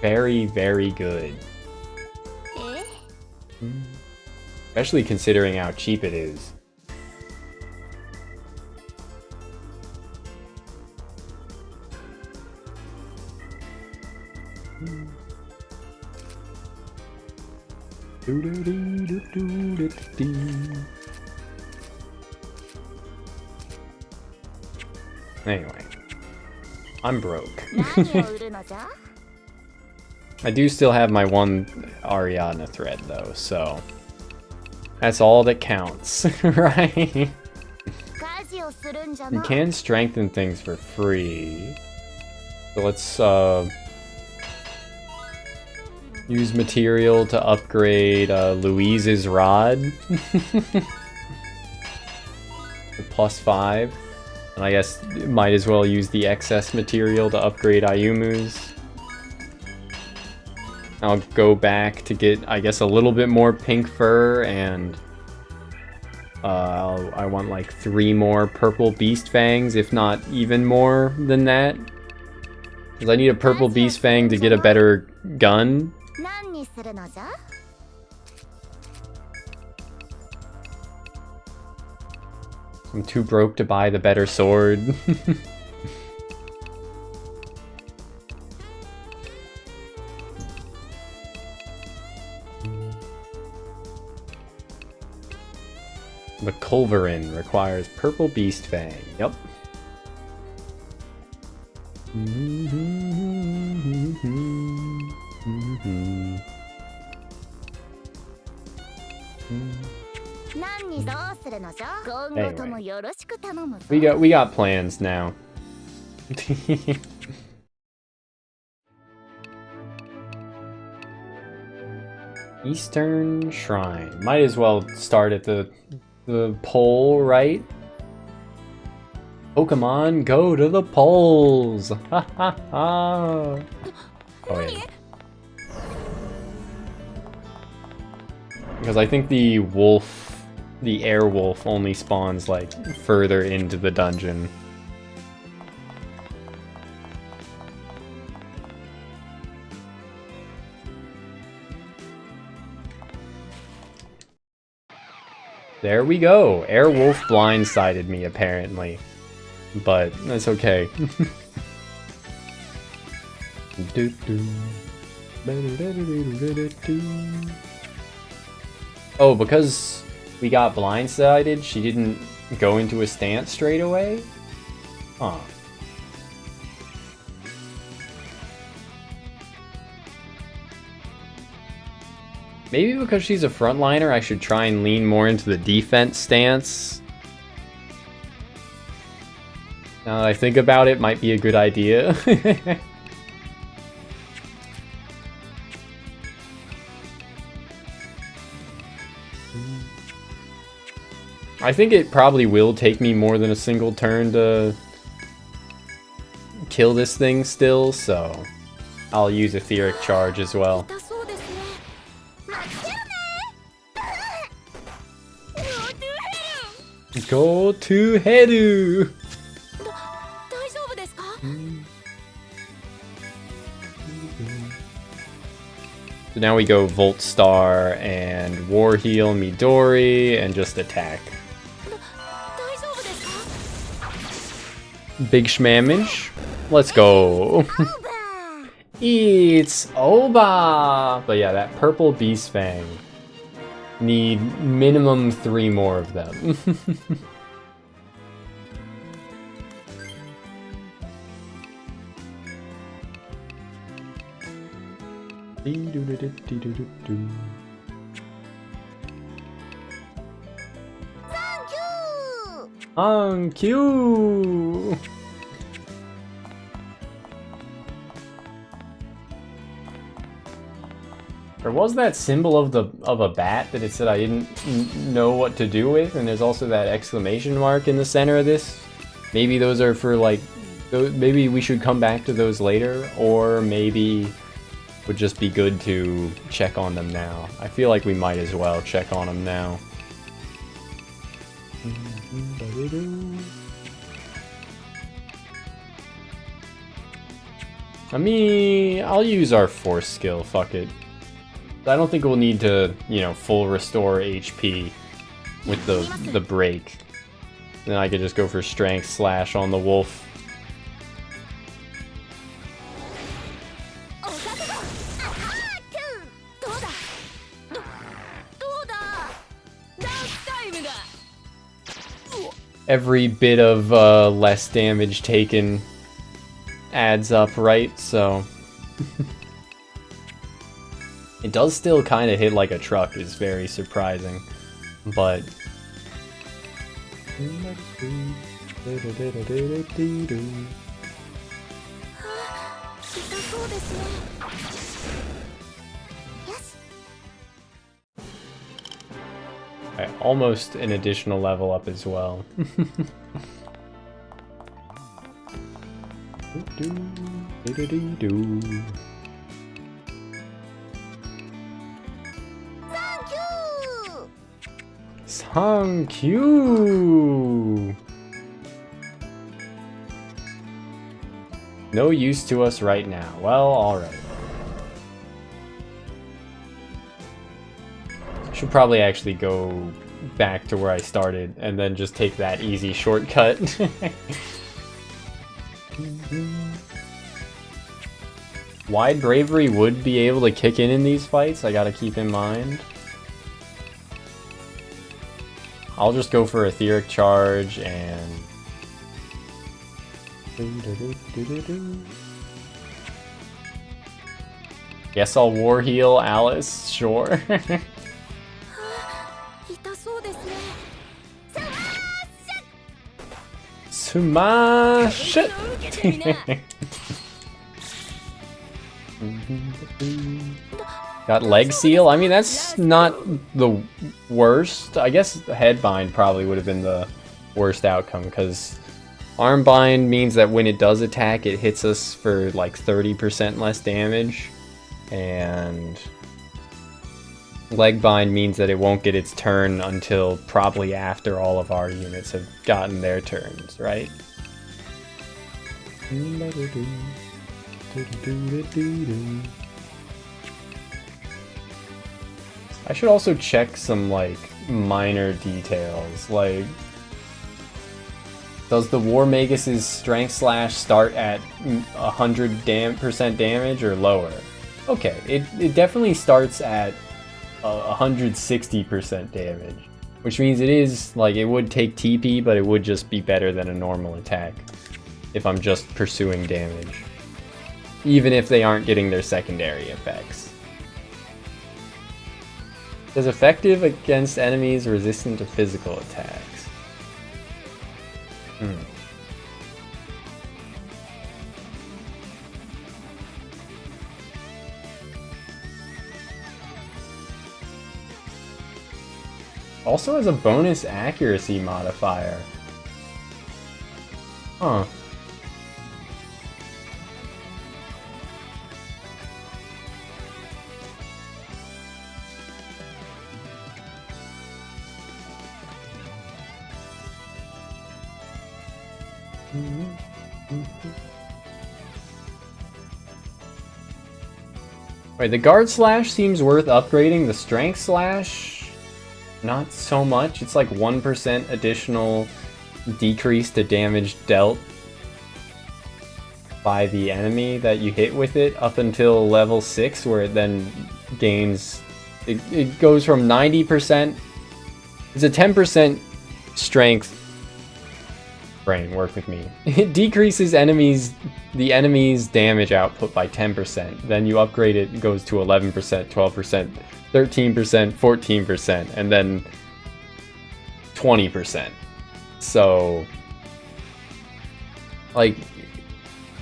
Very, very good. Especially considering how cheap it is. Anyway, I'm broke. I do still have my one Ariadna thread though, so that's all that counts, right? You can strengthen things for free. So let's use material to upgrade Louise's rod. +5. And I guess might as well use the excess material to upgrade Ayumu's. I'll go back to get, I guess, a little bit more pink fur, and I want like 3 more purple beast fangs, if not even more than that. Because I need a purple beast fang to get a better gun. I'm too broke to buy the better sword. The Culverin requires purple beast fang. Yep. Anyway. We got plans now. Eastern Shrine. Might as well start at the pole, right? Pokemon, go to the poles! Ha ha ha! Oh yeah. Because I think the wolf, the air wolf, only spawns like further into the dungeon. There we go. Airwolf blindsided me, apparently. But that's okay. Oh, because we got blindsided, she didn't go into a stance straight away? Huh. Maybe because she's a frontliner, I should try and lean more into the defense stance. Now that I think about it, might be a good idea. I think it probably will take me more than a single turn to kill this thing still, so I'll use Etheric Charge as well. Go to Heru! So now we go Volt Star and War Heal Midori and just attack. Big Shmamage. Let's go. It's Oba! But yeah, that purple Beast Fang. Need minimum 3 more of them. On cue. There was that symbol of a bat that it said I didn't know what to do with, and there's also that exclamation mark in the center of this. Maybe those are for like, maybe we should come back to those later, or maybe would just be good to check on them now. I feel like we might as well check on them now. I mean, I'll use our force skill, fuck it. I don't think we'll need to, you know, full restore HP with the break. Then I could just go for strength slash on the wolf. Every bit of less damage taken adds up, right? So it does still kind of hit like a truck, is very surprising, but okay, almost an additional level up as well. Thank you. No use to us right now. Well, alright. Should probably actually go back to where I started and then just take that easy shortcut. Wide bravery would be able to kick in these fights, I gotta keep in mind. I'll just go for Etheric Charge and... guess I'll War Heal Alice, sure. Smash it! Got Leg Seal. I mean, that's not the worst. I guess Headbind probably would have been the worst outcome, because Arm Bind means that when it does attack, it hits us for like 30% less damage, and Leg Bind means that it won't get its turn until probably after all of our units have gotten their turns, right? I should also check some, like, minor details, like, does the War Magus's Strength Slash start at 100% damage or lower? Okay, it definitely starts at 160% damage, which means it is, like, it would take TP, but it would just be better than a normal attack if I'm just pursuing damage, even if they aren't getting their secondary effects. Is effective against enemies resistant to physical attacks. Also has a bonus accuracy modifier. Huh. Wait, the Guard Slash seems worth upgrading. The Strength Slash, not so much. It's like 1% additional decrease to damage dealt by the enemy that you hit with it up until level 6, where it then gains... It goes from 90%... It's a 10% strength... Brain, work with me. It decreases the enemy's damage output by 10%. Then you upgrade it, it goes to 11%, 12%, 13%, 14%, and then 20%. So, like,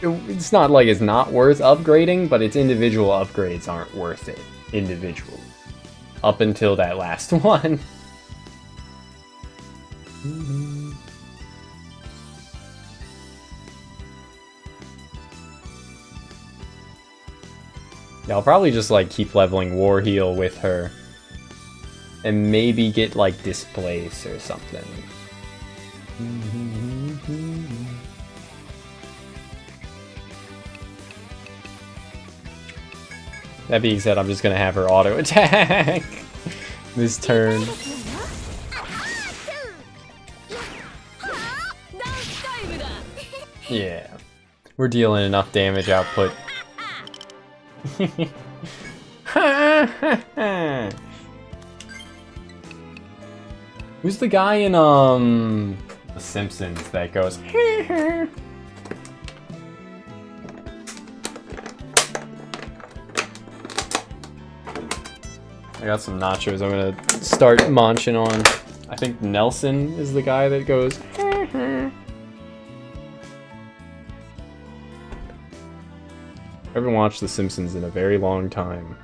it's not like it's not worth upgrading, but its individual upgrades aren't worth it individually. Up until that last one. Yeah, I'll probably just like keep leveling War Heal with her. And maybe get like Displace or something. That being said, I'm just gonna have her auto attack this turn. Yeah, we're dealing enough damage output. Who's the guy in The Simpsons that goes? I got some nachos I'm gonna start munching on. I think Nelson is the guy that goes. I haven't watched The Simpsons in a very long time.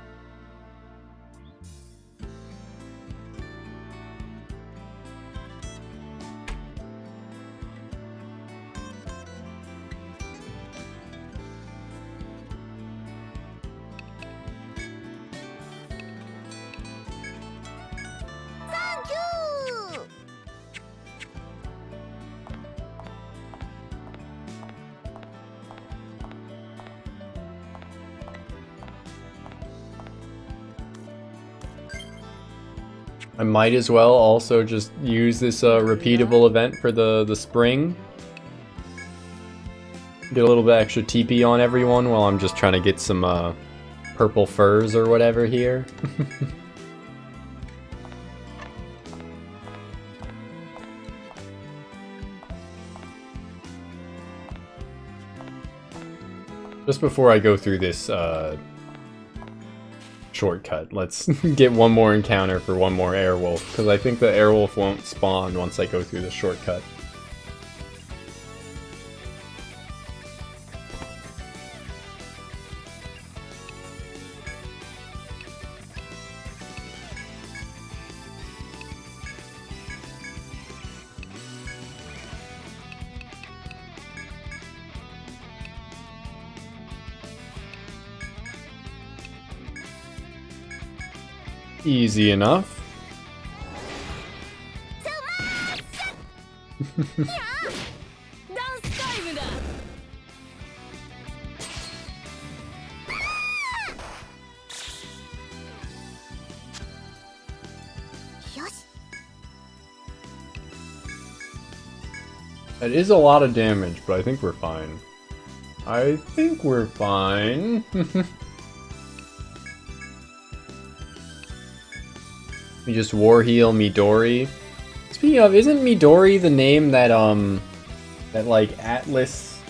I might as well also just use this repeatable event for the spring. Get a little bit extra TP on everyone while I'm just trying to get some purple furs or whatever here. Just before I go through this shortcut, let's get one more encounter for one more Airwolf, because I think the Airwolf won't spawn once I go through the shortcut. Easy enough. That is a lot of damage, but I think we're fine. I think we're fine. We just War Heal Midori. Speaking of, isn't Midori the name that that like Atlas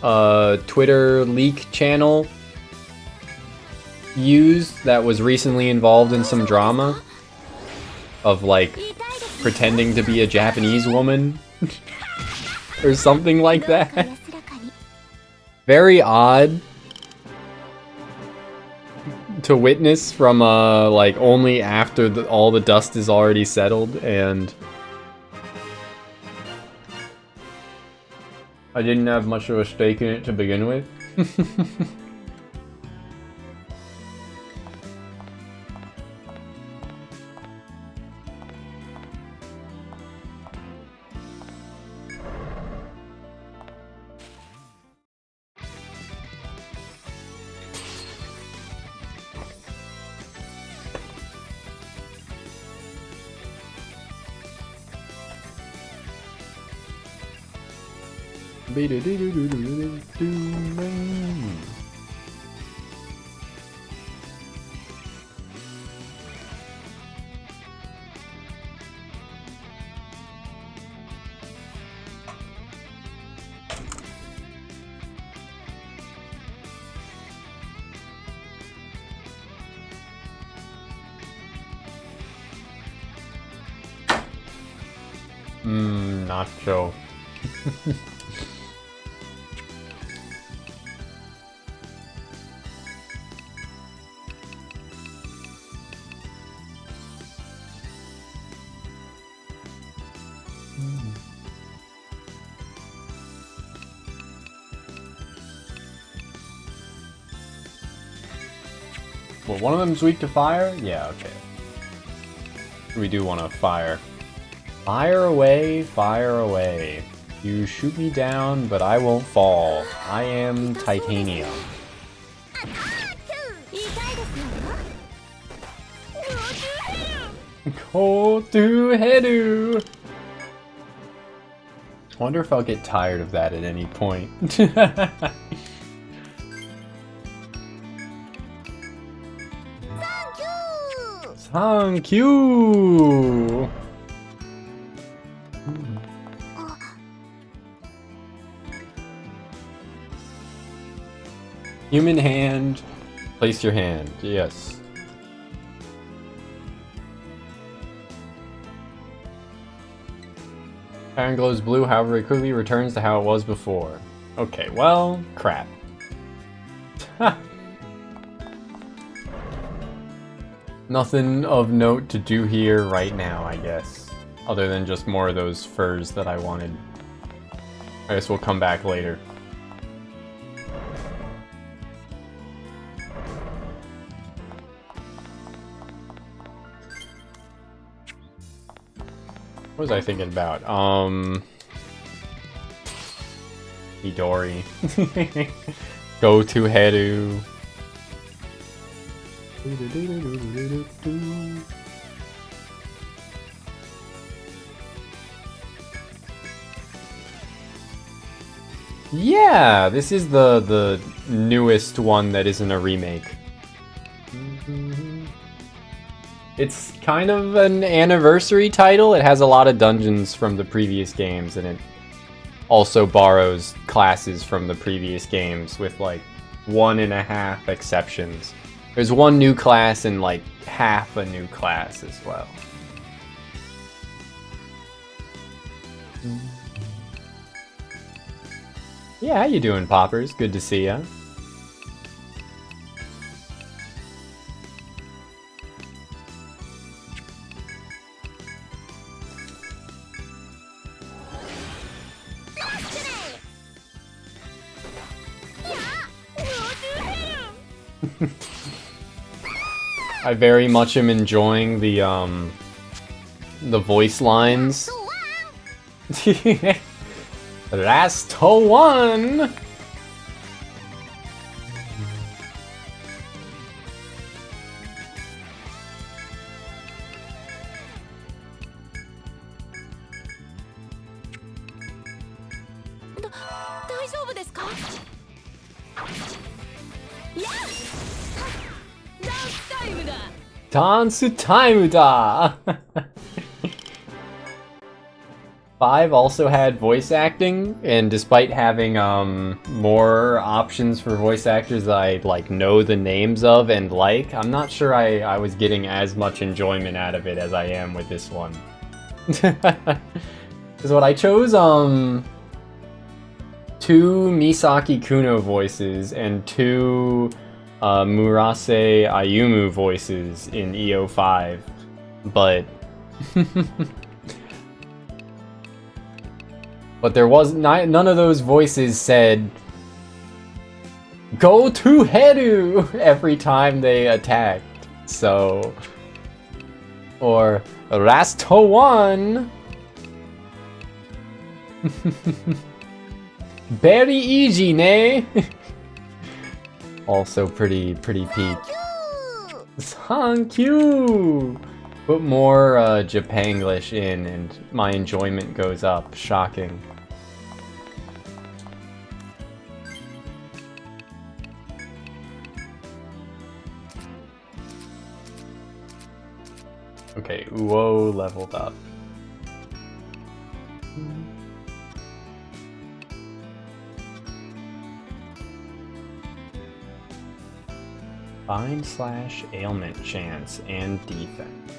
Twitter leak channel used that was recently involved in some drama of like pretending to be a Japanese woman or something like that? Very odd to witness from like only after all the dust is already settled, and I didn't have much of a stake in it to begin with. Nacho. Well, one of them's weak to fire? Yeah, okay. We do want to fire. Fire away, fire away. You shoot me down, but I won't fall. I am titanium. Go to Hedu! I wonder if I'll get tired of that at any point. Thank you! Human hand. Place your hand. Yes. Iron glows blue, however it quickly returns to how it was before. Okay, well, crap. Nothing of note to do here right now, I guess. Other than just more of those furs that I wanted. I guess we'll come back later. What was I thinking about? Midori. Go to Hedu. Yeah, this is the newest one that isn't a remake. It's kind of an anniversary title. It has a lot of dungeons from the previous games, and it also borrows classes from the previous games with like 1.5 exceptions. There's one new class and like half a new class as well. Yeah, how you doing, Poppers? Good to see ya. I very much am enjoying the voice lines. Last one. Dance time da. 5 also had voice acting, and despite having more options for voice actors that I like know the names of and like, I'm not sure I was getting as much enjoyment out of it as I am with this one. Because what I chose 2 Misaki Kuno voices and 2 Murase Ayumu voices in EO5, but but there was none of those voices said "Go to Hedu" every time they attacked. So, or last one. Very easy, ne? Also pretty peak. Thank you! Put more Japanglish in and my enjoyment goes up. Shocking. Okay, Uo leveled up. Bind/ailment chance and defense.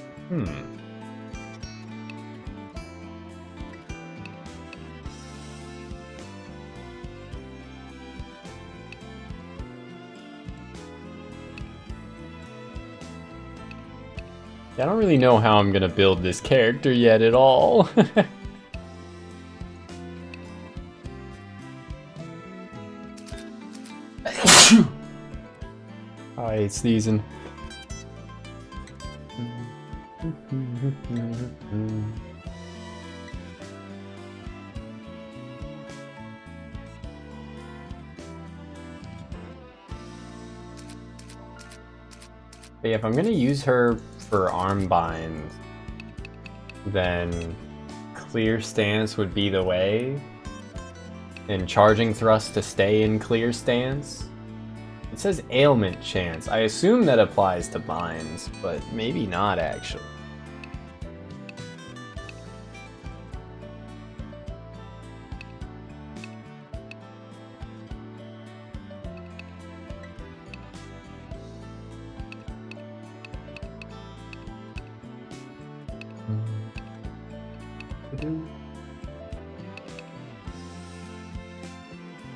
I don't really know how I'm gonna build this character yet at all. I hate sneezing. But yeah, if I'm gonna use her for arm binds, then clear stance would be the way, and charging thrust to stay in clear stance. It says ailment chance. I assume that applies to binds, but maybe not actually.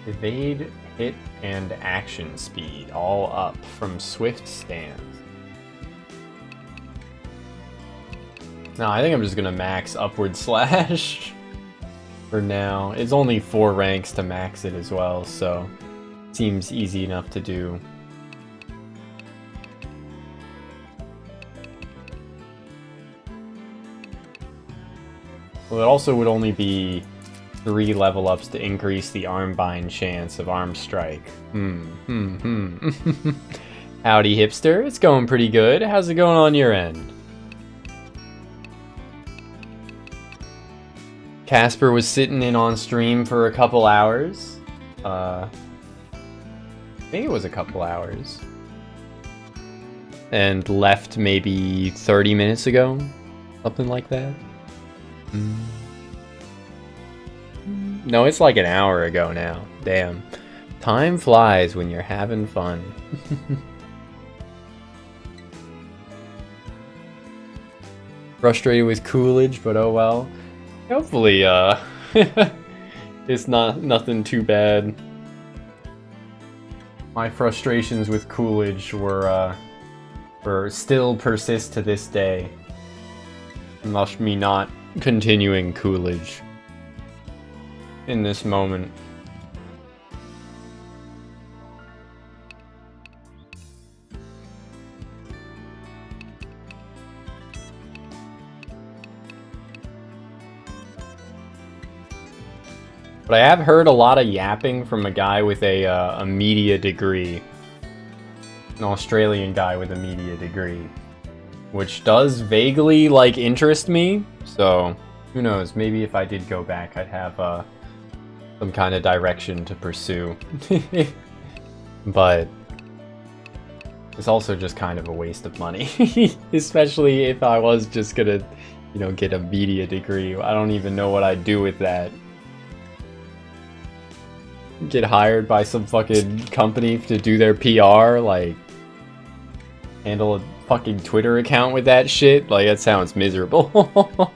Evade, hit, and action speed, all up from swift stance. No, I think I'm just gonna max upward slash for now. It's only 4 ranks to max it as well, so seems easy enough to do. Well, it also would only be 3 level ups to increase the arm bind chance of arm strike. Howdy, hipster. It's going pretty good. How's it going on your end? Casper was sitting in on stream for a couple hours. I think it was a couple hours. And left maybe 30 minutes ago. Something like that. No, it's like an hour ago now. Damn. Time flies when you're having fun. Frustrated with Coolidge, but oh well. Hopefully, it's nothing too bad. My frustrations with Coolidge were still persist to this day. Thus me not continuing Coolidge in this moment. But I have heard a lot of yapping from a guy with a media degree. An Australian guy with a media degree. Which does vaguely, like, interest me. So, who knows, maybe if I did go back, I'd have some kind of direction to pursue. But it's also just kind of a waste of money. Especially if I was just gonna, you know, get a media degree. I don't even know what I'd do with that. Get hired by some fucking company to do their PR, like, handle a fucking Twitter account with that shit? Like, that sounds miserable.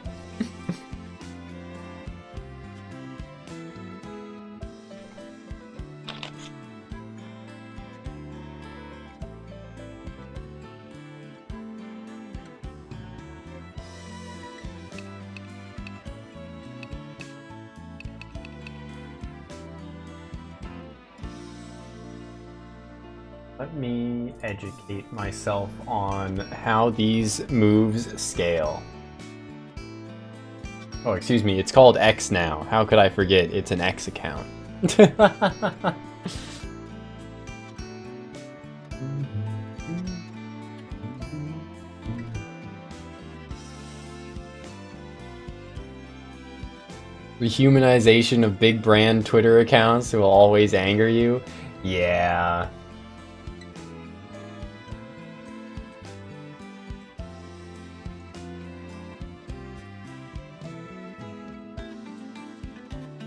Let me educate myself on how these moves scale. Oh, excuse me, it's called X now. How could I forget? It's an X account. The humanization of big brand Twitter accounts will always anger you. Yeah.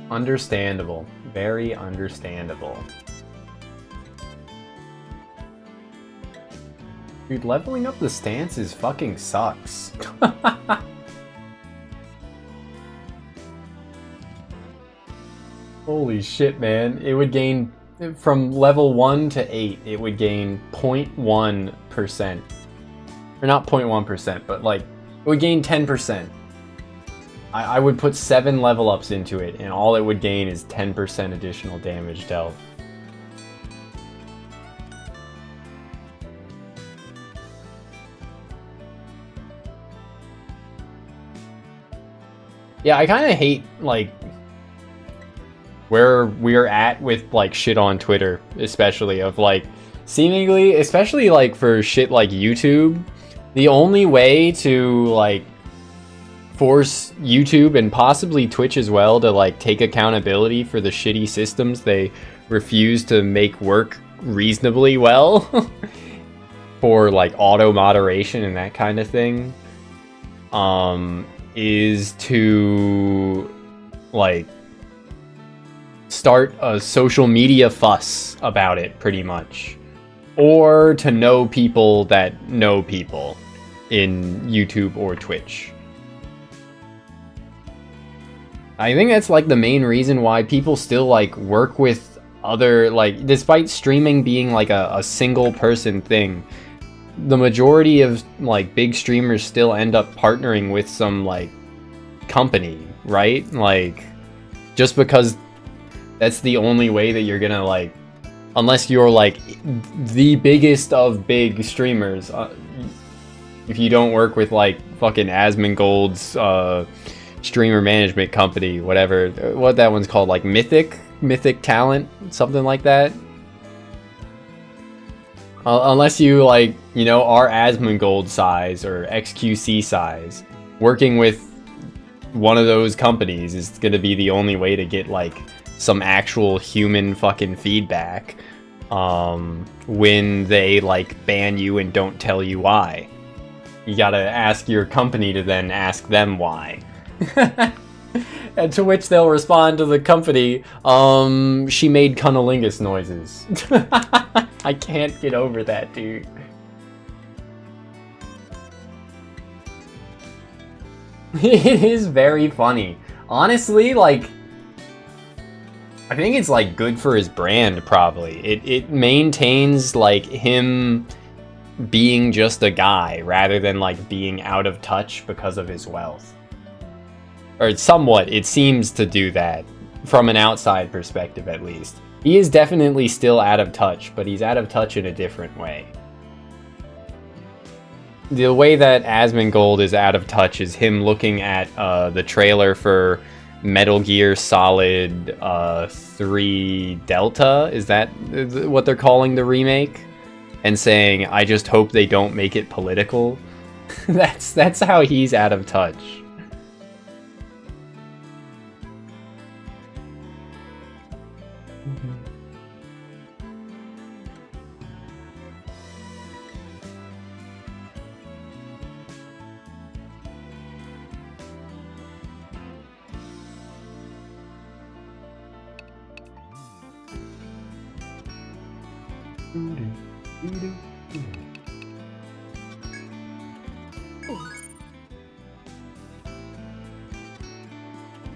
Understandable. Very understandable. Dude, leveling up the stances fucking sucks. Holy shit, man. It would gain, from level 1 to 8, it would gain 0.1% Or not 0.1%, but like, it would gain 10%. I would put 7 level ups into it, and all it would gain is 10% additional damage dealt. Yeah, I kind of hate, like, where we're at with, like, shit on Twitter, especially, of, like, seemingly, especially, like, for shit like YouTube, the only way to, like, force YouTube and possibly Twitch as well to, like, take accountability for the shitty systems they refuse to make work reasonably well for, like, auto moderation and that kind of thing, is to, like, start a social media fuss about it, pretty much. Or to know people that know people in YouTube or Twitch. I think that's, like, the main reason why people still, like, work with other, like, despite streaming being, like, a single person thing, the majority of, like, big streamers still end up partnering with some, like, company, right? Like, just because that's the only way that you're gonna, like, unless you're, like, the biggest of big streamers, if you don't work with, like, fucking Asmongold's streamer management company, whatever, what that one's called, like, Mythic Talent, something like that. Unless you, like, you know, are Asmongold size or XQC size, working with one of those companies is gonna be the only way to get, like, some actual human fucking feedback when they, like, ban you and don't tell you why. You gotta ask your company to then ask them why. And to which they'll respond to the company, she made cunnilingus noises. I can't get over that, dude. It is very funny. Honestly, like, I think it's, like, good for his brand, probably. It maintains, like, him being just a guy, rather than, like, being out of touch because of his wealth. Or somewhat, it seems to do that, from an outside perspective at least. He is definitely still out of touch, but he's out of touch in a different way. The way that Asmongold is out of touch is him looking at the trailer for Metal Gear Solid 3 Delta, is that what they're calling the remake? And saying, I just hope they don't make it political. That's how he's out of touch.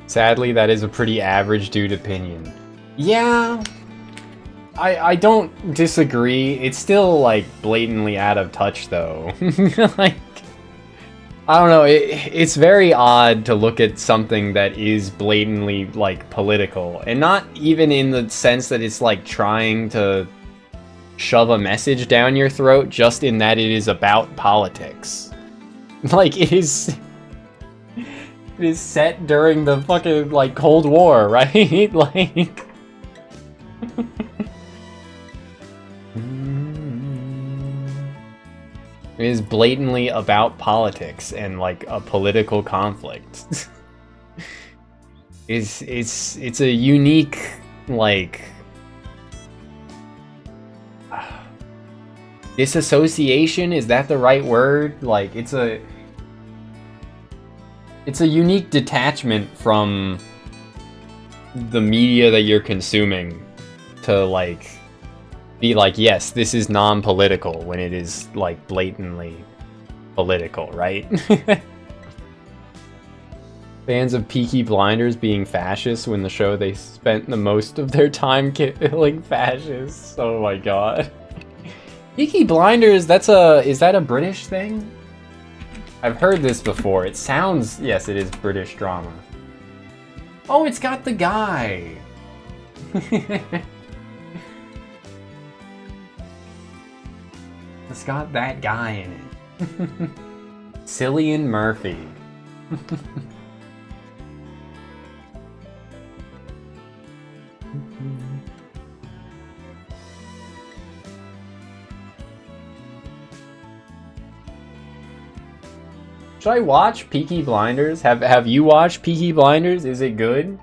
Sadly, that is a pretty average dude opinion. Yeah, I don't disagree. It's still, like, blatantly out of touch, though. Like, I don't know, it's very odd to look at something that is blatantly, like, political. And not even in the sense that it's, like, trying to shove a message down your throat, just in that it is about politics. Like, it is set during the fucking, like, Cold War, right? Like... It is blatantly about politics and, like, a political conflict. It's a unique, like... disassociation, is that the right word? Like, it's a unique detachment from the media that you're consuming to, like, be like, yes, this is non-political, when it is, like, blatantly political, right? Fans of Peaky Blinders being fascists when the show they spent the most of their time killing fascists. Oh my god. Peaky Blinders, is that a British thing? I've heard this before. It sounds, yes, it is British drama. Oh, it's got the guy. It's got that guy in it. Cillian Murphy. Should I watch Peaky Blinders? Have you watched Peaky Blinders? Is it good?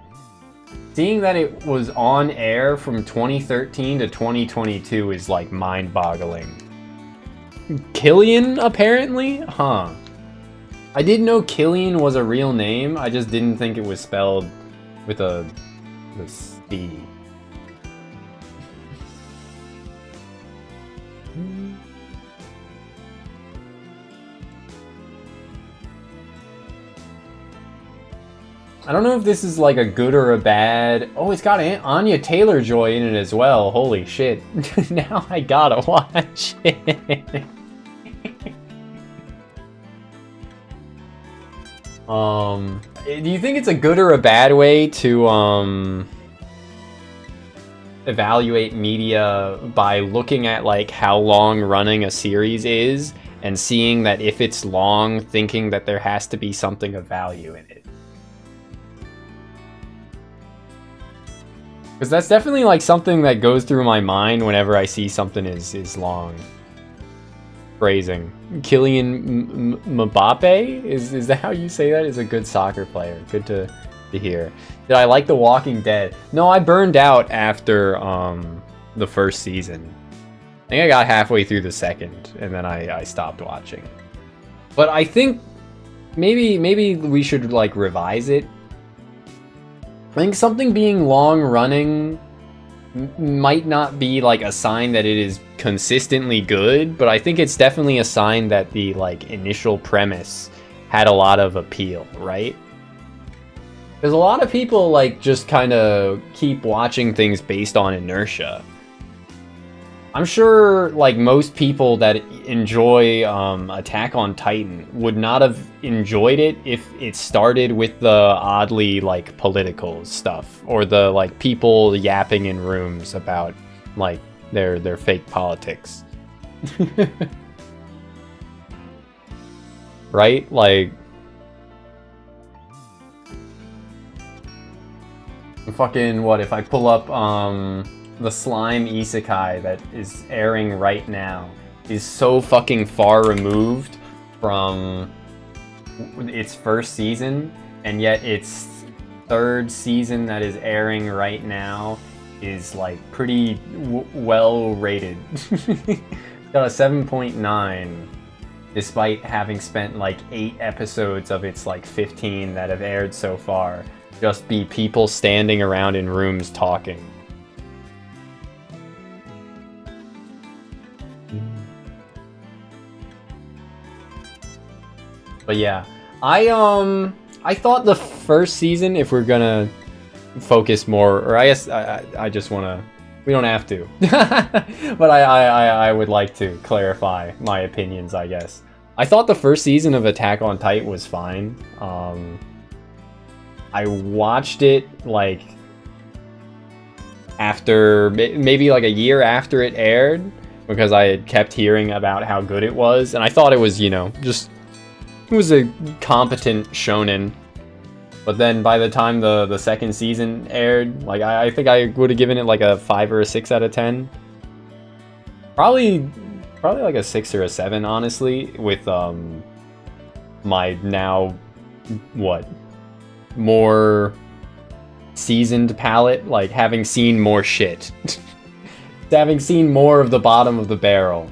Seeing that it was on air from 2013 to 2022 is like mind-boggling. Killian, apparently? Huh. I didn't know Killian was a real name. I just didn't think it was spelled with a C. I don't know if this is like a good or a bad. Oh, it's got Anya Taylor-Joy in it as well. Holy shit. Now I gotta watch it. Do you think it's a good or a bad way to evaluate media by looking at like how long running a series is and seeing that if it's long, thinking that there has to be something of value in it? Because that's definitely like something that goes through my mind whenever I see something is long. Phrasing. Kylian Mbappe? Is that how you say that? Is a good soccer player. Good to hear. Did I like The Walking Dead? No, I burned out after the first season. I think I got halfway through the second, and then I stopped watching. But I think maybe we should like revise it. I think something being long running might not be like a sign that it is consistently good, but I think it's definitely a sign that the like initial premise had a lot of appeal, right? Because a lot of people like just kind of keep watching things based on inertia. I'm sure like most people that enjoy Attack on Titan would not have enjoyed it if it started with the oddly like political stuff or the like people yapping in rooms about like their fake politics. Right? Like fucking what if I pull up the Slime Isekai that is airing right now is so fucking far removed from its first season, and yet its third season that is airing right now is like pretty well rated. It's got a 7.9 despite having spent like 8 episodes of its like 15 that have aired so far just be people standing around in rooms talking. But yeah, I thought the first season, if we're gonna focus more, or I guess I just wanna, we don't have to, but I would like to clarify my opinions, I guess. I thought the first season of Attack on Titan was fine. I watched it like after, maybe like a year after it aired, because I had kept hearing about how good it was, and I thought it was, you know, just, it was a competent shonen. But then by the time the second season aired, like I think I would have given it like a 5 or a 6 out of 10. Probably like a 6 or a 7, honestly, with my now more seasoned palate, like having seen more shit. Having seen more of the bottom of the barrel.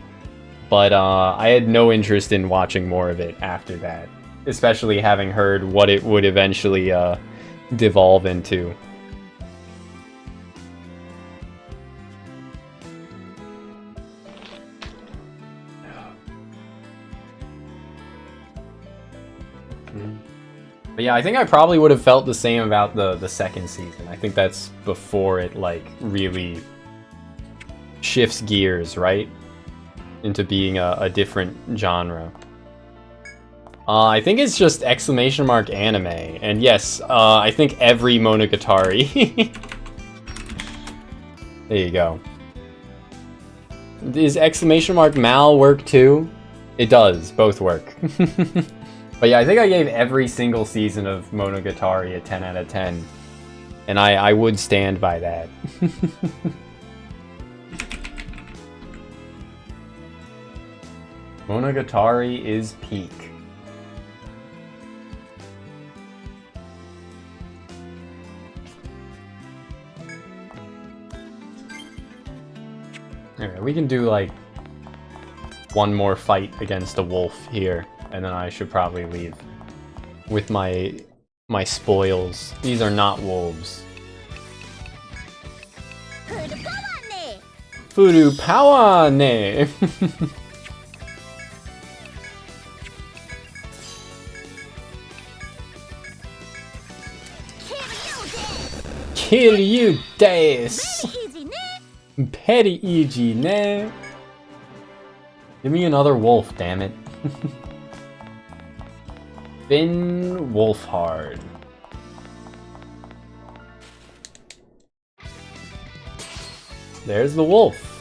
But I had no interest in watching more of it after that, especially having heard what it would eventually devolve into. But yeah, I think I probably would have felt the same about the second season. I think that's before it like really shifts gears, right? into being a different genre. I think it's just exclamation mark anime, and yes, I think every Monogatari. There you go. Does exclamation mark Mal work too? It does, both work. But yeah, I think I gave every single season of Monogatari a 10 out of 10. And I would stand by that. Monogatari is peak. Alright, we can do like one more fight against a wolf here, and then I should probably leave with my spoils. These are not wolves. Furu power ne. Kill you des. Petty easy ne. Give me another wolf, damn it. Finn Wolfhard. There's the wolf.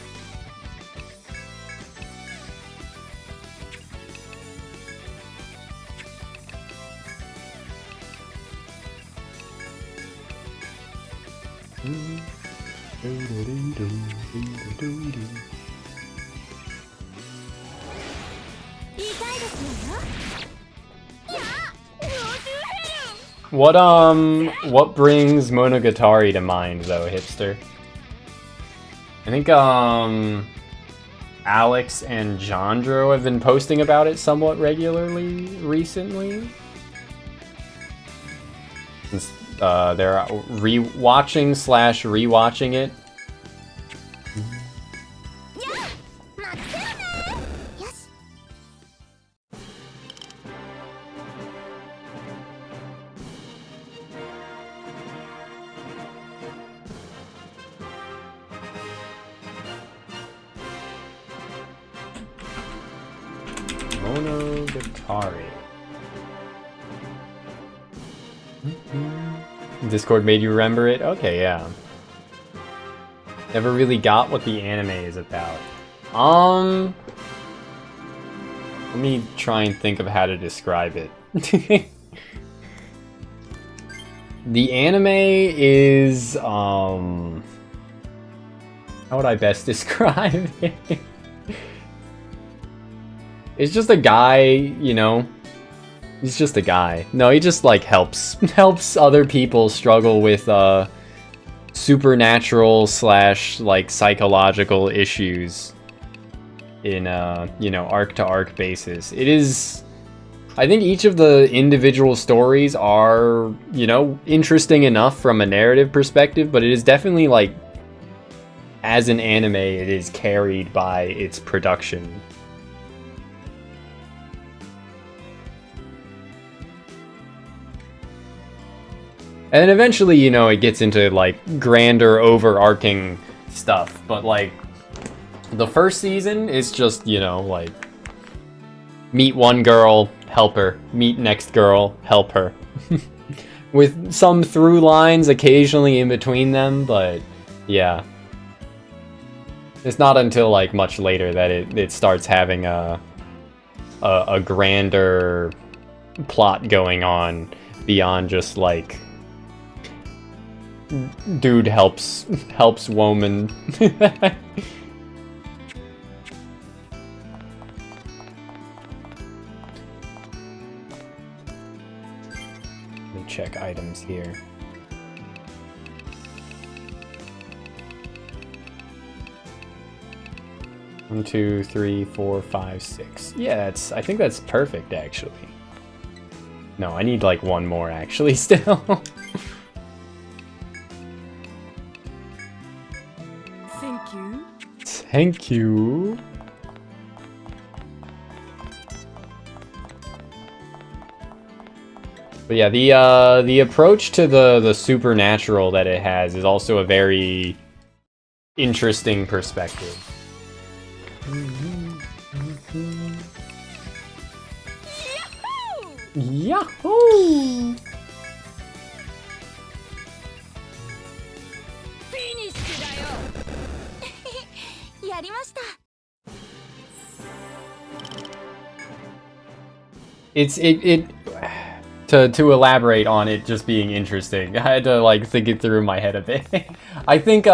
What brings Monogatari to mind though, hipster? I think Alex and Jandro have been posting about it somewhat regularly recently. Since they're rewatching it. Monogatari. Discord made you remember it? Okay, yeah. Never really got what the anime is about. Let me try and think of how to describe it. The anime is, how would I best describe it? It's just a guy, you know. He's just a guy. No, he just like helps other people struggle with supernatural / like psychological issues in you know, arc to arc basis. It is, I think each of the individual stories are, you know, interesting enough from a narrative perspective, but it is definitely like, as an anime, it is carried by its production. And eventually, you know, it gets into, like, grander, overarching stuff. But, like, the first season is just, you know, like, meet one girl, help her. Meet next girl, help her. With some through lines occasionally in between them, but, yeah. It's not until, like, much later that it starts having a grander plot going on beyond just, like, dude helps woman. Let me check items here. One, 2, 3, 4, 5, 6. Yeah, I think that's perfect actually. No, I need like one more actually still. Thank you. But yeah, the approach to the supernatural that it has is also a very interesting perspective. Yahoo! To elaborate on it just being interesting, I had to like think it through in my head a bit. I think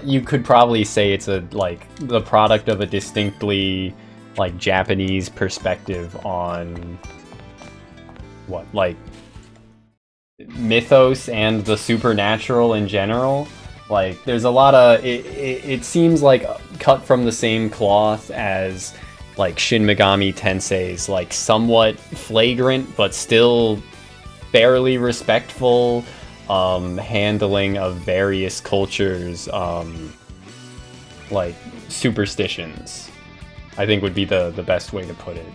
you could probably say it's the product of a distinctly like Japanese perspective on what, like mythos and the supernatural in general. Like there's a lot of it seems like cut from the same cloth as like Shin Megami Tensei's like somewhat flagrant but still fairly respectful handling of various cultures like superstitions, I think would be the best way to put it.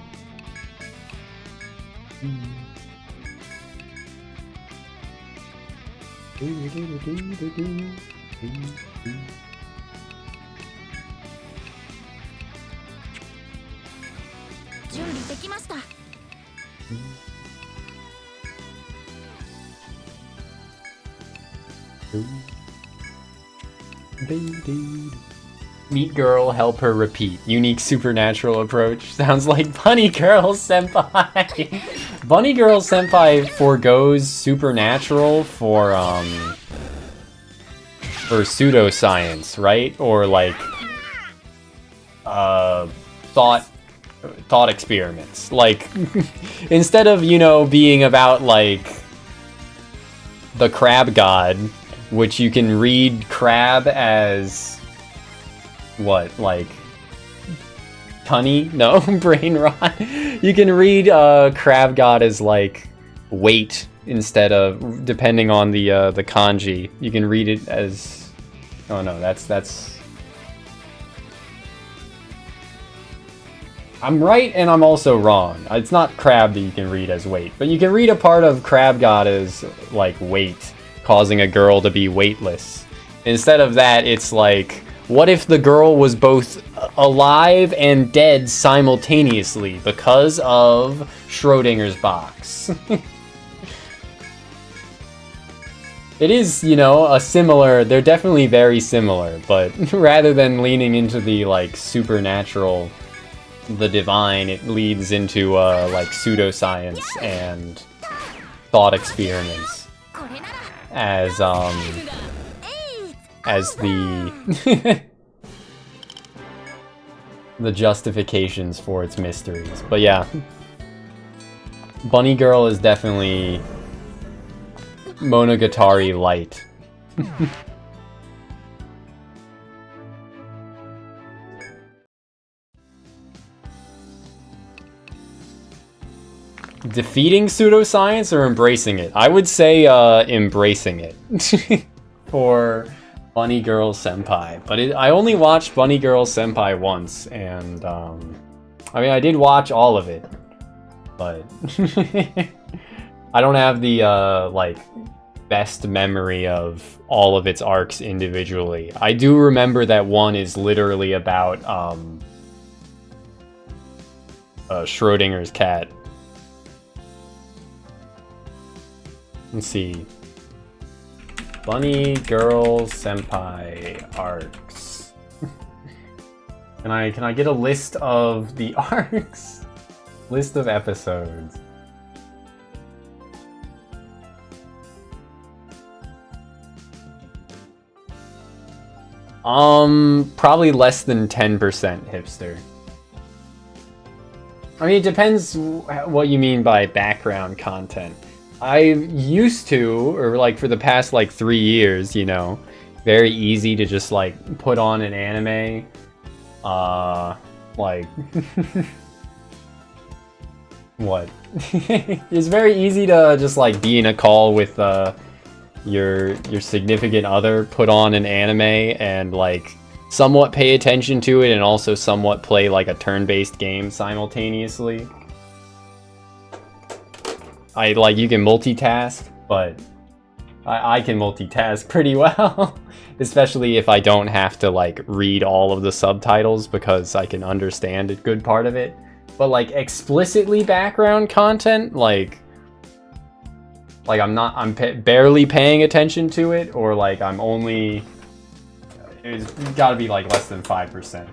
Meet girl, help her repeat. Unique supernatural approach. Sounds like Bunny Girl Senpai. Bunny Girl Senpai forgoes supernatural for pseudoscience, right? Or like thought experiments. Like instead of, you know, being about like the crab god, which you can read crab as what, like tunny? No, brain rot. You can read crab god as like weight instead of, depending on the kanji. You can read it as, oh no, that's I'm right and I'm also wrong. It's not crab that you can read as weight, but you can read a part of crab god as like weight, causing a girl to be weightless. Instead of that, it's like, what if the girl was both alive and dead simultaneously because of Schrodinger's box? It is, you know, a similar, they're definitely very similar, but rather than leaning into the like supernatural, the divine, it leads into like pseudoscience and thought experiments as the the justifications for its mysteries. But yeah, Bunny Girl is definitely Monogatari light. Defeating pseudoscience or embracing it? I would say embracing it for Bunny Girl Senpai. But I only watched Bunny Girl Senpai once, and I mean, I did watch all of it, but I don't have the like best memory of all of its arcs individually. I do remember that one is literally about Schrodinger's cat. Let's see. Bunny Girl Senpai arcs. Can I get a list of the arcs? List of episodes. Probably less than 10% hipster. I mean, it depends what you mean by background content. I used to, or like for the past like 3 years, you know, very easy to just like put on an anime, like, what? It's very easy to just like be in a call with your significant other, put on an anime and like somewhat pay attention to it and also somewhat play like a turn-based game simultaneously. You can multitask, but I can multitask pretty well, especially if I don't have to like read all of the subtitles because I can understand a good part of it. But like explicitly background content, like like I'm barely paying attention to it, or like I'm only, it's got to be like less than 5%.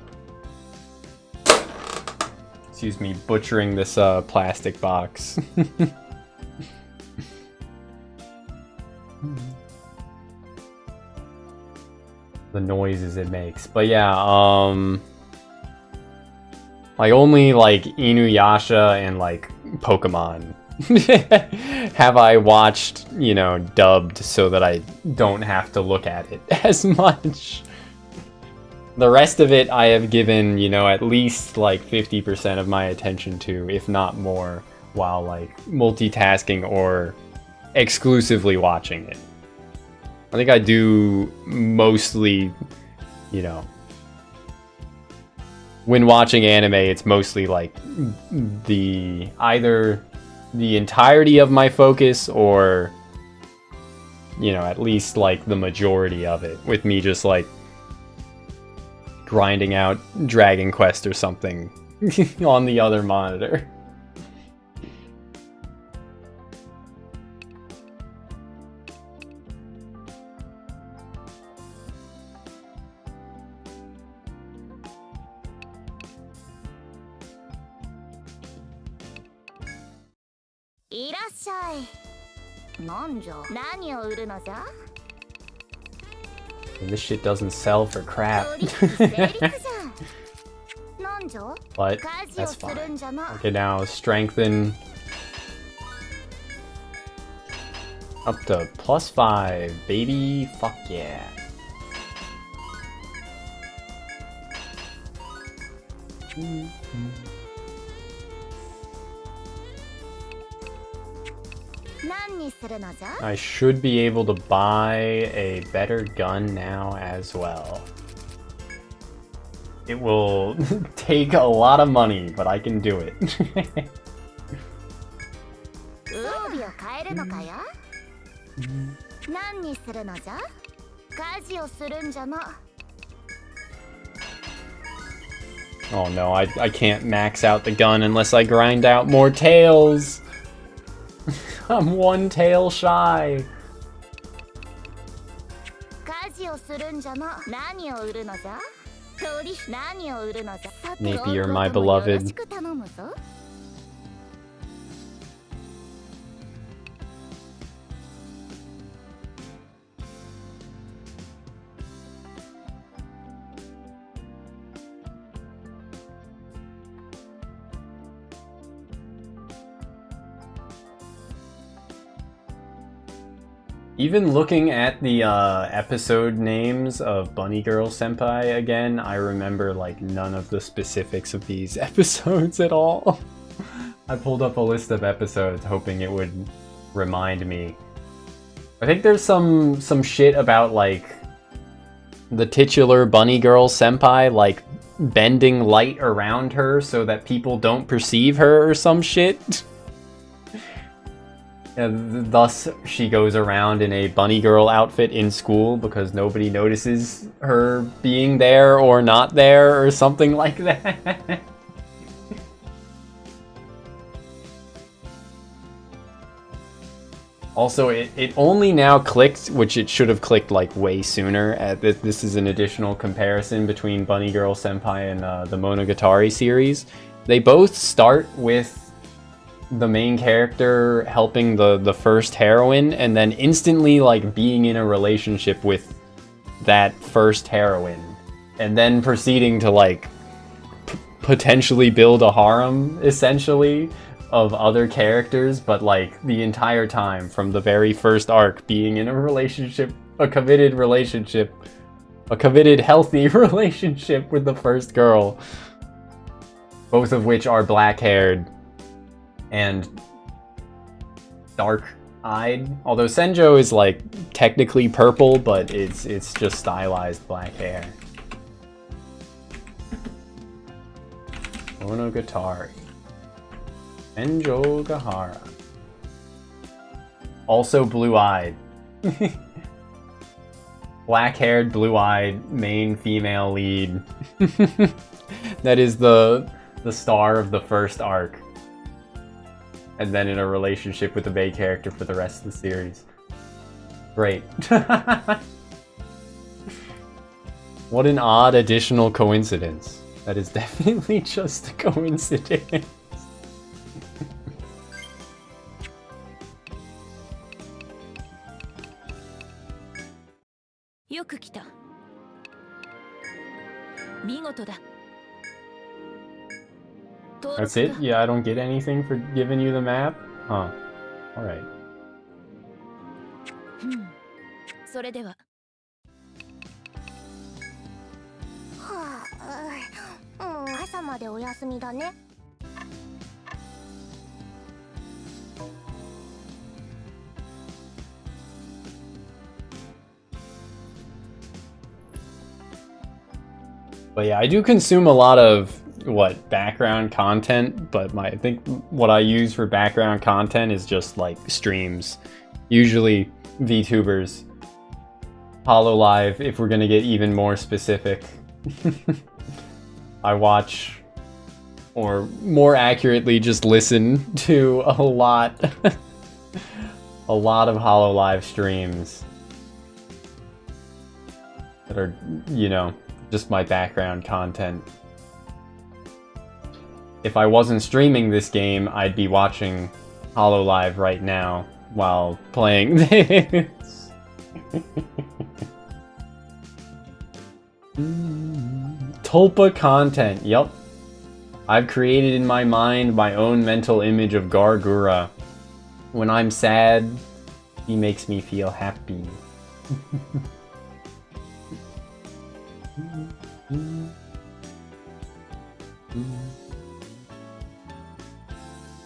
Excuse me, butchering this plastic box. The noises it makes. But yeah, like only like Inuyasha and like Pokemon have I watched, you know, dubbed so that I don't have to look at it as much. The rest of it I have given, you know, at least like 50% of my attention to, if not more, while like multitasking or exclusively watching it. I think I do mostly, you know, when watching anime, it's mostly like either the entirety of my focus or, you know, at least like the majority of it, with me just like grinding out Dragon Quest or something on the other monitor. And this shit doesn't sell for crap. But that's fine. Okay, now strengthen up to +5, baby. Fuck yeah. I should be able to buy a better gun now as well. It will take a lot of money, but I can do it. Oh no, I can't max out the gun unless I grind out more tails. I'm one tail shy. Napier, my beloved. Even looking at the episode names of Bunny Girl Senpai again, I remember like none of the specifics of these episodes at all. I pulled up a list of episodes hoping it would remind me. I think there's some shit about like the titular Bunny Girl Senpai like bending light around her so that people don't perceive her or some shit. And thus, she goes around in a bunny girl outfit in school because nobody notices her being there or not there or something like that. Also, it only now clicked, which it should have clicked like way sooner. This is an additional comparison between Bunny Girl Senpai and the Monogatari series. They both start with the main character helping the first heroine and then instantly like being in a relationship with that first heroine and then proceeding to like potentially build a harem essentially of other characters, but like the entire time from the very first arc being in a relationship, a committed healthy relationship with the first girl, both of which are black-haired and dark-eyed. Although Senjo is like technically purple, but it's just stylized black hair. Monogatari. Senjo Gahara. Also blue-eyed. Black-haired, blue-eyed, main female lead. That is the star of the first arc. and then in a relationship with the main character for the rest of the series. Great. What an odd additional coincidence. That is definitely just a coincidence. That's it? Yeah, I don't get anything for giving you the map? Huh. Alright. それでははあ、もう朝までお休みだね。But yeah, I do consume a lot of background content, but I think what I use for background content is just like streams, usually VTubers, Hololive if we're gonna get even more specific. I watch, or more accurately just listen to a lot of Hololive streams that are, you know, just my background content. If I wasn't streaming this game, I'd be watching Hololive right now while playing this. Tulpa content, yup. I've created in my mind my own mental image of Gargura. When I'm sad, he makes me feel happy.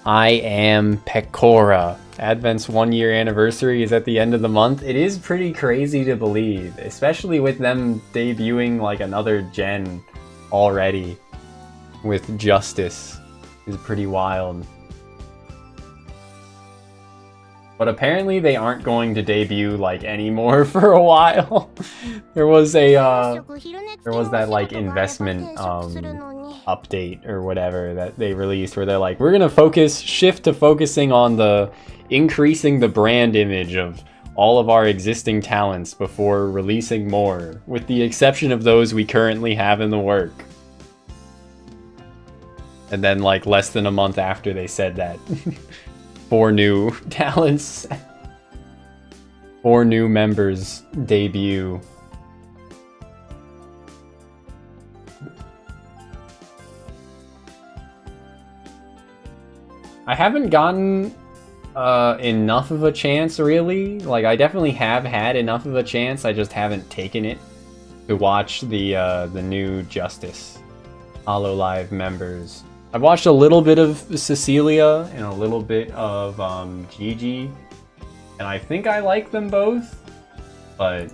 I am Pecora. Advent's 1-year anniversary is at the end of the month. It is pretty crazy to believe, especially with them debuting like another gen already with Justice. Is pretty wild. But apparently they aren't going to debut like anymore for a while. There was that like investment update or whatever that they released where they're like, we're gonna shift to focusing on the increasing the brand image of all of our existing talents before releasing more, with the exception of those we currently have in the work. And then like less than a month after they said that, 4 new talents, 4 new members debut. I haven't gotten enough of a chance, really. Like, I definitely have had enough of a chance, I just haven't taken it to watch the new Justice Hololive members. I've watched a little bit of Cecilia and a little bit of Gigi, and I think I like them both, but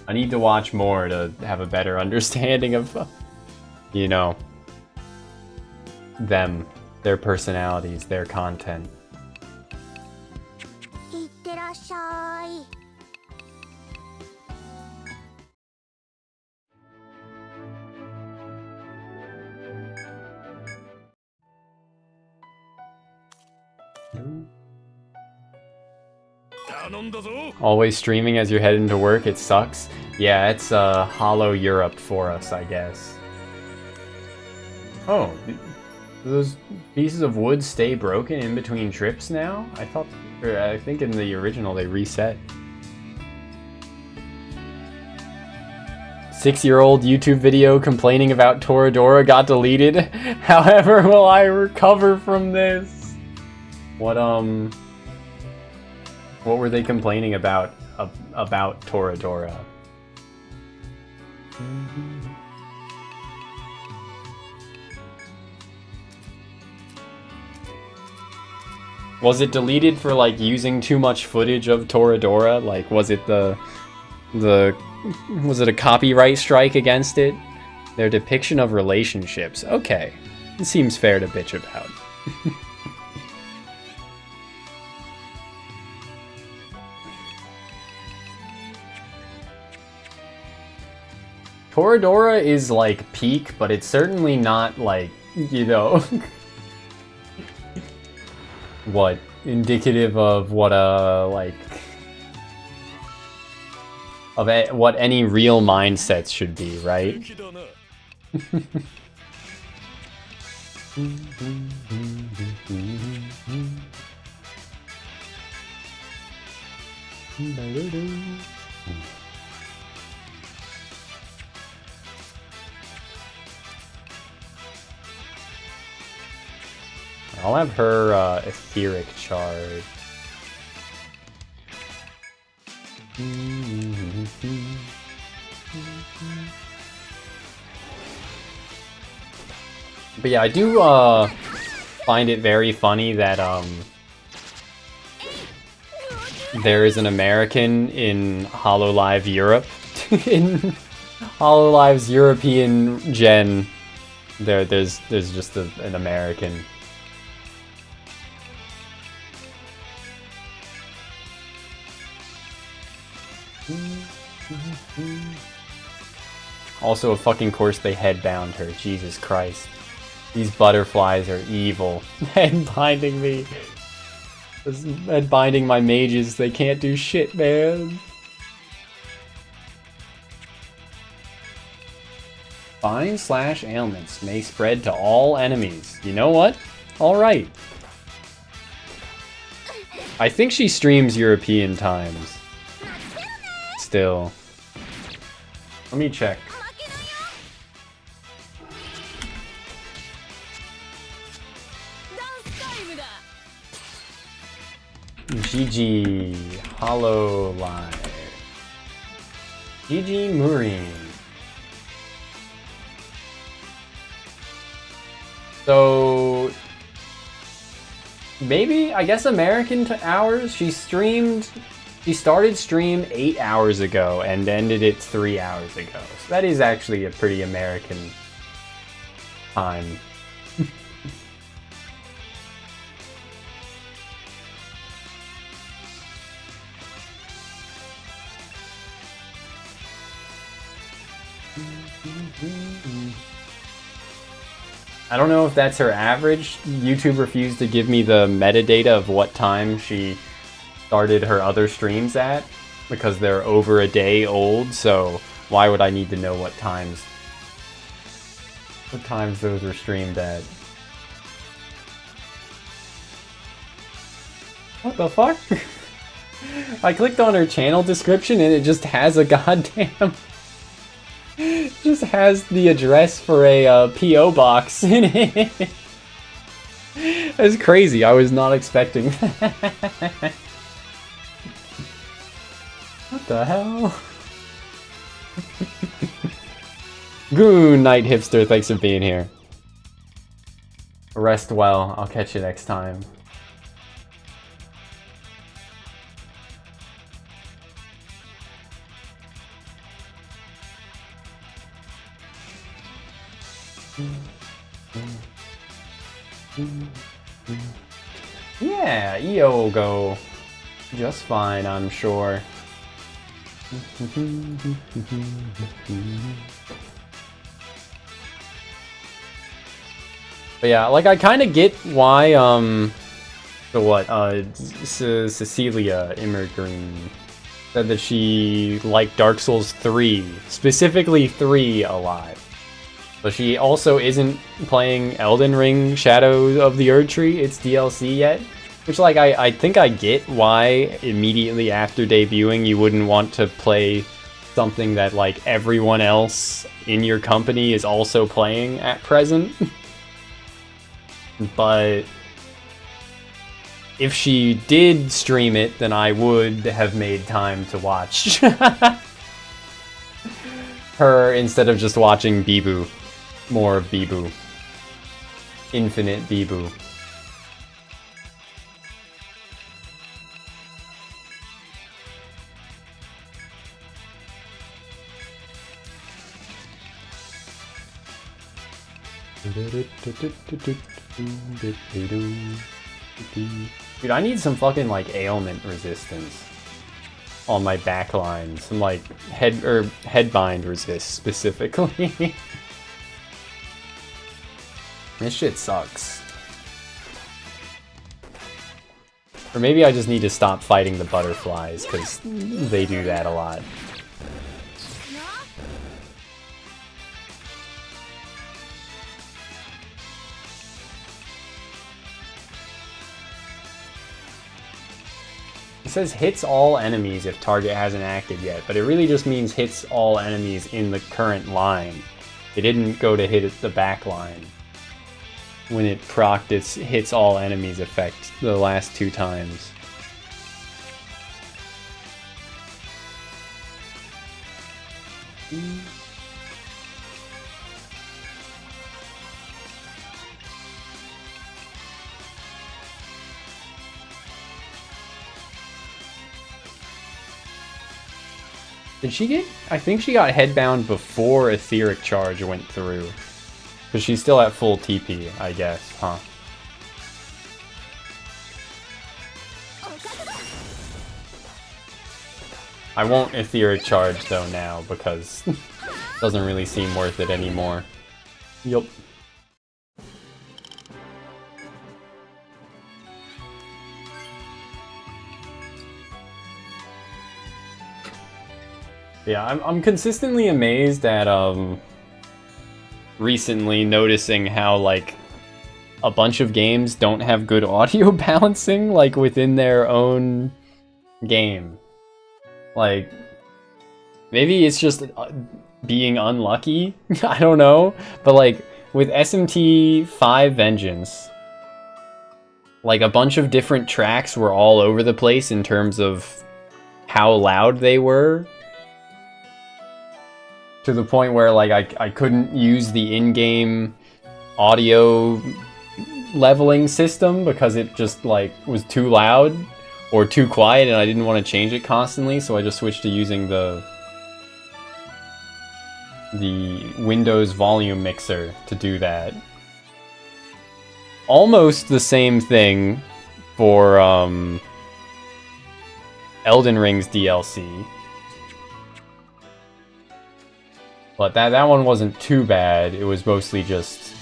I need to watch more to have a better understanding of, you know, them, their personalities, their content. Always streaming as you're heading to work, it sucks. Yeah, it's Hollow Europe for us, I guess. Oh, do those pieces of wood stay broken in between trips now? I think in the original they reset. 6-year-old YouTube video complaining about Toradora got deleted. However, will I recover from this? What were they complaining about Toradora? Was it deleted for like using too much footage of Toradora? Like, was it was it a copyright strike against it? Their depiction of relationships. Okay, it seems fair to bitch about. Toradora is like peak, but it's certainly not like, you know, What? Indicative of what like of what any real mindsets should be, right? I'll have her etheric charge. But yeah, I do find it very funny that there is an American in HoloLive Europe. In HoloLive's European gen, there's just an American. Also, of fucking course they headbound her. Jesus Christ. These butterflies are evil. Headbinding me. Headbinding my mages. They can't do shit, man. Vine/ailments may spread to all enemies. You know what? Alright. I think she streams European times. Still. Let me check. GG HoloLive. GG Murine. So maybe, I guess American hours. She started stream 8 hours ago and ended it 3 hours ago. So that is actually a pretty American time. I don't know if that's her average. YouTube refused to give me the metadata of what time she started her other streams at, because they're over a day old, so why would I need to know what times those were streamed at? What the fuck? I clicked on her channel description and it just has a goddamn... It just has the address for a P.O. box in it. That's crazy. I was not expecting that. What the hell? Good night, hipster. Thanks for being here. Rest well. I'll catch you next time. Yeah, EO will go just fine, I'm sure. But yeah, like I kind of get why Cecilia Immergreen said that she liked Dark Souls 3, specifically 3 a lot. But she also isn't playing Elden Ring Shadow of the Erdtree, its DLC yet. Which, like, I think I get why immediately after debuting you wouldn't want to play something that, like, everyone else in your company is also playing at present. But if she did stream it, then I would have made time to watch her instead of just watching Bibu. More of Bibu. Infinite Bibu. Dude, I need some fucking, like, ailment resistance on my backline. Some, like, headbind resist, specifically. This shit sucks. Or maybe I just need to stop fighting the butterflies, because they do that a lot. It says hits all enemies if target hasn't acted yet, but it really just means hits all enemies in the current line. It didn't go to hit the back line. When it procced its hits all enemies effect the last 2 times. Did she get... I think she got headbound before Etheric Charge went through. Because she's still at full TP, I guess, huh? I won't Etheric Charge though now, because it doesn't really seem worth it anymore. Yup. Yeah, I'm consistently amazed at recently noticing how like a bunch of games don't have good audio balancing like within their own game. Like maybe it's just being unlucky, I don't know, but like with SMT 5 Vengeance, like a bunch of different tracks were all over the place in terms of how loud they were. To the point where like I couldn't use the in-game audio leveling system because it just like was too loud or too quiet and I didn't want to change it constantly, so I just switched to using the Windows volume mixer to do that. Almost the same thing for Elden Ring's DLC. But that one wasn't too bad. It was mostly just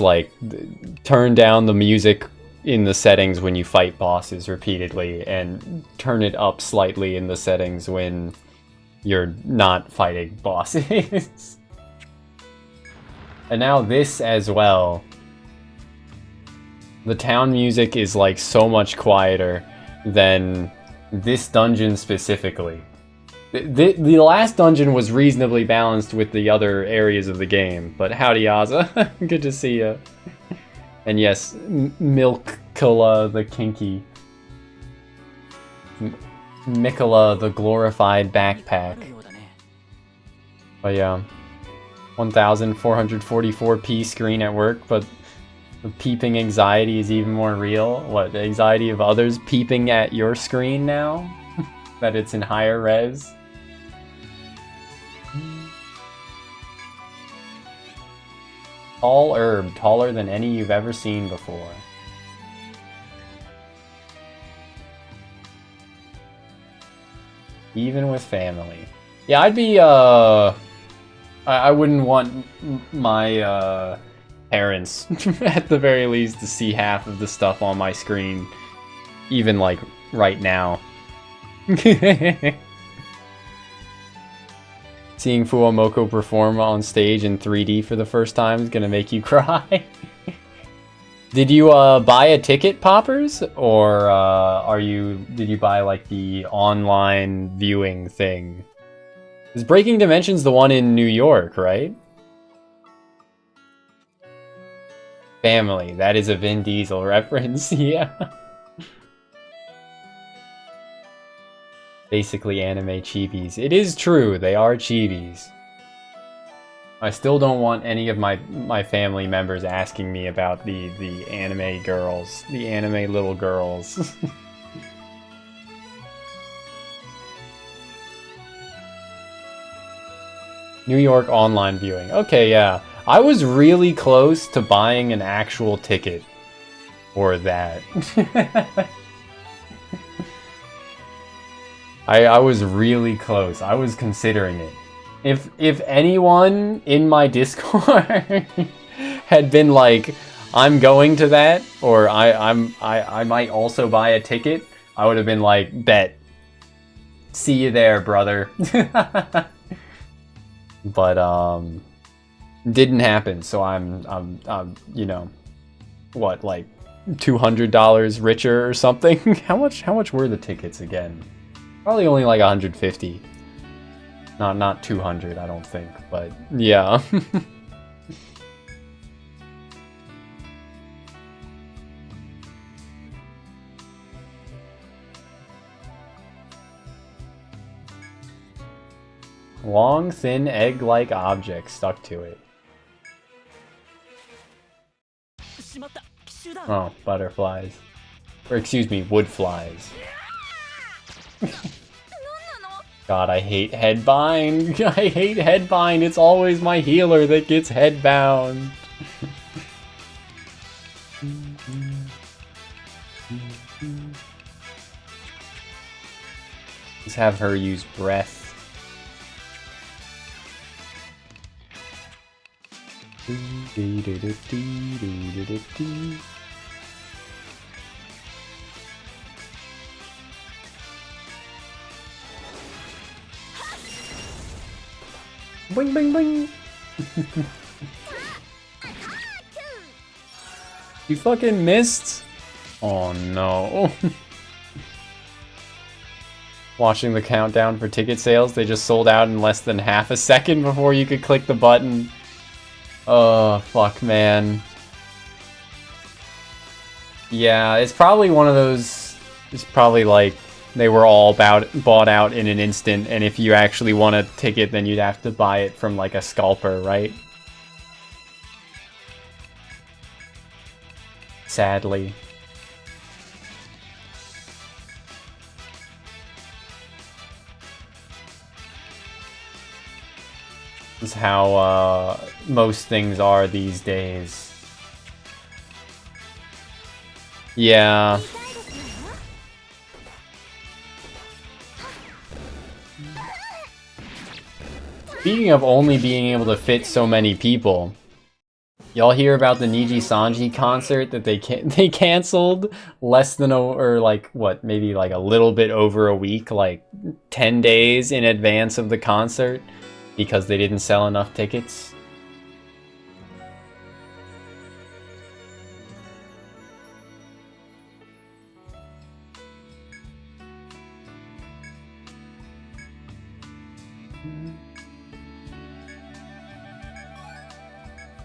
like turn down the music in the settings when you fight bosses repeatedly and turn it up slightly in the settings when you're not fighting bosses. And now this as well. The town music is like so much quieter than this dungeon specifically. The last dungeon was reasonably balanced with the other areas of the game, but howdy Yaza, good to see ya. And yes, Milkula the Kinky. Mikola the glorified backpack. But yeah, 1444p screen at work, but the peeping anxiety is even more real. What, the anxiety of others peeping at your screen now? That it's in higher res? Tall herb, taller than any you've ever seen before. Even with family. Yeah, I'd be, I wouldn't want my, parents, at the very least, to see half of the stuff on my screen. Even, like, right now. Seeing Fuamoko perform on stage in 3D for the first time is gonna make you cry. Did you buy a ticket, Poppers? Or did you buy like the online viewing thing? Is Breaking Dimensions the one in New York, right? Family, that is a Vin Diesel reference, yeah. Basically anime chibis. It is true, they are chibis. I still don't want any of my family members asking me about the anime girls, the anime little girls. New York online viewing. Okay, yeah. I was really close to buying an actual ticket for that. I was really close. I was considering it. If anyone in my Discord had been like, I'm going to that, or I might also buy a ticket, I would have been like, bet. See you there, brother. But didn't happen, so I'm you know, what, like $200 richer or something? How much were the tickets again? Probably only like 150. Not 200, I don't think, but yeah. Long, thin, egg-like object stuck to it. Oh, butterflies. Or excuse me, wood flies. God, I hate headbind. I hate headbind. It's always my healer that gets headbound. Let's have her use breath. Bing, bing, bing. You fucking missed? Oh no. Watching the countdown for ticket sales, they just sold out in less than half a second before you could click the button. Oh, fuck, man. Yeah, it's probably one of those... It's probably like they were all bought out in an instant, and if you actually want a ticket, then you'd have to buy it from like a scalper, right? Sadly. This is how most things are these days. Yeah. Speaking of only being able to fit so many people, y'all hear about the Niji Sanji concert that they canceled less than maybe like a little bit over a week, like 10 days in advance of the concert because they didn't sell enough tickets?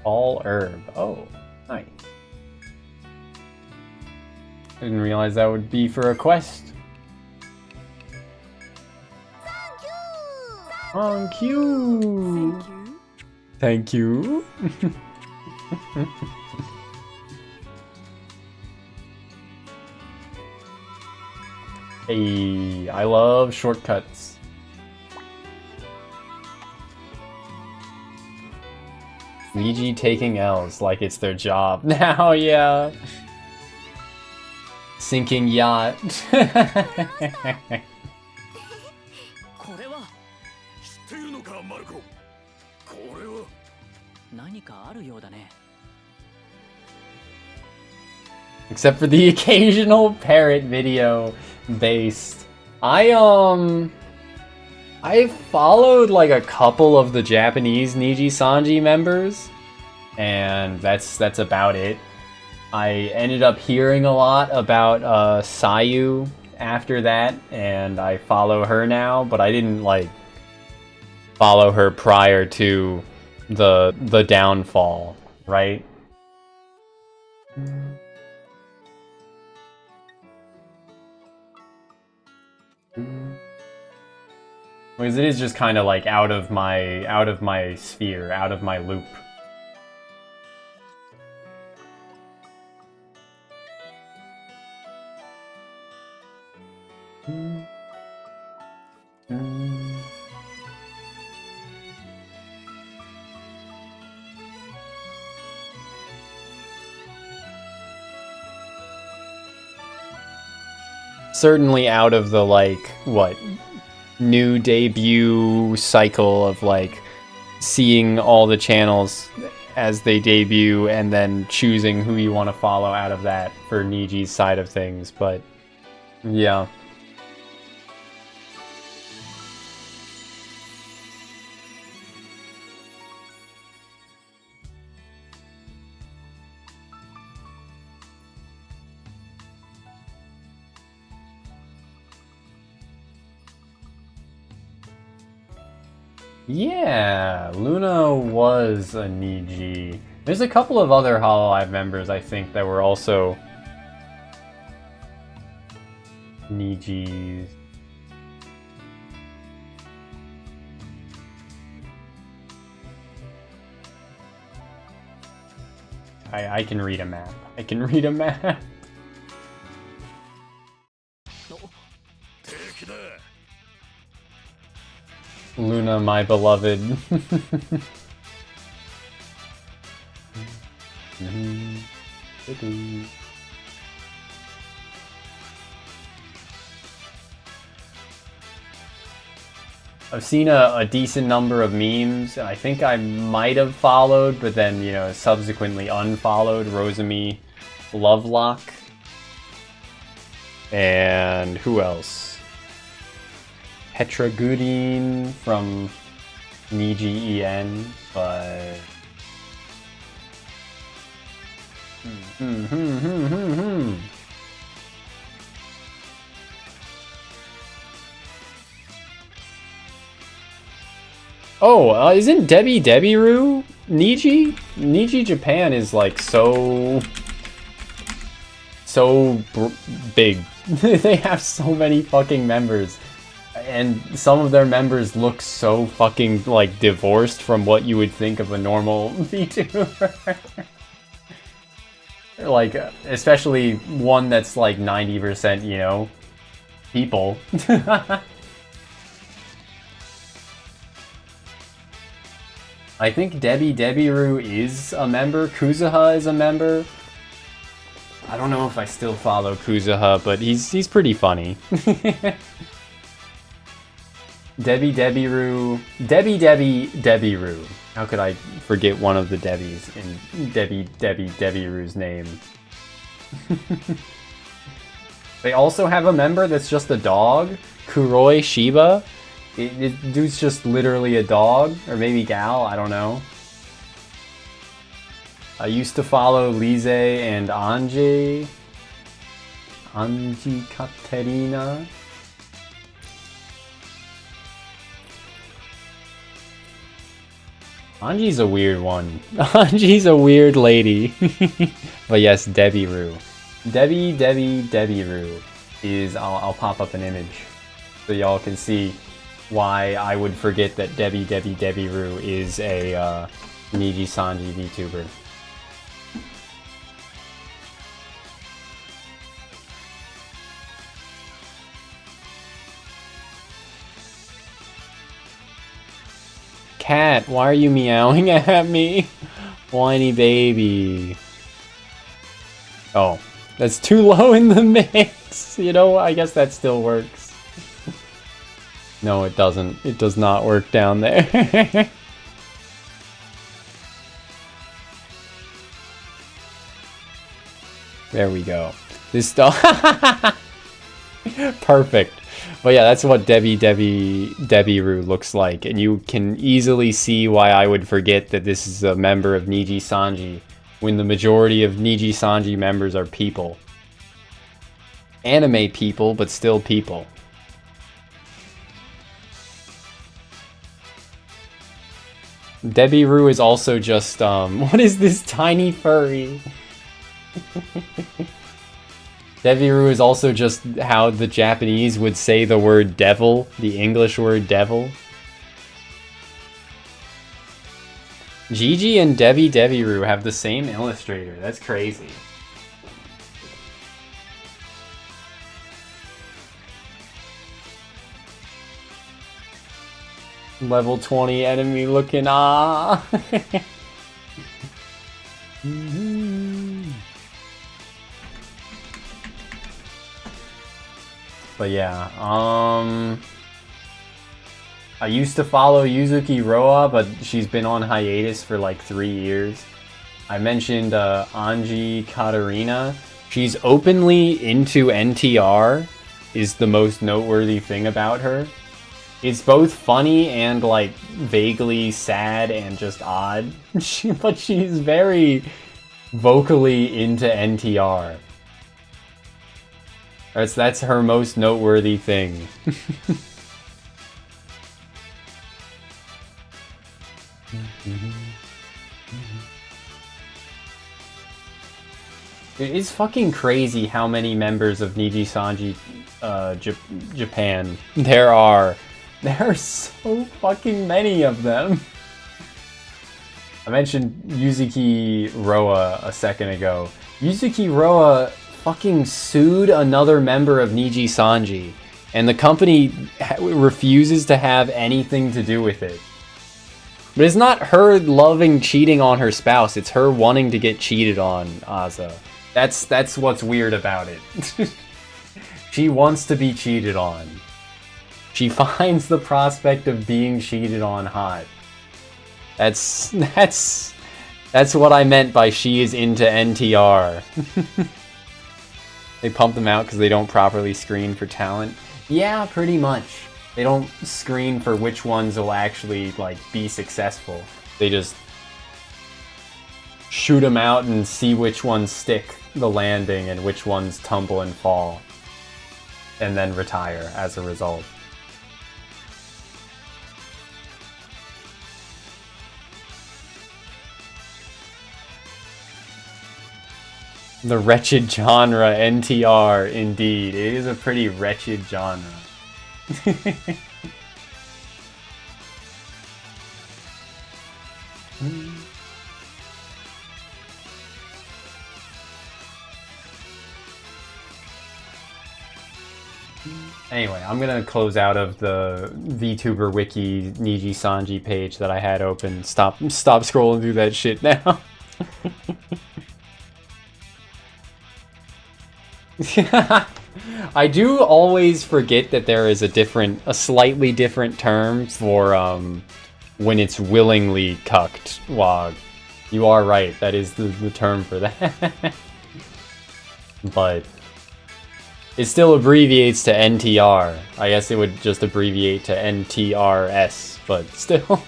All herb. Oh, nice. Didn't realize that would be for a quest. Thank you. Thank you. Hey, I love shortcuts. Niji taking L's like it's their job now, yeah. Sinking yacht. Except for the occasional parrot video based. I followed like a couple of the Japanese Niji Sanji members, and that's about it. I ended up hearing a lot about Sayu after that, and I follow her now, but I didn't like follow her prior to the downfall, right? Because it is just kind of like out of my sphere, out of my loop. Certainly out of the like what new debut cycle of like seeing all the channels as they debut, and then choosing who you want to follow out of that for Niji's side of things, but yeah. Yeah, Luna was a Niji. There's a couple of other Hololive members, I think, that were also Nijis. I can read a map. I can read a map. Luna, my beloved. I've seen a decent number of memes, and I think I might have followed, but then, you know, subsequently unfollowed Rosemi Lovelock. And who else? Petra Gudin from Niji EN, but... Oh, isn't Debbie Debiru Niji? Niji Japan is like so big. They have so many fucking members. And some of their members look so fucking like divorced from what you would think of a normal VTuber. Like, especially one that's like 90%, you know, people. I think Debbie Debiru is a member. Kuzuha is a member. I don't know if I still follow Kuzuha, but he's pretty funny. Debbie Debiru. How could I forget one of the Debbies in Debbie Debiru's name? They also have a member that's just a dog, Kuroi Shiba. Dude's just literally a dog, or maybe gal, I don't know. I used to follow Lise and Anji Katerina. Anji's a weird one. Anji's a weird lady. But yes, Debiru. Debiru is, I'll pop up an image so y'all can see why I would forget that Debiru is a Niji Sanji VTuber. Cat, why are you meowing at me? Whiny baby. Oh, that's too low in the mix. You know, I guess that still works. No, it doesn't. It does not work down there. There we go. This stuff. Perfect. But yeah, that's what Debiru looks like, and you can easily see why I would forget that this is a member of Niji Sanji, when the majority of Niji Sanji members are people. Anime people, but still people. Debiru is also just, what is this tiny furry? Debiru is also just how the Japanese would say the word devil, the English word devil. Gigi and Debiru have the same illustrator. That's crazy. Level 20 enemy looking, ah. But yeah, I used to follow Yuzuki Roa, but she's been on hiatus for like 3 years. I mentioned Anji Katarina. She's openly into NTR, is the most noteworthy thing about her. It's both funny and like vaguely sad and just odd, but she's very vocally into NTR. That's her most noteworthy thing. It's fucking crazy how many members of Niji Sanji Japan there are. There are so fucking many of them. I mentioned Yuzuki Roa a second ago. Yuzuki Roa fucking sued another member of Niji Sanji, and the company refuses to have anything to do with it. But it's not her loving cheating on her spouse, it's her wanting to get cheated on, Aza. That's what's weird about it. She wants to be cheated on. She finds the prospect of being cheated on hot. That's what I meant by she is into NTR. They pump them out because they don't properly screen for talent. Yeah, pretty much. They don't screen for which ones will actually like be successful. They just shoot them out and see which ones stick the landing and which ones tumble and fall, and then retire as a result. The wretched genre, NTR, indeed. It is a pretty wretched genre. Anyway, I'm gonna close out of the VTuber Wiki Niji Sanji page that I had open. Stop scrolling through that shit now. I do always forget that there is a slightly different term for when it's willingly cucked, Wog. You are right, that is the term for that. But it still abbreviates to NTR. I guess it would just abbreviate to NTRS, but still.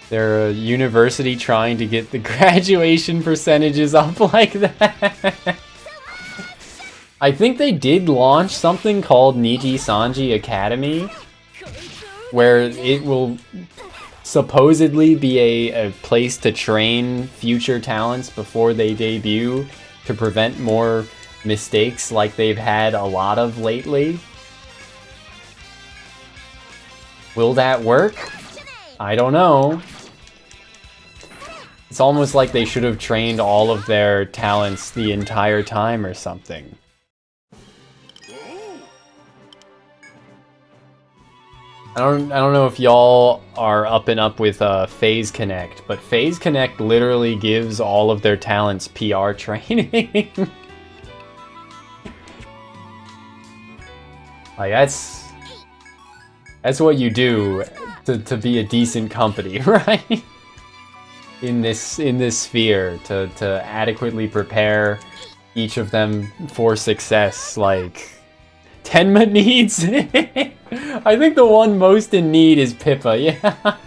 They're a university trying to get the graduation percentages up like that. I think they did launch something called Niji Sanji Academy, where it will supposedly be a place to train future talents before they debut to prevent more mistakes like they've had a lot of lately. Will that work? I don't know. It's almost like they should have trained all of their talents the entire time or something. I don't know if y'all are up and up with Phase Connect, but Phase Connect literally gives all of their talents PR training. Like that's what you do to be a decent company, right? In this sphere, to adequately prepare each of them for success. Like Tenma needs I think the one most in need is Pippa, yeah.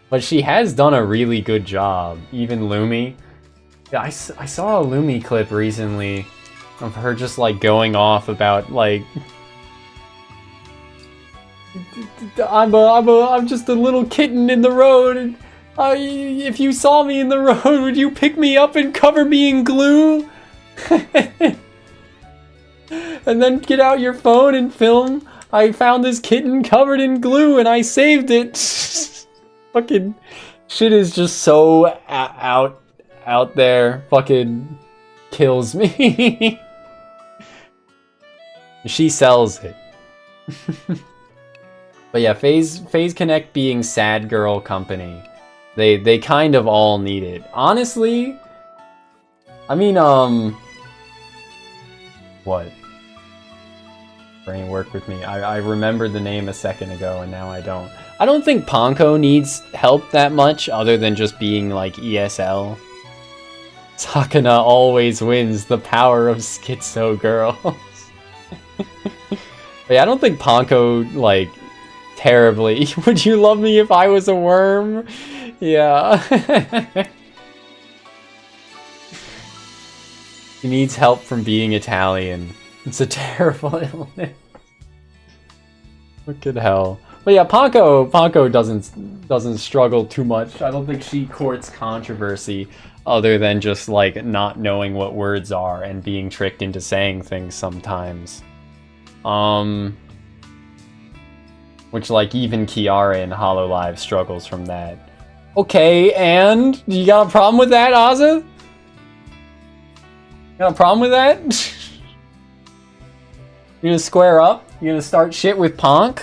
But she has done a really good job. Even Lumi. Yeah, I saw a Lumi clip recently of her just like going off about like I'm just a little kitten in the road, and if you saw me in the road, would you pick me up and cover me in glue? And then get out your phone and film. I found this kitten covered in glue and I saved it. Fucking shit is just so out there. Fucking kills me. She sells it. But yeah, Phase Connect being sad girl company. They kind of all need it. Honestly, I mean, what? Brain work with me. I remembered the name a second ago and now I don't. I don't think Ponko needs help that much other than just being like ESL. Sakana always wins, the power of schizo girls. But yeah, I don't think Ponko, like, terribly. Would you love me if I was a worm? Yeah. He needs help from being Italian. It's a terrible illness. Look at hell. But yeah, Ponko doesn't struggle too much. I don't think she courts controversy other than just like not knowing what words are and being tricked into saying things sometimes. Which like even Kiara in HoloLive struggles from that. Okay, and you got a problem with that, Azza? Got a problem with that? You gonna square up? You gonna start shit with Ponk?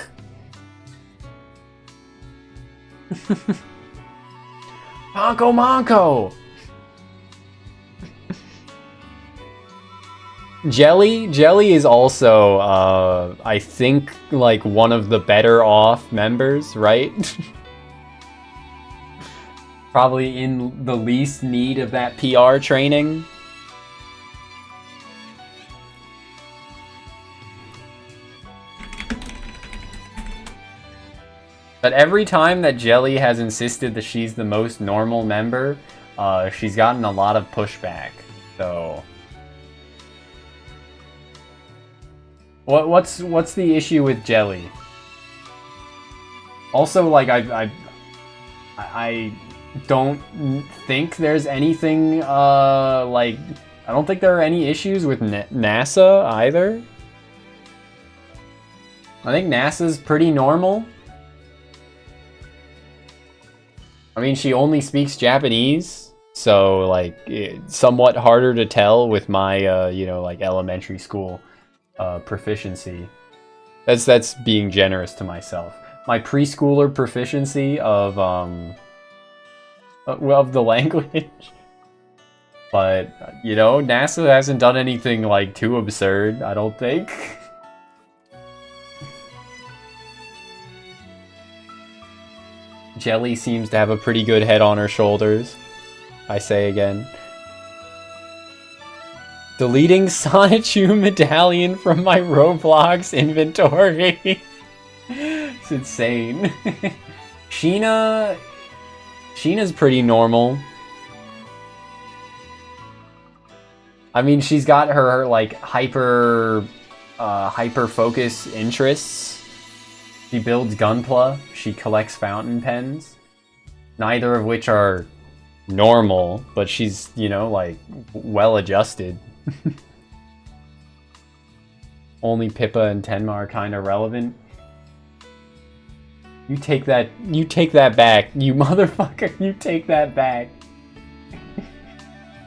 Ponko Monko! Jelly is also, I think, like, one of the better off members, right? Probably in the least need of that PR training. But every time that Jelly has insisted that she's the most normal member, she's gotten a lot of pushback, so... What's the issue with Jelly? Also, like, I don't think there's anything, like... I don't think there are any issues with NASA, either. I think NASA's pretty normal. I mean, she only speaks Japanese, so, like, it's somewhat harder to tell with my, you know, like, elementary school proficiency. That's being generous to myself. My preschooler proficiency of the language. But, you know, NASA hasn't done anything, like, too absurd, I don't think. Jelly seems to have a pretty good head on her shoulders, I say again. Deleting Sonichu medallion from my Roblox inventory. It's insane. Sheena... Sheena's pretty normal. I mean, she's got her, like, hyper-focus interests. She builds Gunpla, she collects fountain pens. Neither of which are normal, but she's, you know, like, well-adjusted. Only Pippa and Tenma are kind of relevant. You take that back, you motherfucker, you take that back.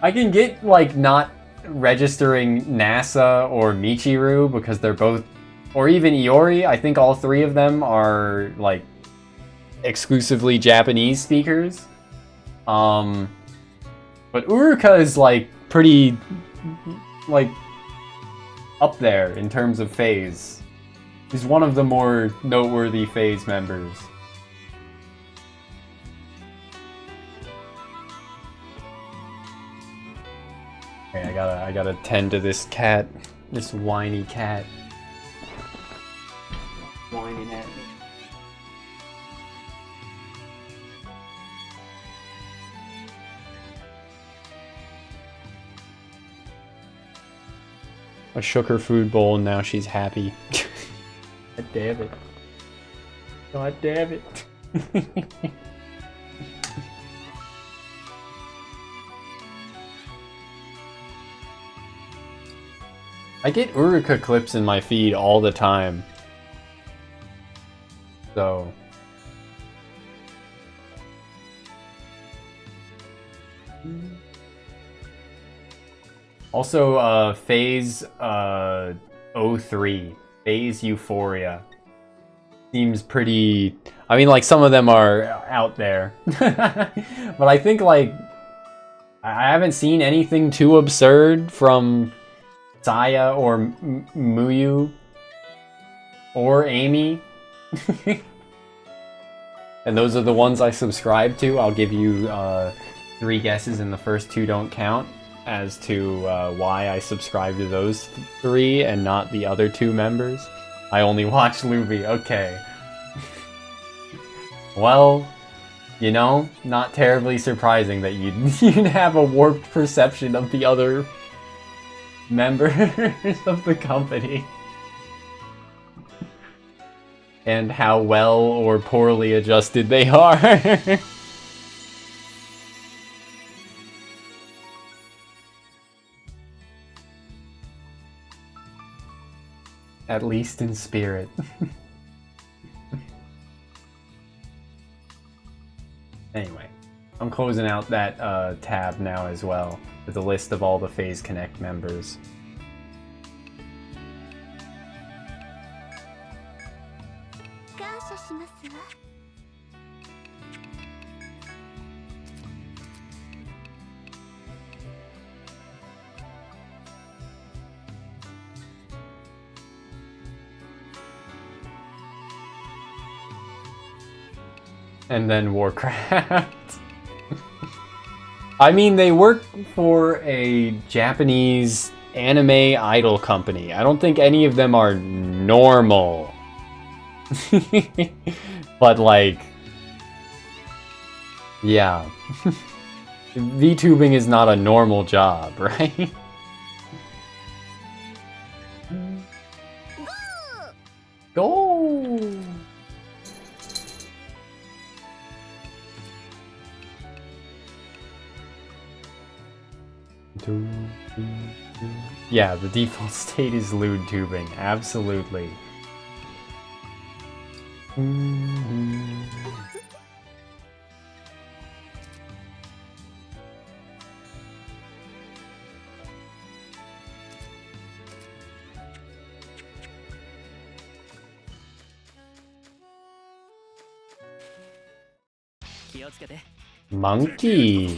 I can get, like, not registering NASA or Michiru because they're both, or even Iori, I think all three of them are, like, exclusively Japanese speakers. But Uruka is, like, pretty, like, up there in terms of phase. He's one of the more noteworthy phase members. Okay, I gotta tend to this cat. This whiny cat. Whining at me. I shook her food bowl and now she's happy. God damn it. God damn it. I get Uruka clips in my feed all the time. So... Also, Phase 03. Phase Euphoria. seems pretty... I mean, like, some of them are out there. But I think, like, I haven't seen anything too absurd from Saya or Muyu or Amy. And those are the ones I subscribe to. I'll give you 3 guesses, and the first 2 don't count as to why I subscribe to those 3 and not the other 2 members. I only watch Luby. Okay. Well, you know, not terribly surprising that you'd have a warped perception of the other members of the company. And how well or poorly adjusted they are. At least in spirit. Anyway, I'm closing out that tab now as well, with a list of all the FaZe Connect members. And then Warcraft. I mean, they work for a Japanese anime idol company. I don't think any of them are normal. But, like... yeah. VTubing is not a normal job, right? Go! Yeah, the default state is lewd tubing. Absolutely. Monkey.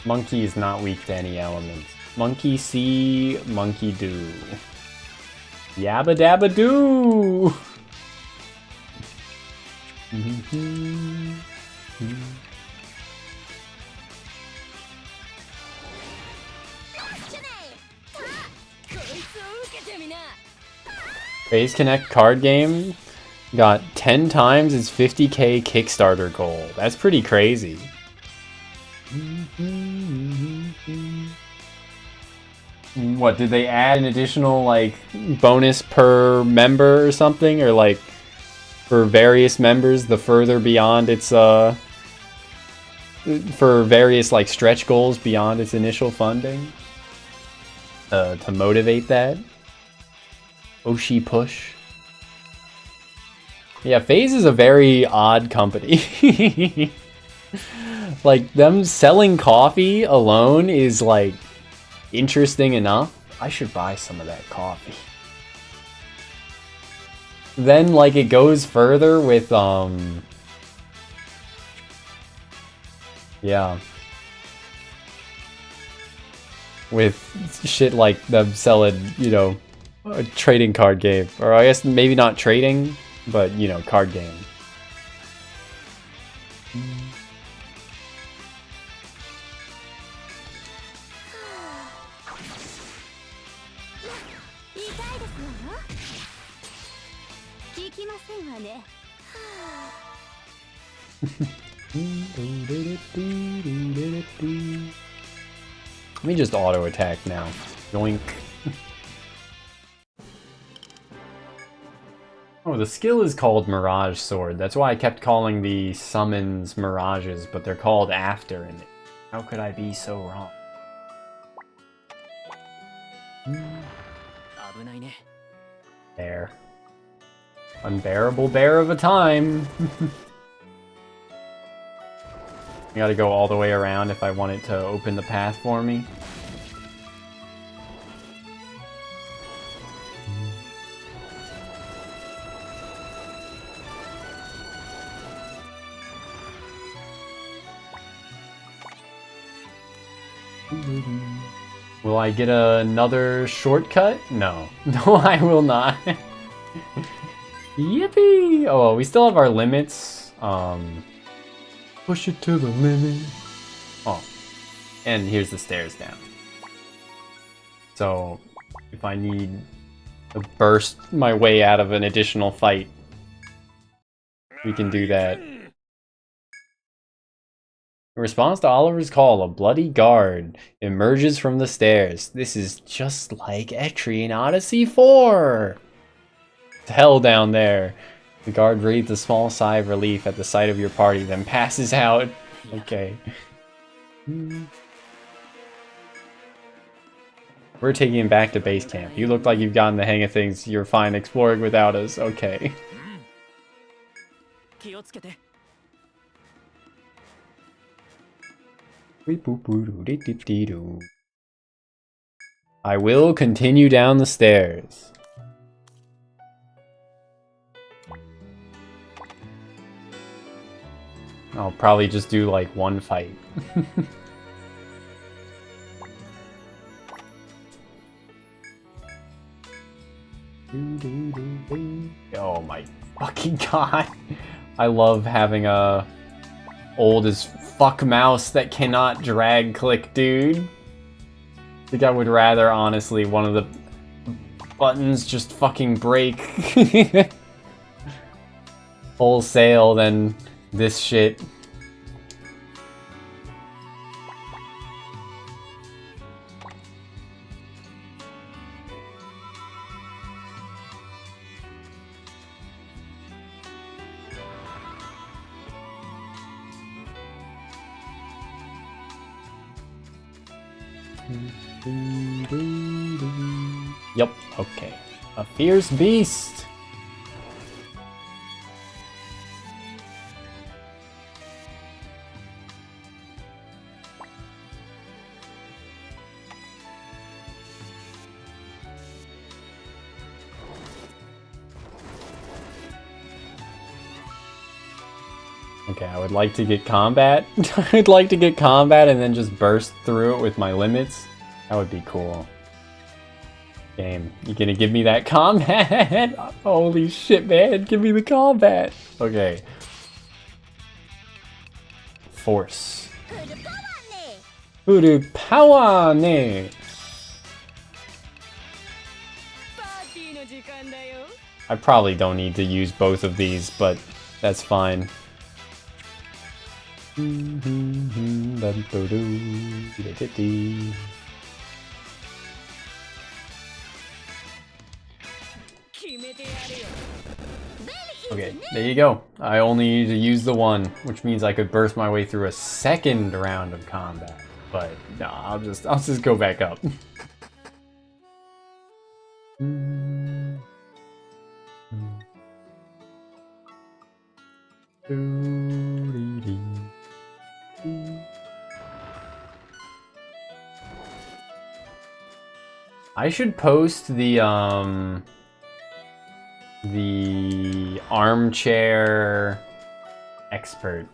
Monkey is not weak to any elements. Monkey see, monkey do. Yabba dabba doo! FaZe Connect card game got 10 times its 50k Kickstarter goal. That's pretty crazy. What, did they add an additional, like, bonus per member or something? Or, like, for various members, the further beyond its, for various, like, stretch goals beyond its initial funding? To motivate that? Oshi push. Yeah, FaZe is a very odd company. Like, them selling coffee alone is, like, interesting enough. I should buy some of that coffee. Then, like, it goes further with, yeah. With shit like them selling, you know, a trading card game. Or I guess maybe not trading, but, you know, card game. Let me just auto attack now. Yoink. Oh, the skill is called Mirage Sword. That's why I kept calling the summons Mirages, but they're called after. And how could I be so wrong? There. unbearable bear of a time. I gotta go all the way around if I want it to open the path for me. Will I get another shortcut? No. No, I will not. Yippee! Oh, well, we still have our limits. Push it to the limit. Oh, and here's the stairs down. So, if I need to burst my way out of an additional fight, we can do that. In response to Oliver's call, a bloody guard emerges from the stairs. This is just like Etrian Odyssey 4! It's hell down there. The guard breathes a small sigh of relief at the sight of your party, then passes out. Okay. We're taking him back to base camp. You look like you've gotten the hang of things. You're fine exploring without us. Okay. I will continue down the stairs. I'll probably just do like one fight. Oh my fucking god. I love having a old as fuck mouse that cannot drag click, dude. I think I would rather, honestly, one of the buttons just fucking break wholesale than this shit. Yep, okay. A fierce beast! Okay, I would like to get combat. I'd like to get combat and then just burst through it with my limits. That would be cool. Game, you gonna give me that combat? Holy shit, man, give me the combat. Okay. Force. Uru power ne. I probably don't need to use both of these, but that's fine. Okay, there you go. I only need to use the one, which means I could burst my way through a second round of combat. But no, I'll just go back up. I should post the armchair expert.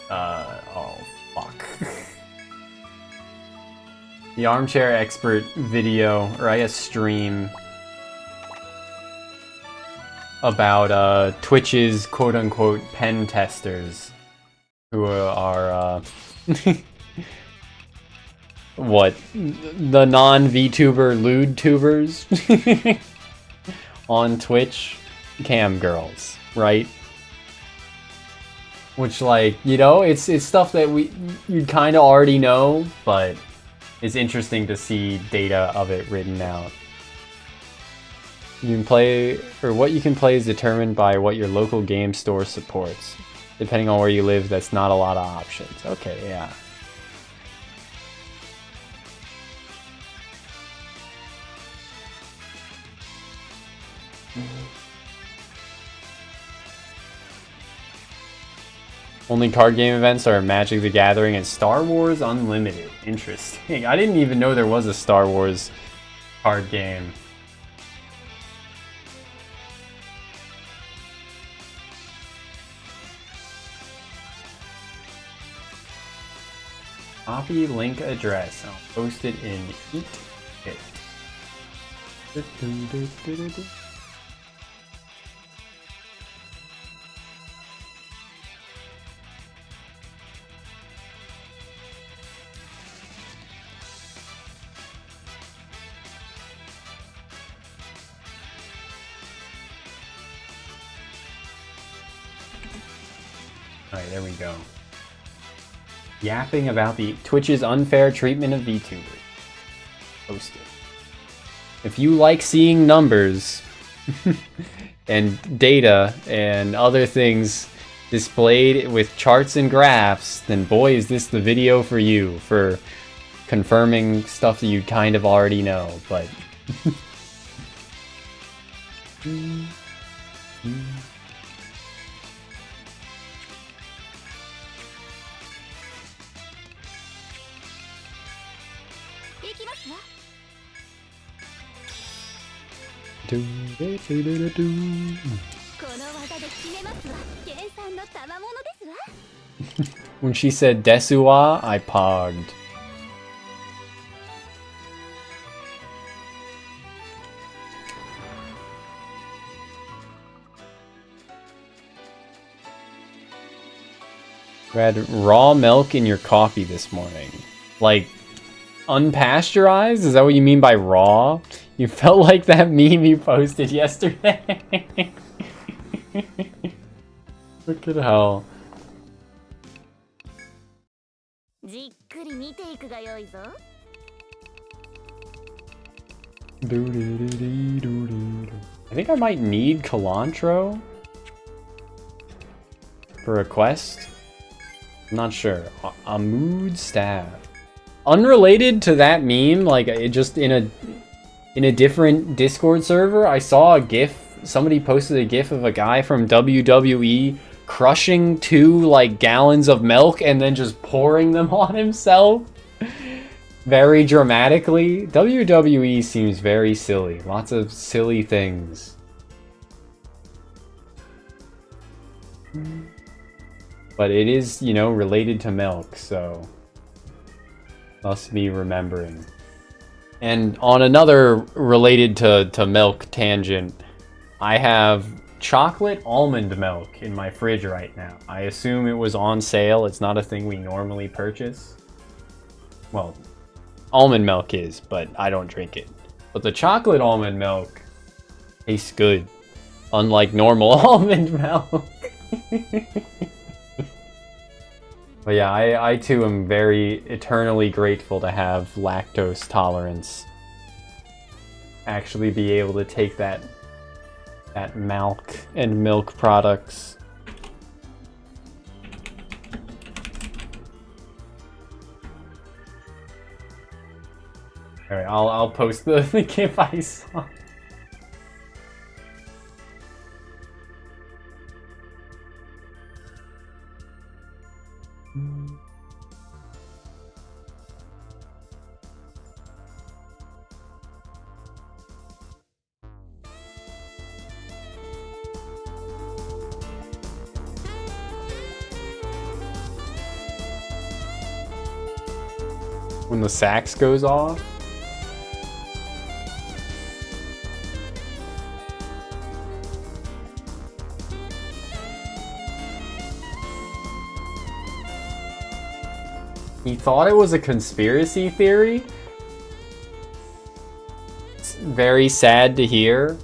Oh fuck. The armchair expert video, or I guess stream, about Twitch's quote-unquote pen testers, who are what, the non-VTuber lewd tubers on Twitch, cam girls, right? Which, like, you know, it's stuff that you kind of already know, but it's interesting to see data of it written out. You can play, or what you can play is determined by what your local game store supports. Depending on where you live, that's not a lot of options. Okay, yeah. Only card game events are Magic the Gathering and Star Wars Unlimited. Interesting. I didn't even know there was a Star Wars card game. Copy link address. I'll post it in Eat It. Alright, there we go. Yapping about the Twitch's unfair treatment of VTubers. Posted. If you like seeing numbers and data and other things displayed with charts and graphs, then boy is this the video for you, for confirming stuff that you kind of already know, but... When she said Desuwa, I pogged. You had raw milk in your coffee this morning. Like, unpasteurized? Is that what you mean by raw? You felt like that meme you posted yesterday. Look at how. I think I might need cilantro for a quest. I'm not sure. A mood staff. Unrelated to that meme, like it just in a different Discord server, I saw a GIF. Somebody posted a GIF of a guy from WWE crushing 2 like gallons of milk and then just pouring them on himself very dramatically. WWE seems very silly. Lots of silly things. But it is, you know, related to milk, so must be remembering. And on another related to milk tangent, I have chocolate almond milk in my fridge right now. I assume it was on sale. It's not a thing we normally purchase. Well, almond milk is, but I don't drink it. But the chocolate almond milk tastes good, unlike normal almond milk. But yeah, I too am very eternally grateful to have lactose tolerance. Actually be able to take that milk and milk products. Alright, I'll post the GIF I saw. When the sax goes off. He thought it was a conspiracy theory? It's very sad to hear.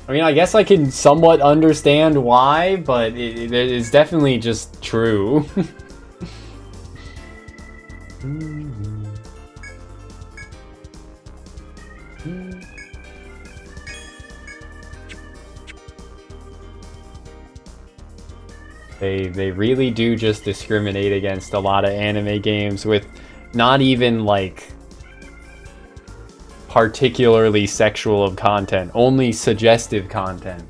I mean, I guess I can somewhat understand why, but it is definitely just true. They really do just discriminate against a lot of anime games with not even like particularly sexual of content, only suggestive content.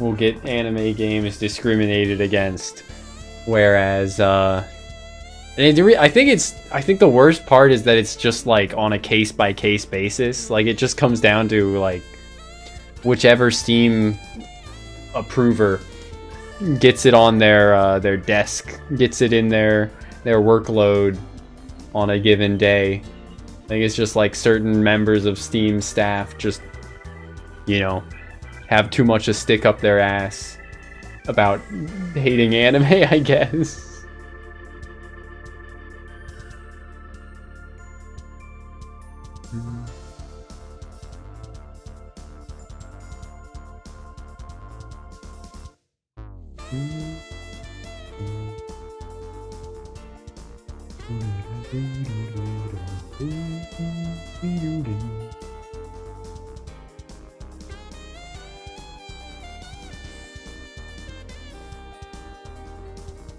will get anime games discriminated against, whereas I think the worst part is that it's just like on a case-by-case basis. Like it just comes down to like whichever Steam approver gets it on their desk, gets it in their workload on a given day. I think it's just like certain members of Steam staff just, you know, have too much to stick up their ass about hating anime, I guess.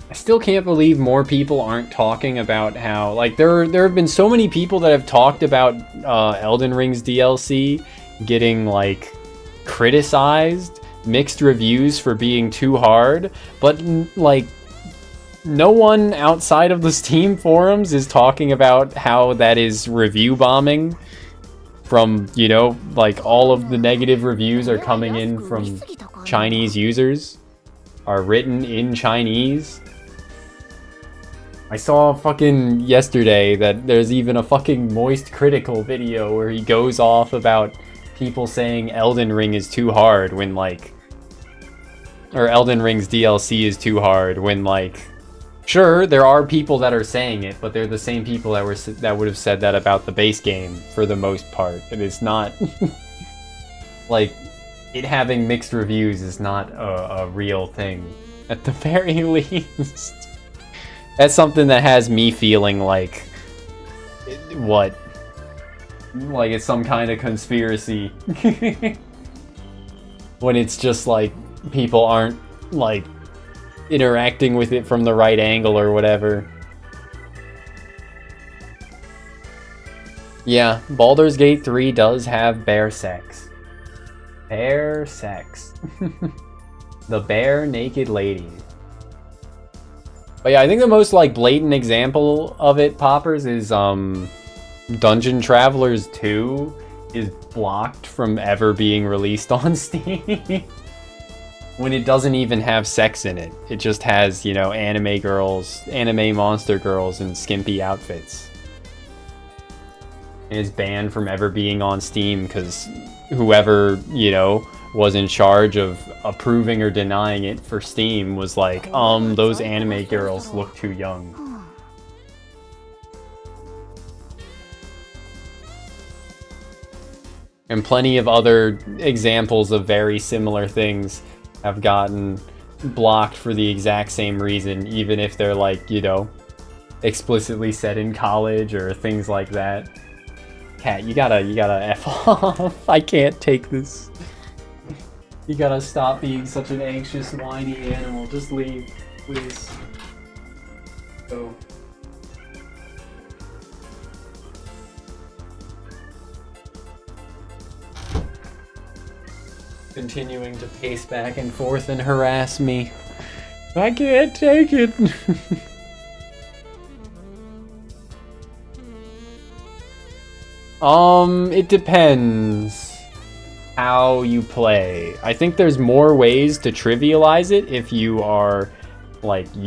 I still can't believe more people aren't talking about how, like, there have been so many people that have talked about Elden Ring's DLC getting, like, criticized, mixed reviews for being too hard, but, like, no one outside of the Steam forums is talking about how that is review bombing from, you know, like, all of the negative reviews are coming in from Chinese users, are written in Chinese. I saw fucking yesterday that there's even a fucking Moist Critical video where he goes off about people saying Elden Ring is too hard when, like, or Elden Ring's DLC is too hard when, like, sure, there are people that are saying it, but they're the same people that would have said that about the base game for the most part. And it's not like it having mixed reviews is not a real thing at the very least. That's something that has me feeling like, what? Like it's some kind of conspiracy. When it's just like, people aren't, like, interacting with it from the right angle or whatever. Yeah, Baldur's Gate 3 does have bear sex. Bear sex. The bare naked lady. But yeah, I think the most, like, blatant example of it, Poppers, is Dungeon Travelers 2 is blocked from ever being released on Steam. When it doesn't even have sex in it. It just has, you know, anime girls, anime monster girls in skimpy outfits. And it's banned from ever being on Steam because whoever, you know, was in charge of approving or denying it for Steam was like, those anime girls look too young. And plenty of other examples of very similar things have gotten blocked for the exact same reason, even if they're, like, you know, explicitly set in college or things like that. Cat, you gotta F off. I can't take this. You gotta stop being such an anxious, whiny animal. Just leave, please. Go. Continuing to pace back and forth and harass me. I can't take it. It depends how you play. I think there's more ways to trivialize it if you are, like,